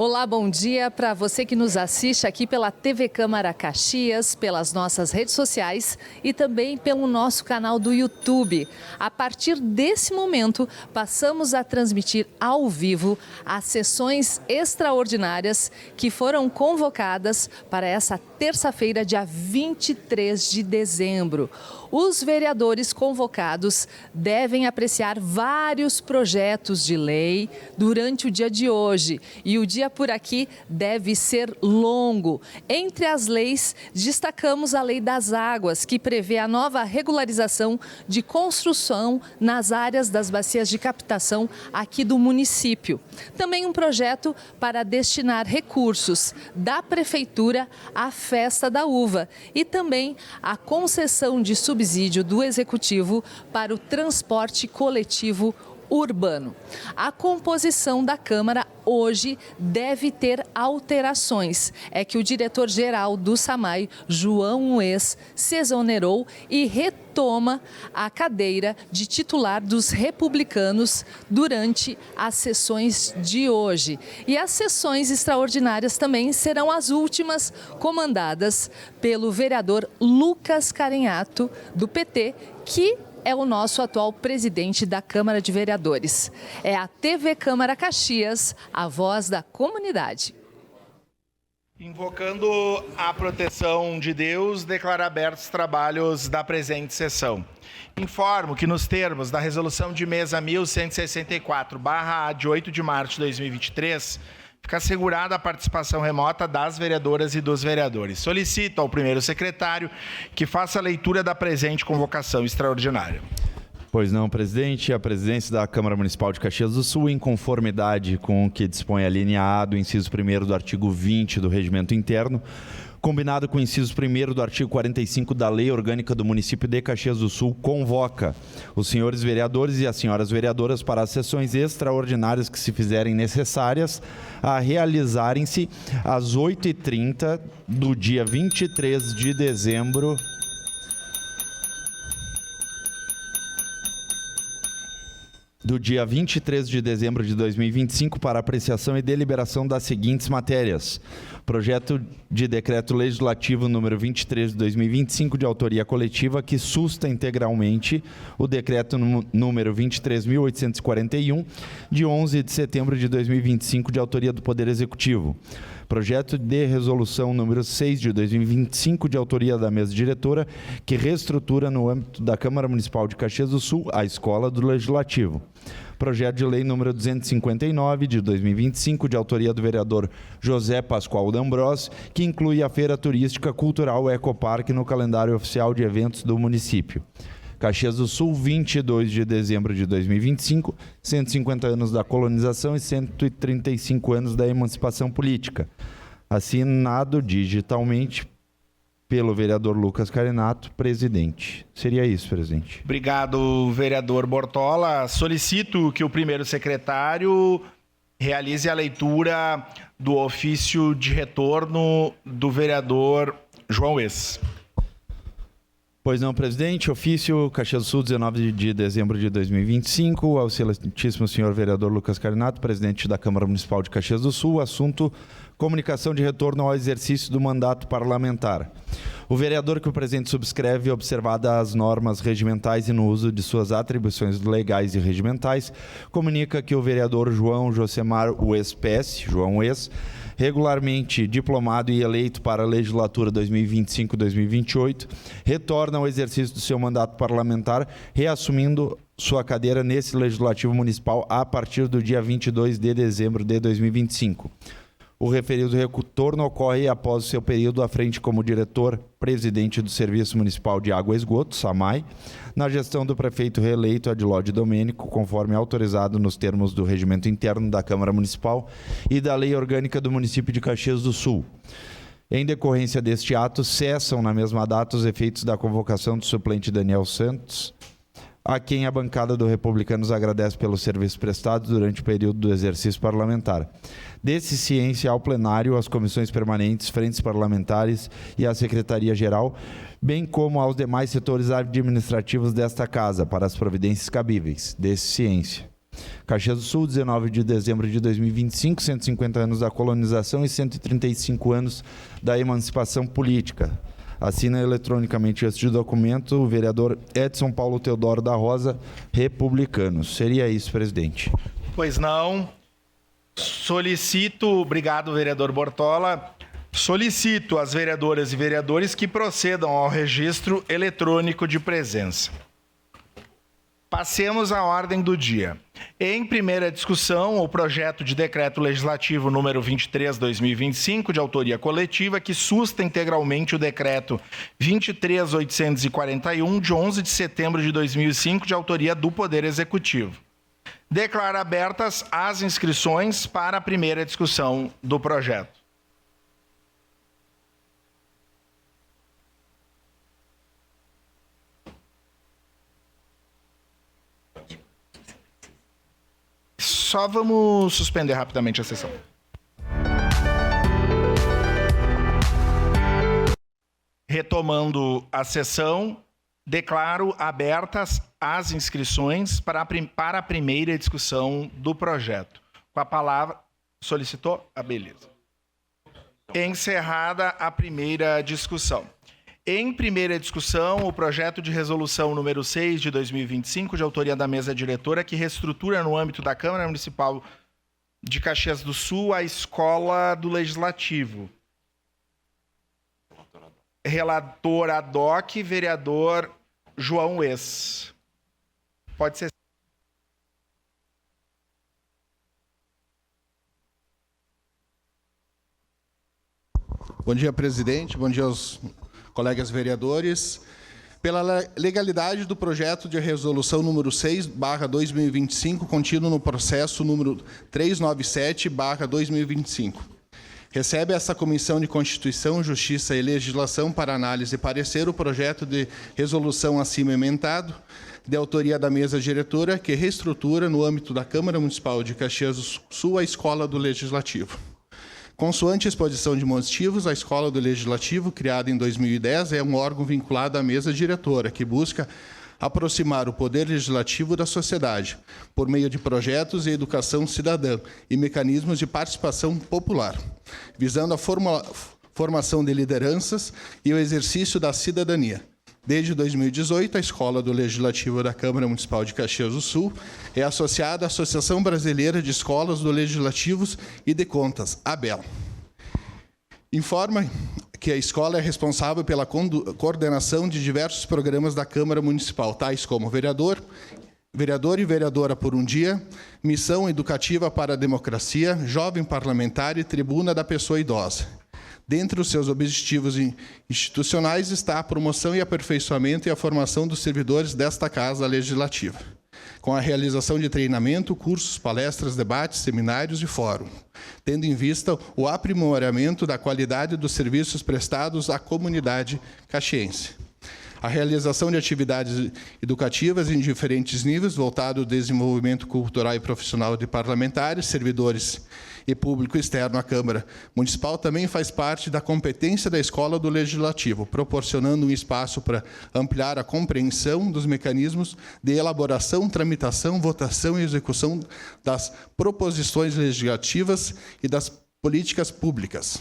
Olá, bom dia para você que nos assiste aqui pela TV Câmara Caxias, pelas nossas redes sociais e também pelo nosso canal do YouTube. A partir desse momento, passamos a transmitir ao vivo as sessões extraordinárias que foram convocadas para essa terça-feira, dia 23 de dezembro. Os vereadores convocados devem apreciar vários projetos de lei durante o dia de hoje e o dia por aqui deve ser longo. Entre as leis, destacamos a Lei das Águas, que prevê a nova regularização de construção nas áreas das bacias de captação aqui do município. Também um projeto para destinar recursos da Prefeitura à Festa da Uva e também a concessão de subsídio do Executivo para o transporte coletivo urbano. A composição da Câmara hoje deve ter alterações. É que o diretor-geral do SAMAI, João Ues, se exonerou e retoma a cadeira de titular dos republicanos durante as sessões de hoje. E as sessões extraordinárias também serão as últimas, comandadas pelo vereador Lucas Carenhato, do PT, que é o nosso atual presidente da Câmara de Vereadores. É a TV Câmara Caxias, a voz da comunidade. Invocando a proteção de Deus, declaro abertos os trabalhos da presente sessão. Informo que nos termos da Resolução de Mesa 1164/A de 8 de março de 2023, fica assegurada a participação remota das vereadoras e dos vereadores. Solicito ao primeiro secretário que faça a leitura da presente convocação extraordinária. Pois não, presidente. A presidência da Câmara Municipal de Caxias do Sul, em conformidade com o que dispõe a linha A do inciso 1º do artigo 20 do Regimento Interno, combinado com o inciso 1º do artigo 45 da Lei Orgânica do Município de Caxias do Sul, convoca os senhores vereadores e as senhoras vereadoras para as sessões extraordinárias que se fizerem necessárias a realizarem-se às 8h30 do dia 23 de dezembro de 2025 para apreciação e deliberação das seguintes matérias: projeto de decreto legislativo número 23 de 2025 de autoria coletiva que susta integralmente o decreto número 23.841 de 11 de setembro de 2025 de autoria do Poder Executivo. Projeto de resolução número 6 de 2025 de autoria da mesa diretora que reestrutura no âmbito da Câmara Municipal de Caxias do Sul a Escola do Legislativo. Projeto de lei número 259 de 2025 de autoria do vereador José Pascoal D'Ambrós, que inclui a Feira Turística Cultural Ecoparque no calendário oficial de eventos do município. Caxias do Sul, 22 de dezembro de 2025, 150 anos da colonização e 135 anos da emancipação política. Assinado digitalmente pelo vereador Lucas Carenhato, presidente. Seria isso, presidente. Obrigado, vereador Bortola. Solicito que o primeiro secretário realize a leitura do ofício de retorno do vereador João Ues. Pois não, presidente. Ofício Caxias do Sul, 19 de dezembro de 2025, ao excelentíssimo senhor vereador Lucas Carenhato, presidente da Câmara Municipal de Caxias do Sul, assunto: comunicação de retorno ao exercício do mandato parlamentar. O vereador que o presidente subscreve, observadas as normas regimentais e no uso de suas atribuições legais e regimentais, comunica que o vereador João Josemar Ues Pesce, João Ues, regularmente diplomado e eleito para a legislatura 2025-2028, retorna ao exercício do seu mandato parlamentar, reassumindo sua cadeira nesse Legislativo Municipal a partir do dia 22 de dezembro de 2025. O referido retorno ocorre após o seu período à frente como diretor-presidente do Serviço Municipal de Água e Esgoto, SAMAI, na gestão do prefeito reeleito Adilóide Domênico, conforme autorizado nos termos do Regimento Interno da Câmara Municipal e da Lei Orgânica do Município de Caxias do Sul. Em decorrência deste ato, cessam na mesma data os efeitos da convocação do suplente Daniel Santos, a quem a bancada do Republicanos agradece pelo serviço prestado durante o período do exercício parlamentar. Desse ciência ao plenário, às comissões permanentes, frentes parlamentares e à Secretaria-Geral, bem como aos demais setores administrativos desta Casa, para as providências cabíveis. Desse ciência. Caxias do Sul, 19 de dezembro de 2025, 150 anos da colonização e 135 anos da emancipação política. Assina eletronicamente este documento o vereador Edson Paulo Teodoro da Rosa, republicanos. Seria isso, presidente. Pois não. Solicito, obrigado, vereador Bortola. Solicito às vereadoras e vereadores que procedam ao registro eletrônico de presença. Passemos à ordem do dia. Em primeira discussão, o projeto de decreto legislativo número 23/2025, de autoria coletiva, que susta integralmente o decreto 23.841, de 11 de setembro de 2005, de autoria do Poder Executivo. Declaro abertas as inscrições para a primeira discussão do projeto. Só vamos suspender rapidamente a sessão. Retomando a sessão, declaro abertas as inscrições para a primeira discussão do projeto. Com a palavra, solicitou? Beleza. Encerrada a primeira discussão. Em primeira discussão, o projeto de resolução número 6 de 2025, de autoria da mesa diretora, que reestrutura no âmbito da Câmara Municipal de Caxias do Sul a Escola do Legislativo. Relator ad hoc, vereador João Wes. Pode ser. Bom dia, presidente. Bom dia aos colegas vereadores. Pela legalidade do projeto de resolução número 6/2025, contido no processo número 397/2025. Recebe essa Comissão de Constituição, Justiça e Legislação para análise e parecer o projeto de resolução acima emendado, de autoria da mesa diretora, que reestrutura no âmbito da Câmara Municipal de Caxias do Sul a Escola do Legislativo. Consoante a exposição de motivos, a Escola do Legislativo, criada em 2010, é um órgão vinculado à mesa diretora, que busca aproximar o poder legislativo da sociedade, por meio de projetos e educação cidadã e mecanismos de participação popular, visando a formação de lideranças e o exercício da cidadania. Desde 2018, a Escola do Legislativo da Câmara Municipal de Caxias do Sul é associada à Associação Brasileira de Escolas do Legislativos e de Contas, ABEL. Informa que a escola é responsável pela coordenação de diversos programas da Câmara Municipal, tais como vereador e vereadora por um dia, missão educativa para a democracia, jovem parlamentar e tribuna da pessoa idosa. Dentre os seus objetivos institucionais está a promoção e aperfeiçoamento e a formação dos servidores desta Casa Legislativa, com a realização de treinamento, cursos, palestras, debates, seminários e fórum, tendo em vista o aprimoramento da qualidade dos serviços prestados à comunidade caxiense. A realização de atividades educativas em diferentes níveis, voltado ao desenvolvimento cultural e profissional de parlamentares, servidores e público externo à Câmara Municipal, também faz parte da competência da Escola do Legislativo, proporcionando um espaço para ampliar a compreensão dos mecanismos de elaboração, tramitação, votação e execução das proposições legislativas e das políticas públicas.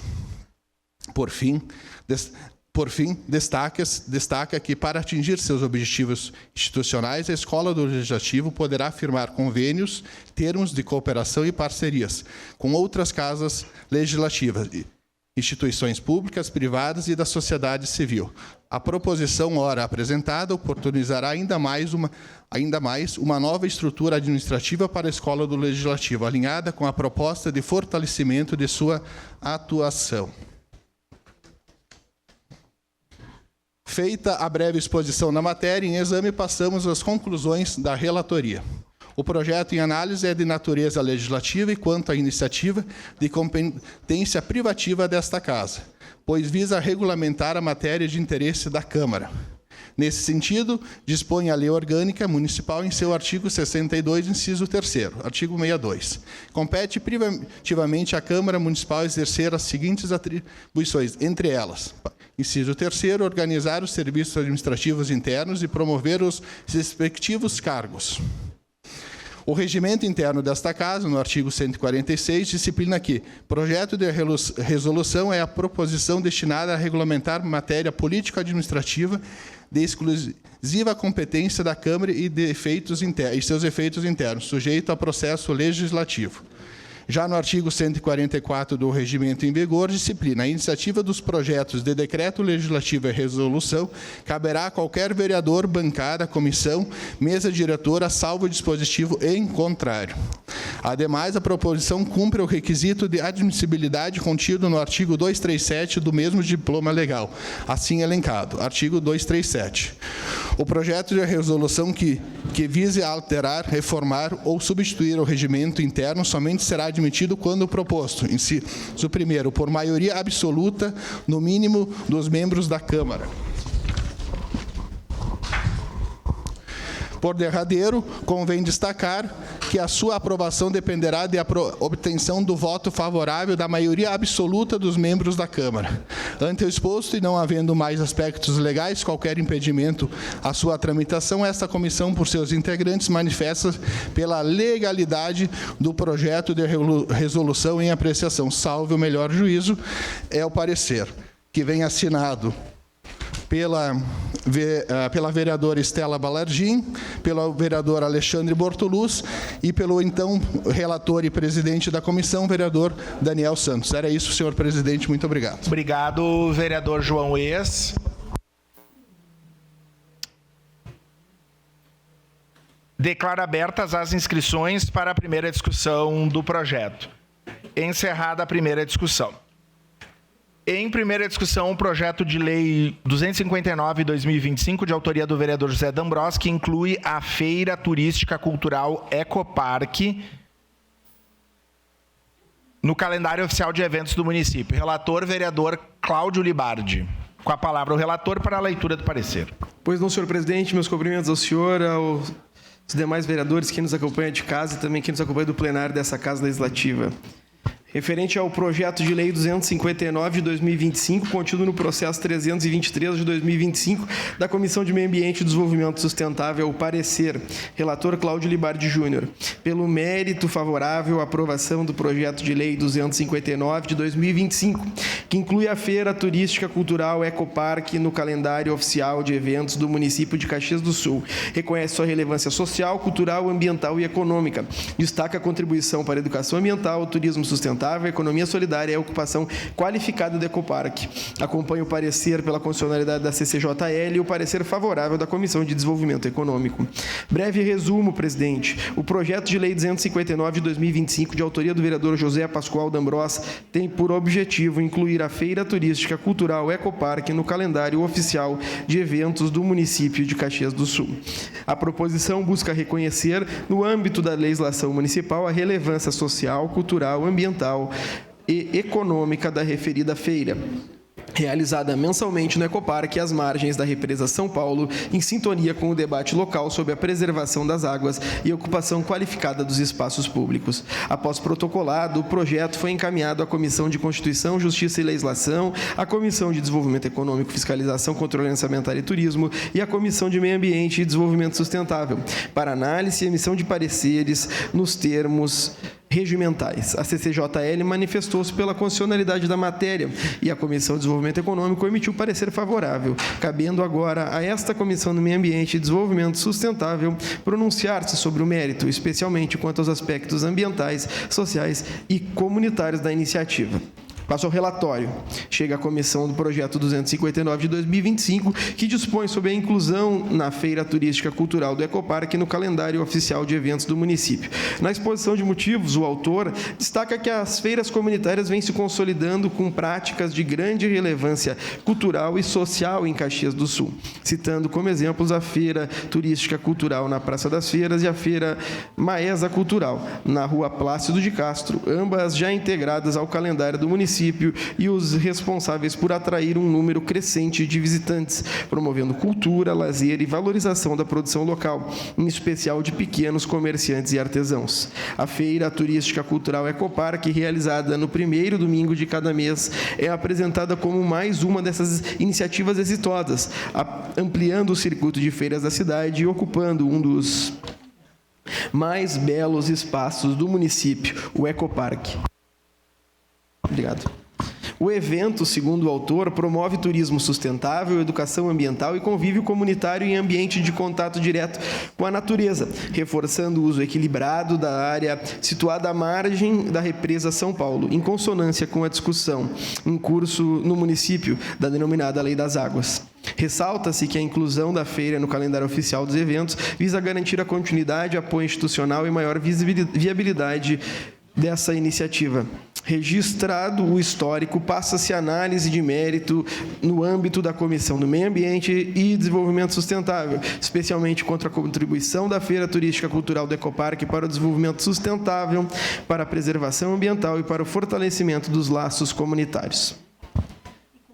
Por fim, destaca que, para atingir seus objetivos institucionais, a Escola do Legislativo poderá firmar convênios, termos de cooperação e parcerias com outras casas legislativas, instituições públicas, privadas e da sociedade civil. A proposição, ora apresentada, oportunizará ainda mais uma nova estrutura administrativa para a Escola do Legislativo, alinhada com a proposta de fortalecimento de sua atuação. Feita a breve exposição na matéria, em exame passamos às conclusões da relatoria. O projeto em análise é de natureza legislativa e quanto à iniciativa de competência privativa desta Casa, pois visa regulamentar a matéria de interesse da Câmara. Nesse sentido, dispõe a Lei Orgânica Municipal em seu artigo 62, inciso 3º, artigo 62. Compete privativamente à Câmara Municipal exercer as seguintes atribuições, entre elas: inciso 3º, organizar os serviços administrativos internos e promover os respectivos cargos. O regimento interno desta Casa, no artigo 146, disciplina que projeto de resolução é a proposição destinada a regulamentar matéria político-administrativa de exclusiva competência da Câmara e seus efeitos internos, sujeito a processo legislativo. Já no artigo 144 do regimento em vigor, disciplina a iniciativa dos projetos de decreto legislativo e resolução caberá a qualquer vereador, bancada, comissão, mesa diretora, salvo dispositivo em contrário. Ademais, a proposição cumpre o requisito de admissibilidade contido no artigo 237 do mesmo diploma legal, assim elencado. Artigo 237. O projeto de resolução que vise alterar, reformar ou substituir o regimento interno somente será admitido quando proposto, inciso 1º, por maioria absoluta, no mínimo, dos membros da Câmara. Por derradeiro, convém destacar que a sua aprovação dependerá da obtenção do voto favorável da maioria absoluta dos membros da Câmara. Ante o exposto e não havendo mais aspectos legais, qualquer impedimento à sua tramitação, esta comissão, por seus integrantes, manifesta pela legalidade do projeto de resolução em apreciação, salvo o melhor juízo, é o parecer, que vem assinado pela vereadora Estela Balardim, pelo vereador Alexandre Bortoluz e pelo então relator e presidente da comissão, vereador Daniel Santos. Era isso, senhor presidente. Muito obrigado. Obrigado, vereador João Ex. Declaro abertas as inscrições para a primeira discussão do projeto. Encerrada a primeira discussão. Em primeira discussão, o projeto de lei 259/2025, de autoria do vereador José D'Ambros, que inclui a Feira Turística Cultural Ecoparque no calendário oficial de eventos do município. Relator, vereador Cláudio Libardi. Com a palavra o relator para a leitura do parecer. Pois não, senhor presidente, meus cumprimentos ao senhor, aos demais vereadores que nos acompanham de casa e também que nos acompanham do plenário dessa Casa Legislativa. Referente ao projeto de lei 259 de 2025, contido no processo 323 de 2025 da Comissão de Meio Ambiente e Desenvolvimento Sustentável, o parecer. Relator Cláudio Libardi Júnior. Pelo mérito favorável à aprovação do projeto de lei 259 de 2025, que inclui a Feira Turística Cultural Ecoparque no calendário oficial de eventos do município de Caxias do Sul. Reconhece sua relevância social, cultural, ambiental e econômica. Destaca a contribuição para a educação ambiental, o turismo sustentável, a economia solidária e a ocupação qualificada do Ecoparque. Acompanha o parecer pela constitucionalidade da CCJL e o parecer favorável da Comissão de Desenvolvimento Econômico. Breve resumo, presidente. O projeto de lei 259 de 2025, de autoria do vereador José Pascoal D'Ambros, tem por objetivo incluir a Feira Turística Cultural Ecoparque no calendário oficial de eventos do município de Caxias do Sul. A proposição busca reconhecer, no âmbito da legislação municipal, a relevância social, cultural, ambiental e econômica da referida feira, realizada mensalmente no Ecoparque, às margens da represa São Paulo, em sintonia com o debate local sobre a preservação das águas e a ocupação qualificada dos espaços públicos. Após protocolado, o projeto foi encaminhado à Comissão de Constituição, Justiça e Legislação, à Comissão de Desenvolvimento Econômico, Fiscalização, Controle Orçamentário e Turismo e à Comissão de Meio Ambiente e Desenvolvimento Sustentável, para análise e emissão de pareceres nos termos regimentais. A CCJL manifestou-se pela constitucionalidade da matéria e a Comissão de Desenvolvimento Econômico emitiu parecer favorável, cabendo agora a esta Comissão do Meio Ambiente e Desenvolvimento Sustentável pronunciar-se sobre o mérito, especialmente quanto aos aspectos ambientais, sociais e comunitários da iniciativa. Passo ao relatório. Chega a comissão do projeto 259 de 2025, que dispõe sobre a inclusão na Feira Turística Cultural do Ecoparque no calendário oficial de eventos do município. Na exposição de motivos, o autor destaca que as feiras comunitárias vêm se consolidando com práticas de grande relevância cultural e social em Caxias do Sul, citando como exemplos a Feira Turística Cultural na Praça das Feiras e a Feira Maesa Cultural, na Rua Plácido de Castro, ambas já integradas ao calendário do município e os responsáveis por atrair um número crescente de visitantes, promovendo cultura, lazer e valorização da produção local, em especial de pequenos comerciantes e artesãos. A Feira Turística Cultural Ecoparque, realizada no primeiro domingo de cada mês, é apresentada como mais uma dessas iniciativas exitosas, ampliando o circuito de feiras da cidade e ocupando um dos mais belos espaços do município, o Ecoparque. Obrigado. O evento, segundo o autor, promove turismo sustentável, educação ambiental e convívio comunitário em ambiente de contato direto com a natureza, reforçando o uso equilibrado da área situada à margem da represa São Paulo, em consonância com a discussão em curso no município da denominada Lei das Águas. Ressalta-se que a inclusão da feira no calendário oficial dos eventos visa garantir a continuidade, apoio institucional e maior viabilidade dessa iniciativa. Registrado o histórico, passa-se a análise de mérito no âmbito da Comissão do Meio Ambiente e Desenvolvimento Sustentável, especialmente contra a contribuição da Feira Turística Cultural do Ecoparque para o desenvolvimento sustentável, para a preservação ambiental e para o fortalecimento dos laços comunitários.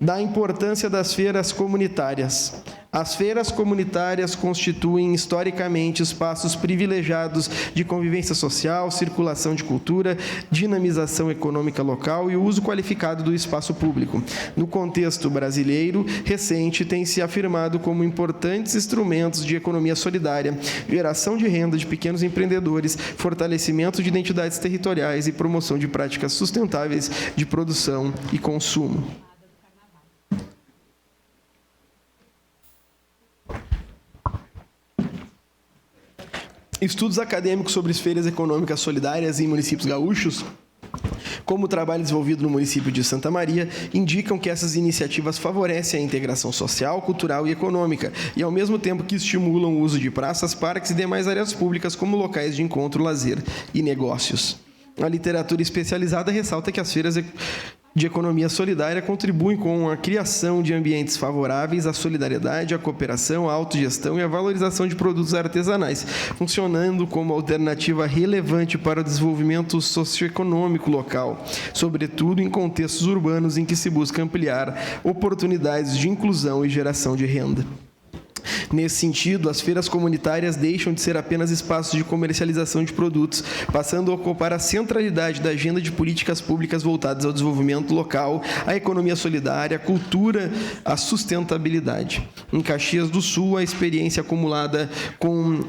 Da importância das feiras comunitárias. As feiras comunitárias constituem historicamente espaços privilegiados de convivência social, circulação de cultura, dinamização econômica local e uso qualificado do espaço público. No contexto brasileiro recente, tem se afirmado como importantes instrumentos de economia solidária, geração de renda de pequenos empreendedores, fortalecimento de identidades territoriais e promoção de práticas sustentáveis de produção e consumo. Estudos acadêmicos sobre as feiras econômicas solidárias em municípios gaúchos, como o trabalho desenvolvido no município de Santa Maria, indicam que essas iniciativas favorecem a integração social, cultural e econômica, e ao mesmo tempo que estimulam o uso de praças, parques e demais áreas públicas como locais de encontro, lazer e negócios. A literatura especializada ressalta que as feiras de economia solidária contribuem com a criação de ambientes favoráveis à solidariedade, à cooperação, à autogestão e à valorização de produtos artesanais, funcionando como alternativa relevante para o desenvolvimento socioeconômico local, sobretudo em contextos urbanos em que se busca ampliar oportunidades de inclusão e geração de renda. Nesse sentido, as feiras comunitárias deixam de ser apenas espaços de comercialização de produtos, passando a ocupar a centralidade da agenda de políticas públicas voltadas ao desenvolvimento local, à economia solidária, à cultura, à sustentabilidade. Em Caxias do Sul, a experiência acumulada com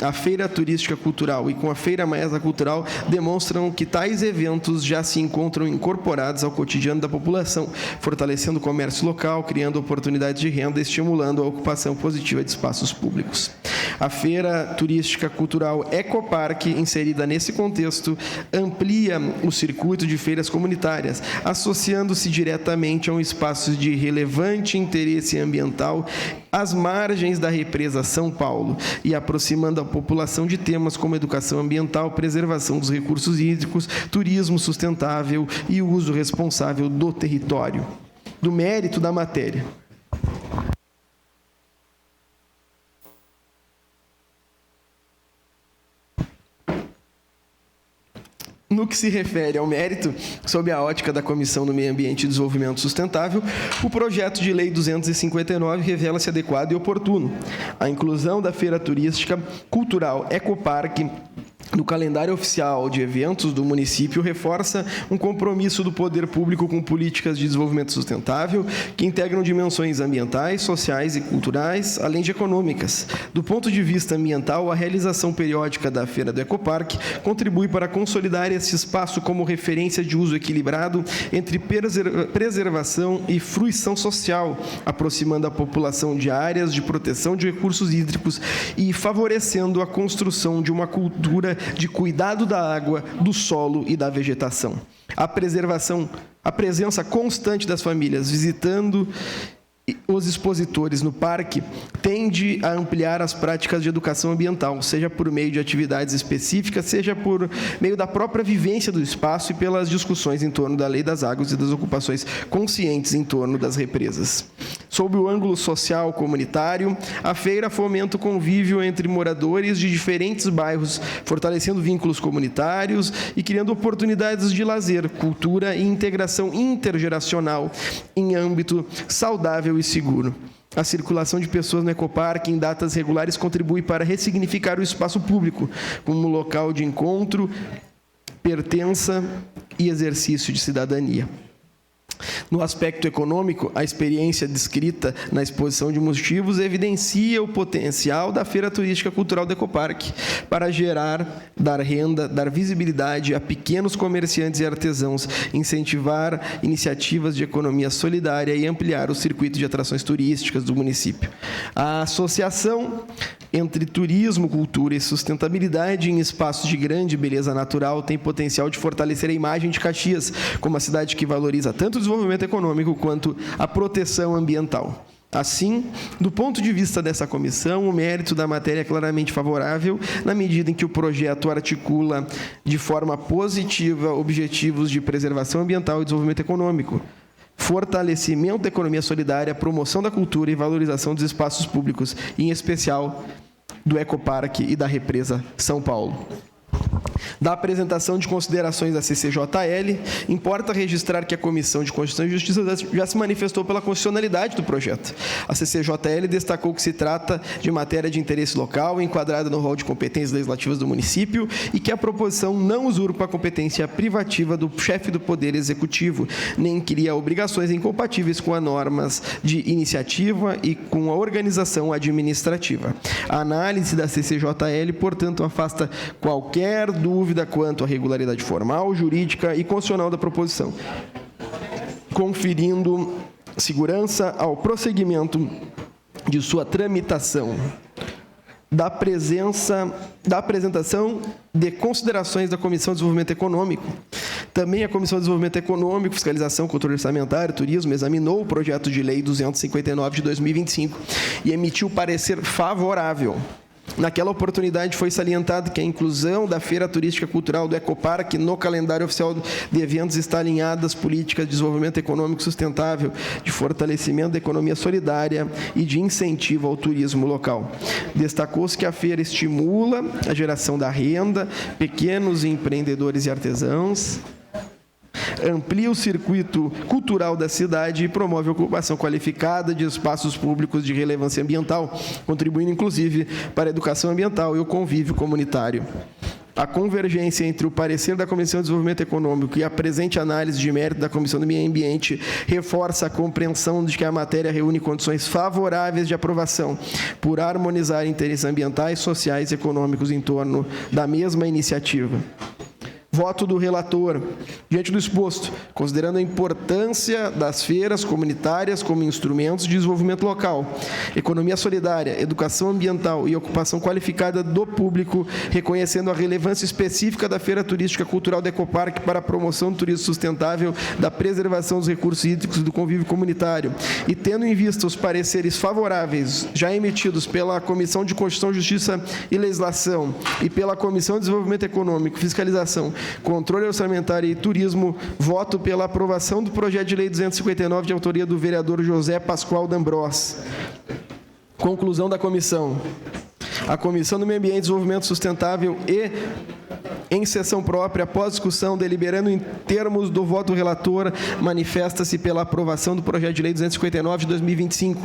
a Feira Turística Cultural e com a Feira Maesa Cultural demonstram que tais eventos já se encontram incorporados ao cotidiano da população, fortalecendo o comércio local, criando oportunidades de renda e estimulando a ocupação positiva de espaços públicos. A Feira Turística Cultural Ecoparque, inserida nesse contexto, amplia o circuito de feiras comunitárias, associando-se diretamente a um espaço de relevante interesse ambiental às margens da represa São Paulo e aproximando a população de temas como educação ambiental, preservação dos recursos hídricos, turismo sustentável e o uso responsável do território. Do mérito da matéria. No que se refere ao mérito, sob a ótica da Comissão do Meio Ambiente e Desenvolvimento Sustentável, o projeto de Lei 259 revela-se adequado e oportuno. A inclusão da Feira Turística Cultural Ecoparque no calendário oficial de eventos do município reforça um compromisso do poder público com políticas de desenvolvimento sustentável que integram dimensões ambientais, sociais e culturais, além de econômicas. Do ponto de vista ambiental, a realização periódica da Feira do Ecoparque contribui para consolidar esse espaço como referência de uso equilibrado entre preservação e fruição social, aproximando a população de áreas de proteção de recursos hídricos e favorecendo a construção de uma cultura de cuidado da água, do solo e da vegetação. A presença constante das famílias visitando os expositores no parque tende a ampliar as práticas de educação ambiental, seja por meio de atividades específicas, seja por meio da própria vivência do espaço e pelas discussões em torno da Lei das Águas e das ocupações conscientes em torno das represas. Sob o ângulo social comunitário, a feira fomenta o convívio entre moradores de diferentes bairros, fortalecendo vínculos comunitários e criando oportunidades de lazer, cultura e integração intergeracional em âmbito saudável e seguro. A circulação de pessoas no Ecoparque em datas regulares contribui para ressignificar o espaço público como local de encontro, pertença e exercício de cidadania. No aspecto econômico, a experiência descrita na exposição de motivos evidencia o potencial da Feira Turística Cultural do Ecoparque para dar renda, dar visibilidade a pequenos comerciantes e artesãos, incentivar iniciativas de economia solidária e ampliar o circuito de atrações turísticas do município. A associação entre turismo, cultura e sustentabilidade em espaços de grande beleza natural tem potencial de fortalecer a imagem de Caxias como uma cidade que valoriza tanto o desenvolvimento econômico quanto a proteção ambiental. Assim, do ponto de vista dessa comissão, o mérito da matéria é claramente favorável, na medida em que o projeto articula de forma positiva objetivos de preservação ambiental e desenvolvimento econômico, fortalecimento da economia solidária, promoção da cultura e valorização dos espaços públicos, em especial do Ecoparque e da Represa São Paulo. Da apresentação de considerações da CCJL, importa registrar que a Comissão de Constituição e Justiça já se manifestou pela constitucionalidade do projeto. A CCJL destacou que se trata de matéria de interesse local, enquadrada no rol de competências legislativas do município, e que a proposição não usurpa a competência privativa do chefe do Poder Executivo, nem cria obrigações incompatíveis com as normas de iniciativa e com a organização administrativa. A análise da CCJL, portanto, afasta qualquer dúvida quanto à regularidade formal, jurídica e constitucional da proposição, conferindo segurança ao prosseguimento de sua tramitação. Da apresentação de considerações da Comissão de Desenvolvimento Econômico. Também a Comissão de Desenvolvimento Econômico, Fiscalização, Controle Orçamentário e Turismo examinou o projeto de lei 259 de 2025 e emitiu parecer favorável. Naquela oportunidade foi salientado que a inclusão da Feira Turística Cultural do Ecoparque no calendário oficial de eventos está alinhada às políticas de desenvolvimento econômico sustentável, de fortalecimento da economia solidária e de incentivo ao turismo local. Destacou-se que a feira estimula a geração da renda, pequenos empreendedores e artesãos, amplia o circuito cultural da cidade e promove a ocupação qualificada de espaços públicos de relevância ambiental, contribuindo, inclusive, para a educação ambiental e o convívio comunitário. A convergência entre o parecer da Comissão de Desenvolvimento Econômico e a presente análise de mérito da Comissão do Meio Ambiente reforça a compreensão de que a matéria reúne condições favoráveis de aprovação, por harmonizar interesses ambientais, sociais e econômicos em torno da mesma iniciativa. Voto do relator. Diante do exposto, considerando a importância das feiras comunitárias como instrumentos de desenvolvimento local, economia solidária, educação ambiental e ocupação qualificada do público, reconhecendo a relevância específica da Feira Turística Cultural do Ecoparque para a promoção do turismo sustentável, da preservação dos recursos hídricos e do convívio comunitário, e tendo em vista os pareceres favoráveis já emitidos pela Comissão de Constituição, Justiça e Legislação e pela Comissão de Desenvolvimento Econômico, Fiscalização, Controle Orçamentário e Turismo, voto pela aprovação do projeto de lei 259, de autoria do vereador José Pascoal D'Ambros. Conclusão da comissão. A Comissão do Meio Ambiente e Desenvolvimento Sustentável e, em sessão própria, após discussão, deliberando em termos do voto do relator, manifesta-se pela aprovação do projeto de lei 259 de 2025,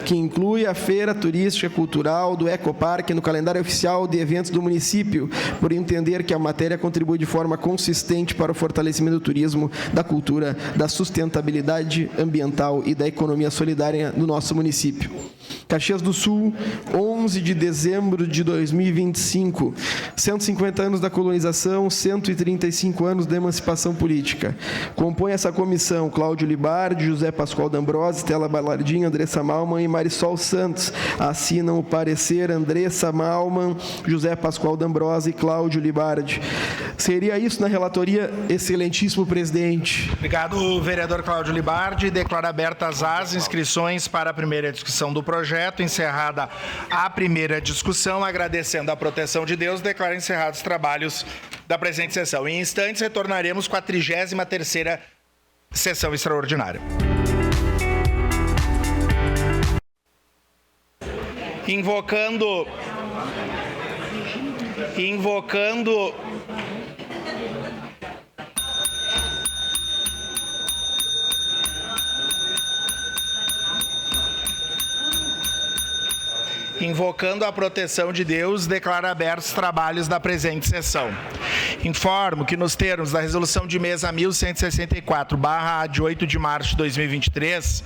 que inclui a Feira Turística Cultural do Ecoparque no calendário oficial de eventos do município, por entender que a matéria contribui de forma consistente para o fortalecimento do turismo, da cultura, da sustentabilidade ambiental e da economia solidária do nosso município. Caxias do Sul, 11 de dezembro de 2025, 150 anos da colonização, 135 anos da emancipação política. Compõe essa comissão Cláudio Libardi, José Pascoal D'Ambros, Estela Balardim, Andressa Malman e Marisol Santos. Assinam o parecer Andressa Malman, José Pascoal D'Ambros e Cláudio Libardi. Seria isso na relatoria, excelentíssimo presidente. Obrigado, vereador Cláudio Libardi. Declaro abertas as inscrições para a primeira discussão do projeto. Encerrada a primeira discussão, agradecendo a proteção de Deus, declaro encerrados os trabalhos da presente sessão. Em instantes, retornaremos com a 33ª sessão extraordinária. Invocando invocando a proteção de Deus, declaro abertos os trabalhos da presente sessão. Informo que nos termos da resolução de mesa 1164/A de 8 de março de 2023,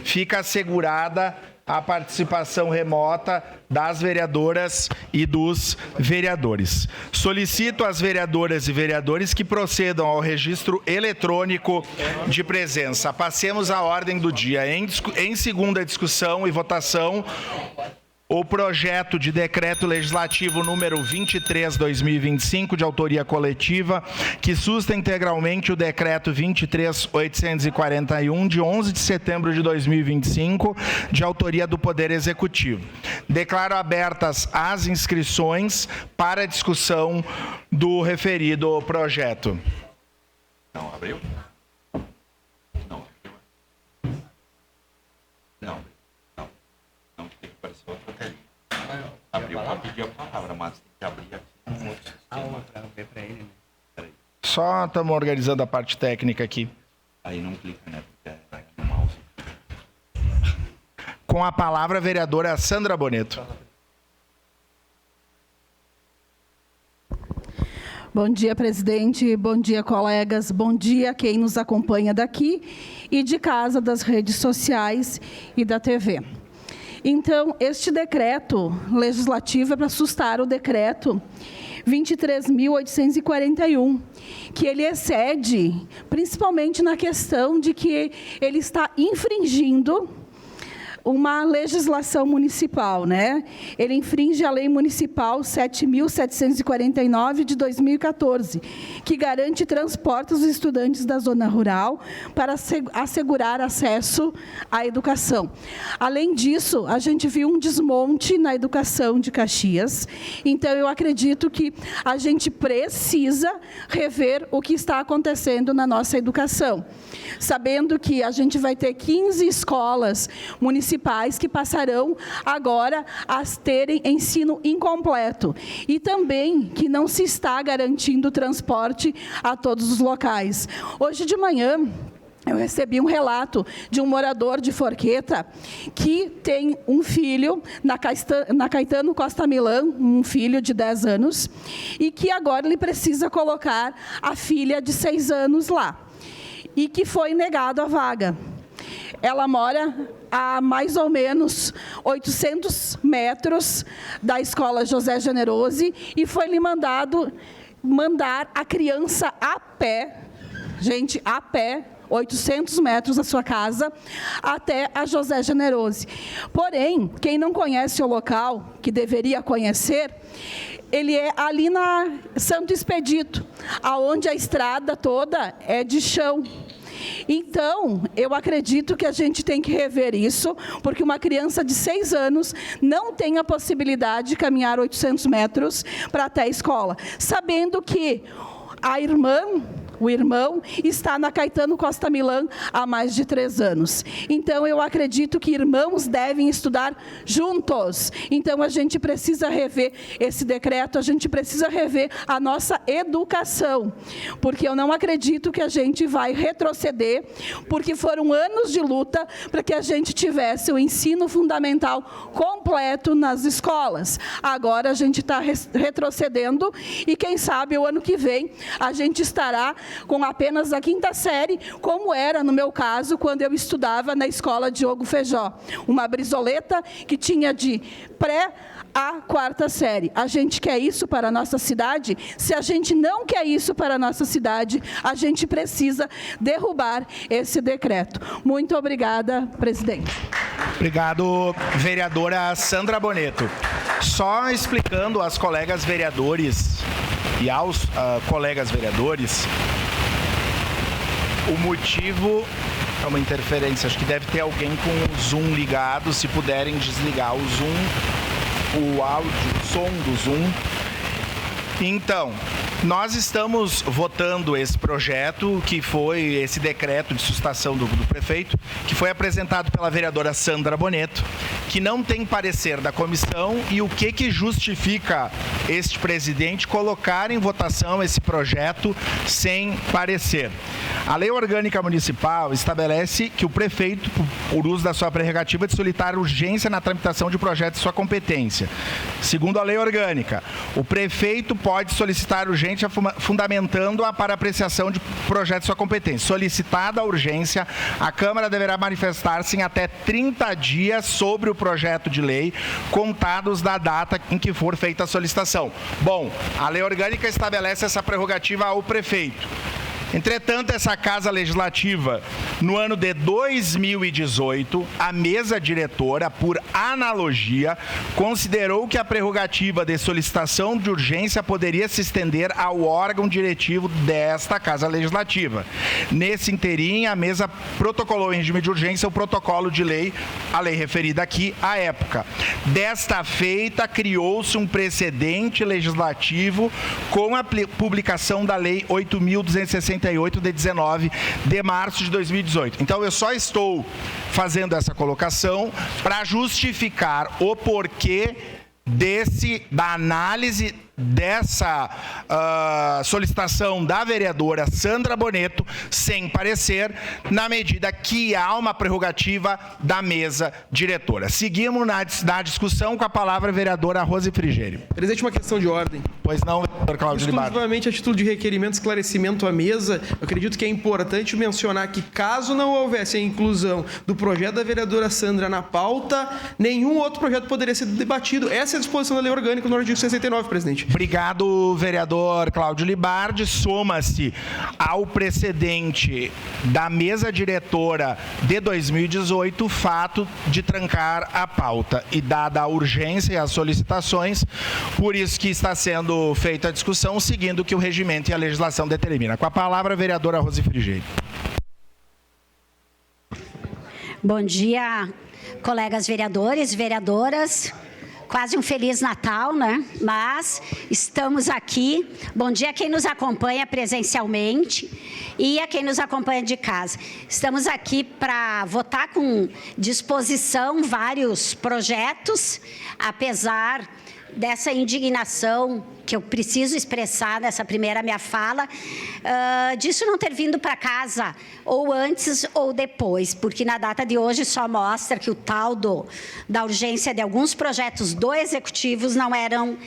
fica assegurada a participação remota das vereadoras e dos vereadores. Solicito às vereadoras e vereadores que procedam ao registro eletrônico de presença. Passemos à ordem do dia. Em segunda discussão e votação, o projeto de decreto legislativo número 23/2025, de autoria coletiva, que susta integralmente o decreto 23.841, de 11 de setembro de 2025, de autoria do Poder Executivo. Declaro abertas as inscrições para a discussão do referido projeto. Não abriu? Não abriu. Não. Não tem que aparecer outra telinha. Abriu para pedir a palavra, mas tem que abrir aqui um outro sistema. Para ele, né? Peraí. Só estamos organizando a parte técnica aqui. Aí não clica, né? Porque é no mouse. Com a palavra, a vereadora Sandra Boneto. Bom dia, presidente. Bom dia, colegas. Bom dia quem nos acompanha daqui e de casa, das redes sociais e da TV. Então, este decreto legislativo é para sustar o decreto 23.841, que ele excede, principalmente na questão de que ele está infringindo uma legislação municipal, né? Ele infringe a Lei Municipal 7.749 de 2014, que garante transporte aos estudantes da zona rural para assegurar acesso à educação. Além disso, a gente viu um desmonte na educação de Caxias, então eu acredito que a gente precisa rever o que está acontecendo na nossa educação, sabendo que a gente vai ter 15 escolas municipais que passarão agora a terem ensino incompleto e também que não se está garantindo transporte a todos os locais. Hoje de manhã, eu recebi um relato de um morador de Forqueta que tem um filho na Caetano Costa Milã, um filho de 10 anos, e que agora ele precisa colocar a filha de 6 anos lá, e que foi negado a vaga. Ela mora a mais ou menos 800 metros da escola José Generoso e foi-lhe mandar a criança a pé, gente, a pé, 800 metros da sua casa, até a José Generoso. Porém, quem não conhece o local, que deveria conhecer, ele é ali na Santo Expedito, aonde a estrada toda é de chão. Então, eu acredito que a gente tem que rever isso, porque uma criança de 6 anos não tem a possibilidade de caminhar 800 metros para até a escola, sabendo que o irmão está na Caetano Costa Milã há mais de 3 anos. Então, eu acredito que irmãos devem estudar juntos. Então, a gente precisa rever esse decreto, a gente precisa rever a nossa educação, porque eu não acredito que a gente vai retroceder, porque foram anos de luta para que a gente tivesse o ensino fundamental completo nas escolas. Agora, a gente está retrocedendo e, quem sabe, o ano que vem, a gente estará com apenas a 5ª série, como era no meu caso, quando eu estudava na escola Diogo Feijó. Uma brisoleta que tinha de pré a 4ª série. A gente quer isso para a nossa cidade? Se a gente não quer isso para a nossa cidade, a gente precisa derrubar esse decreto. Muito obrigada, presidente. Obrigado, vereadora Sandra Boneto. Só explicando aos colegas vereadores e aos colegas vereadores, o motivo é uma interferência. Acho que deve ter alguém com o Zoom ligado. Se puderem desligar o Zoom, o áudio, o som do Zoom. Então, Nós estamos votando esse projeto, que foi esse decreto de suspenção do prefeito, que foi apresentado pela vereadora Sandra Boneto, que não tem parecer da comissão, e o que justifica este presidente colocar em votação esse projeto sem parecer. A Lei Orgânica Municipal estabelece que o prefeito, por uso da sua prerrogativa de solicitar urgência na tramitação de projetos de sua competência. Segundo a Lei Orgânica, o prefeito pode solicitar urgência fundamentando-a para apreciação de projetos de sua competência. Solicitada a urgência, a Câmara deverá manifestar-se em até 30 dias sobre o projeto de lei, contados da data em que for feita a solicitação. Bom, a Lei Orgânica estabelece essa prerrogativa ao prefeito. Entretanto, essa Casa Legislativa, no ano de 2018, a mesa diretora, por analogia, considerou que a prerrogativa de solicitação de urgência poderia se estender ao órgão diretivo desta Casa Legislativa. Nesse interim, a mesa protocolou em regime de urgência o protocolo de lei, a lei referida aqui, à época. Desta feita, criou-se um precedente legislativo com a publicação da Lei 8.268, de 19 de março de 2018. Então, eu só estou fazendo essa colocação para justificar o porquê da análise dessa solicitação da vereadora Sandra Boneto sem parecer, na medida que há uma prerrogativa da mesa diretora. Seguimos na discussão com a palavra a vereadora Rose Frigério. Presidente, uma questão de ordem. Pois não, vereador Cláudio Libardi. Exclusivamente a título de requerimento, esclarecimento à mesa, eu acredito que é importante mencionar que, caso não houvesse a inclusão do projeto da vereadora Sandra na pauta, nenhum outro projeto poderia ser debatido. Essa é a disposição da Lei Orgânica no artigo 69, presidente. Obrigado, vereador Cláudio Libardi. Soma-se ao precedente da mesa diretora de 2018 o fato de trancar a pauta. E dada a urgência e as solicitações, por isso que está sendo feita a discussão, seguindo o que o regimento e a legislação determina. Com a palavra, a vereadora Rose Frigério. Bom dia, colegas vereadores, vereadoras. Quase um Feliz Natal, né? Mas estamos aqui. Bom dia a quem nos acompanha presencialmente e a quem nos acompanha de casa. Estamos aqui para votar com disposição vários projetos, apesar dessa indignação que eu preciso expressar nessa primeira minha fala, disso não ter vindo para casa ou antes ou depois, porque na data de hoje só mostra que o tal da urgência de alguns projetos do Executivo não eram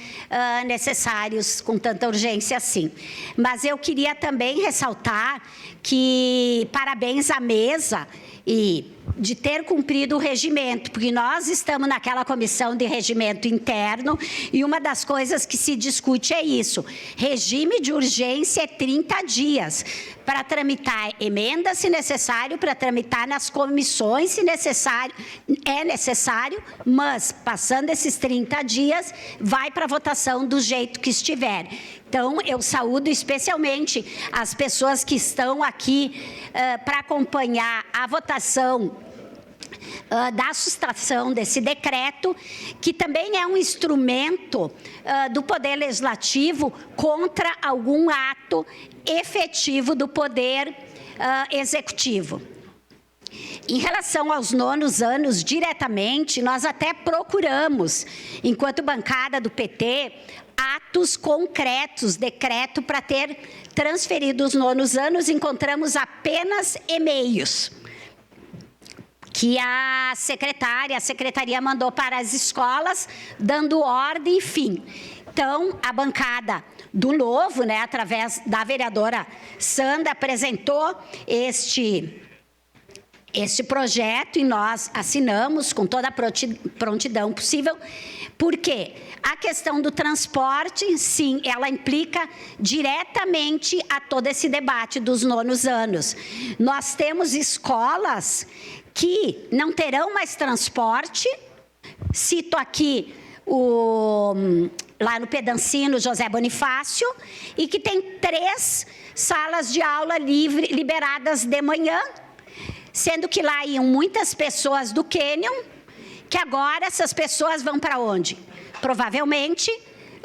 necessários com tanta urgência assim. Mas eu queria também ressaltar que parabéns à mesa e de ter cumprido o regimento, porque nós estamos naquela comissão de regimento interno e uma das coisas que se discute é isso. Regime de urgência é 30 dias para tramitar emendas, se necessário, para tramitar nas comissões, se necessário, é necessário, mas passando esses 30 dias, vai para a votação do jeito que estiver. Então, eu saúdo especialmente as pessoas que estão aqui para acompanhar a votação da sustação desse decreto, que também é um instrumento do Poder Legislativo contra algum ato efetivo do Poder Executivo. Em relação aos nonos anos, diretamente, nós até procuramos, enquanto bancada do PT, atos concretos, decreto para ter transferido os nonos anos, encontramos apenas e-mails que a secretaria mandou para as escolas, dando ordem, enfim. Então, a bancada do Novo, né, através da vereadora Sandra, apresentou este projeto e nós assinamos com toda a prontidão possível. Por quê? A questão do transporte, sim, ela implica diretamente a todo esse debate dos nonos anos. Nós temos escolas que não terão mais transporte. Cito aqui lá no Pedancino, José Bonifácio, e que tem 3 salas de aula liberadas de manhã, sendo que lá iam muitas pessoas do Canyon, que agora essas pessoas vão para onde? Provavelmente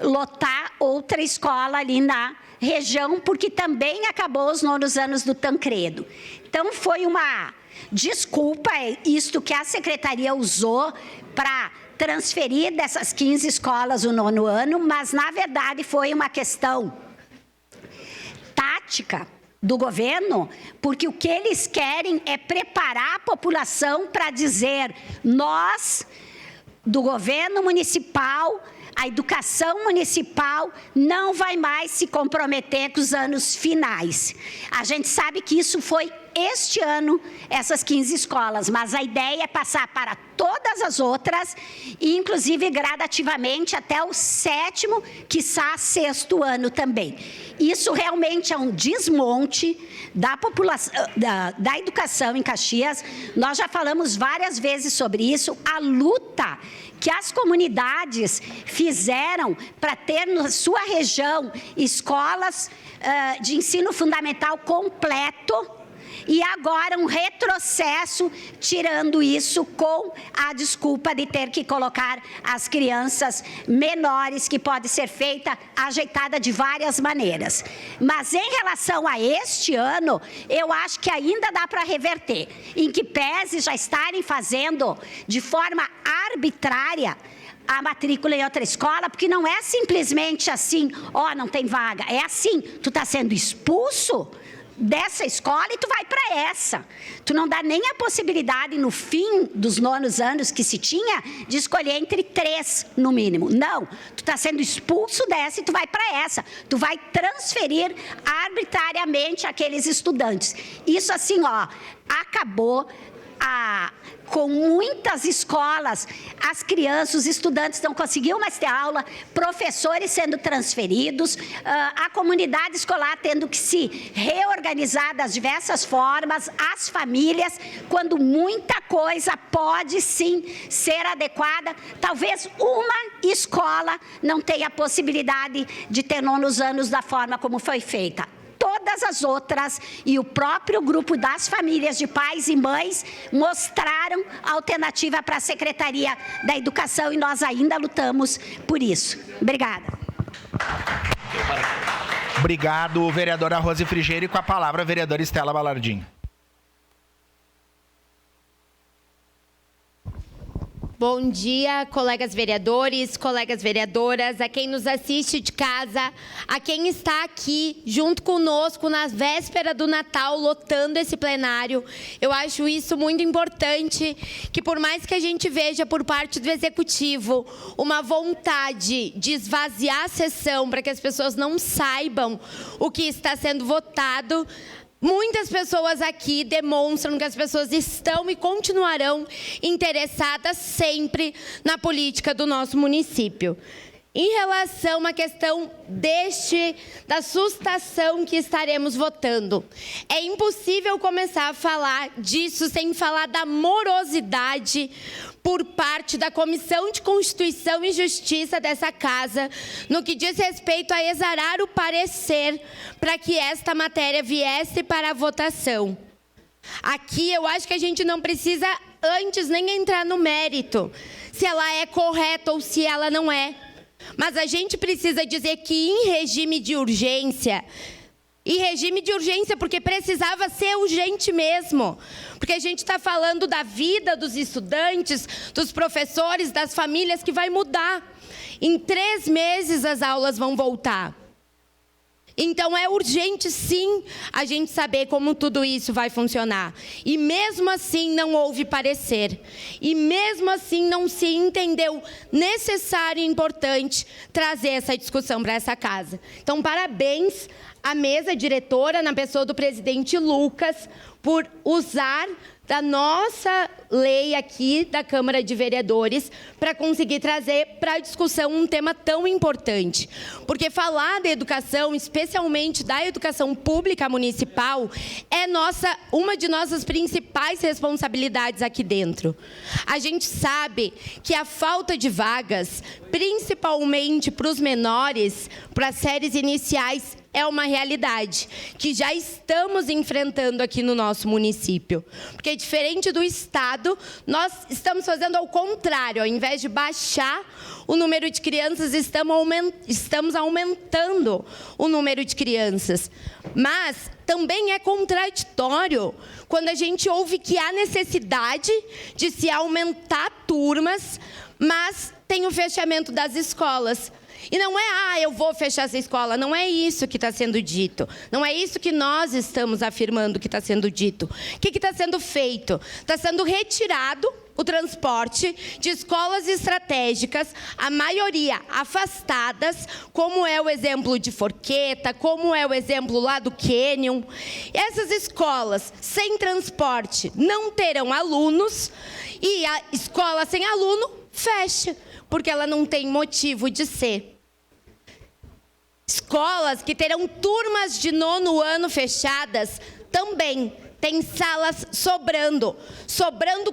lotar outra escola ali na região, porque também acabou os 9º anos do Tancredo. Então, foi uma desculpa, isto que a Secretaria usou para transferir dessas 15 escolas o 9º ano, mas, na verdade, foi uma questão tática do governo, porque o que eles querem é preparar a população para dizer: nós, do governo municipal, a educação municipal não vai mais se comprometer com os anos finais. A gente sabe que isso foi este ano, essas 15 escolas, mas a ideia é passar para todas as outras, e inclusive gradativamente até o 7º, quiçá 6º ano também. Isso realmente é um desmonte da população, da educação em Caxias. Nós já falamos várias vezes sobre isso. A luta que as comunidades fizeram para ter na sua região escolas de ensino fundamental completo, e agora um retrocesso, tirando isso com a desculpa de ter que colocar as crianças menores, que pode ser feita, ajeitada de várias maneiras. Mas em relação a este ano, eu acho que ainda dá para reverter, em que pese já estarem fazendo de forma arbitrária a matrícula em outra escola, porque não é simplesmente assim, ó, não tem vaga, é assim, tu está sendo expulso dessa escola e tu vai para essa. Tu não dá nem a possibilidade, no fim dos 9º anos que se tinha, de escolher entre 3, no mínimo. Não, tu está sendo expulso dessa e tu vai para essa. Tu vai transferir arbitrariamente aqueles estudantes. Isso assim, ó, acabou com muitas escolas, as crianças, os estudantes não conseguiam mais ter aula, professores sendo transferidos, a comunidade escolar tendo que se reorganizar das diversas formas, as famílias, quando muita coisa pode sim ser adequada. Talvez uma escola não tenha a possibilidade de ter 9º anos da forma como foi feita. Todas as outras, e o próprio grupo das famílias de pais e mães mostraram alternativa para a Secretaria da Educação, e nós ainda lutamos por isso. Obrigada. Obrigado, vereadora Rose Frigerio. E com a palavra, a vereadora Estela Balardim. Bom dia, colegas vereadores, colegas vereadoras, a quem nos assiste de casa, a quem está aqui junto conosco na véspera do Natal, lotando esse plenário. Eu acho isso muito importante, que por mais que a gente veja por parte do Executivo uma vontade de esvaziar a sessão para que as pessoas não saibam o que está sendo votado, muitas pessoas aqui demonstram que as pessoas estão e continuarão interessadas sempre na política do nosso município. Em relação à questão da sustação que estaremos votando, é impossível começar a falar disso sem falar da morosidade por parte da Comissão de Constituição e Justiça dessa casa, no que diz respeito a exarar o parecer para que esta matéria viesse para a votação. Aqui eu acho que a gente não precisa antes nem entrar no mérito, se ela é correta ou se ela não é. Mas a gente precisa dizer que em regime de urgência, porque precisava ser urgente mesmo, porque a gente está falando da vida dos estudantes, dos professores, das famílias, que vai mudar. Em 3 meses as aulas vão voltar. Então é urgente sim a gente saber como tudo isso vai funcionar. E mesmo assim não houve parecer. E mesmo assim não se entendeu necessário e importante trazer essa discussão para essa casa. Então parabéns à mesa diretora, na pessoa do presidente Lucas, por usar da nossa lei aqui da Câmara de Vereadores para conseguir trazer para a discussão um tema tão importante. Porque falar da educação, especialmente da educação pública municipal, é uma de nossas principais responsabilidades aqui dentro. A gente sabe que a falta de vagas, principalmente para os menores, para as séries iniciais, é uma realidade que já estamos enfrentando aqui no nosso município. Porque, diferente do Estado, nós estamos fazendo ao contrário. Ao invés de baixar o número de crianças, estamos aumentando o número de crianças. Mas também é contraditório quando a gente ouve que há necessidade de se aumentar turmas, mas tem o fechamento das escolas. E não é, eu vou fechar essa escola. Não é isso que está sendo dito. Não é isso que nós estamos afirmando que está sendo dito. O que está sendo feito? Está sendo retirado o transporte de escolas estratégicas, a maioria afastadas, como é o exemplo de Forqueta, como é o exemplo lá do Canyon. Essas escolas sem transporte não terão alunos e a escola sem aluno fecha, porque ela não tem motivo de ser. Escolas que terão turmas de 9º ano fechadas também tem salas sobrando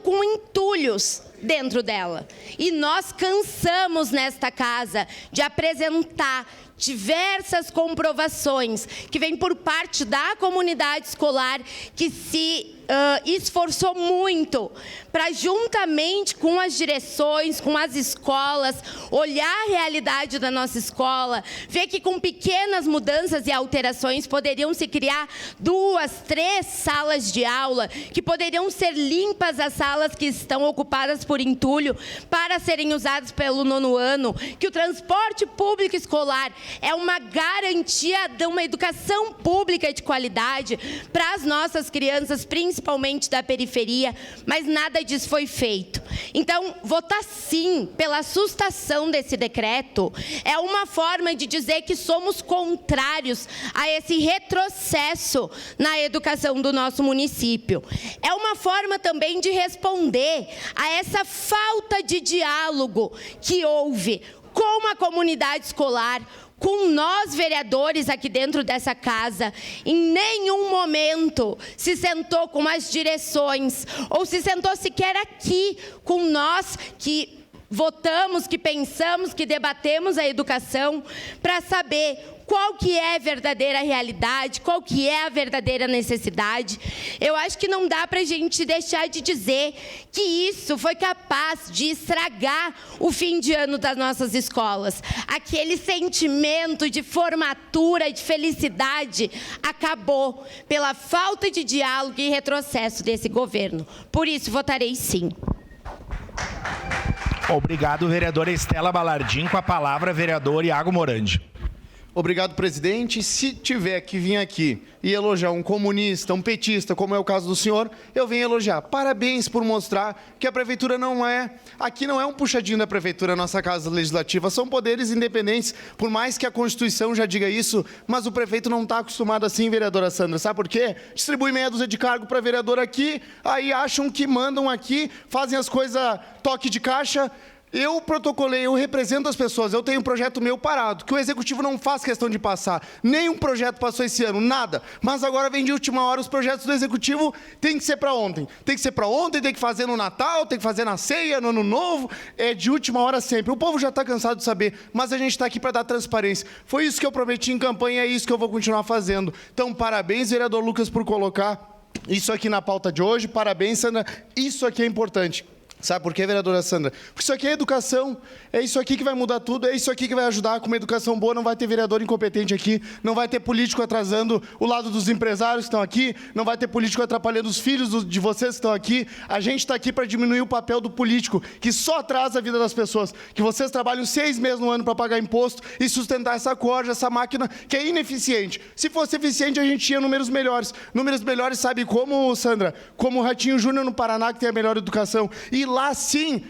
com entulhos dentro dela. E nós cansamos nesta casa de apresentar diversas comprovações que vêm por parte da comunidade escolar que se esforçou muito para, juntamente com as direções, com as escolas, olhar a realidade da nossa escola, ver que com pequenas mudanças e alterações poderiam se criar 2, 3 salas de aula, que poderiam ser limpas as salas que estão ocupadas por entulho para serem usadas pelo 9º ano, que o transporte público escolar é uma garantia de uma educação pública de qualidade para as nossas crianças, principalmente da periferia, mas nada disso foi feito. Então, votar sim pela sustação desse decreto é uma forma de dizer que somos contrários a esse retrocesso na educação do nosso município. É uma forma também de responder a essa falta de diálogo que houve com a comunidade escolar, com nós, vereadores, aqui dentro dessa casa. Em nenhum momento se sentou com as direções, ou se sentou sequer aqui com nós que votamos, que pensamos, que debatemos a educação, para saber qual que é a verdadeira realidade, qual que é a verdadeira necessidade. Eu acho que não dá para a gente deixar de dizer que isso foi capaz de estragar o fim de ano das nossas escolas. Aquele sentimento de formatura, de felicidade, acabou pela falta de diálogo e retrocesso desse governo. Por isso, votarei sim. Obrigado, vereadora Estela Balardim. Com a palavra, vereador Iago Morandi. Obrigado, presidente. Se tiver que vir aqui e elogiar um comunista, um petista, como é o caso do senhor, eu venho elogiar. Parabéns por mostrar que a prefeitura não é... Aqui não é um puxadinho da prefeitura, a nossa casa legislativa. São poderes independentes, por mais que a Constituição já diga isso, mas o prefeito não está acostumado assim, vereadora Sandra. Sabe por quê? Distribui meia dúzia de cargo para vereador aqui, aí acham que mandam aqui, fazem as coisas toque de caixa. Eu protocolei, eu represento as pessoas, eu tenho um projeto meu parado, que o Executivo não faz questão de passar. Nenhum projeto passou esse ano, nada. Mas agora vem de última hora, os projetos do Executivo tem que ser para ontem. Tem que ser para ontem, tem que fazer no Natal, tem que fazer na ceia, no Ano Novo. É de última hora sempre. O povo já está cansado de saber, mas a gente está aqui para dar transparência. Foi isso que eu prometi em campanha, é isso que eu vou continuar fazendo. Então, parabéns, vereador Lucas, por colocar isso aqui na pauta de hoje. Parabéns, Sandra. Isso aqui é importante. Sabe por quê, vereadora Sandra? Porque isso aqui é educação, é isso aqui que vai mudar tudo, é isso aqui que vai ajudar. Com uma educação boa não vai ter vereador incompetente aqui, não vai ter político atrasando o lado dos empresários que estão aqui, não vai ter político atrapalhando os filhos de vocês que estão aqui. A gente está aqui para diminuir o papel do político, que só atrasa a vida das pessoas. Que vocês trabalham 6 meses no ano para pagar imposto e sustentar essa corja, essa máquina que é ineficiente. Se fosse eficiente, a gente tinha números melhores. Números melhores, sabe como, Sandra? Como o Ratinho Júnior no Paraná, que tem a melhor educação. E lá sim,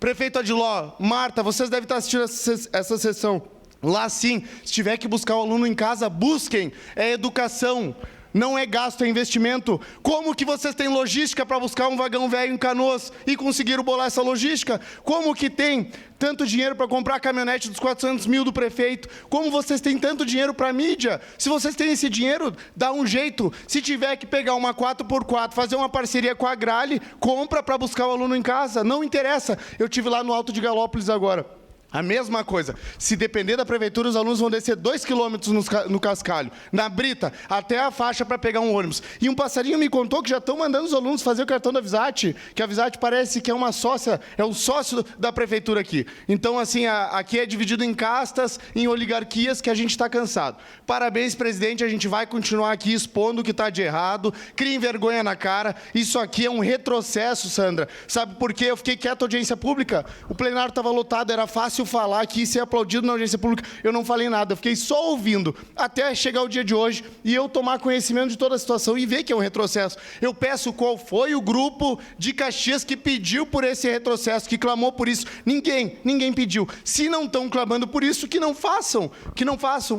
prefeito Adiló, Marta, vocês devem estar assistindo essa sessão. Lá sim, se tiver que buscar o aluno em casa, busquem. É educação, não é gasto, é investimento. Como que vocês têm logística para buscar um vagão velho em Canoas e conseguiram bolar essa logística? Como que tem tanto dinheiro para comprar a caminhonete dos 400 mil do prefeito? Como vocês têm tanto dinheiro para mídia? Se vocês têm esse dinheiro, dá um jeito. Se tiver que pegar uma 4x4, fazer uma parceria com a Grale, compra para buscar o aluno em casa. Não interessa. Eu estive lá no Alto de Galópolis agora. A mesma coisa. Se depender da prefeitura, os alunos vão descer 2 quilômetros no cascalho, na brita, até a faixa para pegar um ônibus. E um passarinho me contou que já estão mandando os alunos fazer o cartão da Visat, que a Visat parece que é uma sócia, é um sócio da prefeitura aqui. Então, assim, aqui é dividido em castas, em oligarquias, que a gente está cansado. Parabéns, presidente, a gente vai continuar aqui expondo o que está de errado, criem vergonha na cara. Isso aqui é um retrocesso, Sandra. Sabe por quê? Eu fiquei quieto à audiência pública, o plenário estava lotado, era fácil falar aqui e ser aplaudido na audiência pública. Eu não falei nada, eu fiquei só ouvindo, até chegar o dia de hoje e eu tomar conhecimento de toda a situação e ver que é um retrocesso. Eu peço qual foi o grupo de Caxias que pediu por esse retrocesso, que clamou por isso. Ninguém pediu. Se não estão clamando por isso, que não façam.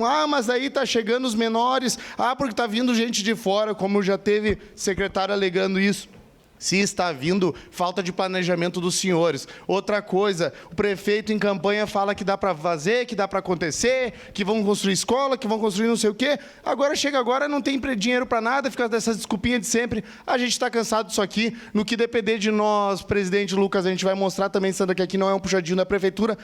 Ah, mas aí está chegando os menores, porque está vindo gente de fora, como já teve secretário alegando isso. Se está vindo falta de planejamento dos senhores. Outra coisa, o prefeito em campanha fala que dá para fazer, que dá para acontecer, que vão construir escola, que vão construir não sei o quê. Chega agora, não tem dinheiro para nada, fica dessas desculpinhas de sempre. A gente está cansado disso aqui. No que depender de nós, presidente Lucas, a gente vai mostrar também, Sandra, que aqui não é um puxadinho da prefeitura.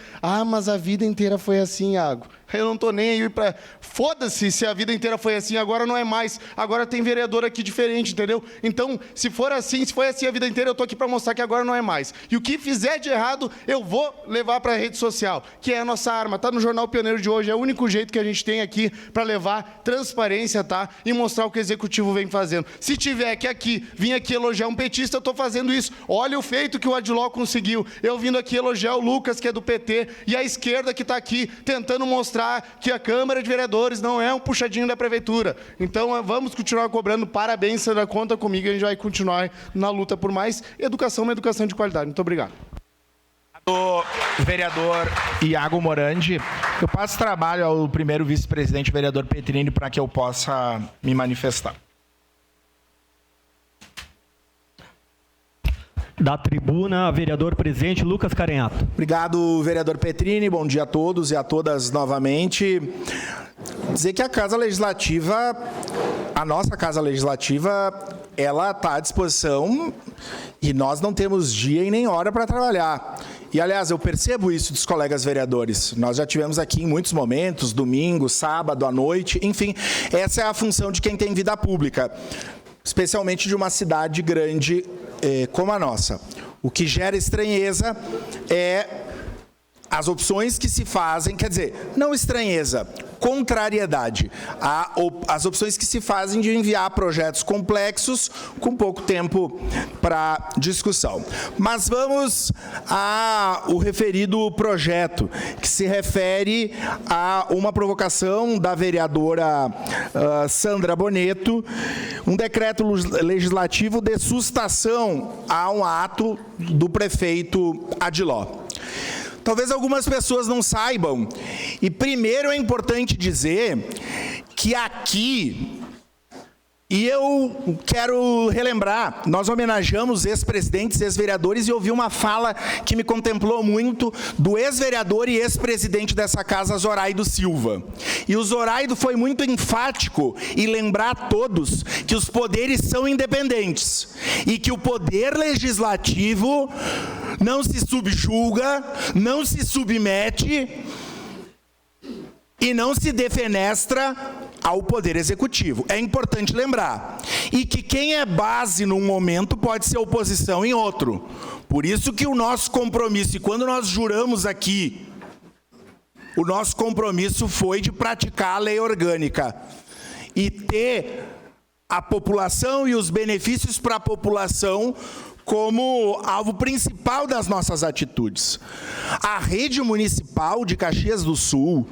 Mas a vida inteira foi assim, Iago. Eu não estou nem aí para... Foda-se se a vida inteira foi assim, agora não é mais. Agora tem vereador aqui diferente, entendeu? Então, se for assim, se foi assim a vida inteira, eu estou aqui para mostrar que agora não é mais. E o que fizer de errado, eu vou levar para a rede social, que é a nossa arma. Está no Jornal Pioneiro de hoje, é o único jeito que a gente tem aqui para levar transparência, tá? E mostrar o que o Executivo vem fazendo. Se tiver que vir aqui elogiar um petista, eu estou fazendo isso. Olha o feito que o Adiló conseguiu. Eu vindo aqui elogiar o Lucas, que é do PT, e a esquerda que está aqui tentando mostrar que a Câmara de Vereadores não é um puxadinho da prefeitura. Então, vamos continuar cobrando. Parabéns, Sandra, conta comigo, a gente vai continuar na luta por mais educação, uma educação de qualidade. Muito obrigado. O vereador Iago Morandi, eu passo trabalho ao primeiro vice-presidente, vereador Petrini, para que eu possa me manifestar. Da tribuna, vereador presidente Lucas Carenhato. Obrigado, vereador Petrini. Bom dia a todos e a todas novamente. Dizer que a Casa Legislativa, a nossa Casa Legislativa, ela está à disposição e nós não temos dia e nem hora para trabalhar. E, aliás, eu percebo isso dos colegas vereadores. Nós já tivemos aqui em muitos momentos, domingo, sábado, à noite, enfim, essa é a função de quem tem vida pública, especialmente de uma cidade grande como a nossa. O que gera estranheza é as opções que se fazem, quer dizer, não estranheza, contrariedade. As opções que se fazem de enviar projetos complexos com pouco tempo para discussão. Mas vamos ao referido projeto, que se refere a uma provocação da vereadora Sandra Boneto, um decreto legislativo de sustação a um ato do prefeito Adiló. Talvez algumas pessoas não saibam, e primeiro é importante dizer que aqui, e eu quero relembrar, nós homenageamos ex-presidentes, ex-vereadores, e ouvi uma fala que me contemplou muito do ex-vereador e ex-presidente dessa casa, Zoraido Silva. E o Zoraido foi muito enfático em lembrar a todos que os poderes são independentes e que o poder legislativo não se subjuga, não se submete e não se defenestra ao Poder Executivo. É importante lembrar. E que quem é base num momento pode ser oposição em outro. Por isso que o nosso compromisso, e quando nós juramos aqui, o nosso compromisso foi de praticar a lei orgânica e ter a população e os benefícios para a população como alvo principal das nossas atitudes. A rede municipal de Caxias do Sul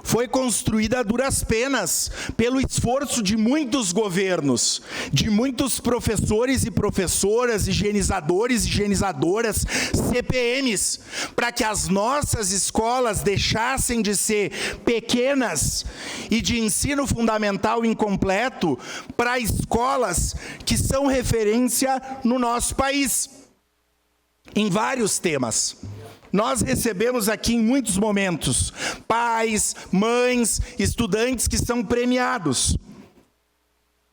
foi construída a duras penas pelo esforço de muitos governos, de muitos professores e professoras, higienizadores e higienizadoras, CPMs, para que as nossas escolas deixassem de ser pequenas e de ensino fundamental incompleto para escolas que são referência no nosso país, em vários temas. Nós recebemos aqui em muitos momentos pais, mães, estudantes que são premiados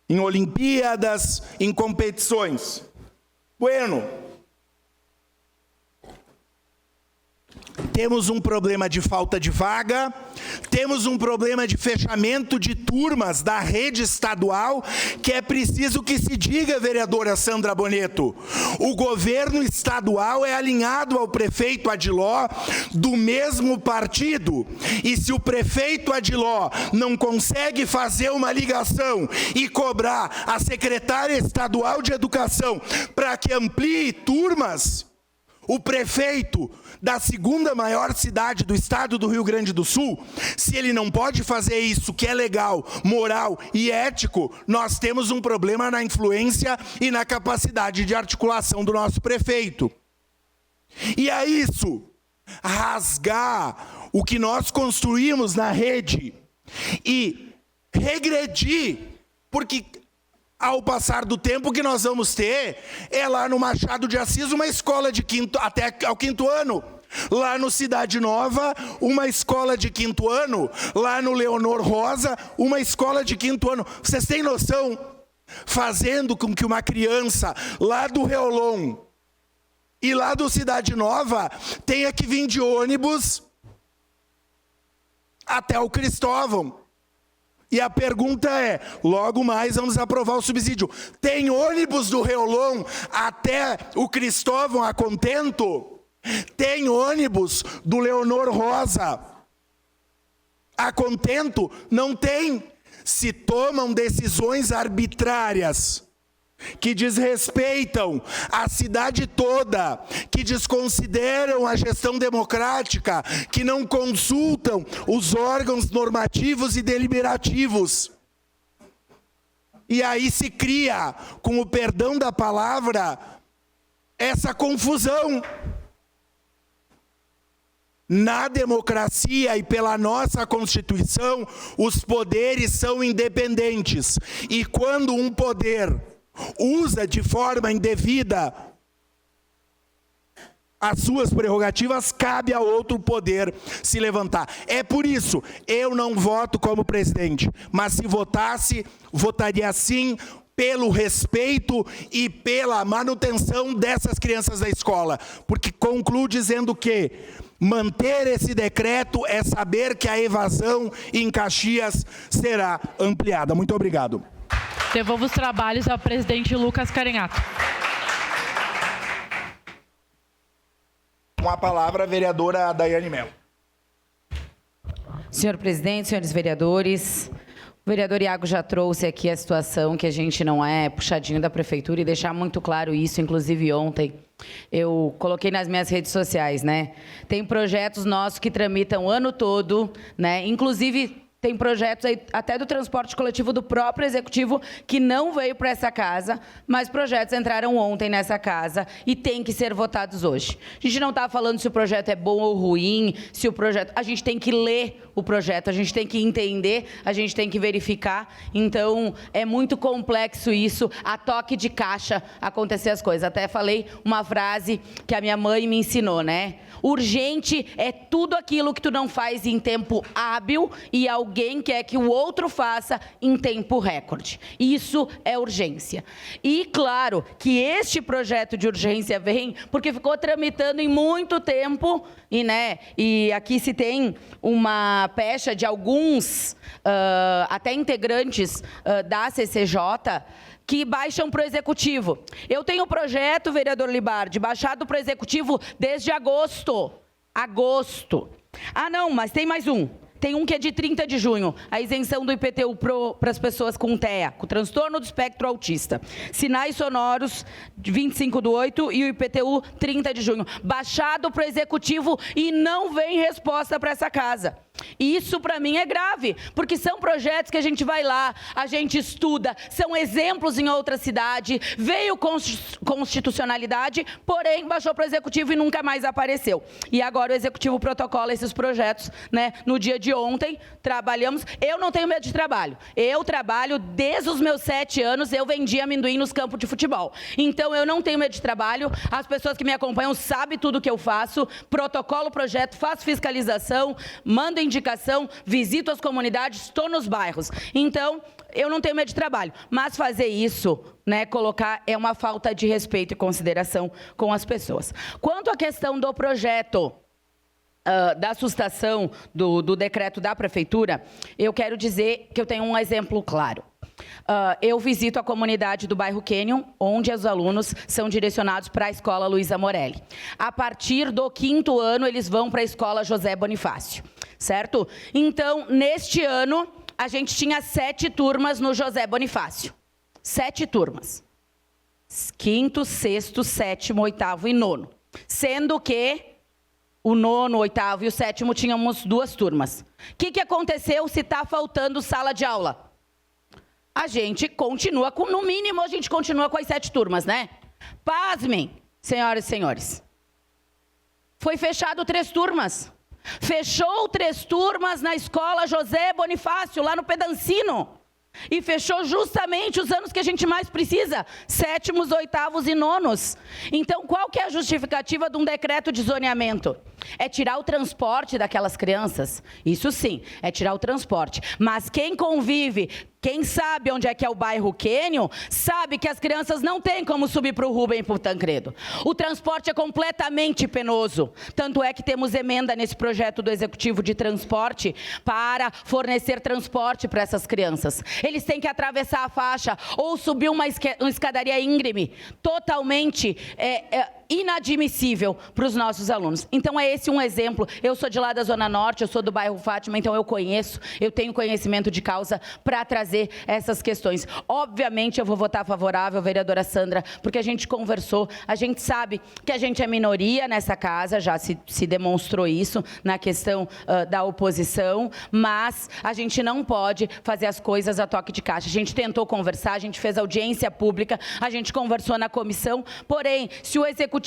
em Olimpíadas, em competições. Bueno, temos um problema de falta de vaga, temos um problema de fechamento de turmas da rede estadual, que é preciso que se diga, vereadora Sandra Boneto, o governo estadual é alinhado ao prefeito Adiló do mesmo partido, e se o prefeito Adiló não consegue fazer uma ligação e cobrar a secretária estadual de educação para que amplie turmas, o prefeito da segunda maior cidade do estado do Rio Grande do Sul, se ele não pode fazer isso que é legal, moral e ético, nós temos um problema na influência e na capacidade de articulação do nosso prefeito. E é isso, rasgar o que nós construímos na rede e regredir, porque ao passar do tempo o que nós vamos ter é lá no Machado de Assis uma escola de quinto, até ao quinto ano. Lá no Cidade Nova, uma escola de quinto ano. Lá no Leonor Rosa, uma escola de quinto ano. Vocês têm noção? Fazendo com que uma criança lá do Reolon e lá do Cidade Nova tenha que vir de ônibus até o Cristóvão. E a pergunta é, logo mais vamos aprovar o subsídio. Tem ônibus do Reolon até o Cristóvão a contento? Tem ônibus do Leonor Rosa a contento? Não tem. Se tomam decisões arbitrárias que desrespeitam a cidade toda, que desconsideram a gestão democrática, que não consultam os órgãos normativos e deliberativos. E aí se cria, com o perdão da palavra, essa confusão. Na democracia e pela nossa Constituição, os poderes são independentes. E quando um poder usa de forma indevida as suas prerrogativas, cabe a outro poder se levantar. É por isso, eu não voto como presidente, mas se votasse, votaria sim pelo respeito e pela manutenção dessas crianças da escola. Porque concluo dizendo que manter esse decreto é saber que a evasão em Caxias será ampliada. Muito obrigado. Devolvo os trabalhos ao presidente Lucas Carenhato. Com a palavra, a vereadora Daiane Mello. Senhor presidente, senhores vereadores, o vereador Iago já trouxe aqui a situação que a gente não é puxadinho da prefeitura e deixar muito claro isso, inclusive ontem eu coloquei nas minhas redes sociais, né? Tem projetos nossos que tramitam o ano todo, né? Inclusive tem projetos aí até do transporte coletivo do próprio executivo que não veio para essa casa, mas projetos entraram ontem nessa casa e têm que ser votados hoje. A gente não está falando se o projeto é bom ou ruim, se o projeto... A gente tem que ler o projeto, a gente tem que entender, a gente tem que verificar. Então, é muito complexo isso, a toque de caixa acontecer as coisas. Até falei uma frase que a minha mãe me ensinou, né? Urgente é tudo aquilo que tu não faz em tempo hábil e alguém quer que o outro faça em tempo recorde. Isso é urgência. E claro que este projeto de urgência vem porque ficou tramitando em muito tempo e aqui se tem uma pecha de alguns até integrantes da CCJ que baixam para o Executivo. Eu tenho um projeto, vereador Libardi, baixado para o Executivo desde agosto. Agosto. Ah, não, mas tem mais um. Tem um que é de 30 de junho, a isenção do IPTU para as pessoas com TEA, com transtorno do espectro autista. Sinais sonoros, 25/8 e o IPTU 30 de junho. Baixado para o Executivo e não vem resposta para essa casa. Isso, para mim, é grave, porque são projetos que a gente vai lá, a gente estuda, são exemplos em outra cidade, veio constitucionalidade, porém, baixou para o Executivo e nunca mais apareceu. E agora o Executivo protocola esses projetos, né? No dia de ontem, trabalhamos. Eu não tenho medo de trabalho. Eu trabalho desde os meus 7 anos, eu vendi amendoim nos campos de futebol. Então, eu não tenho medo de trabalho, as pessoas que me acompanham sabem tudo o que eu faço, protocolo o projeto, faço fiscalização, mando indicação, visito as comunidades, estou nos bairros. Então, eu não tenho medo de trabalho. Mas fazer isso, né, colocar, é uma falta de respeito e consideração com as pessoas. Quanto à questão do projeto, da sustação do decreto da prefeitura, eu quero dizer que eu tenho um exemplo claro. Eu visito a comunidade do bairro Canyon, onde os alunos são direcionados para a escola Luísa Morelli. A partir do 5º ano, eles vão para a escola José Bonifácio, certo? Então, neste ano, a gente tinha 7 turmas no José Bonifácio. 7 turmas. 5º, 6º, 7º, 8º e 9º. Sendo que o 9º, 8º e o 7º tínhamos 2 turmas. O que aconteceu se está faltando sala de aula? A gente continua com, no mínimo, a gente continua com as 7 turmas, né? Pasmem, senhoras e senhores. Foi fechado 3 turmas. Fechou 3 turmas na escola José Bonifácio, lá no Pedancino. E fechou justamente os anos que a gente mais precisa, 7º, 8º e 9º. Então, qual que é a justificativa de um decreto de zoneamento? É tirar o transporte daquelas crianças? Isso sim, é tirar o transporte. Mas quem convive, quem sabe onde é que é o bairro Canyon, sabe que as crianças não têm como subir para o Rubem e para o Tancredo. O transporte é completamente penoso. Tanto é que temos emenda nesse projeto do Executivo de Transporte para fornecer transporte para essas crianças. Eles têm que atravessar a faixa ou subir uma escadaria íngreme, totalmente inadmissível para os nossos alunos. Então, é esse um exemplo. Eu sou de lá da Zona Norte, eu sou do bairro Fátima, então eu conheço, eu tenho conhecimento de causa para trazer essas questões. Obviamente, eu vou votar favorável, vereadora Sandra, porque a gente conversou, a gente sabe que a gente é minoria nessa casa, já se demonstrou isso na questão da oposição, mas a gente não pode fazer as coisas a toque de caixa. A gente tentou conversar, a gente fez audiência pública, a gente conversou na comissão, porém, se o Executivo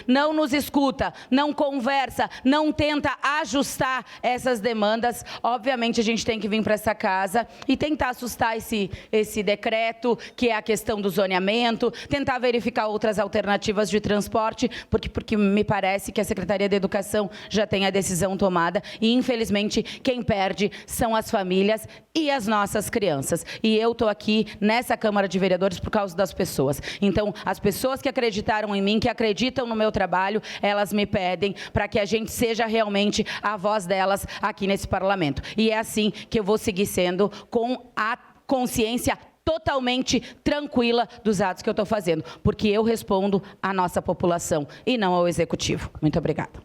não nos escuta, não conversa, não tenta ajustar essas demandas, obviamente a gente tem que vir para essa casa e tentar assustar esse decreto, que é a questão do zoneamento, tentar verificar outras alternativas de transporte, porque me parece que a Secretaria de Educação já tem a decisão tomada e, infelizmente, quem perde são as famílias e as nossas crianças. E eu estou aqui nessa Câmara de Vereadores por causa das pessoas. Então, as pessoas que acreditaram em mim, que acreditam no meu trabalho, elas me pedem para que a gente seja realmente a voz delas aqui nesse parlamento. E é assim que eu vou seguir sendo, com a consciência totalmente tranquila dos atos que eu estou fazendo, porque eu respondo à nossa população e não ao Executivo. Muito obrigada.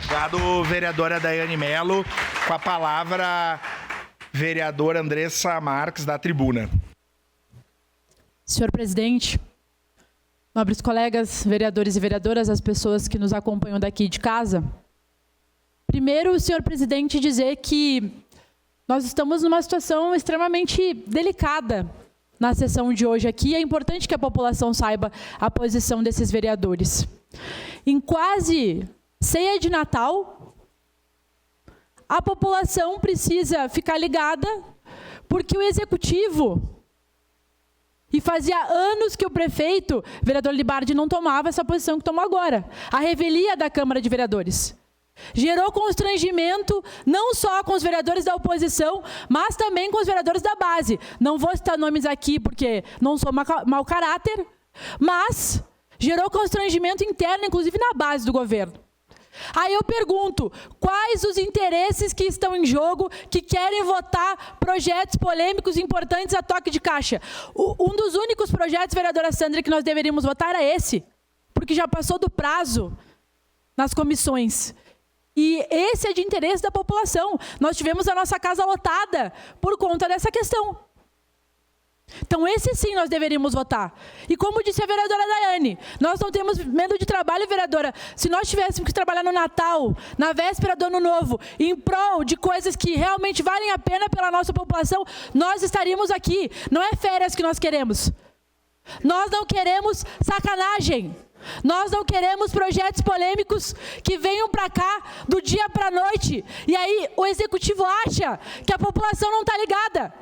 Obrigado, vereadora Daiane Mello. Com a palavra, vereadora Andressa Marques, da tribuna. Senhor presidente, nobres colegas, vereadores e vereadoras, as pessoas que nos acompanham daqui de casa. Primeiro, senhor presidente, dizer que nós estamos numa situação extremamente delicada na sessão de hoje aqui. É importante que a população saiba a posição desses vereadores. Em quase ceia de Natal, a população precisa ficar ligada, porque o Executivo... E fazia anos que o prefeito, vereador Libardi, não tomava essa posição que tomou agora. A revelia da Câmara de Vereadores. Gerou constrangimento não só com os vereadores da oposição, mas também com os vereadores da base. Não vou citar nomes aqui porque não sou mau caráter, mas gerou constrangimento interno, inclusive na base do governo. Aí eu pergunto, quais os interesses que estão em jogo, que querem votar projetos polêmicos importantes a toque de caixa? Um dos únicos projetos, vereadora Sandra, que nós deveríamos votar era esse, porque já passou do prazo nas comissões. E esse é de interesse da população. Nós tivemos a nossa casa lotada por conta dessa questão. Então, esse sim nós deveríamos votar. E como disse a vereadora Daiane, nós não temos medo de trabalho, vereadora. Se nós tivéssemos que trabalhar no Natal, na véspera do Ano Novo, em prol de coisas que realmente valem a pena pela nossa população, nós estaríamos aqui. Não é férias que nós queremos. Nós não queremos sacanagem. Nós não queremos projetos polêmicos que venham para cá do dia para a noite. E aí o Executivo acha que a população não está ligada.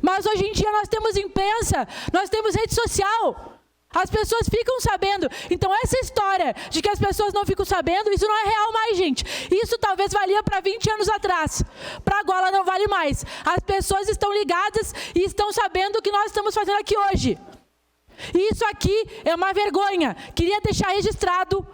Mas hoje em dia nós temos imprensa, nós temos rede social. As pessoas ficam sabendo. Então essa história de que as pessoas não ficam sabendo, isso não é real mais, gente. Isso talvez valia para 20 anos atrás. Para agora não vale mais. As pessoas estão ligadas e estão sabendo o que nós estamos fazendo aqui hoje. E isso aqui é uma vergonha. Queria deixar registrado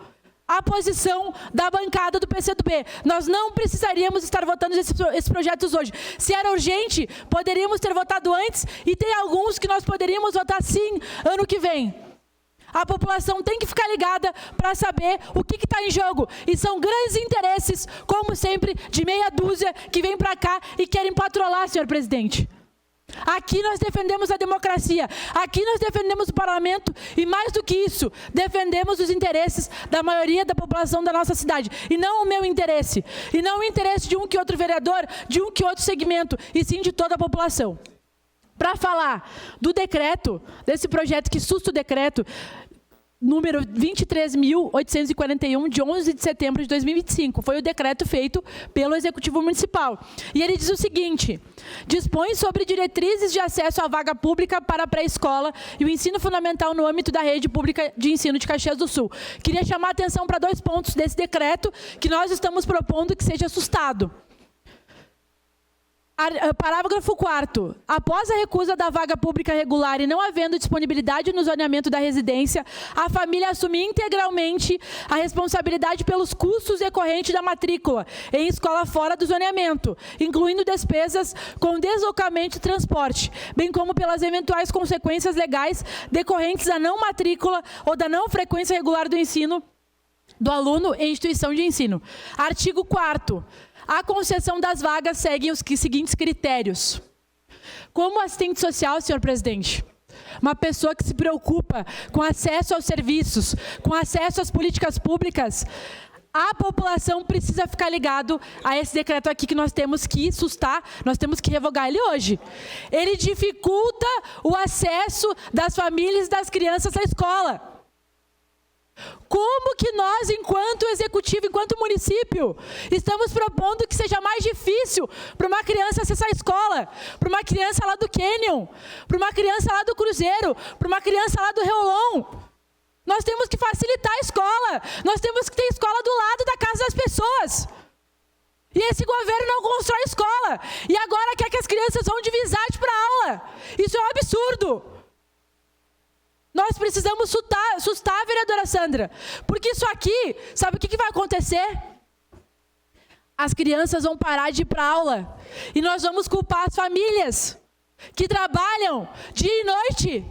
a posição da bancada do PCdoB. Nós não precisaríamos estar votando esses projetos hoje. Se era urgente, poderíamos ter votado antes, e tem alguns que nós poderíamos votar sim ano que vem. A população tem que ficar ligada para saber o que está em jogo. E são grandes interesses, como sempre, de meia dúzia que vêm para cá e querem patrolar, senhor presidente. Aqui nós defendemos a democracia, aqui nós defendemos o parlamento e, mais do que isso, defendemos os interesses da maioria da população da nossa cidade. E não o meu interesse, e não o interesse de um que outro vereador, de um que outro segmento, e sim de toda a população. Para falar do decreto, desse projeto que susta o decreto, número 23.841, de 11 de setembro de 2025. Foi o decreto feito pelo Executivo Municipal. E ele diz o seguinte: dispõe sobre diretrizes de acesso à vaga pública para a pré-escola e o ensino fundamental no âmbito da rede pública de ensino de Caxias do Sul. Queria chamar a atenção para 2 pontos desse decreto que nós estamos propondo que seja sustado. Parágrafo 4º. Após a recusa da vaga pública regular e não havendo disponibilidade no zoneamento da residência, a família assume integralmente a responsabilidade pelos custos decorrentes da matrícula em escola fora do zoneamento, incluindo despesas com deslocamento e transporte, bem como pelas eventuais consequências legais decorrentes da não matrícula ou da não frequência regular do ensino do aluno em instituição de ensino. Artigo 4º. A concessão das vagas segue os seguintes critérios. Como assistente social, senhor presidente, uma pessoa que se preocupa com acesso aos serviços, com acesso às políticas públicas, a população precisa ficar ligado a esse decreto aqui que nós temos que sustar, nós temos que revogar ele hoje. Ele dificulta o acesso das famílias e das crianças à escola. Como que nós, enquanto executivo, enquanto município, estamos propondo que seja mais difícil para uma criança acessar a escola, para uma criança lá do Canyon, para uma criança lá do Cruzeiro, para uma criança lá do Reolon? Nós temos que facilitar a escola, nós temos que ter escola do lado da casa das pessoas. E esse governo não constrói escola, e agora quer que as crianças vão de visagem para a aula. Isso é um absurdo. Nós precisamos sustar, vereadora Sandra, porque isso aqui, sabe o que vai acontecer? As crianças vão parar de ir para a aula e nós vamos culpar as famílias que trabalham dia e noite.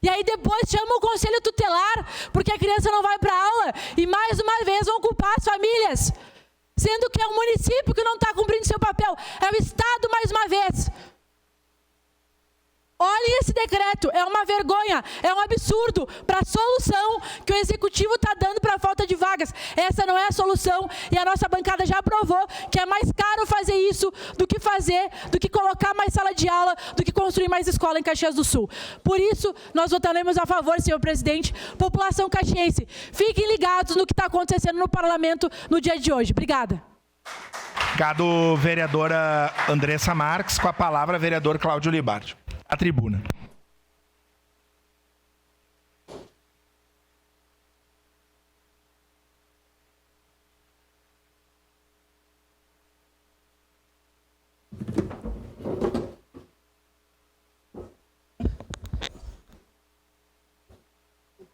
E aí depois chamam o conselho tutelar porque a criança não vai para a aula e mais uma vez vão culpar as famílias, sendo que é o município que não está cumprindo seu papel, é o Estado mais uma vez. Olhem esse decreto, é uma vergonha, é um absurdo para a solução que o Executivo está dando para a falta de vagas. Essa não é a solução e a nossa bancada já aprovou que é mais caro fazer isso do que colocar mais sala de aula, do que construir mais escola em Caxias do Sul. Por isso, nós votaremos a favor, senhor presidente. População caxiense, fiquem ligados no que está acontecendo no parlamento no dia de hoje. Obrigada. Obrigado, vereadora Andressa Marques. Com a palavra, vereador Cláudio Libardi. A tribuna.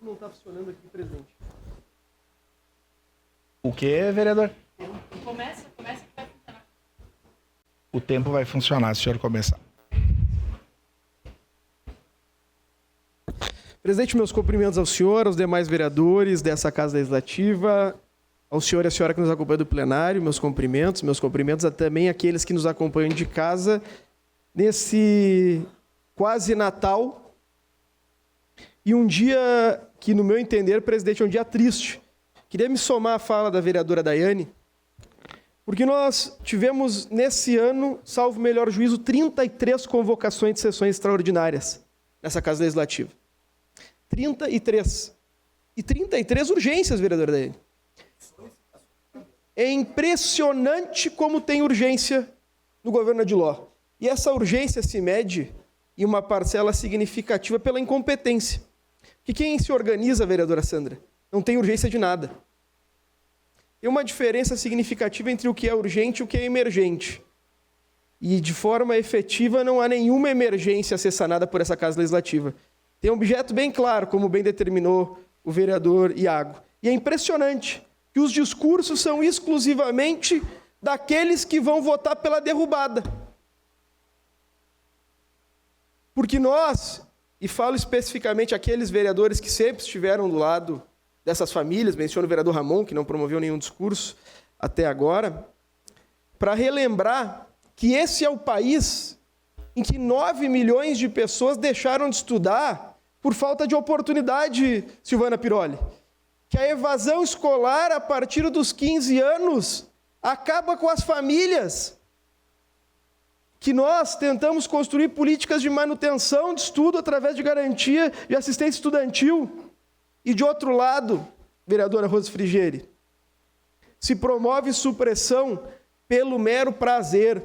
Não está funcionando aqui, presidente. O que, vereador? Começa que vai funcionar. O tempo vai funcionar se o senhor começar. Presidente, meus cumprimentos ao senhor, aos demais vereadores dessa Casa Legislativa, ao senhor e à senhora que nos acompanham do plenário, meus cumprimentos a também àqueles que nos acompanham de casa nesse quase Natal e um dia que, no meu entender, presidente, é um dia triste. Queria me somar à fala da vereadora Daiane, porque nós tivemos nesse ano, salvo o melhor juízo, 33 convocações de sessões extraordinárias nessa Casa Legislativa. 33. E 33 urgências, vereadora Daiane. É impressionante como tem urgência no governo Adiló. E essa urgência se mede em uma parcela significativa pela incompetência. Porque quem se organiza, vereadora Sandra, não tem urgência de nada. Tem uma diferença significativa entre o que é urgente e o que é emergente. E, de forma efetiva, não há nenhuma emergência a ser sanada por essa Casa Legislativa. Tem um objeto bem claro, como bem determinou o vereador Iago. E é impressionante que os discursos são exclusivamente daqueles que vão votar pela derrubada. Porque nós, e falo especificamente aqueles vereadores que sempre estiveram do lado dessas famílias, menciono o vereador Ramon, que não promoveu nenhum discurso até agora, para relembrar que esse é o país em que 9 milhões de pessoas deixaram de estudar por falta de oportunidade, Silvana Piroli. Que a evasão escolar, a partir dos 15 anos, acaba com as famílias. Que nós tentamos construir políticas de manutenção de estudo através de garantia de assistência estudantil. E, de outro lado, vereadora Rose Frigieri, se promove supressão pelo mero prazer.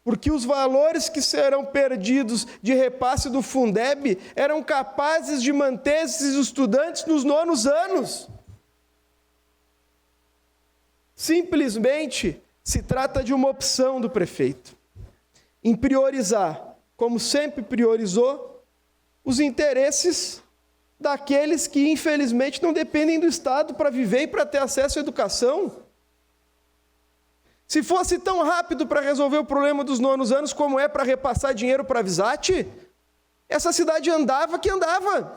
Porque os valores que serão perdidos de repasse do Fundeb eram capazes de manter esses estudantes nos 9º anos. Simplesmente se trata de uma opção do prefeito em priorizar, como sempre priorizou, os interesses daqueles que, infelizmente, não dependem do Estado para viver e para ter acesso à educação. Se fosse tão rápido para resolver o problema dos 9º anos como é para repassar dinheiro para a Visate, essa cidade andava que andava.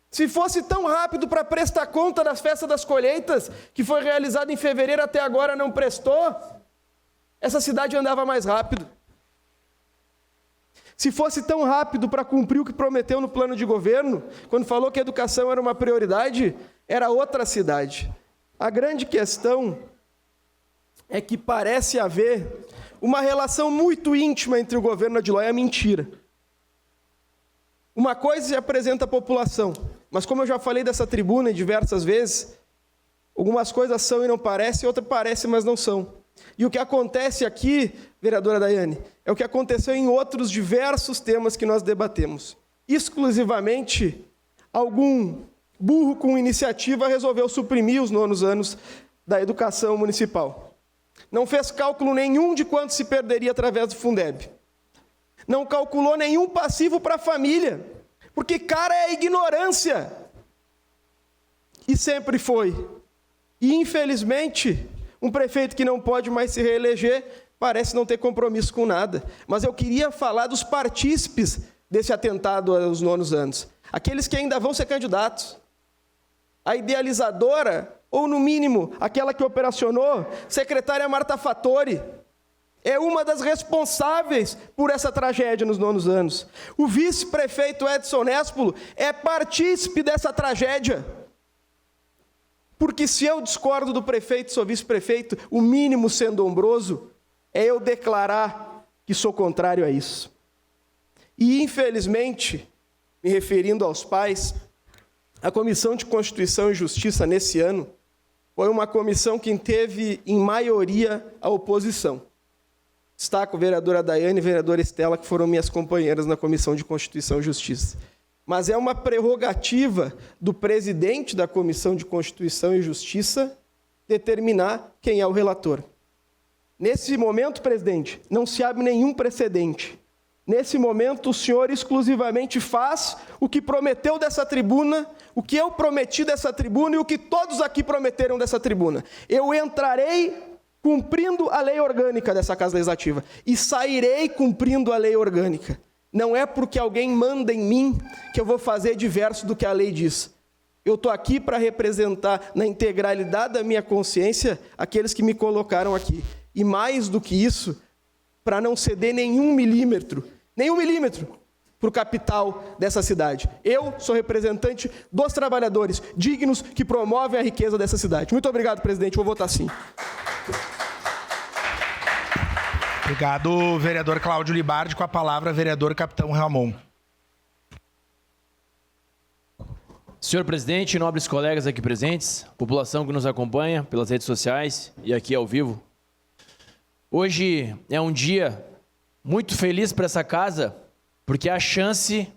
Se fosse tão rápido para prestar conta das festas das colheitas, que foi realizada em fevereiro até agora não prestou, essa cidade andava mais rápido. Se fosse tão rápido para cumprir o que prometeu no plano de governo, quando falou que a educação era uma prioridade, era outra cidade. A grande questão é que parece haver uma relação muito íntima entre o governo Odilon e a mentira. Uma coisa se apresenta à população, mas como eu já falei dessa tribuna diversas vezes, algumas coisas são e não parecem, outras parecem, mas não são. E o que acontece aqui, vereadora Daiane, é o que aconteceu em outros diversos temas que nós debatemos. Exclusivamente, algum burro com iniciativa resolveu suprimir os 9º anos da educação municipal. Não fez cálculo nenhum de quanto se perderia através do Fundeb. Não calculou nenhum passivo para a família, porque cara é ignorância. E sempre foi. E, infelizmente, um prefeito que não pode mais se reeleger parece não ter compromisso com nada. Mas eu queria falar dos partícipes desse atentado aos 9º anos. Aqueles que ainda vão ser candidatos. A idealizadora, ou no mínimo, aquela que operacionou, secretária Marta Fattori, é uma das responsáveis por essa tragédia nos 9º anos. O vice-prefeito Edson Nespolo é partícipe dessa tragédia. Porque se eu discordo do prefeito, sou vice-prefeito, o mínimo sendombroso é eu declarar que sou contrário a isso. E, infelizmente, me referindo aos pais, a Comissão de Constituição e Justiça, nesse ano, foi uma comissão que teve, em maioria, a oposição. Destaco a vereadora Daiane e a vereadora Estela, que foram minhas companheiras na Comissão de Constituição e Justiça. Mas é uma prerrogativa do presidente da Comissão de Constituição e Justiça determinar quem é o relator. Nesse momento, presidente, não se abre nenhum precedente. Nesse momento, o senhor exclusivamente faz o que prometeu dessa tribuna, o que eu prometi dessa tribuna e o que todos aqui prometeram dessa tribuna. Eu entrarei cumprindo a lei orgânica dessa Casa Legislativa e sairei cumprindo a lei orgânica. Não é porque alguém manda em mim que eu vou fazer diverso do que a lei diz. Eu estou aqui para representar na integralidade da minha consciência aqueles que me colocaram aqui. E mais do que isso, para não ceder nenhum milímetro para o capital dessa cidade. Eu sou representante dos trabalhadores dignos que promovem a riqueza dessa cidade. Muito obrigado, presidente. Vou votar sim. Obrigado, vereador Cláudio Libardi. Com a palavra, vereador Capitão Ramon. Senhor presidente, nobres colegas aqui presentes, população que nos acompanha pelas redes sociais e aqui ao vivo. Hoje é um dia muito feliz para essa casa, porque é a chance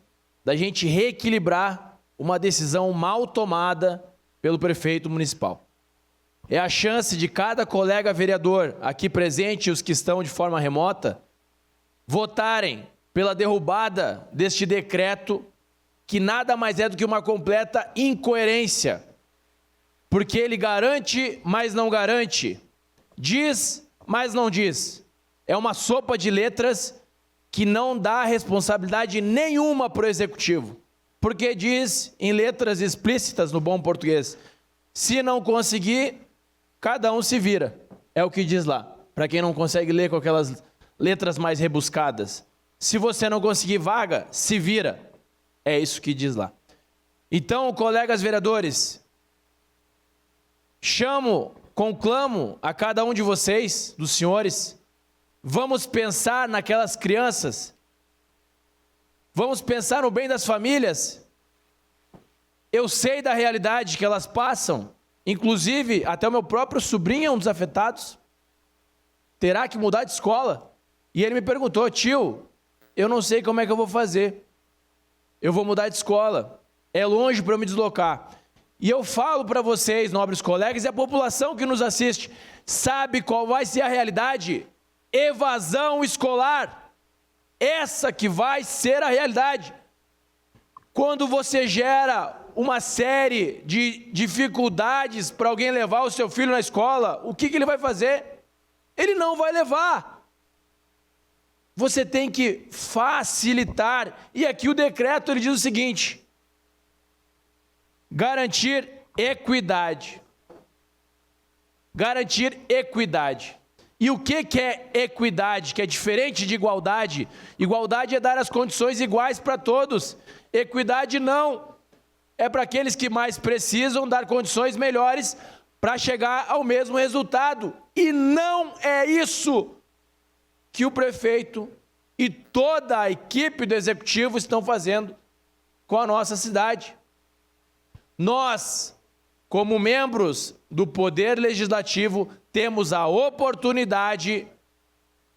da gente reequilibrar uma decisão mal tomada pelo prefeito municipal. É a chance de cada colega vereador aqui presente e os que estão de forma remota votarem pela derrubada deste decreto que nada mais é do que uma completa incoerência Porque ele garante, mas não garante. Diz, mas não diz. É uma sopa de letras que não dá responsabilidade nenhuma para o executivo. Porque diz em letras explícitas, no bom português, se não conseguir, cada um se vira. É o que diz lá, para quem não consegue ler com aquelas letras mais rebuscadas. Se você não conseguir vaga, se vira. É isso que diz lá. Então, colegas vereadores, conclamo a cada um de vocês, dos senhores, vamos pensar naquelas crianças, vamos pensar no bem das famílias. Eu sei da realidade que elas passam, inclusive até o meu próprio sobrinho é um dos afetados, terá que mudar de escola. E ele me perguntou: tio, eu não sei como é que eu vou fazer, eu vou mudar de escola, é longe para eu me deslocar. E eu falo para vocês, nobres colegas, e a população que nos assiste, sabe qual vai ser a realidade? Evasão escolar. Essa que vai ser a realidade. Quando você gera uma série de dificuldades para alguém levar o seu filho na escola, o que ele vai fazer? Ele não vai levar. Você tem que facilitar. E aqui o decreto ele diz o seguinte: garantir equidade. Garantir equidade. E o que é equidade? Que é diferente de igualdade. Igualdade é dar as condições iguais para todos. Equidade não. É para aqueles que mais precisam dar condições melhores para chegar ao mesmo resultado. E não é isso que o prefeito e toda a equipe do executivo estão fazendo com a nossa cidade. Nós, como membros do Poder Legislativo, temos a oportunidade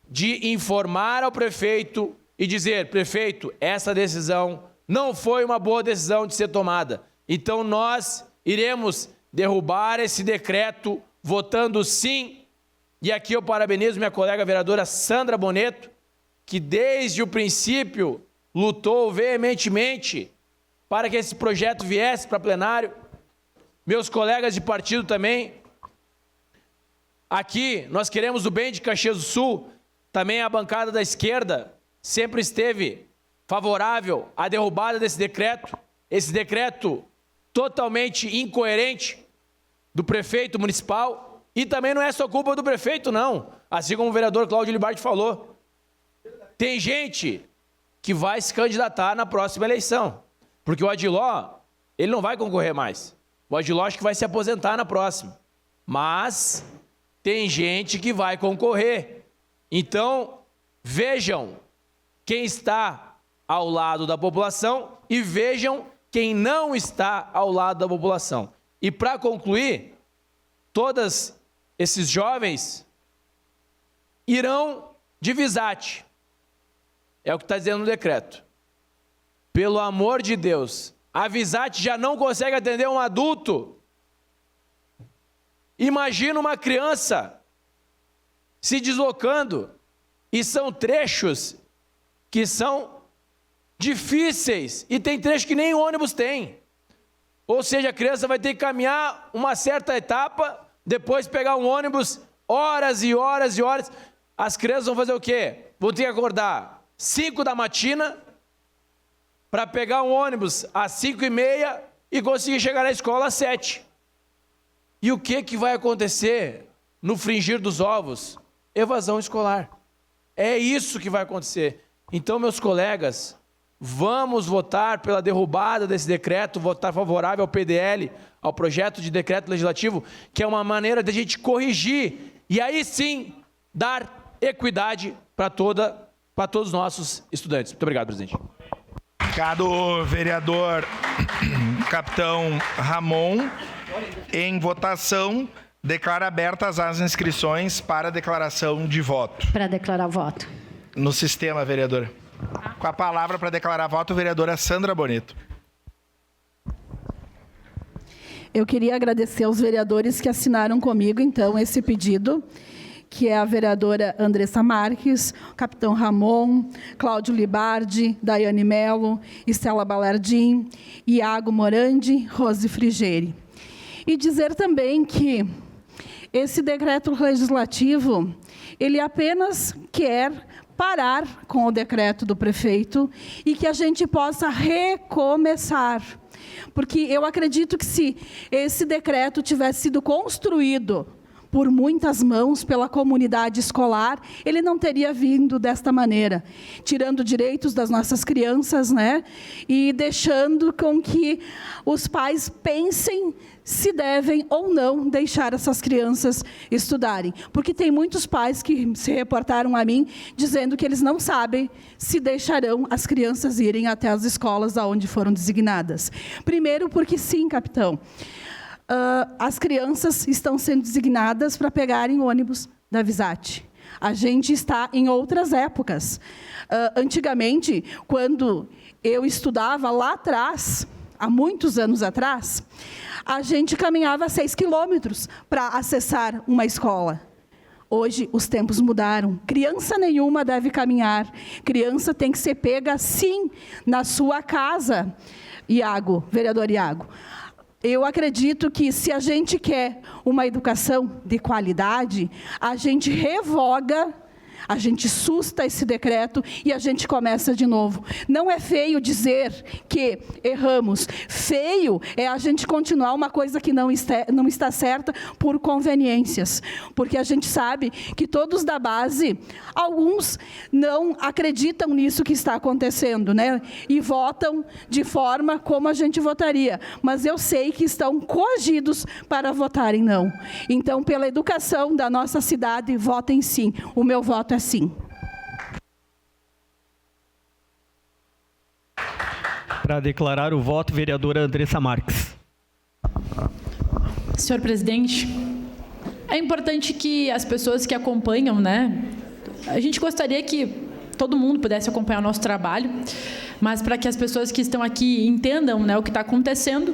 de informar ao prefeito e dizer: prefeito, essa decisão não foi uma boa decisão de ser tomada. Então nós iremos derrubar esse decreto votando sim. E aqui eu parabenizo minha colega vereadora Sandra Boneto, que desde o princípio lutou veementemente para que esse projeto viesse para plenário. Meus colegas de partido também. Aqui nós queremos o bem de Caxias do Sul. Também a bancada da esquerda sempre esteve favorável à derrubada desse decreto. Esse decreto totalmente incoerente do prefeito municipal. E também não é só culpa do prefeito, não. Assim como o vereador Cláudio Libardi falou. Tem gente que vai se candidatar na próxima eleição. Porque o Adiló, ele não vai concorrer mais. O Adiló acho que vai se aposentar na próxima. Mas tem gente que vai concorrer. Então, vejam quem está ao lado da população e vejam quem não está ao lado da população. E para concluir, todos esses jovens irão de Visate. É o que está dizendo no decreto. Pelo amor de Deus, a Visate já não consegue atender um adulto. Imagina uma criança se deslocando. E são trechos que são difíceis. E tem trecho que nem ônibus tem. Ou seja, a criança vai ter que caminhar uma certa etapa, depois pegar um ônibus, horas e horas e horas. As crianças vão fazer o quê? Vão ter que acordar 5 da matina para pegar um ônibus às 5h30 e conseguir chegar na escola às 7. E o que vai acontecer no fringir dos ovos? Evasão escolar. É isso que vai acontecer. Então, meus colegas, vamos votar pela derrubada desse decreto, votar favorável ao PDL, ao projeto de decreto legislativo, que é uma maneira de a gente corrigir e aí sim dar equidade para todos os nossos estudantes. Muito obrigado, presidente. Obrigado, vereador capitão Ramon. Em votação, declaro abertas as inscrições para declaração de voto. Para declarar voto. No sistema, vereadora. Com a palavra para declarar voto, vereadora Sandra Boneto. Eu queria agradecer aos vereadores que assinaram comigo, então, esse pedido, que é a vereadora Andressa Marques, o capitão Ramon, Cláudio Libardi, Daiane Melo, Estela Balardim, Iago Morandi, Rose Frigeri. E dizer também que esse decreto legislativo, ele apenas quer parar com o decreto do prefeito e que a gente possa recomeçar. Porque eu acredito que se esse decreto tivesse sido construído por muitas mãos, pela comunidade escolar, ele não teria vindo desta maneira, tirando direitos das nossas crianças, né? E deixando com que os pais pensem se devem ou não deixar essas crianças estudarem. Porque tem muitos pais que se reportaram a mim, dizendo que eles não sabem se deixarão as crianças irem até as escolas aonde foram designadas. Primeiro porque sim, capitão, as crianças estão sendo designadas para pegarem o ônibus da Visate. A gente está em outras épocas. Antigamente, quando eu estudava lá atrás, há muitos anos atrás, a gente caminhava 6 quilômetros para acessar uma escola. Hoje, os tempos mudaram. Criança nenhuma deve caminhar. Criança tem que ser pega, sim, na sua casa. Iago, vereador Iago. Eu acredito que, se a gente quer uma educação de qualidade, a gente revoga, a gente susta esse decreto e a gente começa de novo. Não é feio dizer que erramos. Feio é a gente continuar uma coisa que não está certa por conveniências. Porque a gente sabe que todos da base, alguns não acreditam nisso que está acontecendo, né? E votam de forma como a gente votaria. Mas eu sei que estão coagidos para votarem não. Então, pela educação da nossa cidade, votem sim. O meu voto é sim. Para declarar o voto, vereadora Andressa Marques. Senhor presidente, é importante que as pessoas que acompanham, né? A gente gostaria que todo mundo pudesse acompanhar o nosso trabalho, mas para que as pessoas que estão aqui entendam, né, o que está acontecendo,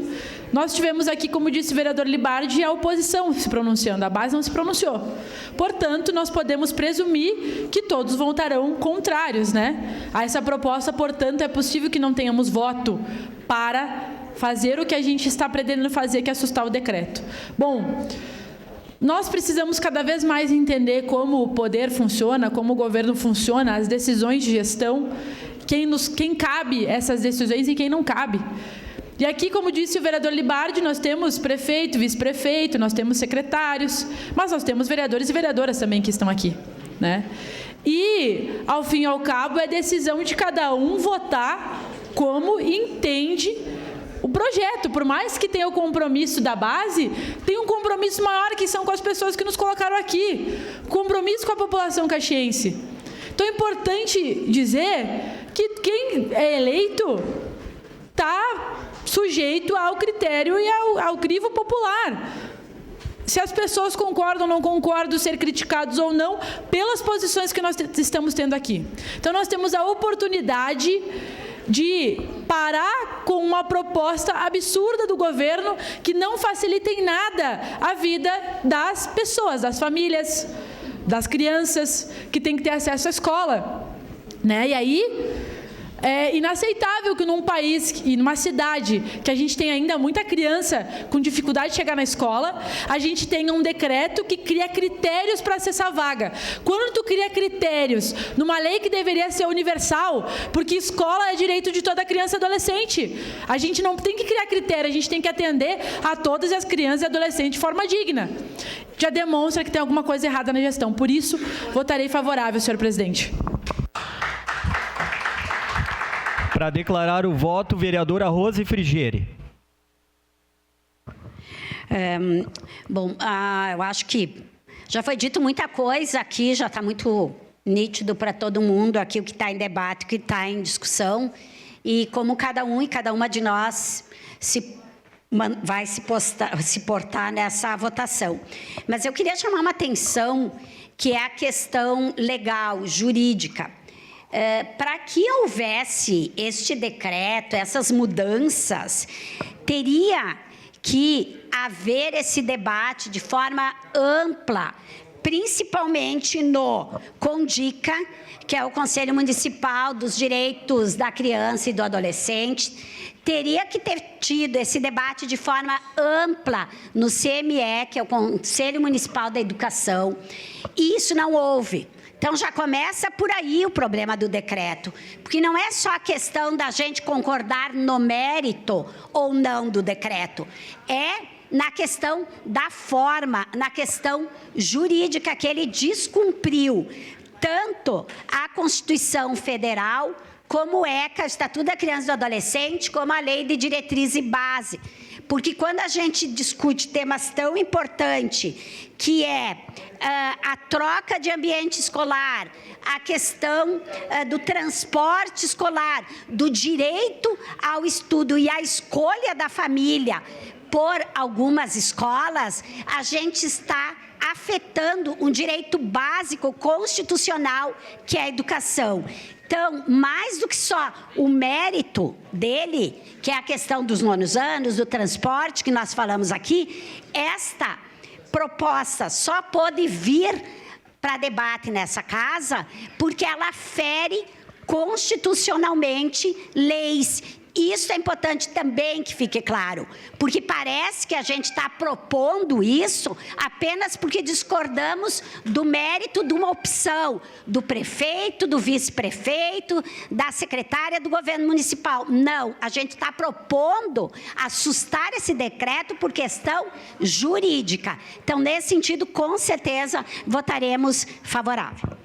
nós tivemos aqui, como disse o vereador Libardi, a oposição se pronunciando, a base não se pronunciou. Portanto, nós podemos presumir que todos votarão contrários, né, a essa proposta. Portanto, é possível que não tenhamos voto para fazer o que a gente está pretendendo fazer, que é assustar o decreto. Bom, nós precisamos cada vez mais entender como o poder funciona, como o governo funciona, as decisões de gestão, quem cabe essas decisões e quem não cabe. E aqui, como disse o vereador Libardi, nós temos prefeito, vice-prefeito, nós temos secretários, mas nós temos vereadores e vereadoras também que estão aqui, né? E, ao fim e ao cabo, é decisão de cada um votar como entende o projeto. Por mais que tenha o compromisso da base, tem um compromisso maior, que são com as pessoas que nos colocaram aqui, compromisso com a população caxiense. Então é importante dizer que quem é eleito está sujeito ao critério e ao crivo popular. Se as pessoas concordam ou não concordam, ser criticados ou não, pelas posições que nós estamos tendo aqui. Então nós temos a oportunidade de parar com uma proposta absurda do governo que não facilita em nada a vida das pessoas, das famílias, das crianças que têm que ter acesso à escola, né? E aí é inaceitável que num país e numa cidade que a gente tem ainda muita criança com dificuldade de chegar na escola, a gente tenha um decreto que cria critérios para acessar a vaga. Quando tu cria critérios numa lei que deveria ser universal, porque escola é direito de toda criança e adolescente, a gente não tem que criar critério, a gente tem que atender a todas as crianças e adolescentes de forma digna. Já demonstra que tem alguma coisa errada na gestão. Por isso, votarei favorável, senhor presidente. Para declarar o voto, vereadora Rose Frigieri. Bom, eu acho que já foi dito muita coisa aqui, já está muito nítido para todo mundo aqui o que está em debate, o que está em discussão, e como cada um e cada uma de nós vai se portar nessa votação. Mas eu queria chamar uma atenção, que é a questão legal, jurídica. Para que houvesse este decreto, essas mudanças, teria que haver esse debate de forma ampla principalmente no CONDICA, que é o Conselho Municipal dos Direitos da Criança e do Adolescente. Teria que ter tido esse debate de forma ampla no CME, que é o Conselho Municipal da Educação, e isso não houve. Então, já começa por aí o problema do decreto, porque não é só a questão da gente concordar no mérito ou não do decreto, é na questão da forma, na questão jurídica que ele descumpriu, tanto a Constituição Federal, como o ECA, o Estatuto da Criança e do Adolescente, como a Lei de Diretriz e Base. Porque quando a gente discute temas tão importantes, que é a troca de ambiente escolar, a questão do transporte escolar, do direito ao estudo e à escolha da família por algumas escolas, a gente está afetando um direito básico constitucional, que é a educação. Então, mais do que só o mérito dele, que é a questão dos nonos anos, do transporte, que nós falamos aqui, esta proposta só pôde vir para debate nessa casa porque ela fere constitucionalmente leis. Isso é importante também que fique claro, porque parece que a gente está propondo isso apenas porque discordamos do mérito de uma opção do prefeito, do vice-prefeito, da secretária do governo municipal. Não, a gente está propondo assustar esse decreto por questão jurídica. Então, nesse sentido, com certeza, votaremos favorável.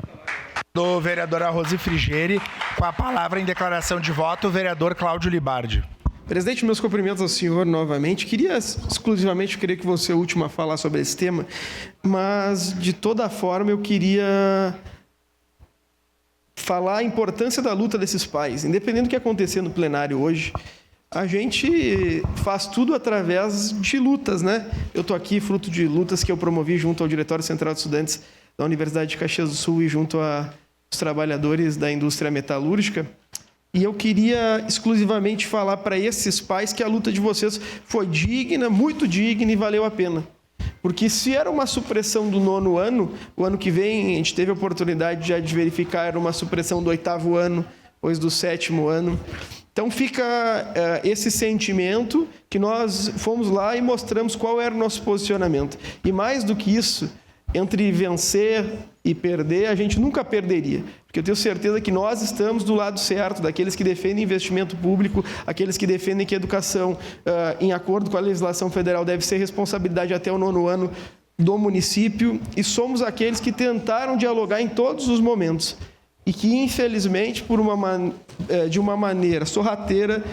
Do vereador Rose Frigieri, com a palavra em declaração de voto, o vereador Cláudio Libardi. Presidente, meus cumprimentos ao senhor novamente. Queria que você é o último a falar sobre esse tema, mas, de toda forma, eu queria falar a importância da luta desses pais. Independente do que acontecer no plenário hoje, a gente faz tudo através de lutas, né? Eu estou aqui fruto de lutas que eu promovi junto ao Diretório Central de Estudantes da Universidade de Caxias do Sul e junto aos trabalhadores da indústria metalúrgica. E eu queria exclusivamente falar para esses pais que a luta de vocês foi digna, muito digna e valeu a pena. Porque se era uma supressão do 9º ano, o ano que vem a gente teve a oportunidade já de verificar, era uma supressão do 8º ano, depois do 7º ano. Então fica esse sentimento que nós fomos lá e mostramos qual era o nosso posicionamento. E mais do que isso, entre vencer e perder, a gente nunca perderia. Porque eu tenho certeza que nós estamos do lado certo, daqueles que defendem investimento público, aqueles que defendem que a educação, em acordo com a legislação federal, deve ser responsabilidade até o 9º ano do município, e somos aqueles que tentaram dialogar em todos os momentos. E que, infelizmente, de uma maneira sorrateira,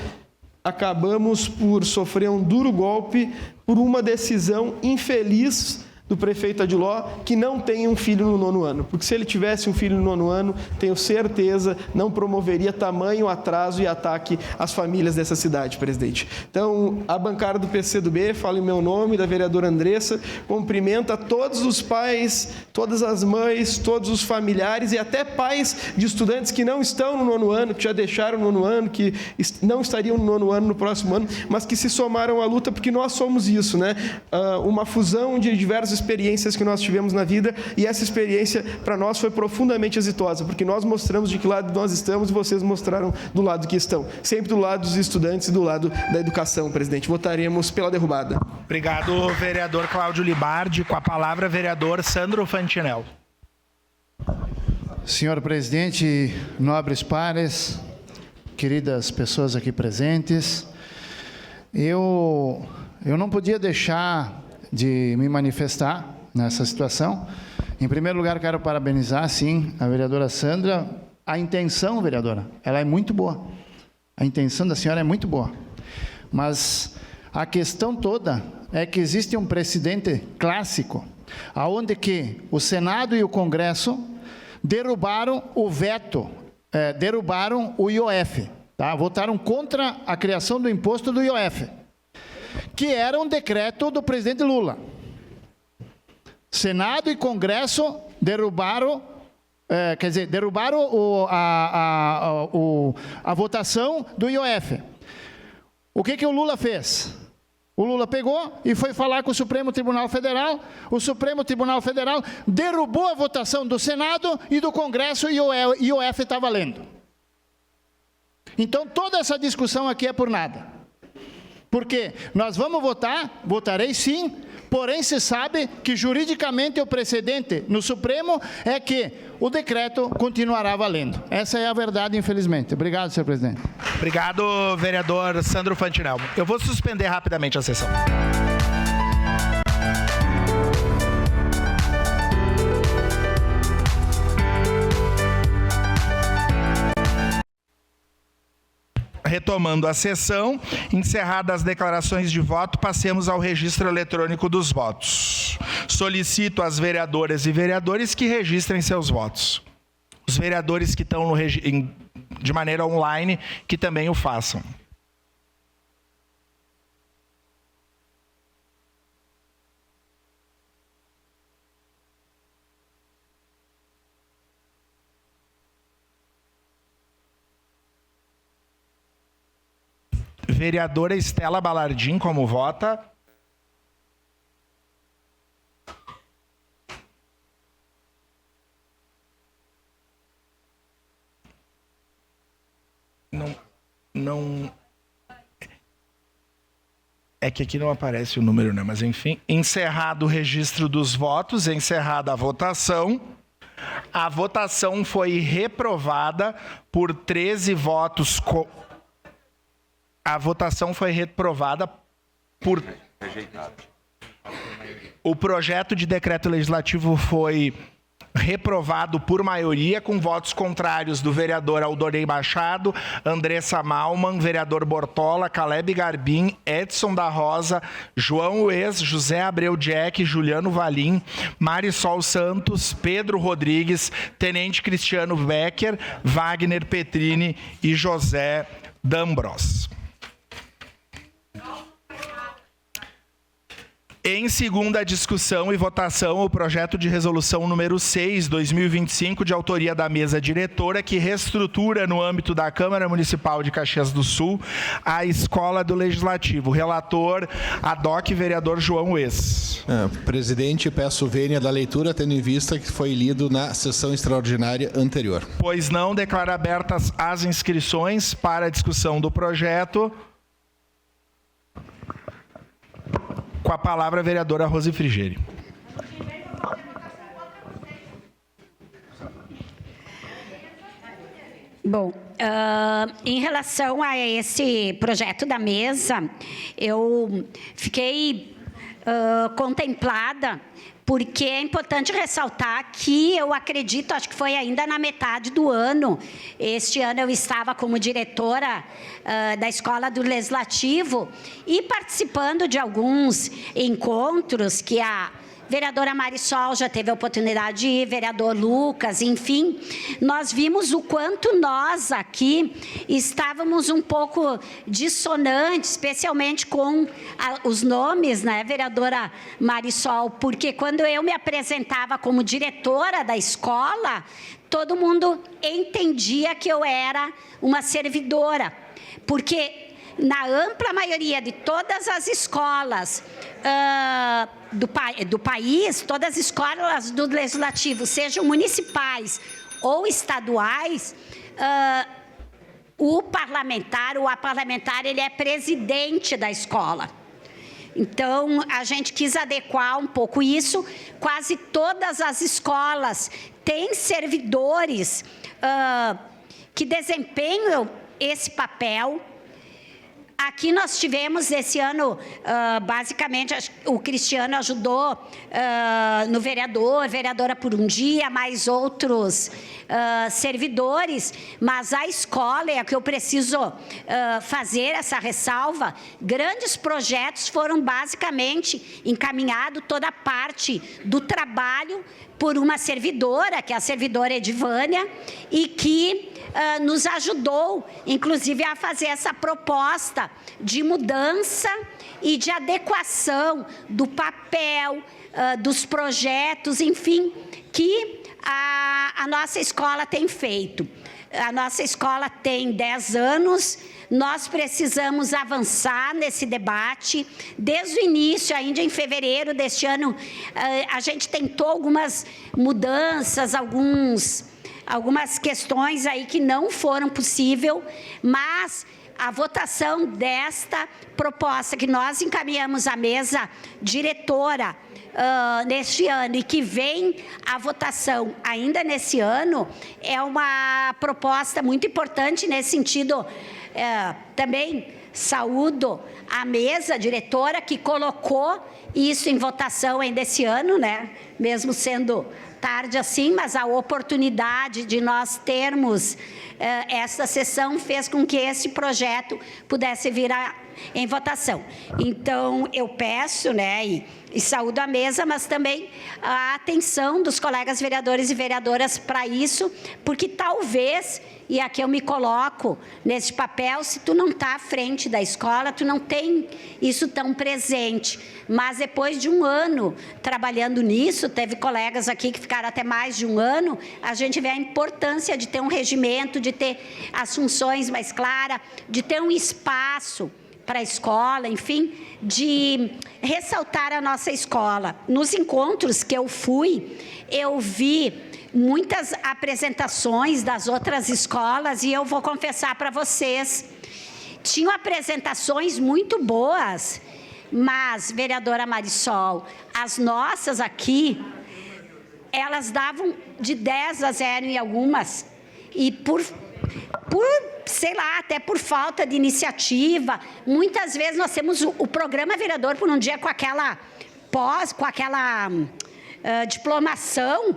acabamos por sofrer um duro golpe por uma decisão infeliz do prefeito Adiló, que não tem um filho no 9º ano. Porque se ele tivesse um filho no 9º ano, tenho certeza, não promoveria tamanho atraso e ataque às famílias dessa cidade, presidente. Então, a bancada do PCdoB, falo em meu nome, da vereadora Andressa, cumprimenta todos os pais, todas as mães, todos os familiares e até pais de estudantes que não estão no 9º ano, que já deixaram o 9º ano, que não estariam no 9º ano no próximo ano, mas que se somaram à luta, porque nós somos isso, né? Uma fusão de diversas experiências que nós tivemos na vida, e essa experiência para nós foi profundamente exitosa, porque nós mostramos de que lado nós estamos e vocês mostraram do lado que estão. Sempre do lado dos estudantes e do lado da educação, presidente. Votaremos pela derrubada. Obrigado, vereador Cláudio Libardi. Com a palavra, vereador Sandro Fantinel. Senhor presidente, nobres pares, queridas pessoas aqui presentes, eu não podia deixar de me manifestar nessa situação. Em primeiro lugar, quero parabenizar, sim, a vereadora Sandra. A intenção, vereadora, ela é muito boa. A intenção da senhora é muito boa. Mas a questão toda é que existe um precedente clássico, aonde que o Senado e o Congresso derrubaram o veto, derrubaram o IOF, tá? Votaram contra a criação do imposto do IOF, que era um decreto do presidente Lula. Senado e Congresso derrubaram, derrubaram a votação do IOF. O que o Lula fez? O Lula pegou e foi falar com o Supremo Tribunal Federal. O Supremo Tribunal Federal derrubou a votação do Senado e do Congresso e o IOF está valendo. Então, toda essa discussão aqui é por nada. Porque nós vamos votar, votarei sim, porém se sabe que juridicamente o precedente no Supremo é que o decreto continuará valendo. Essa é a verdade, infelizmente. Obrigado, senhor presidente. Obrigado, vereador Sandro Fantinel. Eu vou suspender rapidamente a sessão. Retomando a sessão, encerradas as declarações de voto, passemos ao registro eletrônico dos votos. Solicito às vereadoras e vereadores que registrem seus votos. Os vereadores que estão de maneira online, que também o façam. Vereadora Estela Balardim, como vota? Não. É que aqui não aparece o número, né? Mas enfim, encerrado o registro dos votos, encerrada a votação. A votação foi reprovada por 13 votos. A votação foi reprovada por... Rejeitado. O projeto de decreto legislativo foi reprovado por maioria, com votos contrários do vereador Aldorei Machado, Andressa Malman, vereador Bortola, Caleb Garbim, Edson da Rosa, João Ues, José Abreu Jack, Juliano Valim, Marisol Santos, Pedro Rodrigues, Tenente Cristiano Becker, Wagner Petrini e José D'Ambros. Em segunda discussão e votação, o projeto de resolução número 6, 2025, de autoria da mesa diretora, que reestrutura no âmbito da Câmara Municipal de Caxias do Sul a Escola do Legislativo. Relator, ADOC, vereador João Ues. Presidente, peço vênia da leitura, tendo em vista que foi lido na sessão extraordinária anterior. Pois não, declaro abertas as inscrições para a discussão do projeto. Com a palavra, a vereadora Rose Frigeri. Bom, em relação a esse projeto da mesa, eu fiquei contemplada, porque é importante ressaltar que eu acredito, acho que foi ainda na metade do ano, este ano eu estava como diretora da Escola do Legislativo e participando de alguns encontros que a vereadora Marisol já teve a oportunidade de ir, vereador Lucas, enfim, nós vimos o quanto nós aqui estávamos um pouco dissonantes, especialmente com os nomes, né, vereadora Marisol, porque quando eu me apresentava como diretora da escola, todo mundo entendia que eu era uma servidora, porque na ampla maioria de todas as escolas do país, todas as escolas do Legislativo, sejam municipais ou estaduais, o parlamentar ou a parlamentar, ele é presidente da escola. Então, a gente quis adequar um pouco isso. Quase todas as escolas têm servidores que desempenham esse papel. Aqui nós tivemos esse ano, basicamente, o Cristiano ajudou no vereadora por um dia, mais outros servidores, mas a escola, é que eu preciso fazer essa ressalva, grandes projetos foram basicamente encaminhados, toda a parte do trabalho por uma servidora, que é a servidora Edivânia, e que nos ajudou, inclusive, a fazer essa proposta de mudança e de adequação do papel, dos projetos, enfim, que a nossa escola tem feito. A nossa escola tem 10 anos, nós precisamos avançar nesse debate. Desde o início, ainda em fevereiro deste ano, a gente tentou algumas mudanças, algumas questões aí que não foram possíveis, mas a votação desta proposta que nós encaminhamos à mesa diretora neste ano e que vem à votação ainda nesse ano, é uma proposta muito importante nesse sentido. Também saúdo a mesa diretora que colocou isso em votação ainda esse ano, né? Mesmo sendo tarde assim, mas a oportunidade de nós termos essa sessão fez com que esse projeto pudesse vir em votação. Então, eu peço, né, e saúdo a mesa, mas também a atenção dos colegas vereadores e vereadoras para isso, porque talvez, e aqui eu me coloco nesse papel, se tu não está à frente da escola, tu não tem isso tão presente. Mas depois de um ano trabalhando nisso, teve colegas aqui que ficaram até mais de um ano, a gente vê a importância de ter um regimento, de ter as funções mais claras, de ter um espaço para a escola, enfim, de ressaltar a nossa escola. Nos encontros que eu fui, eu vi muitas apresentações das outras escolas e eu vou confessar para vocês, tinham apresentações muito boas, mas, vereadora Marisol, as nossas aqui, elas davam de 10 a 0 em algumas, e por sei lá, até por falta de iniciativa, muitas vezes nós temos o programa vereador por um dia com aquela diplomação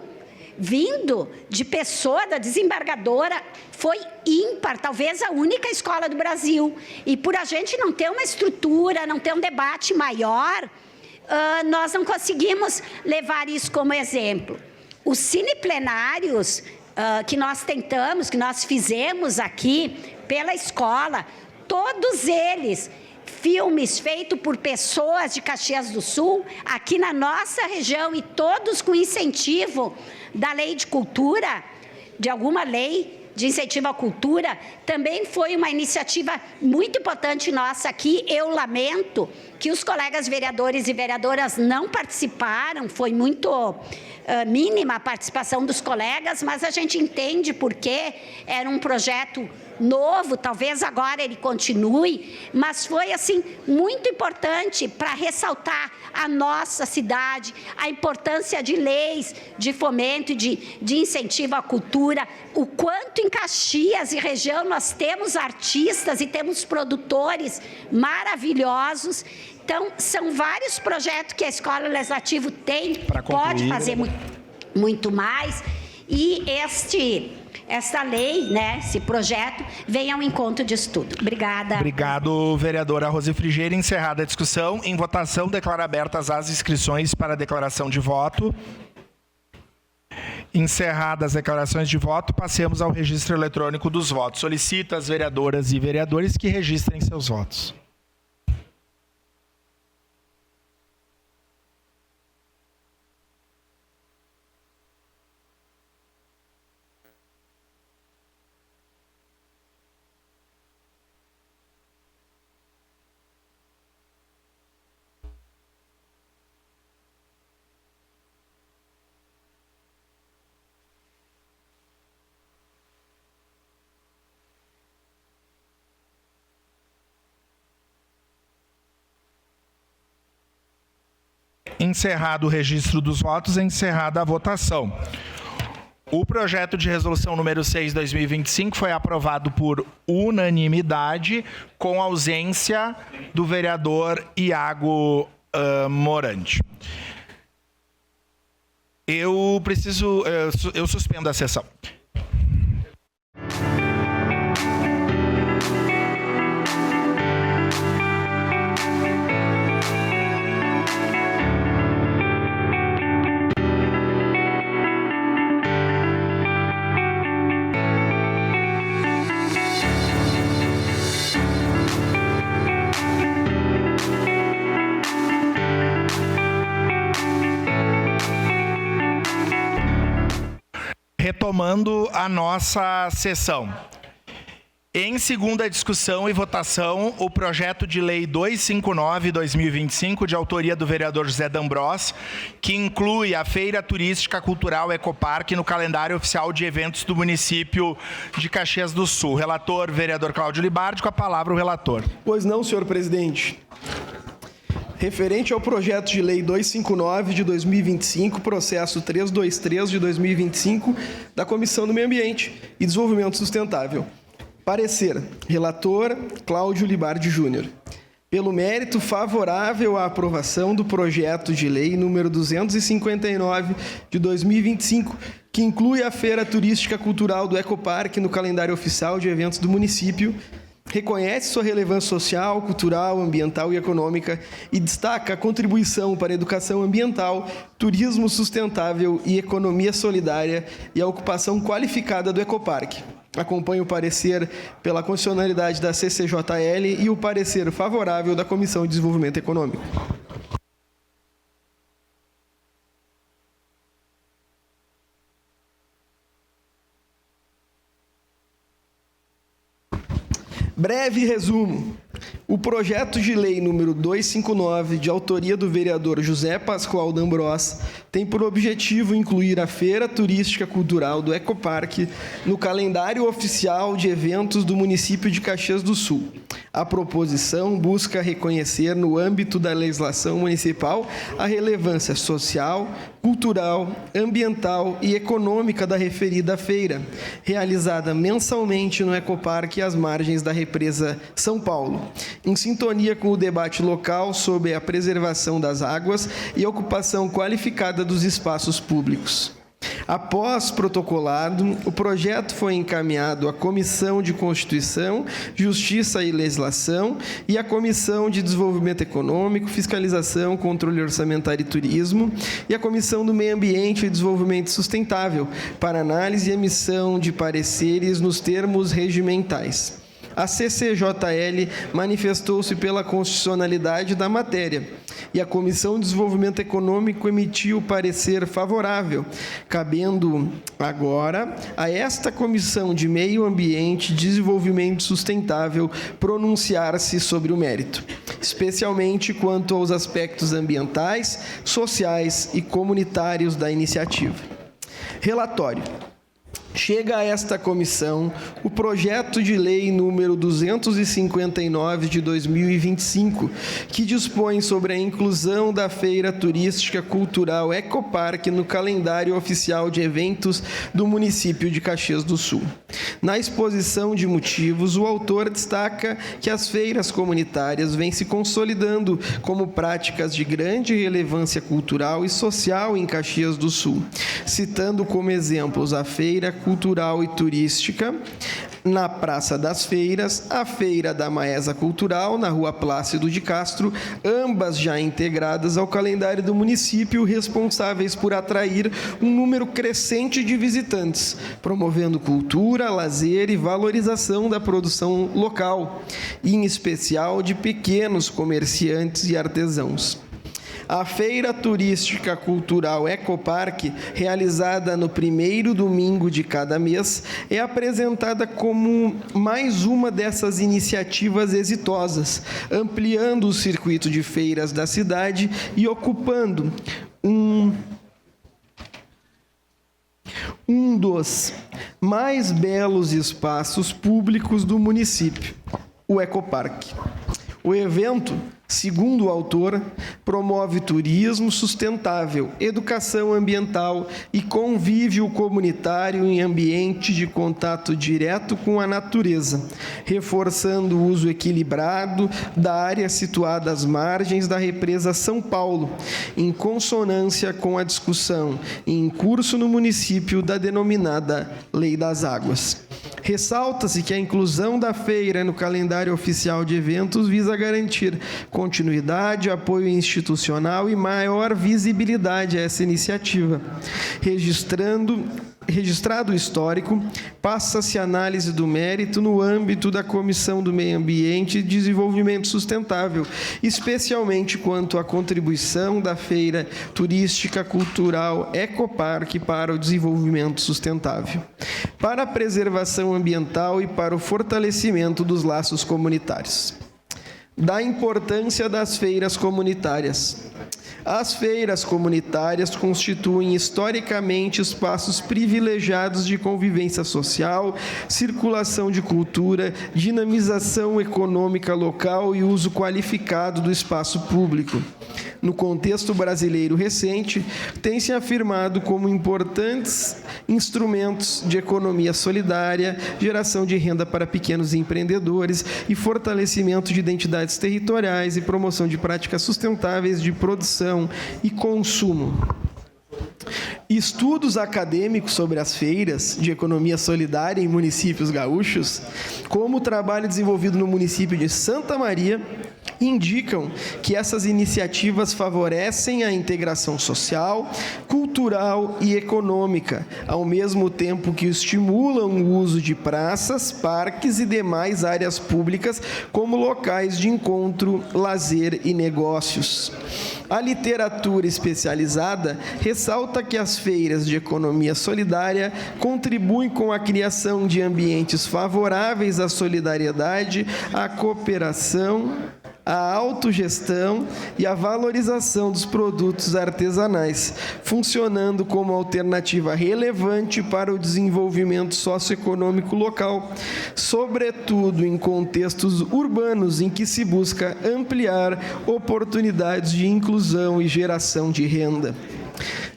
vindo de pessoa da desembargadora, foi ímpar, talvez a única escola do Brasil. E por a gente não ter uma estrutura, não ter um debate maior, nós não conseguimos levar isso como exemplo. Os cineplenários que nós tentamos, que nós fizemos aqui pela escola, todos eles filmes feitos por pessoas de Caxias do Sul, aqui na nossa região, e todos com incentivo da Lei de Cultura, de alguma lei de incentivo à cultura, também foi uma iniciativa muito importante nossa aqui. Eu lamento que os colegas vereadores e vereadoras não participaram, foi muito mínima a participação dos colegas, mas a gente entende porque era um projeto novo, talvez agora ele continue, mas foi assim muito importante para ressaltar a nossa cidade, a importância de leis de fomento e de incentivo à cultura, o quanto em Caxias e região nós temos artistas e temos produtores maravilhosos. Então, são vários projetos que a Escola Legislativa tem, pode fazer muito mais, e esta lei, né, esse projeto, vem ao encontro disso tudo. Obrigada. Obrigado, vereadora Rose Frigieri. Encerrada a discussão, em votação, declaro abertas as inscrições para a declaração de voto. Encerradas as declarações de voto, passemos ao registro eletrônico dos votos. Solicito às vereadoras e vereadores que registrem seus votos. Encerrado o registro dos votos, encerrada a votação. O projeto de resolução número 6/2025 foi aprovado por unanimidade, com ausência do vereador Iago Morandi. Eu suspendo a sessão. Retomando a nossa sessão. Em segunda discussão e votação, o projeto de lei 259/2025, de autoria do vereador José D'Ambrós, que inclui a Feira Turística Cultural Ecoparque no calendário oficial de eventos do município de Caxias do Sul. Relator, vereador Cláudio Libardi, com a palavra o relator. Pois não, senhor presidente. Referente ao projeto de lei 259 de 2025, processo 323 de 2025, da Comissão do Meio Ambiente e Desenvolvimento Sustentável. Parecer. Relator Cláudio Libardi Júnior. Pelo mérito favorável à aprovação do projeto de lei número 259 de 2025, que inclui a Feira Turística Cultural do Ecoparque no calendário oficial de eventos do município, reconhece sua relevância social, cultural, ambiental e econômica e destaca a contribuição para a educação ambiental, turismo sustentável e economia solidária e a ocupação qualificada do Ecoparque. Acompanho o parecer pela constitucionalidade da CCJL e o parecer favorável da Comissão de Desenvolvimento Econômico. Breve resumo. O projeto de lei número 259, de autoria do vereador José Pascoal D'Ambrós, tem por objetivo incluir a Feira Turística Cultural do Ecoparque no calendário oficial de eventos do município de Caxias do Sul. A proposição busca reconhecer, no âmbito da legislação municipal, a relevância social, cultural, ambiental e econômica da referida feira, realizada mensalmente no Ecoparque às margens da represa São Paulo, em sintonia com o debate local sobre a preservação das águas e a ocupação qualificada dos espaços públicos. Após protocolado, o projeto foi encaminhado à Comissão de Constituição, Justiça e Legislação e à Comissão de Desenvolvimento Econômico, Fiscalização, Controle Orçamentário e Turismo e à Comissão do Meio Ambiente e Desenvolvimento Sustentável para análise e emissão de pareceres nos termos regimentais. A CCJL manifestou-se pela constitucionalidade da matéria e a Comissão de Desenvolvimento Econômico emitiu parecer favorável, cabendo agora a esta Comissão de Meio Ambiente e Desenvolvimento Sustentável pronunciar-se sobre o mérito, especialmente quanto aos aspectos ambientais, sociais e comunitários da iniciativa. Relatório. Chega a esta comissão o projeto de lei número 259 de 2025, que dispõe sobre a inclusão da Feira Turística Cultural Ecoparque no calendário oficial de eventos do município de Caxias do Sul. Na exposição de motivos, o autor destaca que as feiras comunitárias vêm se consolidando como práticas de grande relevância cultural e social em Caxias do Sul, citando como exemplos a Feira Cultural e Turística na Praça das Feiras, a Feira da Maesa Cultural na Rua Plácido de Castro, ambas já integradas ao calendário do município, responsáveis por atrair um número crescente de visitantes, promovendo cultura, lazer e valorização da produção local, e em especial de pequenos comerciantes e artesãos. A Feira Turística Cultural Ecoparque, realizada no primeiro domingo de cada mês, é apresentada como mais uma dessas iniciativas exitosas, ampliando o circuito de feiras da cidade e ocupando um dos mais belos espaços públicos do município, o Ecoparque. O evento, segundo o autor, promove turismo sustentável, educação ambiental e convívio comunitário em ambiente de contato direto com a natureza, reforçando o uso equilibrado da área situada às margens da represa São Paulo, em consonância com a discussão em curso no município da denominada Lei das Águas. Ressalta-se que a inclusão da feira no calendário oficial de eventos visa garantir continuidade, apoio institucional e maior visibilidade a essa iniciativa. Registrado o histórico, passa-se a análise do mérito no âmbito da Comissão do Meio Ambiente e Desenvolvimento Sustentável, especialmente quanto à contribuição da Feira Turística Cultural Ecoparque para o desenvolvimento sustentável, para a preservação ambiental e para o fortalecimento dos laços comunitários. Da importância das feiras comunitárias. As feiras comunitárias constituem historicamente espaços privilegiados de convivência social, circulação de cultura, dinamização econômica local e uso qualificado do espaço público. No contexto brasileiro recente, tem-se afirmado como importantes instrumentos de economia solidária, geração de renda para pequenos empreendedores e fortalecimento de identidades territoriais e promoção de práticas sustentáveis de produção e consumo. Estudos acadêmicos sobre as feiras de economia solidária em municípios gaúchos, como o trabalho desenvolvido no município de Santa Maria, indicam que essas iniciativas favorecem a integração social, cultural e econômica, ao mesmo tempo que estimulam o uso de praças, parques e demais áreas públicas como locais de encontro, lazer e negócios. A literatura especializada ressalta que as feiras de economia solidária contribuem com a criação de ambientes favoráveis à solidariedade, à cooperação, a autogestão e a valorização dos produtos artesanais, funcionando como alternativa relevante para o desenvolvimento socioeconômico local, sobretudo em contextos urbanos em que se busca ampliar oportunidades de inclusão e geração de renda.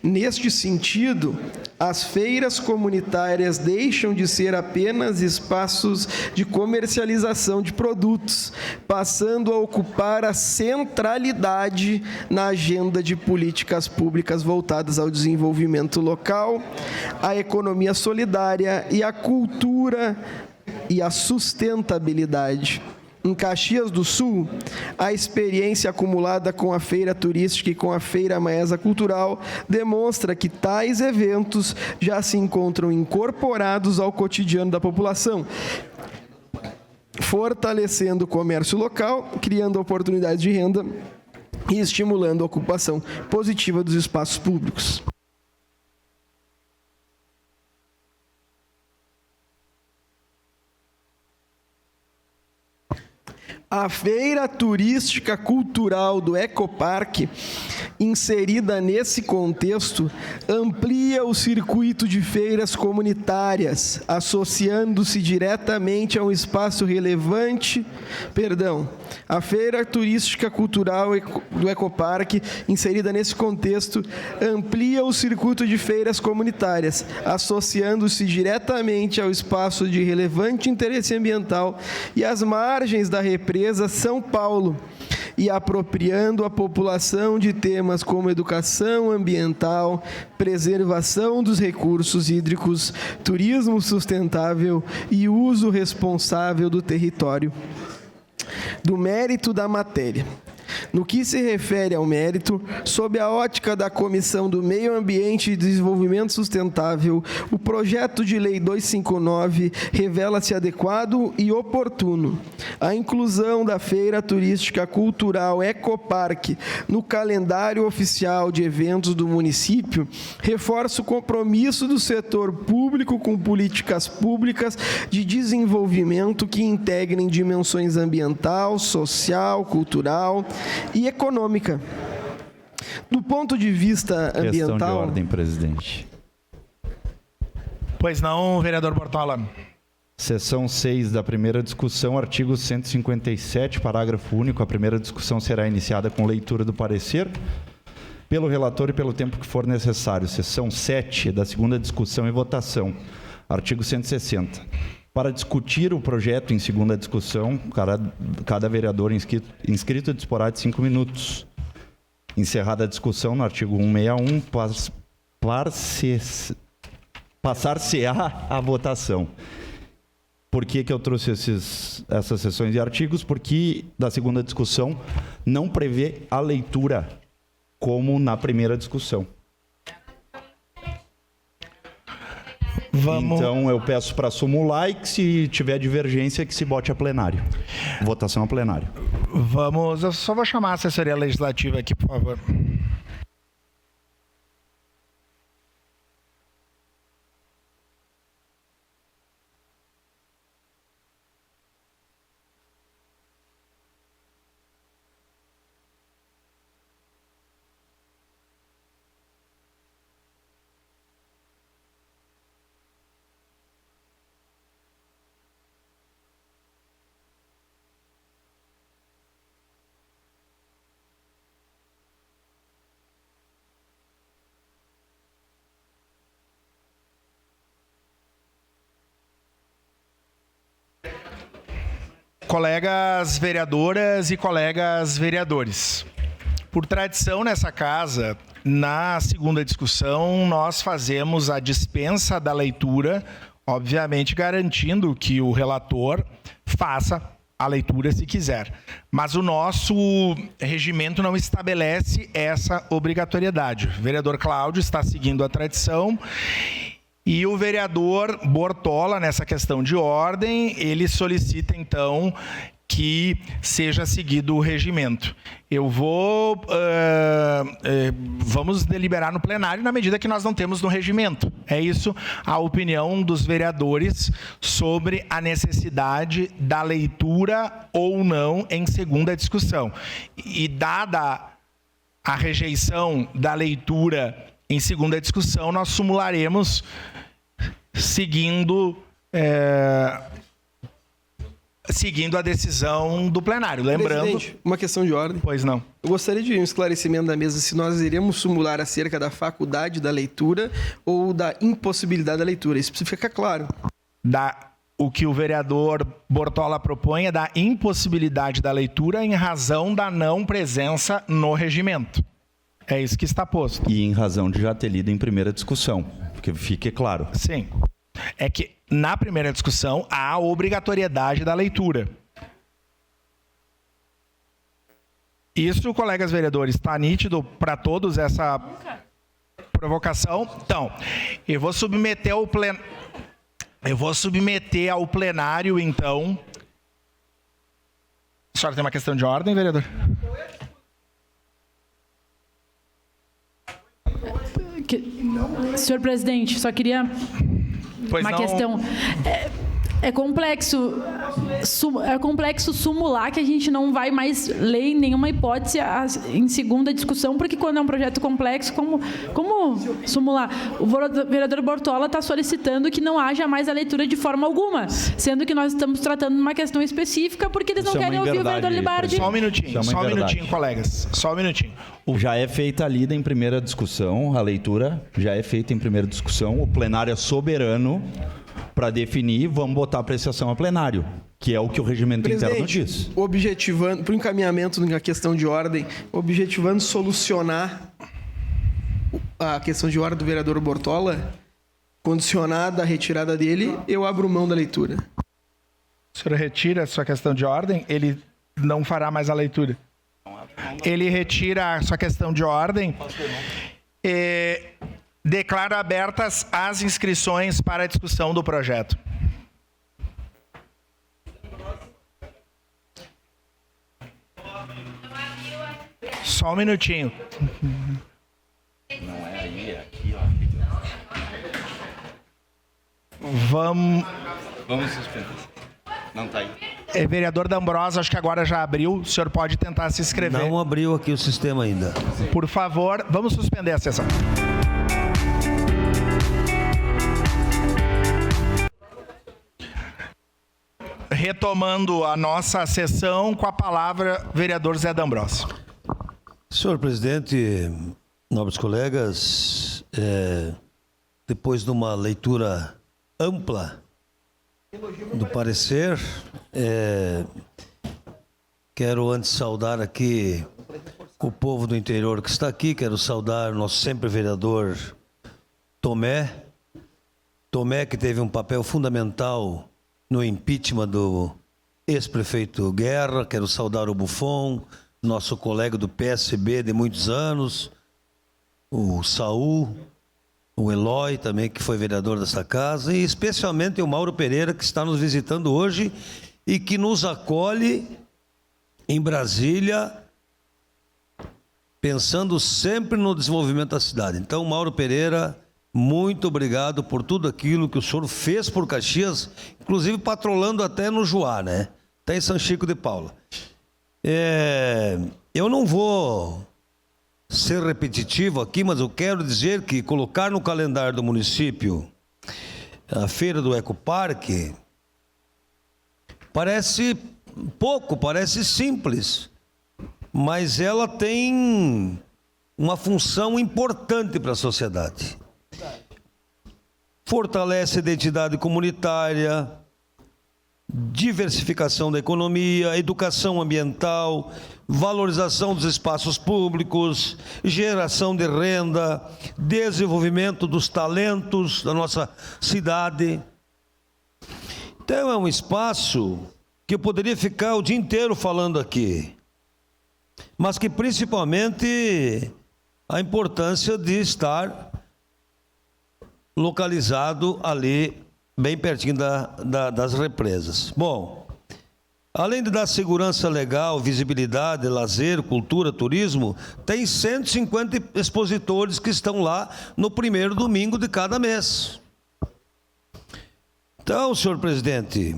Neste sentido, as feiras comunitárias deixam de ser apenas espaços de comercialização de produtos, passando a ocupar a centralidade na agenda de políticas públicas voltadas ao desenvolvimento local, à economia solidária e à cultura e à sustentabilidade. Em Caxias do Sul, a experiência acumulada com a feira turística e com a feira Maesa Cultural demonstra que tais eventos já se encontram incorporados ao cotidiano da população, fortalecendo o comércio local, criando oportunidades de renda e estimulando a ocupação positiva dos espaços públicos. A Feira Turística Cultural do Ecoparque, inserida nesse contexto, amplia o circuito de feiras comunitárias, associando-se diretamente a um espaço relevante. A Feira Turística Cultural do Ecoparque, inserida nesse contexto, amplia o circuito de feiras comunitárias, associando-se diretamente ao espaço de relevante interesse ambiental e às margens da represa São Paulo, e apropriando a população de temas como educação ambiental, preservação dos recursos hídricos, turismo sustentável e uso responsável do território. Do mérito da matéria. No que se refere ao mérito, sob a ótica da Comissão do Meio Ambiente e Desenvolvimento Sustentável, o projeto de lei 259 revela-se adequado e oportuno. A inclusão da Feira Turística Cultural Ecoparque no calendário oficial de eventos do município reforça o compromisso do setor público com políticas públicas de desenvolvimento que integrem dimensões ambiental, social, cultural e econômica. Do ponto de vista ambiental... Questão de ordem, presidente. Pois não, vereador Bortola. Seção 6 da primeira discussão, artigo 157, parágrafo único. A primeira discussão será iniciada com leitura do parecer pelo relator e pelo tempo que for necessário. Seção 7 da segunda discussão e votação. Artigo 160. Para discutir o projeto em segunda discussão, cada vereador inscrito disporá de 5 minutos. Encerrada a discussão, no artigo 161, passar-se-á a votação. Por que eu trouxe essas sessões e artigos? Porque da segunda discussão não prevê a leitura como na primeira discussão. Então eu peço para sumular e que, se tiver divergência, que se bote a plenário. Votação a plenário. Vamos, eu só vou chamar a assessoria legislativa aqui, por favor. Colegas vereadoras e colegas vereadores, por tradição nessa casa, na segunda discussão, nós fazemos a dispensa da leitura, obviamente garantindo que o relator faça a leitura se quiser. Mas o nosso regimento não estabelece essa obrigatoriedade. O vereador Cláudio está seguindo a tradição. E o vereador Bortola, nessa questão de ordem, ele solicita, então, que seja seguido o regimento. Vamos deliberar no plenário na medida que nós não temos no regimento. É isso a opinião dos vereadores sobre a necessidade da leitura ou não em segunda discussão. E dada a rejeição da leitura em segunda discussão, nós sumularemos seguindo a decisão do plenário. Lembrando... Presidente, uma questão de ordem. Pois não. Eu gostaria de um esclarecimento da mesa se nós iremos sumular acerca da faculdade da leitura ou da impossibilidade da leitura. Isso precisa ficar claro. O que o vereador Bortola propõe é da impossibilidade da leitura em razão da não presença no regimento. É isso que está posto. E em razão de já ter lido em primeira discussão, porque fique claro. Sim. É que na primeira discussão há a obrigatoriedade da leitura. Isso, colegas vereadores, está nítido para todos essa provocação? Então, eu vou submeter ao plenário, então... A senhora tem uma questão de ordem, vereador? Senhor presidente, só queria uma questão. É complexo sumular que a gente não vai mais ler em nenhuma hipótese em segunda discussão, porque quando é um projeto complexo, como sumular? O vereador Bortola está solicitando que não haja mais a leitura de forma alguma, sendo que nós estamos tratando de uma questão específica, porque eles não querem ouvir o vereador Libardi. Só um minutinho, colegas. Só um minutinho. Já é feita a lida em primeira discussão, a leitura já é feita em primeira discussão, o plenário é soberano para definir, vamos botar a apreciação a plenário, que é o que o regimento interno diz. Objetivando, para o encaminhamento na questão de ordem, objetivando solucionar a questão de ordem do vereador Bortola, condicionada a retirada dele, eu abro mão da leitura. O senhor retira a sua questão de ordem, ele não fará mais a leitura. Ele retira a sua questão de ordem. Declaro abertas as inscrições para a discussão do projeto. Só um minutinho. Não é aí, é aqui, ó. Vamos suspender. Não está aí. Vereador D'Ambrosa, acho que agora já abriu. O senhor pode tentar se inscrever. Não abriu aqui o sistema ainda. Por favor, vamos suspender a sessão. Retomando a nossa sessão, com a palavra, vereador Zé D'Ambrosa. Senhor presidente, nobres colegas, depois de uma leitura ampla do parecer, quero antes saudar aqui o povo do interior que está aqui, quero saudar nosso sempre vereador Tomé, que teve um papel fundamental no impeachment do ex-prefeito Guerra. Quero saudar o Buffon, nosso colega do PSB de muitos anos, o Saul, o Eloy também, que foi vereador dessa casa, e especialmente o Mauro Pereira, que está nos visitando hoje e que nos acolhe em Brasília, pensando sempre no desenvolvimento da cidade. Então, Mauro Pereira, muito obrigado por tudo aquilo que o senhor fez por Caxias, inclusive patrolando até no Juá, né? Até em São Chico de Paula. Eu não vou ser repetitivo aqui, mas eu quero dizer que colocar no calendário do município a feira do Ecoparque parece pouco, parece simples, mas ela tem uma função importante para a sociedade. Fortalece a identidade comunitária, diversificação da economia, educação ambiental, valorização dos espaços públicos, geração de renda, desenvolvimento dos talentos da nossa cidade. Então, é um espaço que eu poderia ficar o dia inteiro falando aqui, mas que principalmente a importância de estar localizado ali, bem pertinho das represas. Bom, além de dar segurança legal, visibilidade, lazer, cultura, turismo, tem 150 expositores que estão lá no primeiro domingo de cada mês. Então, senhor presidente,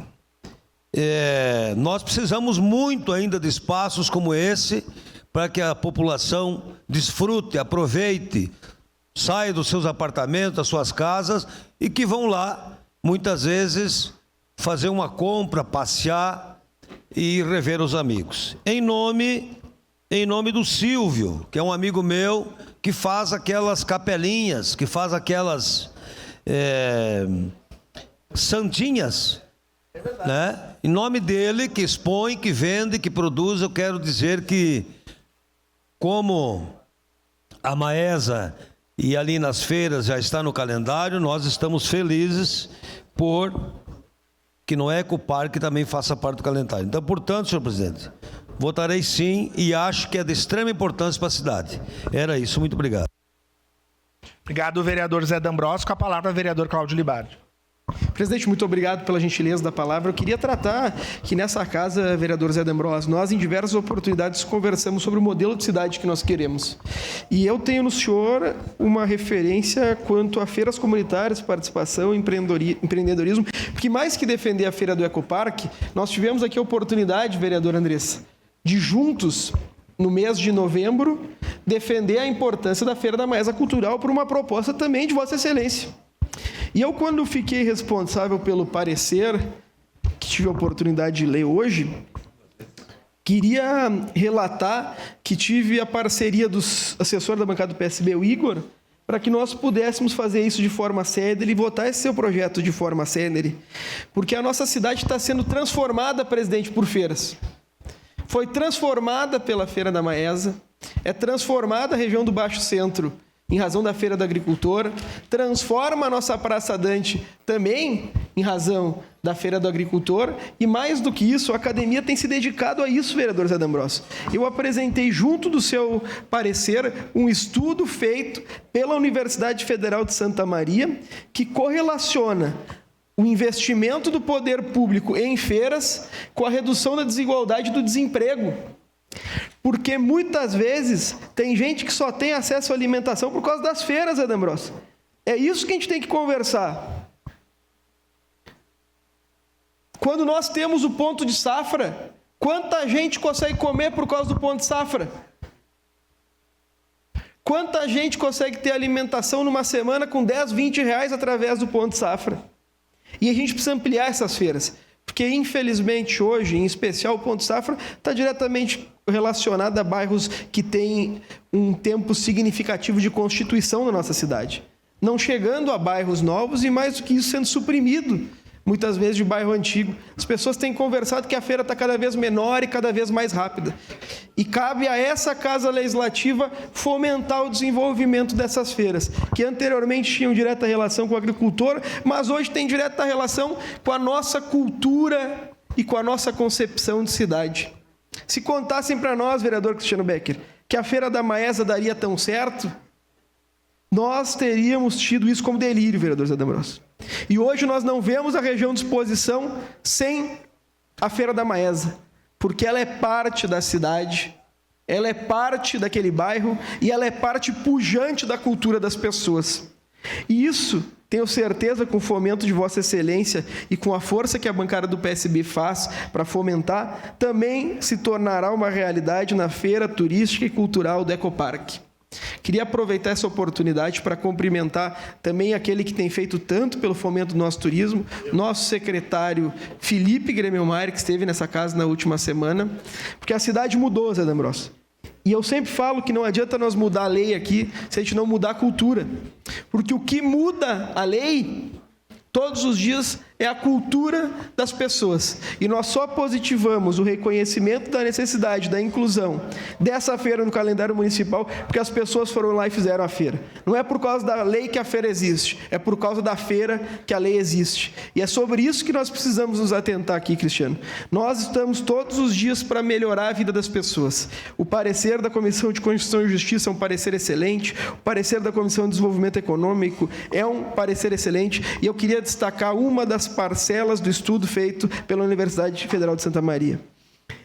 nós precisamos muito ainda de espaços como esse para que a população desfrute, aproveite, saia dos seus apartamentos, das suas casas e que vão lá, muitas vezes, fazer uma compra, passear e rever os amigos. Em nome do Silvio, que é um amigo meu, que faz aquelas capelinhas, que faz aquelas santinhas, né? Em nome dele, que expõe, que vende, que produz, eu quero dizer que, como a Maesa e ali nas feiras já está no calendário, nós estamos felizes por que no Ecoparque também faça parte do calendário. Então, portanto, senhor presidente, votarei sim e acho que é de extrema importância para a cidade. Era isso, muito obrigado. Obrigado, vereador Zé D'Ambrosio. Com a palavra, vereador Cláudio Libardi. Presidente, muito obrigado pela gentileza da palavra. Eu queria tratar que nessa casa, vereador Zé D'Ambrosio, nós em diversas oportunidades conversamos sobre o modelo de cidade que nós queremos. E eu tenho no senhor uma referência quanto a feiras comunitárias, participação, empreendedorismo, porque mais que defender a feira do Ecoparque, nós tivemos aqui a oportunidade, vereador Andressa, de juntos, no mês de novembro, defender a importância da Feira da Maesa Cultural por uma proposta também de Vossa Excelência. E eu, quando fiquei responsável pelo parecer, que tive a oportunidade de ler hoje, queria relatar que tive a parceria do assessor da bancada do PSB, o Igor, para que nós pudéssemos fazer isso de forma célere e votar esse seu projeto de forma célere, porque a nossa cidade está sendo transformada, presidente, por feiras. Foi transformada pela Feira da Maesa, é transformada a região do Baixo Centro em razão da Feira do Agricultor, transforma a nossa Praça Dante também em razão da Feira do Agricultor, e mais do que isso, a academia tem se dedicado a isso, vereador Zé D'Ambrosio. Eu apresentei, junto do seu parecer, um estudo feito pela Universidade Federal de Santa Maria, que correlaciona o investimento do poder público em feiras com a redução da desigualdade e do desemprego. Porque muitas vezes tem gente que só tem acesso à alimentação por causa das feiras, Zé D'Ambrosio. É isso que a gente tem que conversar. Quando nós temos o ponto de safra, quanta gente consegue comer por causa do ponto de safra? Quanta gente consegue ter alimentação numa semana com 10, 20 reais através do ponto de safra? E a gente precisa ampliar essas feiras. Porque, infelizmente, hoje, em especial, o Ponto Safra está diretamente relacionado a bairros que têm um tempo significativo de constituição na nossa cidade. Não chegando a bairros novos e, mais do que isso, sendo suprimido muitas vezes de bairro antigo. As pessoas têm conversado que a feira está cada vez menor e cada vez mais rápida. E cabe a essa Casa Legislativa fomentar o desenvolvimento dessas feiras, que anteriormente tinham direta relação com o agricultor, mas hoje tem direta relação com a nossa cultura e com a nossa concepção de cidade. Se contassem para nós, vereador Cristiano Becker, que a Feira da Maesa daria tão certo, nós teríamos tido isso como delírio, vereador Zé D'Ambrosio. E hoje nós não vemos a região de exposição sem a Feira da Maesa, porque ela é parte da cidade, ela é parte daquele bairro e ela é parte pujante da cultura das pessoas. E isso, tenho certeza, com o fomento de Vossa Excelência e com a força que a bancada do PSB faz para fomentar, também se tornará uma realidade na Feira Turística e Cultural do Ecoparque. Queria aproveitar essa oportunidade para cumprimentar também aquele que tem feito tanto pelo fomento do nosso turismo, nosso secretário Felipe Gremelmaier, que esteve nessa casa na última semana, porque a cidade mudou, Zé D'Ambrosio. E eu sempre falo que não adianta nós mudar a lei aqui se a gente não mudar a cultura. Porque o que muda a lei, todos os dias, é a cultura das pessoas. E nós só positivamos o reconhecimento da necessidade da inclusão dessa feira no calendário municipal porque as pessoas foram lá e fizeram a feira. Não é por causa da lei que a feira existe, é por causa da feira que a lei existe. E é sobre isso que nós precisamos nos atentar aqui, Cristiano. Nós estamos todos os dias para melhorar a vida das pessoas. O parecer da Comissão de Constituição e Justiça é um parecer excelente, o parecer da Comissão de Desenvolvimento Econômico é um parecer excelente, e eu queria destacar uma das parcelas do estudo feito pela Universidade Federal de Santa Maria.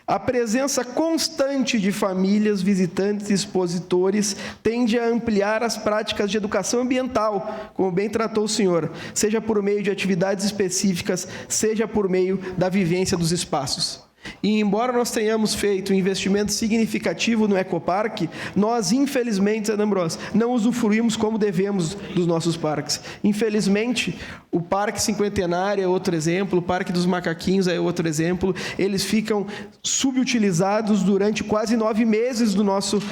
A presença constante de famílias, visitantes e expositores tende a ampliar as práticas de educação ambiental, como bem tratou o senhor, seja por meio de atividades específicas, seja por meio da vivência dos espaços. E embora nós tenhamos feito um investimento significativo no Ecoparque, nós, infelizmente, Zé D'Ambrosio, não usufruímos como devemos dos nossos parques. Infelizmente, o Parque Cinquentenário é outro exemplo, o Parque dos Macaquinhos é outro exemplo, eles ficam subutilizados durante quase 9 meses do nosso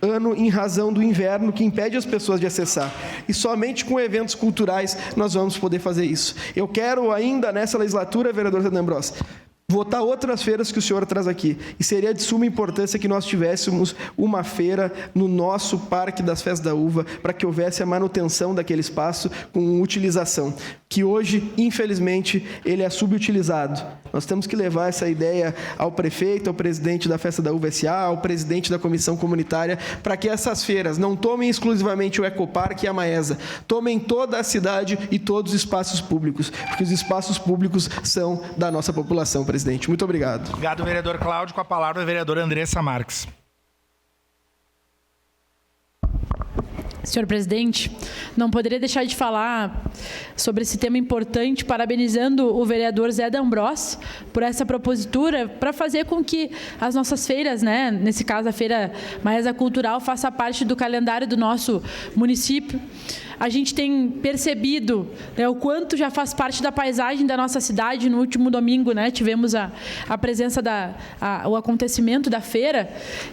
ano em razão do inverno, que impede as pessoas de acessar. E somente com eventos culturais nós vamos poder fazer isso. Eu quero ainda, nessa legislatura, vereador Zé D'Ambrosio, votar outras feiras que o senhor traz aqui. E seria de suma importância que nós tivéssemos uma feira no nosso Parque das Festas da Uva, para que houvesse a manutenção daquele espaço com utilização, que hoje, infelizmente, ele é subutilizado. Nós temos que levar essa ideia ao prefeito, ao presidente da Festa da Uva S.A., ao presidente da comissão comunitária, para que essas feiras não tomem exclusivamente o Ecoparque e a Maesa, tomem toda a cidade e todos os espaços públicos, porque os espaços públicos são da nossa população, presidente. Muito obrigado. Obrigado, vereador Cláudio. Com a palavra, a vereadora Andressa Marques. Senhor presidente, não poderia deixar de falar sobre esse tema importante, parabenizando o vereador Zé D'Ambrosio por essa propositura, para fazer com que as nossas feiras, né, nesse caso a Feira Maesa Cultural, faça parte do calendário do nosso município. A gente tem percebido, né, o quanto já faz parte da paisagem da nossa cidade. No último domingo, né, tivemos a presença o acontecimento da feira,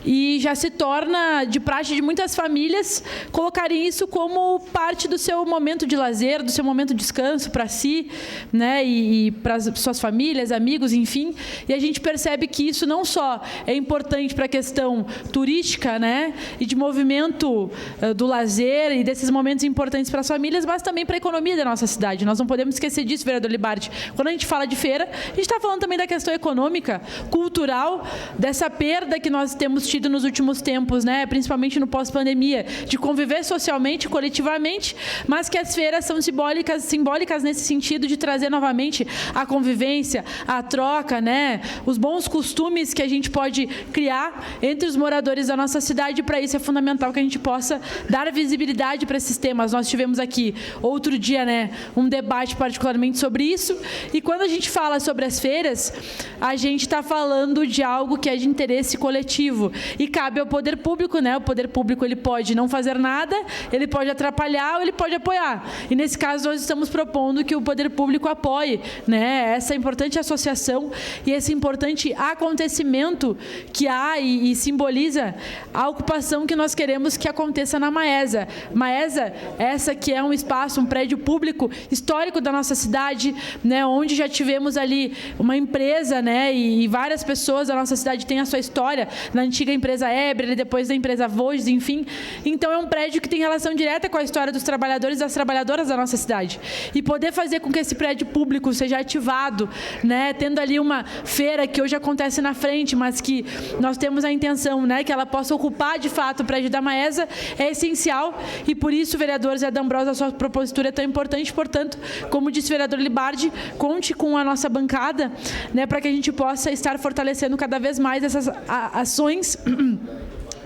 e já se torna de praxe de muitas famílias colocarem isso como parte do seu momento de lazer, do seu momento de descanso para si, né, e para as suas famílias, amigos, enfim. E a gente percebe que isso não só é importante para a questão turística, né, e de movimento do lazer e desses momentos importantes para as famílias, mas também para a economia da nossa cidade. Nós não podemos esquecer disso, vereador Libardi. Quando a gente fala de feira, a gente está falando também da questão econômica, cultural, dessa perda que nós temos tido nos últimos tempos, né, principalmente no pós-pandemia, de conviver socialmente, coletivamente, mas que as feiras são simbólicas nesse sentido de trazer novamente a convivência, a troca, né, os bons costumes que a gente pode criar entre os moradores da nossa cidade. E para isso é fundamental que a gente possa dar visibilidade para esses temas. Nós tivemos aqui outro dia, né, um debate particularmente sobre isso, e quando a gente fala sobre as feiras, a gente está falando de algo que é de interesse coletivo, e cabe ao poder público, né, o poder público ele pode não fazer nada, ele pode atrapalhar ou ele pode apoiar, e nesse caso nós estamos propondo que o poder público apoie, né, essa importante associação e esse importante acontecimento que há e simboliza a ocupação que nós queremos que aconteça na Maesa. Maesa é essa que é um espaço, um prédio público histórico da nossa cidade, né, onde já tivemos ali uma empresa, né, e várias pessoas da nossa cidade têm a sua história, na antiga empresa Ebre, e depois da empresa Vojos, enfim. Então é um prédio que tem relação direta com a história dos trabalhadores e das trabalhadoras da nossa cidade. E poder fazer com que esse prédio público seja ativado, né, tendo ali uma feira que hoje acontece na frente, mas que nós temos a intenção, né, que ela possa ocupar de fato o prédio da Maesa, é essencial, e por isso, vereador Zé D'Ambrosio, a sua propositura é tão importante. Portanto, como disse o vereador Libardi, conte com a nossa bancada, né, para que a gente possa estar fortalecendo cada vez mais essas ações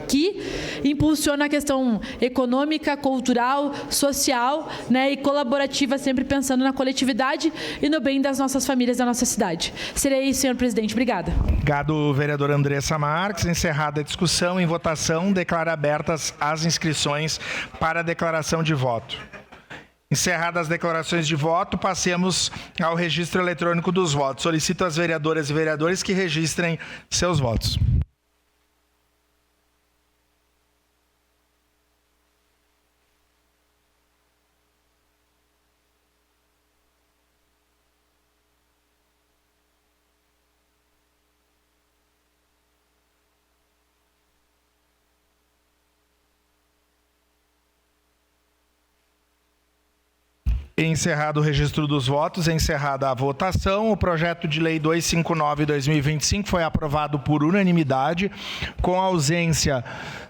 que impulsiona a questão econômica, cultural, social, né, e colaborativa, sempre pensando na coletividade e no bem das nossas famílias da nossa cidade. Seria isso, senhor presidente. Obrigada. Obrigado, vereadora Andressa Marques. Encerrada a discussão, em votação, declaro abertas as inscrições para a declaração de voto. Encerradas as declarações de voto, passemos ao registro eletrônico dos votos. Solicito às vereadoras e vereadores que registrem seus votos. Encerrado o registro dos votos, encerrada a votação, o projeto de lei 259/2025 foi aprovado por unanimidade, com a ausência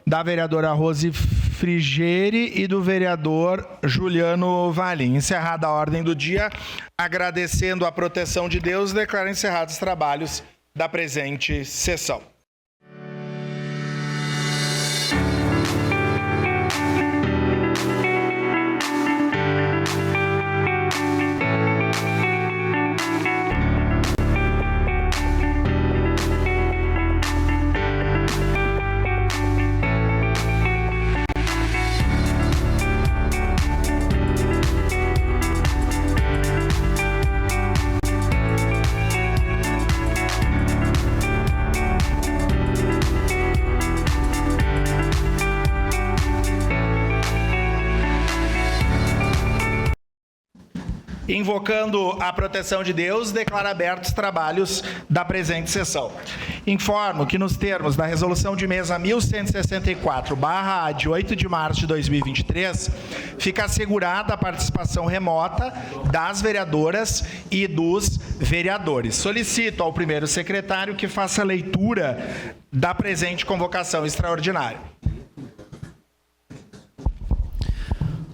da vereadora Rose Frigieri e do vereador Juliano Valim. Encerrada a ordem do dia, agradecendo a proteção de Deus, declaro encerrados os trabalhos da presente sessão. Invocando a proteção de Deus, declaro abertos os trabalhos da presente sessão. Informo que, nos termos da Resolução de Mesa 1164/A de 8 de março de 2023, fica assegurada a participação remota das vereadoras e dos vereadores. Solicito ao primeiro secretário que faça a leitura da presente convocação extraordinária.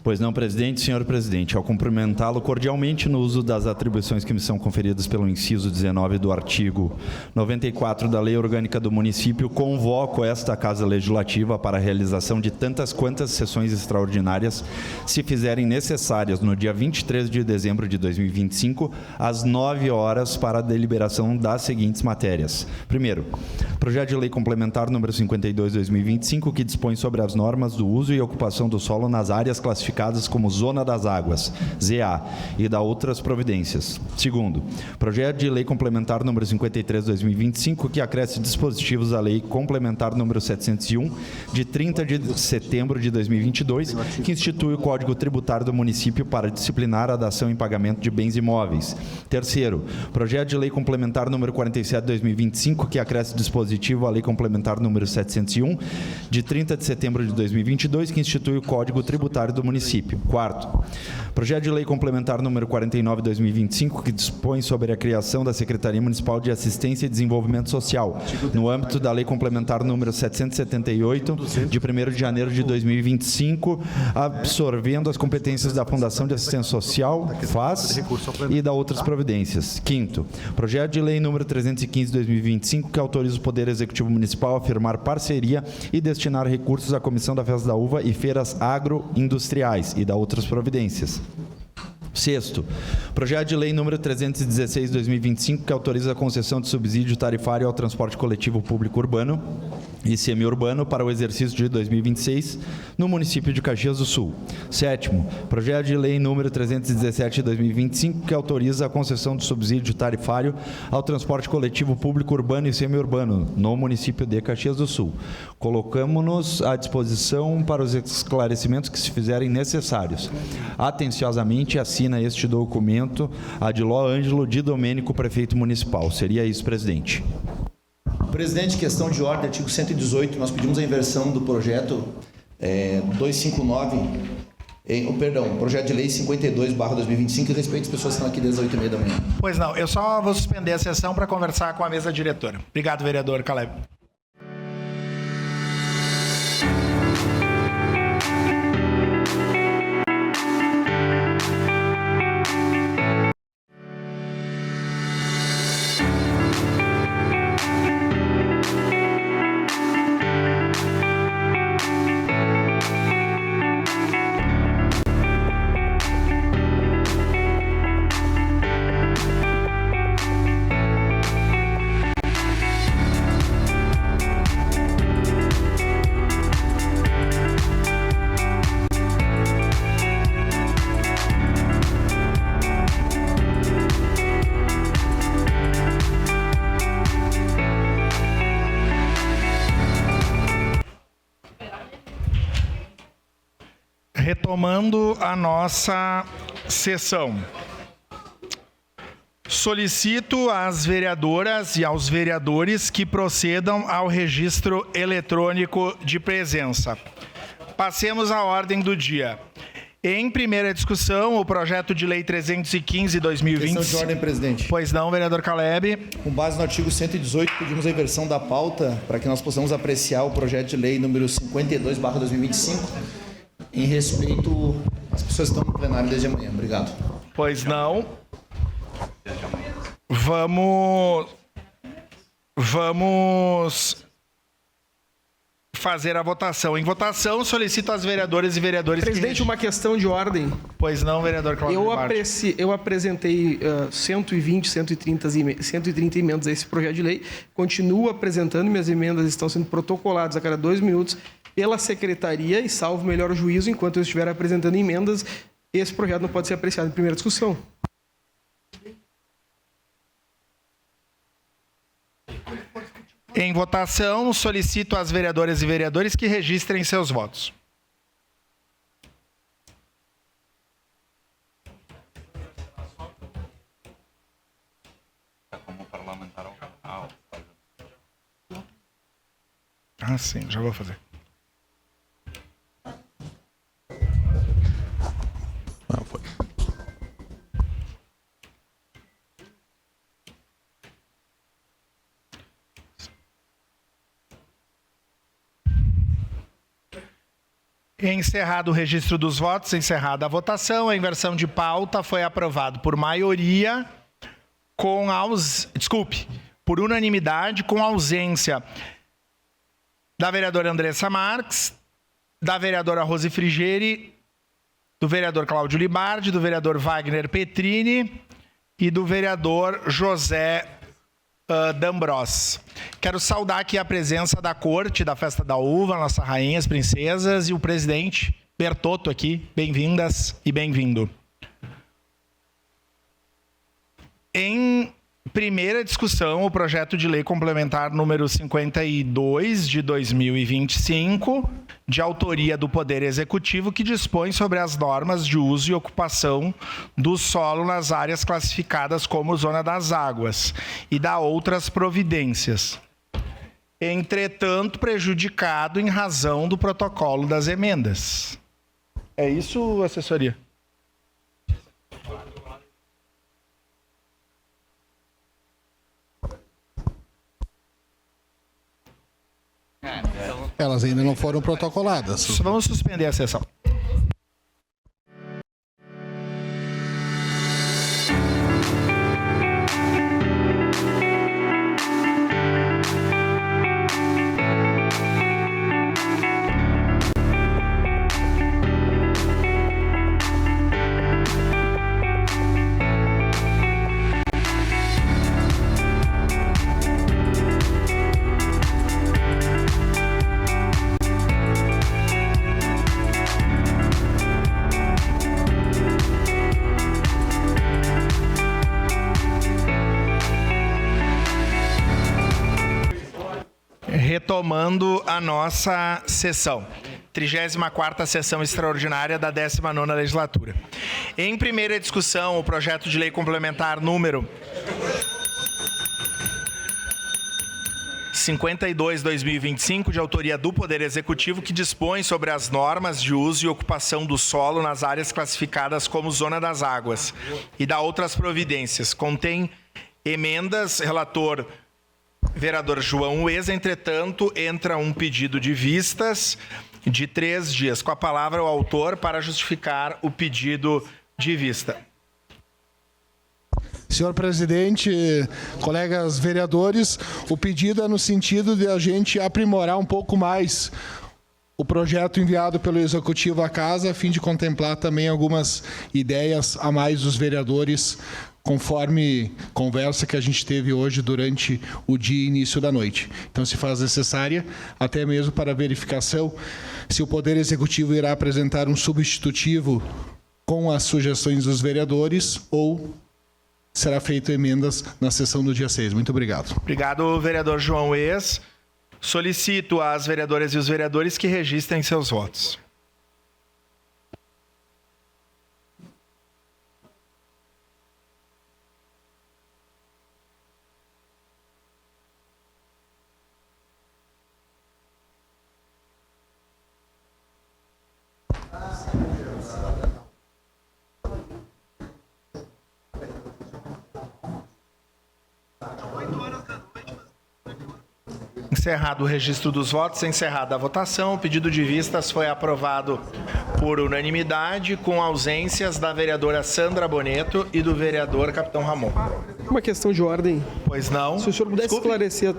Pois não, presidente. Senhor presidente, ao cumprimentá-lo cordialmente no uso das atribuições que me são conferidas pelo inciso 19 do artigo 94 da Lei Orgânica do Município, convoco esta Casa Legislativa para a realização de tantas quantas sessões extraordinárias se fizerem necessárias no dia 23 de dezembro de 2025, às 9 horas, para a deliberação das seguintes matérias. Primeiro, projeto de lei complementar número 52/2025, que dispõe sobre as normas do uso e ocupação do solo nas áreas classificadas como Zona das Águas, ZA, e da outras providências. Segundo, projeto de lei complementar número 53/2025, que acresce dispositivos à lei complementar número 701, de 30 de setembro de 2022, que institui o Código Tributário do Município para disciplinar a dação em pagamento de bens imóveis. Terceiro, projeto de lei complementar número 47/2025, que acresce dispositivo à lei complementar número 701, de 30 de setembro de 2022, que institui o Código Tributário do Município. Quarto, projeto de lei complementar número 49/2025, que dispõe sobre a criação da Secretaria Municipal de Assistência e Desenvolvimento Social, no âmbito da lei complementar número 778, de 1º de janeiro de 2025, absorvendo as competências da Fundação de Assistência Social, FAS, e da outras providências. Quinto, projeto de lei número 315/2025, que autoriza o Poder Executivo Municipal a firmar parceria e destinar recursos à Comissão da Festa da Uva e Feiras Agroindustriais e da outras providências. Sexto, projeto de lei número 316/2025, que autoriza a concessão de subsídio tarifário ao transporte coletivo público urbano e semiurbano para o exercício de 2026 no município de Caxias do Sul. Sétimo, projeto de lei número 317/2025, que autoriza a concessão de subsídio tarifário ao transporte coletivo público urbano e semiurbano no município de Caxias do Sul. Colocamos-nos à disposição para os esclarecimentos que se fizerem necessários. Atenciosamente, assina este documento Adiló Ângelo de Domênico, prefeito municipal. Seria isso, presidente. Presidente, questão de ordem, artigo 118, nós pedimos a inversão do projeto 259, projeto de lei 52/2025, que respeita as pessoas que estão aqui desde as 8h30 da manhã. Pois não, eu só vou suspender a sessão para conversar com a mesa diretora. Obrigado, vereador Caleb. Retomando a nossa sessão. Solicito às vereadoras e aos vereadores que procedam ao registro eletrônico de presença. Passemos à ordem do dia. Em primeira discussão, o projeto de lei 315/2020. Questão de ordem, presidente. Pois não, vereador Caleb. Com base no artigo 118, pedimos a inversão da pauta para que nós possamos apreciar o projeto de lei número 52/2025, em respeito às pessoas que estão no plenário desde amanhã. Obrigado. Pois não. Vamos fazer a votação. Em votação, solicito às vereadoras e vereadores... Presidente, uma questão de ordem. Pois não, vereador Cláudio Eu apresentei 130 emendas a esse projeto de lei. Continuo apresentando, minhas emendas estão sendo protocoladas a cada 2 minutos pela secretaria e, salvo melhor juízo, enquanto eu estiver apresentando emendas, esse projeto não pode ser apreciado em primeira discussão. Em votação, solicito às vereadoras e vereadores que registrem seus votos. Ah, sim, já vou fazer. Foi. Encerrado o registro dos votos, encerrada a votação, a inversão de pauta foi aprovado por maioria, por unanimidade, com ausência da vereadora Andressa Marques, da vereadora Rose Frigeri, do vereador Cláudio Libardi, do vereador Wagner Petrini e do vereador José D'Ambros. Quero saudar aqui a presença da corte da Festa da Uva, nossa rainha, as princesas, e o presidente Bertotto aqui. Bem-vindas e bem-vindo. Em primeira discussão, o projeto de lei complementar número 52 de 2025, de autoria do Poder Executivo, que dispõe sobre as normas de uso e ocupação do solo nas áreas classificadas como Zona das Águas e dá outras providências. Entretanto, prejudicado em razão do protocolo das emendas. É isso, assessoria? Elas ainda não foram protocoladas. Vamos suspender a sessão. Retomando a nossa sessão. 34ª sessão extraordinária da 19ª legislatura. Em primeira discussão, o projeto de lei complementar número 52/2025, de autoria do Poder Executivo, que dispõe sobre as normas de uso e ocupação do solo nas áreas classificadas como Zona das Águas e dá outras providências. Contém emendas, relator vereador João Ueza. Entretanto, entra um pedido de vistas de 3 dias. Com a palavra o autor para justificar o pedido de vista. Senhor presidente, colegas vereadores, o pedido é no sentido de a gente aprimorar um pouco mais o projeto enviado pelo Executivo à Casa, a fim de contemplar também algumas ideias a mais dos vereadores, conforme conversa que a gente teve hoje durante o dia e início da noite. Então, se faz necessária, até mesmo para verificação, se o Poder Executivo irá apresentar um substitutivo com as sugestões dos vereadores ou será feito emendas na sessão do dia 6. Muito obrigado. Obrigado, vereador João Ueza. Solicito às vereadoras e os vereadores que registrem seus votos. Encerrado o registro dos votos, encerrada a votação, o pedido de vistas foi aprovado por unanimidade, com ausências da vereadora Sandra Boneto e do vereador Capitão Ramon. Uma questão de ordem. Pois não. Se o senhor pudesse esclarecer...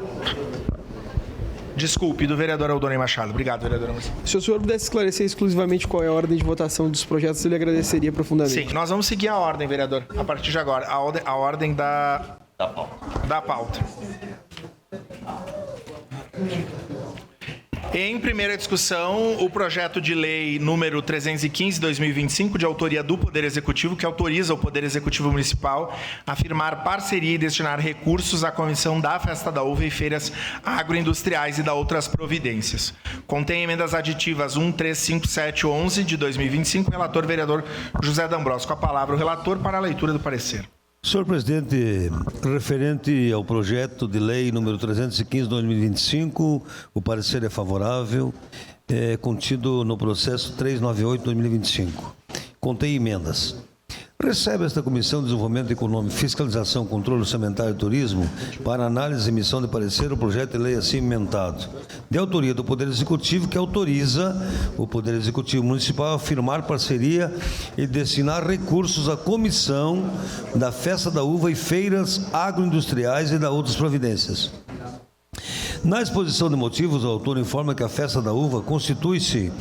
Desculpe, do vereador Aldonei Machado. Obrigado, vereadora Machado. Se o senhor pudesse esclarecer exclusivamente qual é a ordem de votação dos projetos, eu lhe agradeceria profundamente. Sim, nós vamos seguir a ordem, vereador, a partir de agora. A ordem da pauta. Em primeira discussão, o projeto de lei número 315/2025, de autoria do Poder Executivo, que autoriza o Poder Executivo Municipal a firmar parceria e destinar recursos à Comissão da Festa da Uva e Feiras Agroindustriais e da outras providências. Contém emendas aditivas 1, 3, 5, 7, 11 de 2025. Relator vereador José D'Ambrosio. Com a palavra o relator para a leitura do parecer. Senhor presidente, referente ao projeto de lei número 315/2025, o parecer é favorável, contido no processo 398/2025. Contém emendas. Recebe esta Comissão de Desenvolvimento Econômico, Fiscalização, Controle Orçamentário e Turismo para análise e emissão de parecer o projeto de lei assim emendado, de autoria do Poder Executivo, que autoriza o Poder Executivo Municipal a firmar parceria e destinar recursos à Comissão da Festa da Uva e Feiras Agroindustriais e da outras providências. Na exposição de motivos, o autor informa que a Festa da Uva constitui-se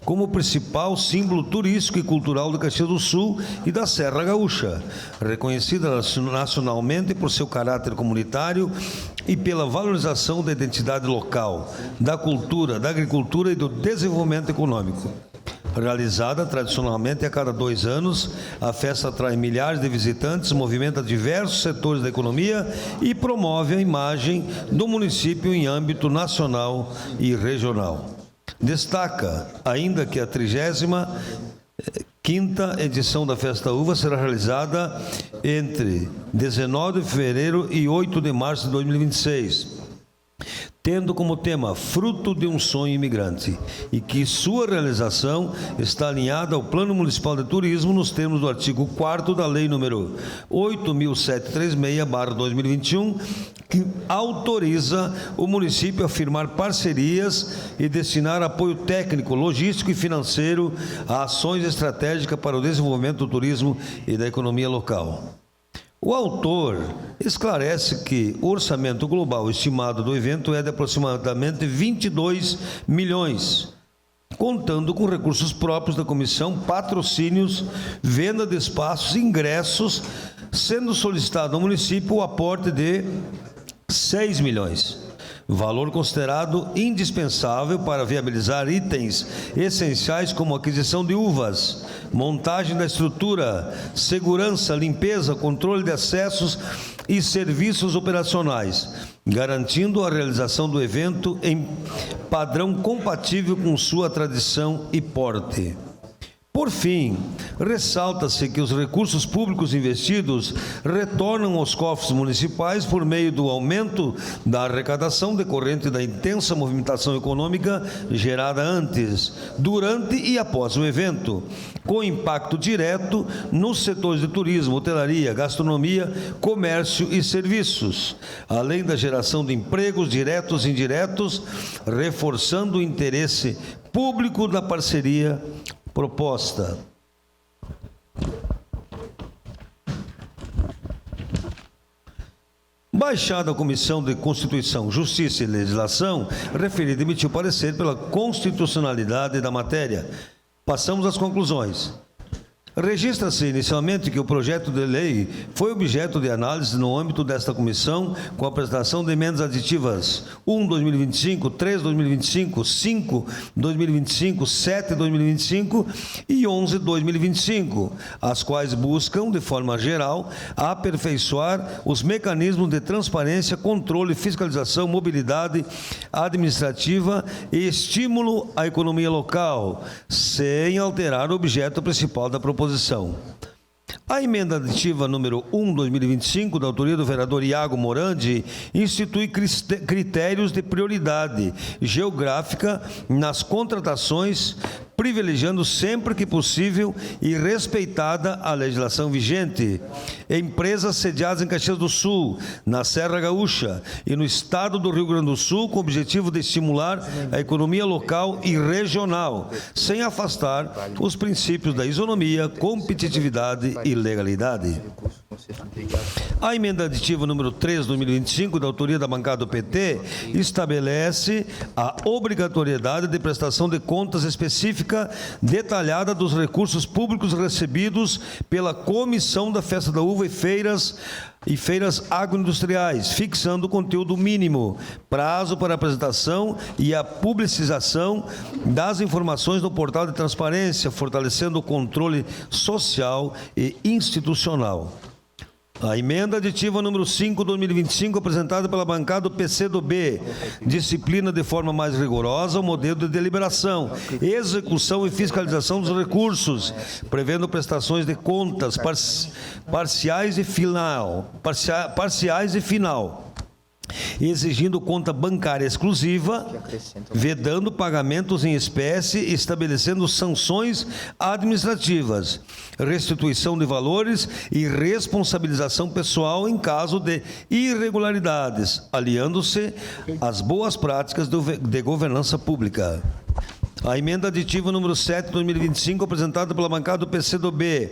como o principal símbolo turístico e cultural de Caxias do Sul e da Serra Gaúcha, reconhecida nacionalmente por seu caráter comunitário e pela valorização da identidade local, da cultura, da agricultura e do desenvolvimento econômico. Realizada tradicionalmente a cada 2 anos, a festa atrai milhares de visitantes, movimenta diversos setores da economia e promove a imagem do município em âmbito nacional e regional. Destaca ainda que a 35ª edição da Festa da Uva será realizada entre 19 de fevereiro e 8 de março de 2026. Tendo como tema Fruto de um Sonho Imigrante, e que sua realização está alinhada ao Plano Municipal de Turismo nos termos do artigo 4º da Lei número 8.736/2021, que autoriza o município a firmar parcerias e destinar apoio técnico, logístico e financeiro a ações estratégicas para o desenvolvimento do turismo e da economia local. O autor esclarece que o orçamento global estimado do evento é de aproximadamente 22 milhões, contando com recursos próprios da comissão, patrocínios, venda de espaços, ingressos, sendo solicitado ao município o aporte de 6 milhões. Valor considerado indispensável para viabilizar itens essenciais como aquisição de uvas, montagem da estrutura, segurança, limpeza, controle de acessos e serviços operacionais, garantindo a realização do evento em padrão compatível com sua tradição e porte. Por fim, ressalta-se que os recursos públicos investidos retornam aos cofres municipais por meio do aumento da arrecadação decorrente da intensa movimentação econômica gerada antes, durante e após o evento, com impacto direto nos setores de turismo, hotelaria, gastronomia, comércio e serviços, além da geração de empregos diretos e indiretos, reforçando o interesse público da parceria proposta. Baixada a Comissão de Constituição, Justiça e Legislação, referida emitiu parecer pela constitucionalidade da matéria. Passamos às conclusões. Registra-se inicialmente que o projeto de lei foi objeto de análise no âmbito desta comissão, com a apresentação de emendas aditivas 1/2025, 3/2025, 5/2025, 7/2025 e 11/2025, as quais buscam, de forma geral, aperfeiçoar os mecanismos de transparência, controle, fiscalização, mobilidade administrativa e estímulo à economia local, sem alterar o objeto principal da proposição. A emenda aditiva número 1/2025, da autoria do vereador Iago Morandi, institui critérios de prioridade geográfica nas contratações, privilegiando sempre que possível e respeitada a legislação vigente, empresas sediadas em Caxias do Sul, na Serra Gaúcha e no estado do Rio Grande do Sul, com o objetivo de estimular a economia local e regional, sem afastar os princípios da isonomia, competitividade e legalidade. A emenda aditiva número 3/2025, da autoria da bancada do PT, estabelece a obrigatoriedade de prestação de contas específica detalhada dos recursos públicos recebidos pela Comissão da Festa da Uva e feiras agroindustriais, fixando o conteúdo mínimo, prazo para apresentação e a publicização das informações no portal de transparência, fortalecendo o controle social e institucional. A emenda aditiva número 5/2025, apresentada pela bancada do PCdoB, disciplina de forma mais rigorosa o modelo de deliberação, execução e fiscalização dos recursos, prevendo prestações de contas parciais e final, exigindo conta bancária exclusiva, vedando pagamentos em espécie e estabelecendo sanções administrativas, restituição de valores e responsabilização pessoal em caso de irregularidades, aliando-se às boas práticas de governança pública. A emenda aditiva número 7/2025, apresentada pela bancada do PCdoB,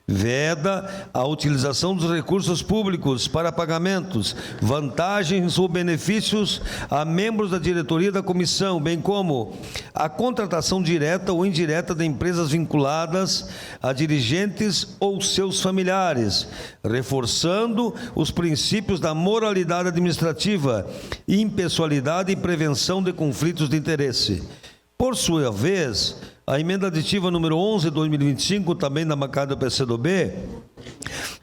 veda a utilização dos recursos públicos para pagamentos, vantagens ou benefícios a membros da diretoria da comissão, bem como a contratação direta ou indireta de empresas vinculadas a dirigentes ou seus familiares, reforçando os princípios da moralidade administrativa, impessoalidade e prevenção de conflitos de interesse. Por sua vez, a emenda aditiva número 11/2025, também da bancada do PCdoB,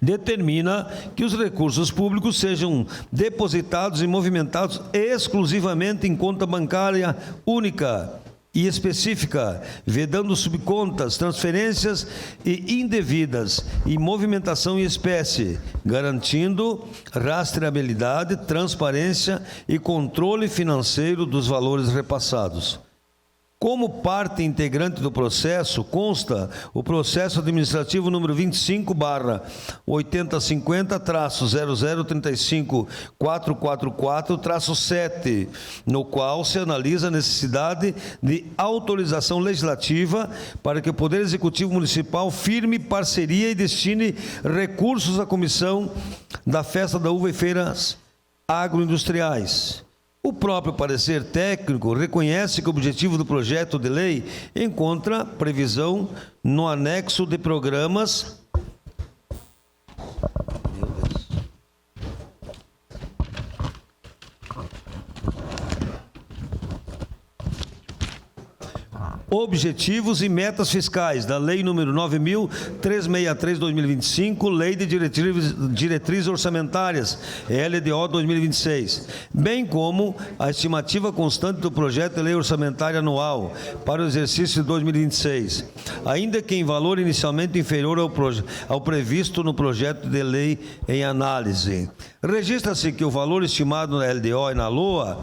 determina que os recursos públicos sejam depositados e movimentados exclusivamente em conta bancária única e específica, vedando subcontas, transferências e indevidas e movimentação em espécie, garantindo rastreabilidade, transparência e controle financeiro dos valores repassados. Como parte integrante do processo, consta o processo administrativo número 25/8050-0035-444-7, no qual se analisa a necessidade de autorização legislativa para que o Poder Executivo Municipal firme parceria e destine recursos à Comissão da Festa da Uva e Feiras Agroindustriais. O próprio parecer técnico reconhece que o objetivo do projeto de lei encontra previsão no anexo de programas objetivos e metas fiscais da Lei nº 9.363/2025, Lei de Diretrizes Orçamentárias, LDO 2026, bem como a estimativa constante do projeto de lei orçamentária anual para o exercício de 2026, ainda que em valor inicialmente inferior ao previsto no projeto de lei em análise. Registra-se que o valor estimado na LDO e na LOA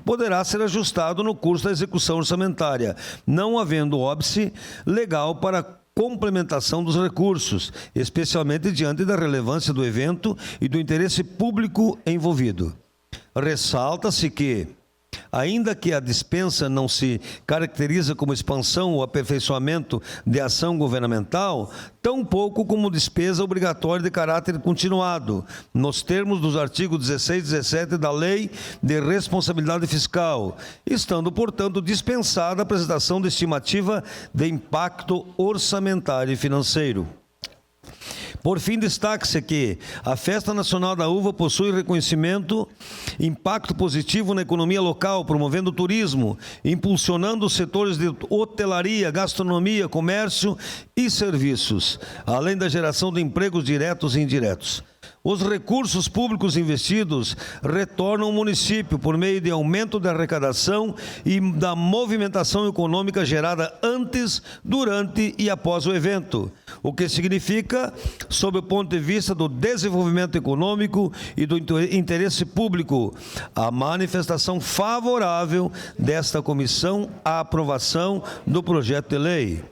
poderá ser ajustado no curso da execução orçamentária, não havendo óbice legal para complementação dos recursos, especialmente diante da relevância do evento e do interesse público envolvido. Ressalta-se que, ainda que a dispensa não se caracteriza como expansão ou aperfeiçoamento de ação governamental, tampouco como despesa obrigatória de caráter continuado, nos termos dos artigos 16 e 17 da Lei de Responsabilidade Fiscal, estando, portanto, dispensada a apresentação de estimativa de impacto orçamentário e financeiro. Por fim, destaque-se que a Festa Nacional da Uva possui reconhecimento, impacto positivo na economia local, promovendo o turismo, impulsionando os setores de hotelaria, gastronomia, comércio e serviços, além da geração de empregos diretos e indiretos. Os recursos públicos investidos retornam ao município por meio de aumento da arrecadação e da movimentação econômica gerada antes, durante e após o evento, o que significa, sob o ponto de vista do desenvolvimento econômico e do interesse público, a manifestação favorável desta comissão à aprovação do projeto de lei.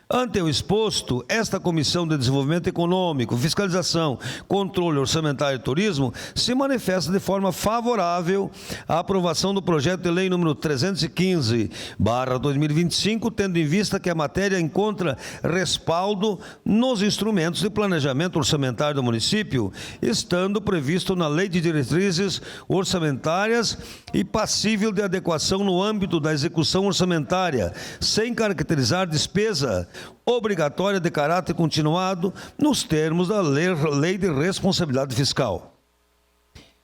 Ante o exposto, esta Comissão de Desenvolvimento Econômico, Fiscalização, Controle Orçamentário e Turismo se manifesta de forma favorável à aprovação do projeto de lei número 315/2025, tendo em vista que a matéria encontra respaldo nos instrumentos de planejamento orçamentário do município, estando previsto na Lei de Diretrizes Orçamentárias e passível de adequação no âmbito da execução orçamentária, sem caracterizar despesa obrigatória de caráter continuado nos termos da Lei de Responsabilidade Fiscal.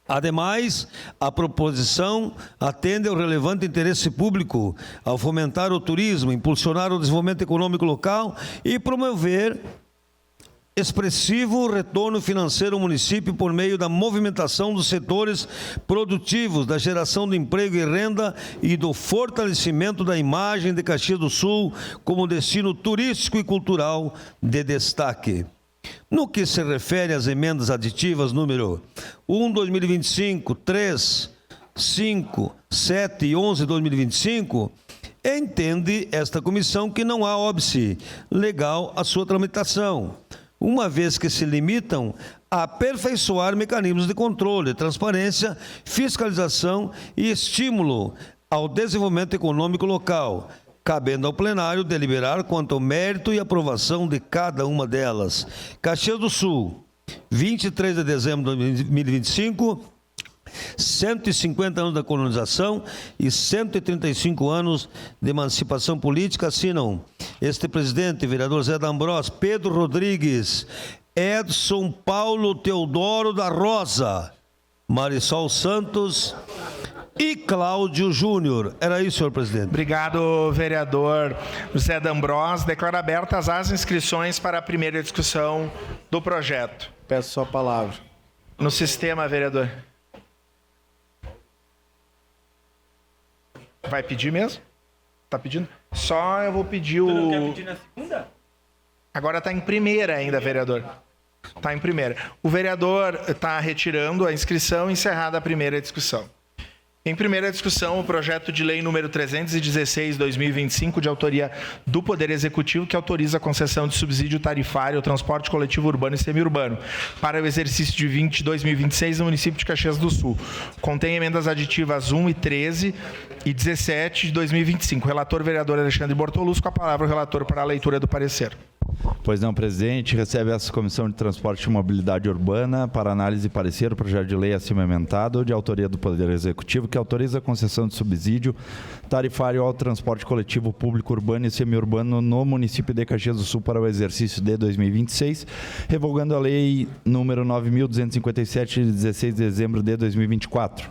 Ademais, a proposição atende ao relevante interesse público ao fomentar o turismo, impulsionar o desenvolvimento econômico local e promover expressivo retorno financeiro ao município por meio da movimentação dos setores produtivos, da geração de emprego e renda e do fortalecimento da imagem de Caxias do Sul como destino turístico e cultural de destaque. No que se refere às emendas aditivas número 1/2025, 3, 5, 7 e 11/2025, entende esta comissão que não há óbice legal à sua tramitação, uma vez que se limitam a aperfeiçoar mecanismos de controle, transparência, fiscalização e estímulo ao desenvolvimento econômico local, cabendo ao plenário deliberar quanto ao mérito e aprovação de cada uma delas. Caxias do Sul, 23 de dezembro de 2025, 150 anos da colonização e 135 anos de emancipação política. Assinam este presidente, vereador Zé D'Ambrós, Pedro Rodrigues, Edson Paulo Teodoro da Rosa, Marisol Santos e Cláudio Júnior. Era isso, senhor presidente. Obrigado, vereador Zé D'Ambrós. Declaro abertas as inscrições para a primeira discussão do projeto. Peço sua palavra. No sistema, vereador. Vai pedir mesmo? Tá pedindo? Só eu vou pedir o... Não quer pedir na segunda? Agora está em primeira ainda, vereador. Está em primeira. O vereador está retirando a inscrição, encerrada a primeira discussão. Em primeira discussão, o projeto de lei número 316/2025, de autoria do Poder Executivo, que autoriza a concessão de subsídio tarifário ao transporte coletivo urbano e semiurbano para o exercício de 2026 no município de Caxias do Sul. Contém emendas aditivas 1 e 13 e 17 de 2025. Relator, vereador Alexandre Bortoluz, com a palavra o relator para a leitura do parecer. Pois não, presidente. Recebe essa Comissão de Transporte e Mobilidade Urbana para análise e parecer o projeto de lei acima ementado, de autoria do Poder Executivo, que autoriza a concessão de subsídio tarifário ao transporte coletivo público urbano e semiurbano no município de Caxias do Sul para o exercício de 2026, revogando a lei número 9.257, de 16 de dezembro de 2024.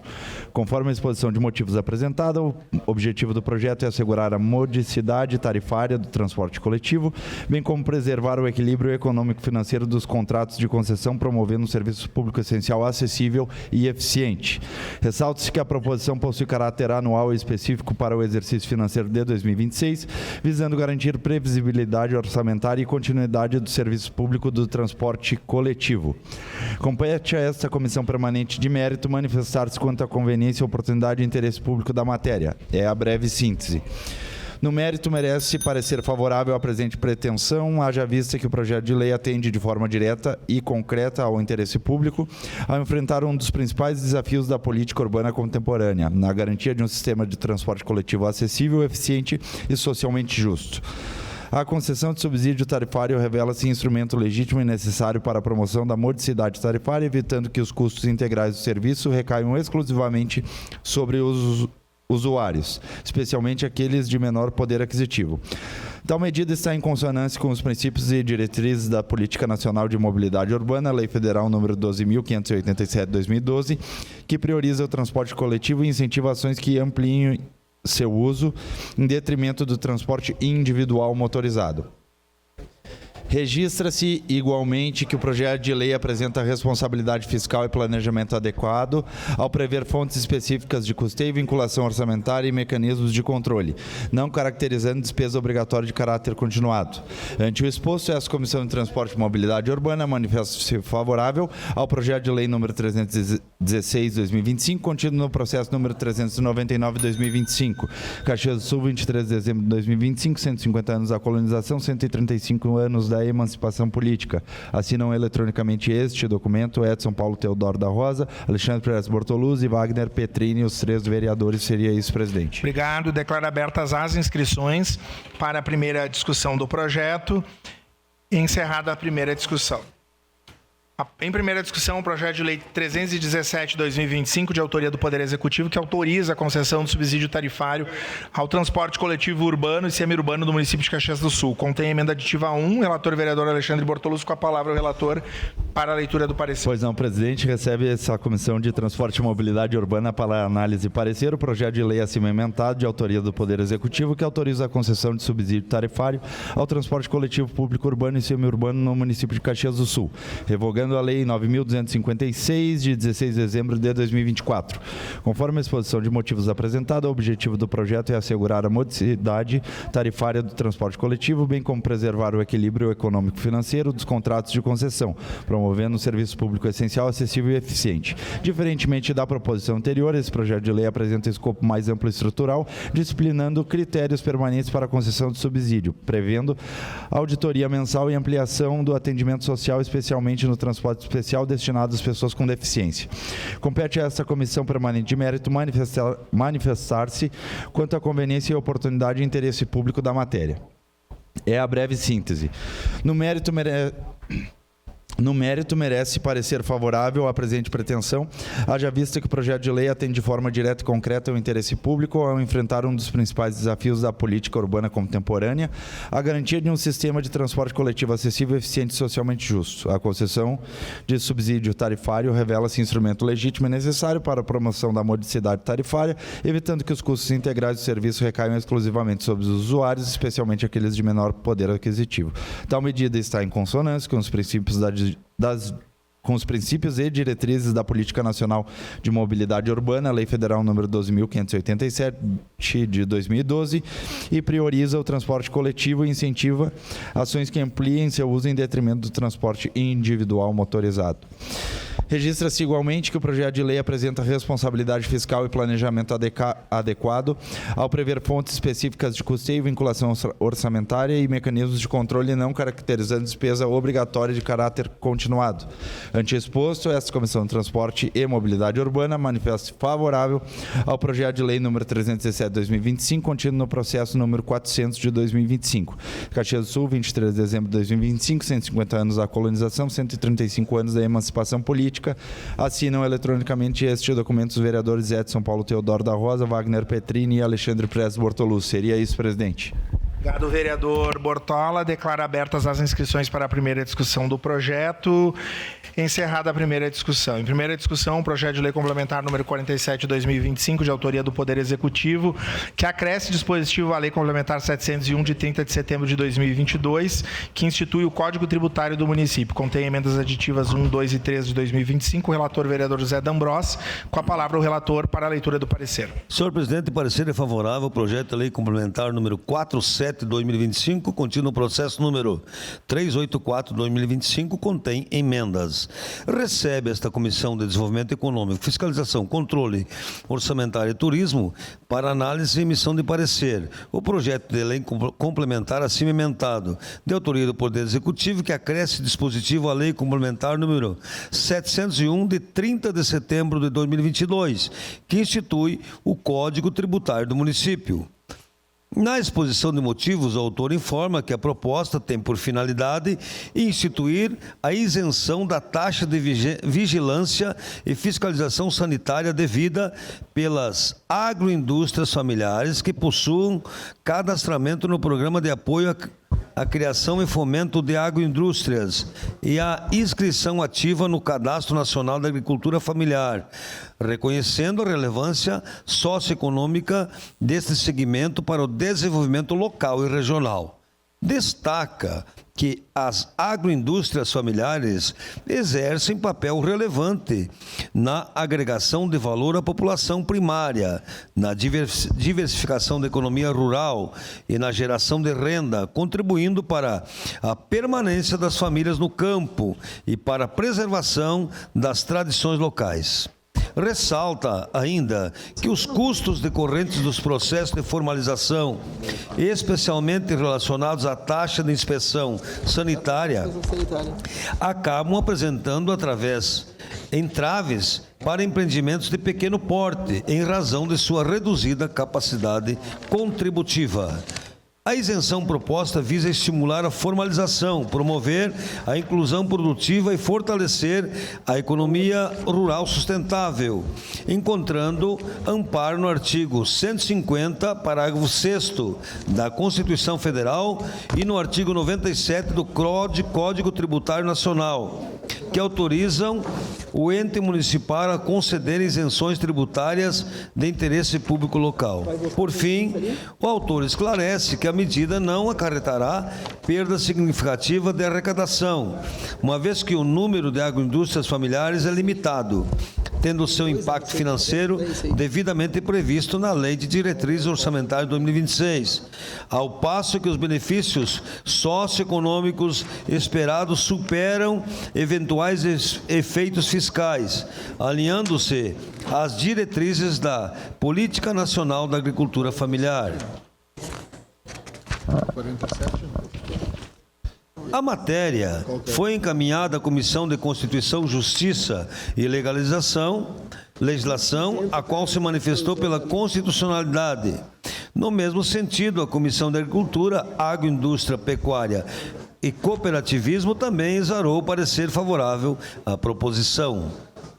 Conforme a exposição de motivos apresentada, o objetivo do projeto é assegurar a modicidade tarifária do transporte coletivo, bem como preservar o equilíbrio econômico-financeiro dos contratos de concessão, promovendo um serviço público essencial acessível e eficiente. Ressalta-se que a proposição possui caráter anual e específico para o exercício financeiro de 2026, visando garantir previsibilidade orçamentária e continuidade do serviço público do transporte coletivo. Compete a esta Comissão Permanente de Mérito manifestar-se quanto à conveniência, oportunidade e interesse público da matéria. É a breve síntese. No mérito, merece parecer favorável à presente pretensão, haja vista que o projeto de lei atende de forma direta e concreta ao interesse público, ao enfrentar um dos principais desafios da política urbana contemporânea, na garantia de um sistema de transporte coletivo acessível, eficiente e socialmente justo. A concessão de subsídio tarifário revela-se instrumento legítimo e necessário para a promoção da modicidade tarifária, evitando que os custos integrais do serviço recaiam exclusivamente sobre os usuários, especialmente aqueles de menor poder aquisitivo. Tal medida está em consonância com os princípios e diretrizes da Política Nacional de Mobilidade Urbana, Lei Federal número 12.587/2012, que prioriza o transporte coletivo e incentiva ações que ampliem seu uso em detrimento do transporte individual motorizado. Registra-se igualmente que o projeto de lei apresenta responsabilidade fiscal e planejamento adequado ao prever fontes específicas de custeio, vinculação orçamentária e mecanismos de controle, não caracterizando despesa obrigatória de caráter continuado. Ante o exposto, essa Comissão de Transporte e Mobilidade Urbana manifesta-se favorável ao projeto de lei número 316/2025, contido no processo número 399/2025. Caxias do Sul, 23 de dezembro de 2025, 150 anos da colonização, 135 anos da emancipação política. Assinam eletronicamente este documento Edson Paulo Teodoro da Rosa, Alexandre Pérez Bortoluzzi e Wagner Petrini, os 3 vereadores. Seria isso, presidente. Obrigado. Declaro abertas as inscrições para a primeira discussão do projeto. Encerrada a primeira discussão. Em primeira discussão, o projeto de lei 317/2025, de autoria do Poder Executivo, que autoriza a concessão de subsídio tarifário ao transporte coletivo urbano e semiurbano do município de Caxias do Sul. Contém emenda aditiva 1, relator vereador Alexandre Bortoluzzi, com a palavra o relator para a leitura do parecer. Pois não, presidente, recebe essa Comissão de Transporte e Mobilidade Urbana para análise e parecer o projeto de lei acima ementado, de autoria do Poder Executivo, que autoriza a concessão de subsídio tarifário ao transporte coletivo público urbano e semiurbano no município de Caxias do Sul, revogando a Lei 9.256, de 16 de dezembro de 2024. Conforme a exposição de motivos apresentada, o objetivo do projeto é assegurar a modicidade tarifária do transporte coletivo, bem como preservar o equilíbrio econômico-financeiro dos contratos de concessão, promovendo um serviço público essencial, acessível e eficiente. Diferentemente da proposição anterior, esse projeto de lei apresenta um escopo mais amplo e estrutural, disciplinando critérios permanentes para a concessão de subsídio, prevendo auditoria mensal e ampliação do atendimento social, especialmente no transporte especial destinado às pessoas com deficiência. Compete a esta Comissão Permanente de Mérito manifestar-se quanto à conveniência e oportunidade e interesse público da matéria. É a breve síntese. No mérito, merece parecer favorável à presente pretensão, haja vista que o projeto de lei atende de forma direta e concreta ao interesse público ao enfrentar um dos principais desafios da política urbana contemporânea, a garantia de um sistema de transporte coletivo acessível, eficiente e socialmente justo. A concessão de subsídio tarifário revela-se instrumento legítimo e necessário para a promoção da modicidade tarifária, evitando que os custos integrais do serviço recaiam exclusivamente sobre os usuários, especialmente aqueles de menor poder aquisitivo. Tal medida está em consonância com os princípios com os princípios e diretrizes da Política Nacional de Mobilidade Urbana, Lei Federal número 12.587, de 2012, e prioriza o transporte coletivo e incentiva ações que ampliem seu uso em detrimento do transporte individual motorizado. Registra-se igualmente que o projeto de lei apresenta responsabilidade fiscal e planejamento adequado ao prever fontes específicas de custeio, vinculação orçamentária e mecanismos de controle não caracterizando despesa obrigatória de caráter continuado. Ante exposto, esta Comissão de Transporte e Mobilidade Urbana manifesta favorável ao projeto de lei número 317/2025, contido no processo número 400 de 2025. Caxias do Sul, 23 de dezembro de 2025, 150 anos da colonização, 135 anos da emancipação política. Assinam eletronicamente este documento os vereadores Edson Paulo Teodoro da Rosa, Wagner Petrini e Alexandre Prestes Bortolucci. Seria isso, presidente. Obrigado, vereador Bortola. Declaro abertas as inscrições para a primeira discussão do projeto. Encerrada a primeira discussão. Em primeira discussão, o projeto de lei complementar número 47 de 2025, de autoria do Poder Executivo, que acresce dispositivo à lei complementar 701 de 30 de setembro de 2022, que institui o Código Tributário do município. Contém emendas aditivas 1, 2 e 3 de 2025. O relator, vereador José D'Ambrossi. Com a palavra o relator para a leitura do parecer. Senhor presidente, o parecer é favorável ao projeto de lei complementar número 47 de 2025, contido no processo número 384 de 2025, contém emendas. Recebe esta Comissão de Desenvolvimento Econômico, Fiscalização, Controle Orçamentário e Turismo para análise e emissão de parecer o projeto de lei complementar acima emendado, de autoria do Poder Executivo, que acresce dispositivo à lei complementar número 701 de 30 de setembro de 2022, que institui o Código Tributário do município. Na exposição de motivos, o autor informa que a proposta tem por finalidade instituir a isenção da taxa de vigilância e fiscalização sanitária devida pelas agroindústrias familiares que possuam cadastramento no Programa de Apoio à Criação e Fomento de Agroindústrias e a inscrição ativa no Cadastro Nacional da Agricultura Familiar, reconhecendo a relevância socioeconômica deste segmento para o desenvolvimento local e regional. Destaca que as agroindústrias familiares exercem papel relevante na agregação de valor à população primária, na diversificação da economia rural e na geração de renda, contribuindo para a permanência das famílias no campo e para a preservação das tradições locais. Ressalta ainda que os custos decorrentes dos processos de formalização, especialmente relacionados à taxa de inspeção sanitária, acabam apresentando entraves para empreendimentos de pequeno porte, em razão de sua reduzida capacidade contributiva. A isenção proposta visa estimular a formalização, promover a inclusão produtiva e fortalecer a economia rural sustentável, encontrando amparo no artigo 150, parágrafo 6º da Constituição Federal e no artigo 97 do Código Tributário Nacional, que autorizam o ente municipal a conceder isenções tributárias de interesse público local. Por fim, o autor esclarece que a medida não acarretará perda significativa de arrecadação, uma vez que o número de agroindústrias familiares é limitado, tendo seu impacto financeiro devidamente previsto na Lei de Diretrizes Orçamentárias de 2026, ao passo que os benefícios socioeconômicos esperados superam eventuais efeitos fiscais, alinhando-se às diretrizes da Política Nacional da Agricultura Familiar. 47. A matéria foi encaminhada à Comissão de Constituição, Justiça e Legislação, a qual se manifestou pela constitucionalidade. No mesmo sentido, a Comissão de Agricultura, Agroindústria, Pecuária e Cooperativismo também exarou o parecer favorável à proposição.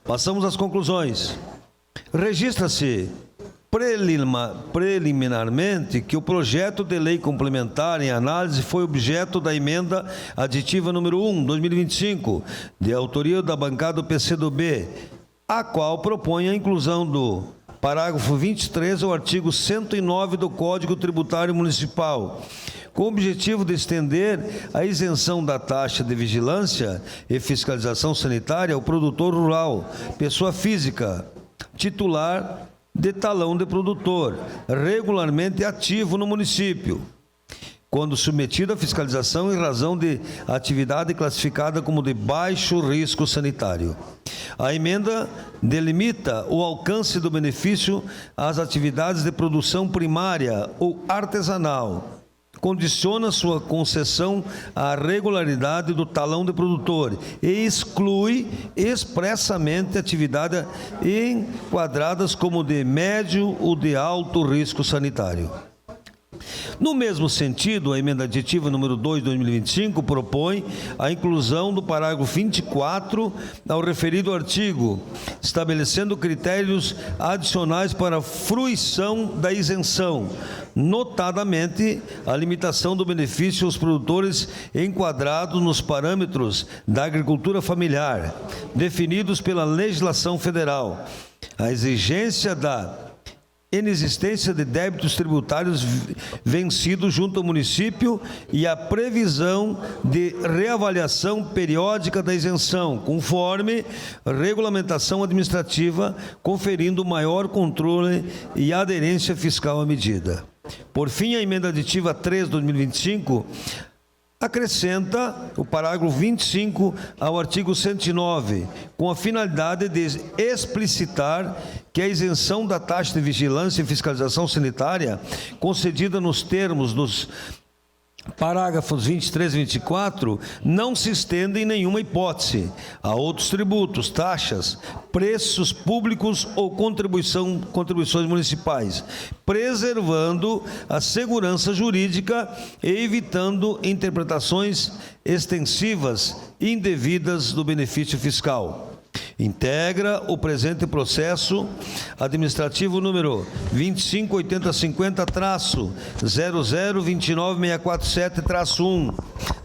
Passamos às conclusões. Registra-se preliminarmente que o projeto de lei complementar em análise foi objeto da emenda aditiva número 1, 2025, de autoria da bancada do PCdoB, a qual propõe a inclusão do parágrafo 23 ao artigo 109 do Código Tributário Municipal, com o objetivo de estender a isenção da taxa de vigilância e fiscalização sanitária ao produtor rural, pessoa física, titular de talão de produtor, regularmente ativo no município, quando submetido à fiscalização em razão de atividade classificada como de baixo risco sanitário. A emenda delimita o alcance do benefício às atividades de produção primária ou artesanal, condiciona sua concessão à regularidade do talão de produtor e exclui expressamente atividades enquadradas como de médio ou de alto risco sanitário. No mesmo sentido, a emenda aditiva número 2 de 2025 propõe a inclusão do parágrafo 24 ao referido artigo, estabelecendo critérios adicionais para a fruição da isenção, notadamente a limitação do benefício aos produtores enquadrados nos parâmetros da agricultura familiar, definidos pela legislação federal, a exigência da inexistência de débitos tributários vencidos junto ao município e a previsão de reavaliação periódica da isenção, conforme regulamentação administrativa, conferindo maior controle e aderência fiscal à medida. Por fim, a emenda aditiva 3 de 2025 acrescenta o parágrafo 25 ao artigo 109, com a finalidade de explicitar que a isenção da taxa de vigilância e fiscalização sanitária, concedida nos termos dos parágrafos 23 e 24, não se estende em nenhuma hipótese a outros tributos, taxas, preços públicos ou contribuições municipais, preservando a segurança jurídica e evitando interpretações extensivas indevidas do benefício fiscal. Integra o presente processo administrativo número 258050-0029647-1,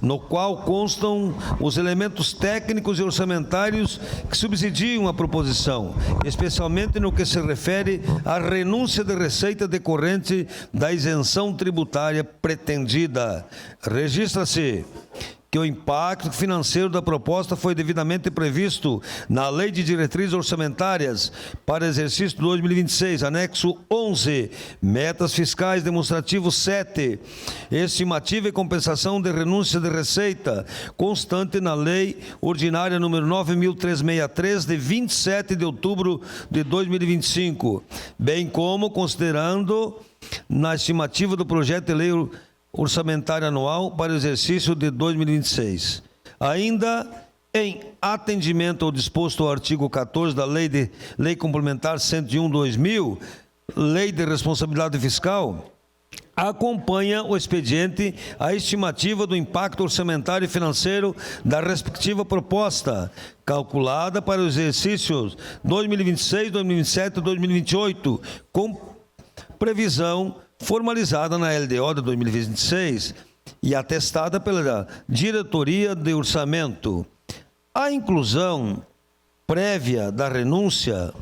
no qual constam os elementos técnicos e orçamentários que subsidiam a proposição, especialmente no que se refere à renúncia de receita decorrente da isenção tributária pretendida. Registra-se que o impacto financeiro da proposta foi devidamente previsto na Lei de Diretrizes Orçamentárias para exercício 2026, anexo 11, metas fiscais demonstrativo 7, estimativa e compensação de renúncia de receita, constante na Lei Ordinária número 9.363, de 27 de outubro de 2025, bem como considerando na estimativa do projeto de lei orçamentária anual para o exercício de 2026. Ainda em atendimento ao disposto ao artigo 14 da Lei Complementar 101/2000, Lei de Responsabilidade Fiscal, acompanha o expediente a estimativa do impacto orçamentário e financeiro da respectiva proposta, calculada para os exercícios 2026, 2027 e 2028, com previsão formalizada na LDO de 2026 e atestada pela Diretoria de Orçamento. A inclusão prévia da renúncia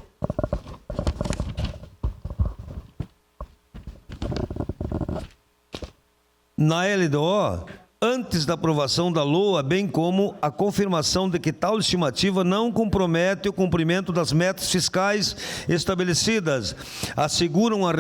na LDO antes da aprovação da LOA, bem como a confirmação de que tal estimativa não compromete o cumprimento das metas fiscais estabelecidas, asseguram a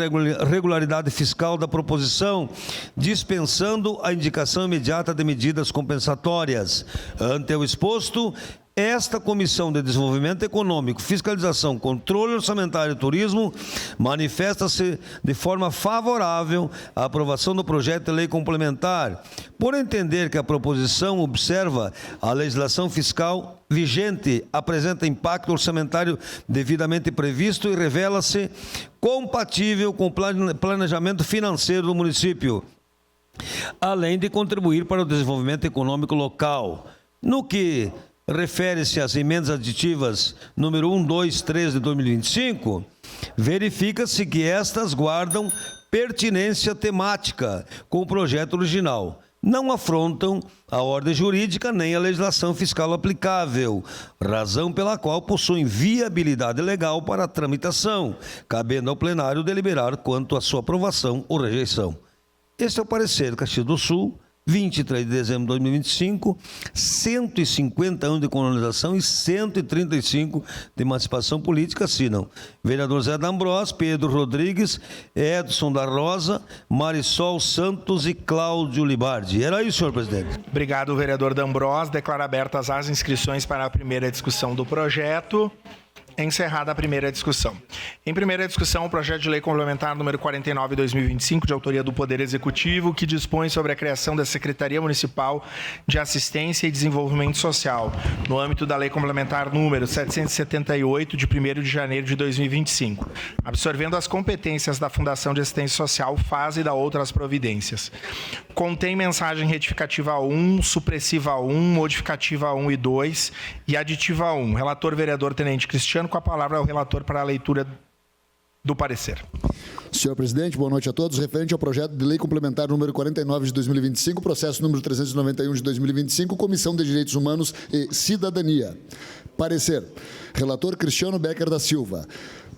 regularidade fiscal da proposição, dispensando a indicação imediata de medidas compensatórias. Ante o exposto, esta Comissão de Desenvolvimento Econômico, Fiscalização, Controle Orçamentário e Turismo manifesta-se de forma favorável à aprovação do projeto de lei complementar, por entender que a proposição observa a legislação fiscal vigente, apresenta impacto orçamentário devidamente previsto e revela-se compatível com o planejamento financeiro do município, além de contribuir para o desenvolvimento econômico local. No que refere-se às emendas aditivas número 1, 2, 3 de 2025, verifica-se que estas guardam pertinência temática com o projeto original, não afrontam a ordem jurídica nem a legislação fiscal aplicável, razão pela qual possuem viabilidade legal para a tramitação, cabendo ao plenário deliberar quanto à sua aprovação ou rejeição. Este é o parecer do Caxias do Sul, 23 de dezembro de 2025, 150 anos de colonização e 135 de emancipação política assinam vereador Zé D'Ambrós, Pedro Rodrigues, Edson da Rosa, Marisol Santos e Cláudio Libardi. Era isso, senhor presidente. Obrigado, vereador D'Ambrós. Declaro abertas as inscrições para a primeira discussão do projeto. Encerrada a primeira discussão. Em primeira discussão, o projeto de lei complementar número 49/2025, de autoria do Poder Executivo, que dispõe sobre a criação da Secretaria Municipal de Assistência e Desenvolvimento Social, no âmbito da lei complementar número 778, de 1º de janeiro de 2025, absorvendo as competências da Fundação de Assistência Social, FAS, e da outras providências. Contém mensagem retificativa 1, supressiva 1, modificativa 1 e 2 e aditiva 1. Relator vereador Tenente Cristiano, com a palavra ao relator para a leitura do parecer. Senhor presidente, boa noite a todos. Referente ao projeto de lei complementar número 49 de 2025, processo número 391 de 2025, Comissão de Direitos Humanos e Cidadania. Parecer. Relator Cristiano Becker da Silva.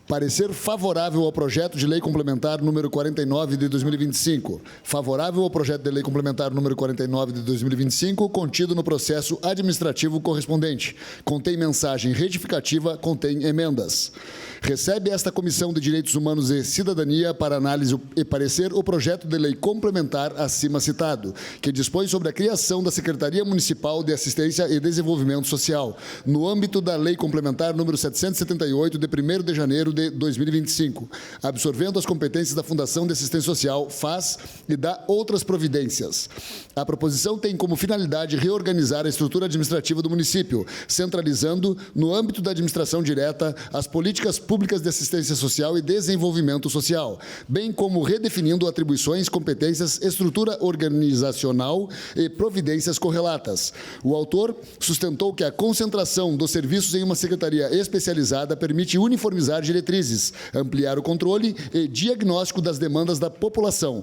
Parecer favorável ao projeto de lei complementar número 49 de 2025. Favorável ao projeto de lei complementar número 49 de 2025, contido no processo administrativo correspondente. Contém mensagem retificativa, contém emendas. Recebe esta Comissão de Direitos Humanos e Cidadania para análise e parecer o projeto de lei complementar acima citado, que dispõe sobre a criação da Secretaria Municipal de Assistência e Desenvolvimento Social, no âmbito da lei complementar número 778, de 1º de janeiro de 2025, absorvendo as competências da Fundação de Assistência Social, FAS, e da outras providências. A proposição tem como finalidade reorganizar a estrutura administrativa do município, centralizando, no âmbito da administração direta, as políticas públicas de assistência social e desenvolvimento social, bem como redefinindo atribuições, competências, estrutura organizacional e providências correlatas. O autor sustentou que a concentração dos serviços em uma secretaria especializada permite uniformizar diretrizes, ampliar o controle e diagnóstico das demandas da população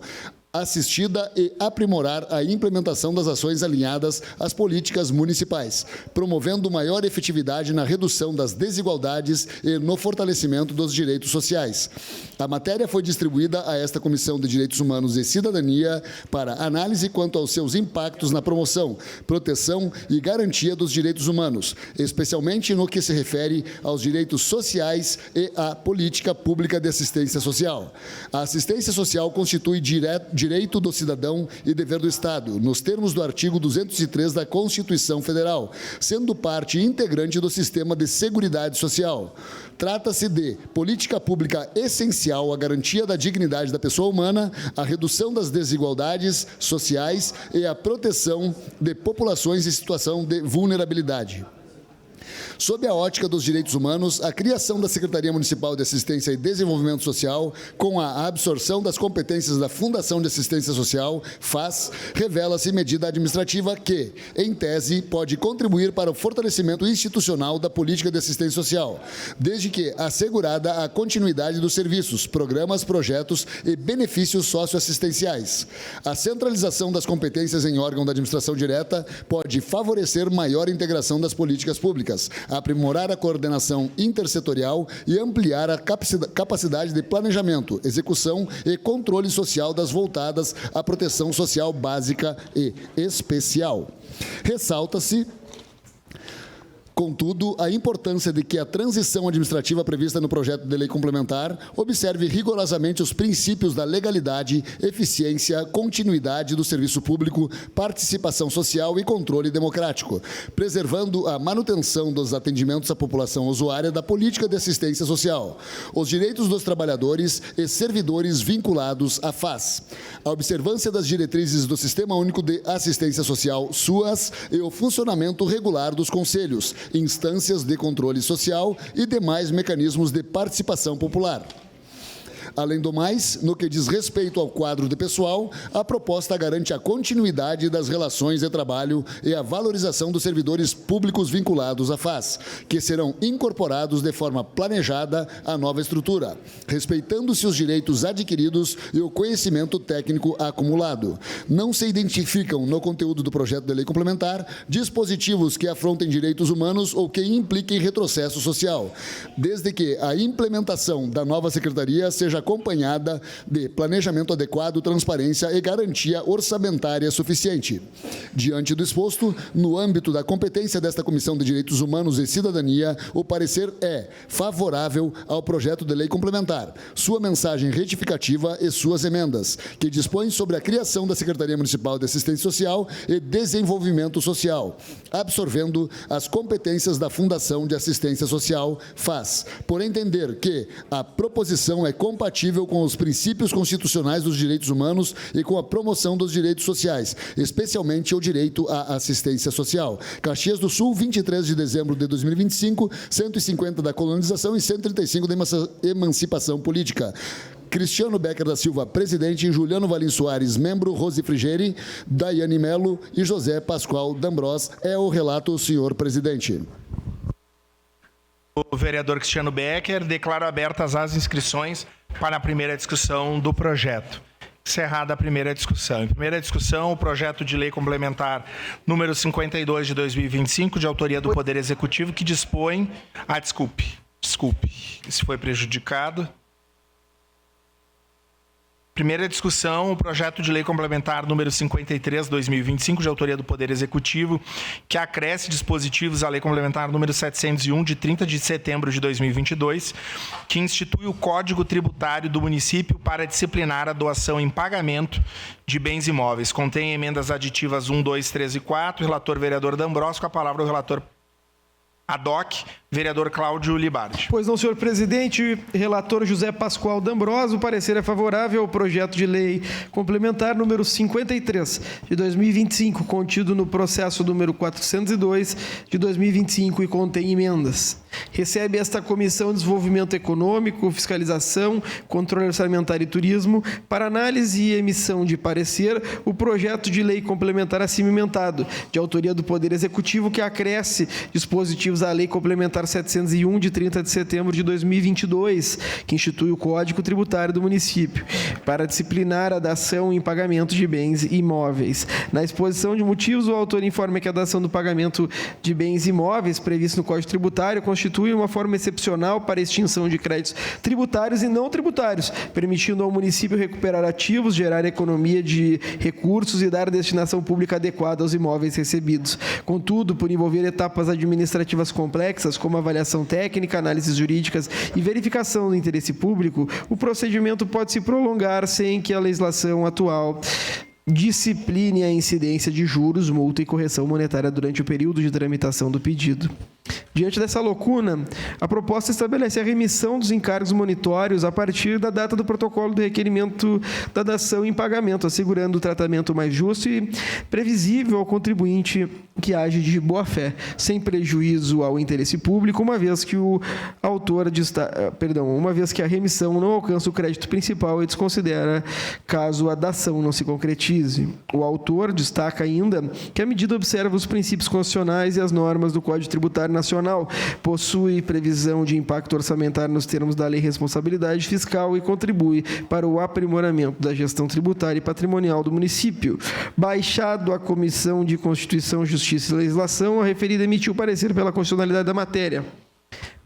assistida e aprimorar a implementação das ações alinhadas às políticas municipais, promovendo maior efetividade na redução das desigualdades e no fortalecimento dos direitos sociais. A matéria foi distribuída a esta Comissão de Direitos Humanos e Cidadania para análise quanto aos seus impactos na promoção, proteção e garantia dos direitos humanos, especialmente no que se refere aos direitos sociais e à política pública de assistência social. A assistência social constitui direito do cidadão e dever do Estado, nos termos do artigo 203 da Constituição Federal, sendo parte integrante do sistema de seguridade social. Trata-se de política pública essencial à garantia da dignidade da pessoa humana, à redução das desigualdades sociais e à proteção de populações em situação de vulnerabilidade. Sob a ótica dos direitos humanos, a criação da Secretaria Municipal de Assistência e Desenvolvimento Social, com a absorção das competências da Fundação de Assistência Social, FAS, revela-se medida administrativa que, em tese, pode contribuir para o fortalecimento institucional da política de assistência social, desde que assegurada a continuidade dos serviços, programas, projetos e benefícios socioassistenciais. A centralização das competências em órgão da administração direta pode favorecer maior integração das políticas públicas, aprimorar a coordenação intersetorial e ampliar a capacidade de planejamento, execução e controle social das voltadas à proteção social básica e especial. Ressalta-se, contudo, a importância de que a transição administrativa prevista no projeto de lei complementar observe rigorosamente os princípios da legalidade, eficiência, continuidade do serviço público, participação social e controle democrático, preservando a manutenção dos atendimentos à população usuária da política de assistência social, os direitos dos trabalhadores e servidores vinculados à FAS, a observância das diretrizes do Sistema Único de Assistência Social, SUAS, e o funcionamento regular dos conselhos, instâncias de controle social e demais mecanismos de participação popular. Além do mais, no que diz respeito ao quadro de pessoal, a proposta garante a continuidade das relações de trabalho e a valorização dos servidores públicos vinculados à FAS, que serão incorporados de forma planejada à nova estrutura, respeitando-se os direitos adquiridos e o conhecimento técnico acumulado. Não se identificam no conteúdo do projeto de lei complementar dispositivos que afrontem direitos humanos ou que impliquem retrocesso social, desde que a implementação da nova secretaria seja acompanhada de planejamento adequado, transparência e garantia orçamentária suficiente. Diante do exposto, no âmbito da competência desta Comissão de Direitos Humanos e Cidadania, o parecer é favorável ao projeto de lei complementar, sua mensagem retificativa e suas emendas, que dispõe sobre a criação da Secretaria Municipal de Assistência Social e Desenvolvimento Social, absorvendo as competências da Fundação de Assistência Social, FAS, por entender que a proposição é compatível com os princípios constitucionais dos direitos humanos e com a promoção dos direitos sociais, especialmente o direito à assistência social. Caxias do Sul, 23 de dezembro de 2025, 150 da colonização e 135 da emancipação política. Cristiano Becker da Silva, presidente, Juliano Valim Soares, membro, Rose Frigeri, Daiane Melo e José Pascoal D'Ambros. É o relato, senhor presidente. O vereador Cristiano Becker, declaro abertas as inscrições para a primeira discussão do projeto. Encerrada a primeira discussão. Em primeira discussão, o projeto de lei complementar número 52 de 2025, de autoria do Poder Executivo, que dispõe... Desculpe, se foi prejudicado. Primeira discussão, o projeto de lei complementar número 53, 2025, de autoria do Poder Executivo, que acresce dispositivos à lei complementar número 701, de 30 de setembro de 2022, que institui o Código Tributário do município para disciplinar a doação em pagamento de bens imóveis. Contém emendas aditivas 1, 2, 3 e 4. Relator vereador D'Ambros, com a palavra o relator Ad-hoc, vereador Cláudio Libardi. Pois não, senhor presidente. Relator José Pascoal D'Ambros, o parecer é favorável ao projeto de lei complementar número 53 de 2025, contido no processo número 402 de 2025 e contém emendas. Recebe esta Comissão de Desenvolvimento Econômico, Fiscalização, Controle Orçamentário e Turismo para análise e emissão de parecer o projeto de lei complementar acima emendado, de autoria do Poder Executivo, que acresce dispositivos à Lei Complementar 701, de 30 de setembro de 2022, que institui o Código Tributário do município, para disciplinar a dação em pagamento de bens imóveis. Na exposição de motivos, o autor informa que a dação do pagamento de bens imóveis, previsto no Código Tributário, constitui uma forma excepcional para extinção de créditos tributários e não tributários, permitindo ao município recuperar ativos, gerar economia de recursos e dar destinação pública adequada aos imóveis recebidos. Contudo, por envolver etapas administrativas complexas, como avaliação técnica, análises jurídicas e verificação do interesse público, o procedimento pode se prolongar sem que a legislação atual discipline a incidência de juros, multa e correção monetária durante o período de tramitação do pedido. Diante dessa lacuna, a proposta estabelece a remissão dos encargos monitórios a partir da data do protocolo do requerimento da dação em pagamento, assegurando o tratamento mais justo e previsível ao contribuinte que age de boa-fé, sem prejuízo ao interesse público, uma vez que a remissão não alcança o crédito principal e desconsidera caso a dação não se concretize. O autor destaca ainda que a medida observa os princípios constitucionais e as normas do Código Tributário Nacional, possui previsão de impacto orçamentário nos termos da Lei de Responsabilidade Fiscal e contribui para o aprimoramento da gestão tributária e patrimonial do município. Baixado a Comissão de Constituição, Justiça e Legislação, a referida emitiu parecer pela constitucionalidade da matéria.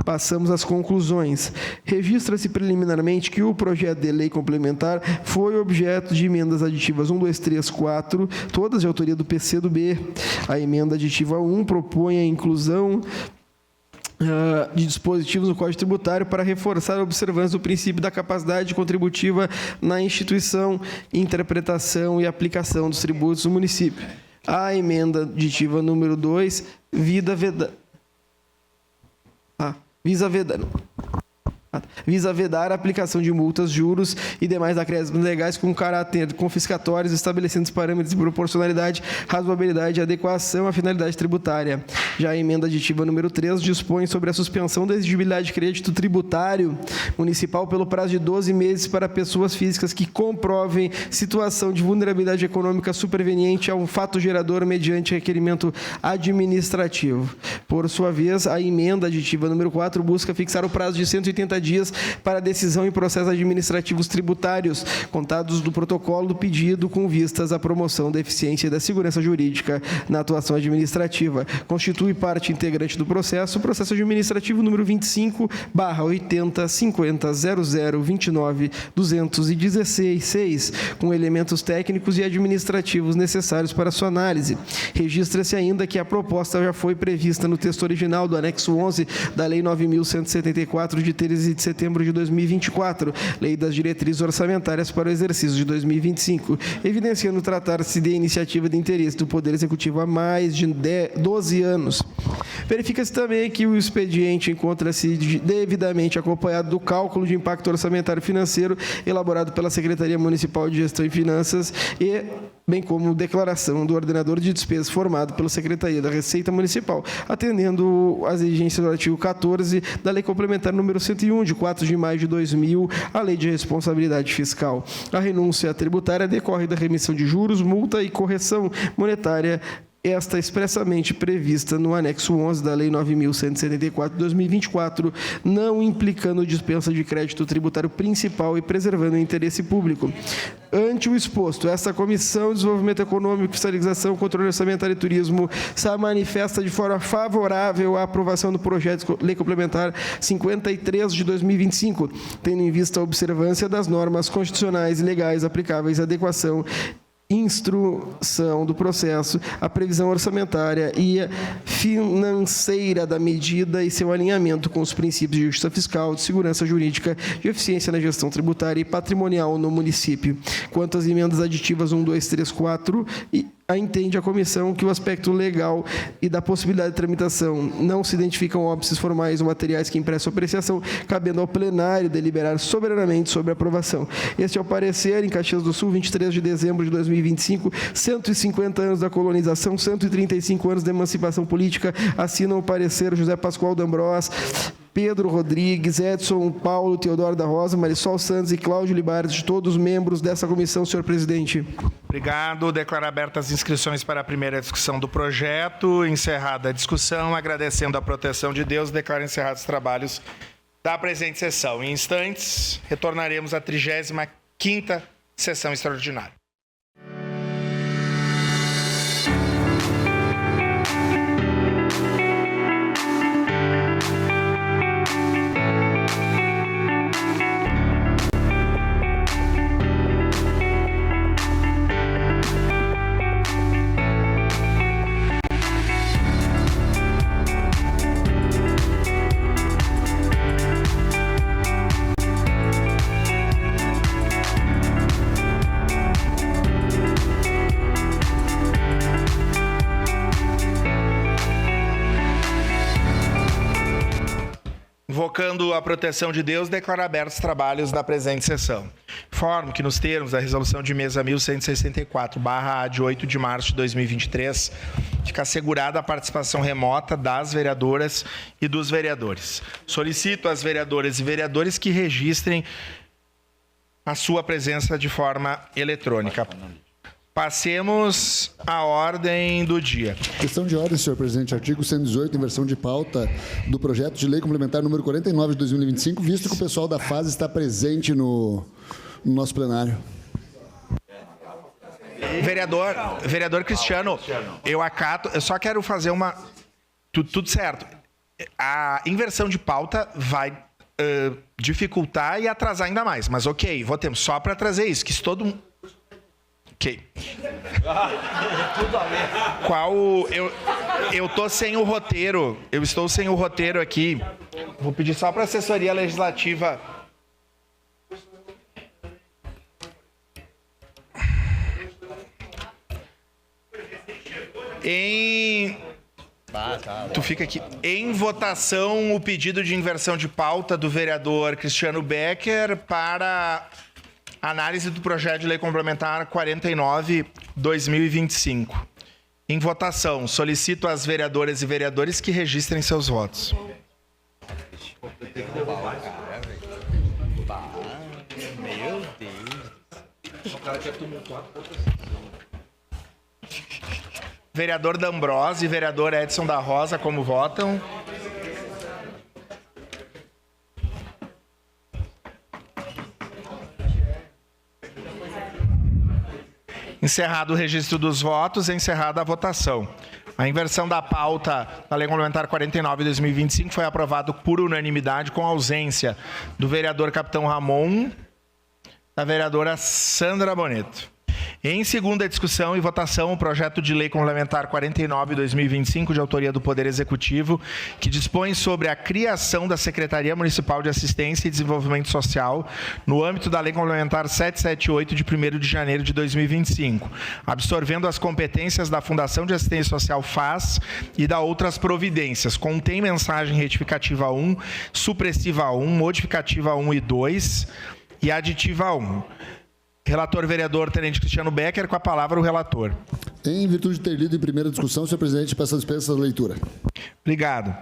Passamos às conclusões. Registra-se preliminarmente que o projeto de lei complementar foi objeto de emendas aditivas 1, 2, 3, 4, todas de autoria do PCdoB. A emenda aditiva 1 propõe a inclusão de dispositivos no Código Tributário para reforçar a observância do princípio da capacidade contributiva na instituição, interpretação e aplicação dos tributos do município. A emenda aditiva número 2 visa vedar a aplicação de multas, juros e demais acréscimos legais com caráter confiscatórios, estabelecendo os parâmetros de proporcionalidade, razoabilidade e adequação à finalidade tributária. Já a emenda aditiva número 3 dispõe sobre a suspensão da exigibilidade de crédito tributário municipal pelo prazo de 12 meses para pessoas físicas que comprovem situação de vulnerabilidade econômica superveniente a um fato gerador mediante requerimento administrativo. Por sua vez, a emenda aditiva número 4 busca fixar o prazo de 180 dias para decisão em processos administrativos tributários, contados do protocolo do pedido com vistas à promoção da eficiência e da segurança jurídica na atuação administrativa. Constitui parte integrante do processo o processo administrativo número 25/805000292916, com elementos técnicos e administrativos necessários para sua análise. Registra-se ainda que a proposta já foi prevista no texto original do anexo 11 da Lei 9.174, de 13 de setembro de 2024, Lei das Diretrizes Orçamentárias para o exercício de 2025, evidenciando tratar-se de iniciativa de interesse do Poder Executivo há mais de 12 anos. Verifica-se também que o expediente encontra-se devidamente acompanhado do cálculo de impacto orçamentário financeiro elaborado pela Secretaria Municipal de Gestão e Finanças e bem como declaração do ordenador de despesas formado pela Secretaria da Receita Municipal, atendendo às exigências do artigo 14 da Lei Complementar número 101, de 4 de maio de 2000, a Lei de Responsabilidade Fiscal. A renúncia tributária decorre da remissão de juros, multa e correção monetária, esta expressamente prevista no anexo 11 da Lei 9.174 de 2024, não implicando dispensa de crédito tributário principal e preservando o interesse público. Ante o exposto, esta Comissão de Desenvolvimento Econômico, Fiscalização, Controle Orçamentário e Turismo se manifesta de forma favorável à aprovação do projeto de Lei Complementar 53 de 2025, tendo em vista a observância das normas constitucionais e legais aplicáveis à adequação, instrução do processo, a previsão orçamentária e financeira da medida e seu alinhamento com os princípios de justiça fiscal, de segurança jurídica, de eficiência na gestão tributária e patrimonial no município. Quanto às emendas aditivas 1, 2, 3, 4, entende a comissão que o aspecto legal e da possibilidade de tramitação não se identificam óbices formais ou materiais que impeçam apreciação, cabendo ao plenário deliberar soberanamente sobre a aprovação. Este é o parecer em Caxias do Sul, 23 de dezembro de 2025, 150 anos da colonização, 135 anos da emancipação política. Assinam o parecer José Pascoal D'Ambrós, Pedro Rodrigues, Edson Paulo, Teodoro da Rosa, Marisol Santos e Cláudio Libares, todos membros dessa comissão, senhor presidente. Obrigado. Declaro abertas as inscrições para a primeira discussão do projeto. Encerrada a discussão, agradecendo a proteção de Deus, declaro encerrados os trabalhos da presente sessão. Em instantes, retornaremos à 35ª sessão extraordinária. Invocando a proteção de Deus, declaro abertos os trabalhos da presente sessão. Informo que, nos termos da resolução de mesa 1164/A de 8 de março de 2023, fica assegurada a participação remota das vereadoras e dos vereadores. Solicito às vereadoras e vereadores que registrem a sua presença de forma eletrônica. Passemos à ordem do dia. Questão de ordem, senhor presidente. Artigo 118, inversão de pauta do projeto de lei complementar número 49 de 2025, visto que o pessoal da FASE está presente no nosso plenário. Vereador Cristiano, eu acato, eu só quero fazer uma... Tudo certo. A inversão de pauta vai dificultar e atrasar ainda mais, mas ok, votemos só para trazer isso, que se todo mundo... Ok. Eu tô sem o roteiro. Eu estou sem o roteiro aqui. Vou pedir só para a assessoria legislativa. Tu fica aqui. Em votação, o pedido de inversão de pauta do vereador Cristiano Becker para análise do projeto de lei complementar 49/2025. Em votação, solicito às vereadoras e vereadores que registrem seus votos. Meu Deus. O cara quer tumultuar. Vereador D'Ambrós e vereador Edson da Rosa, como votam? Encerrado o registro dos votos, encerrada a votação. A inversão da pauta da Lei Complementar 49 de 2025 foi aprovado por unanimidade com ausência do vereador Capitão Ramon, da vereadora Sandra Boneto. Em segunda discussão e votação, o projeto de Lei Complementar 49 de 2025, de autoria do Poder Executivo, que dispõe sobre a criação da Secretaria Municipal de Assistência e Desenvolvimento Social no âmbito da Lei Complementar 778, de 1º de janeiro de 2025, absorvendo as competências da Fundação de Assistência Social FAS e da outras providências. Contém mensagem retificativa 1, supressiva 1, modificativa 1 e 2 e aditiva 1. Relator vereador Tenente Cristiano Becker, com a palavra o relator. Em virtude de ter lido em primeira discussão, senhor presidente, peço a dispensa da leitura. Obrigado.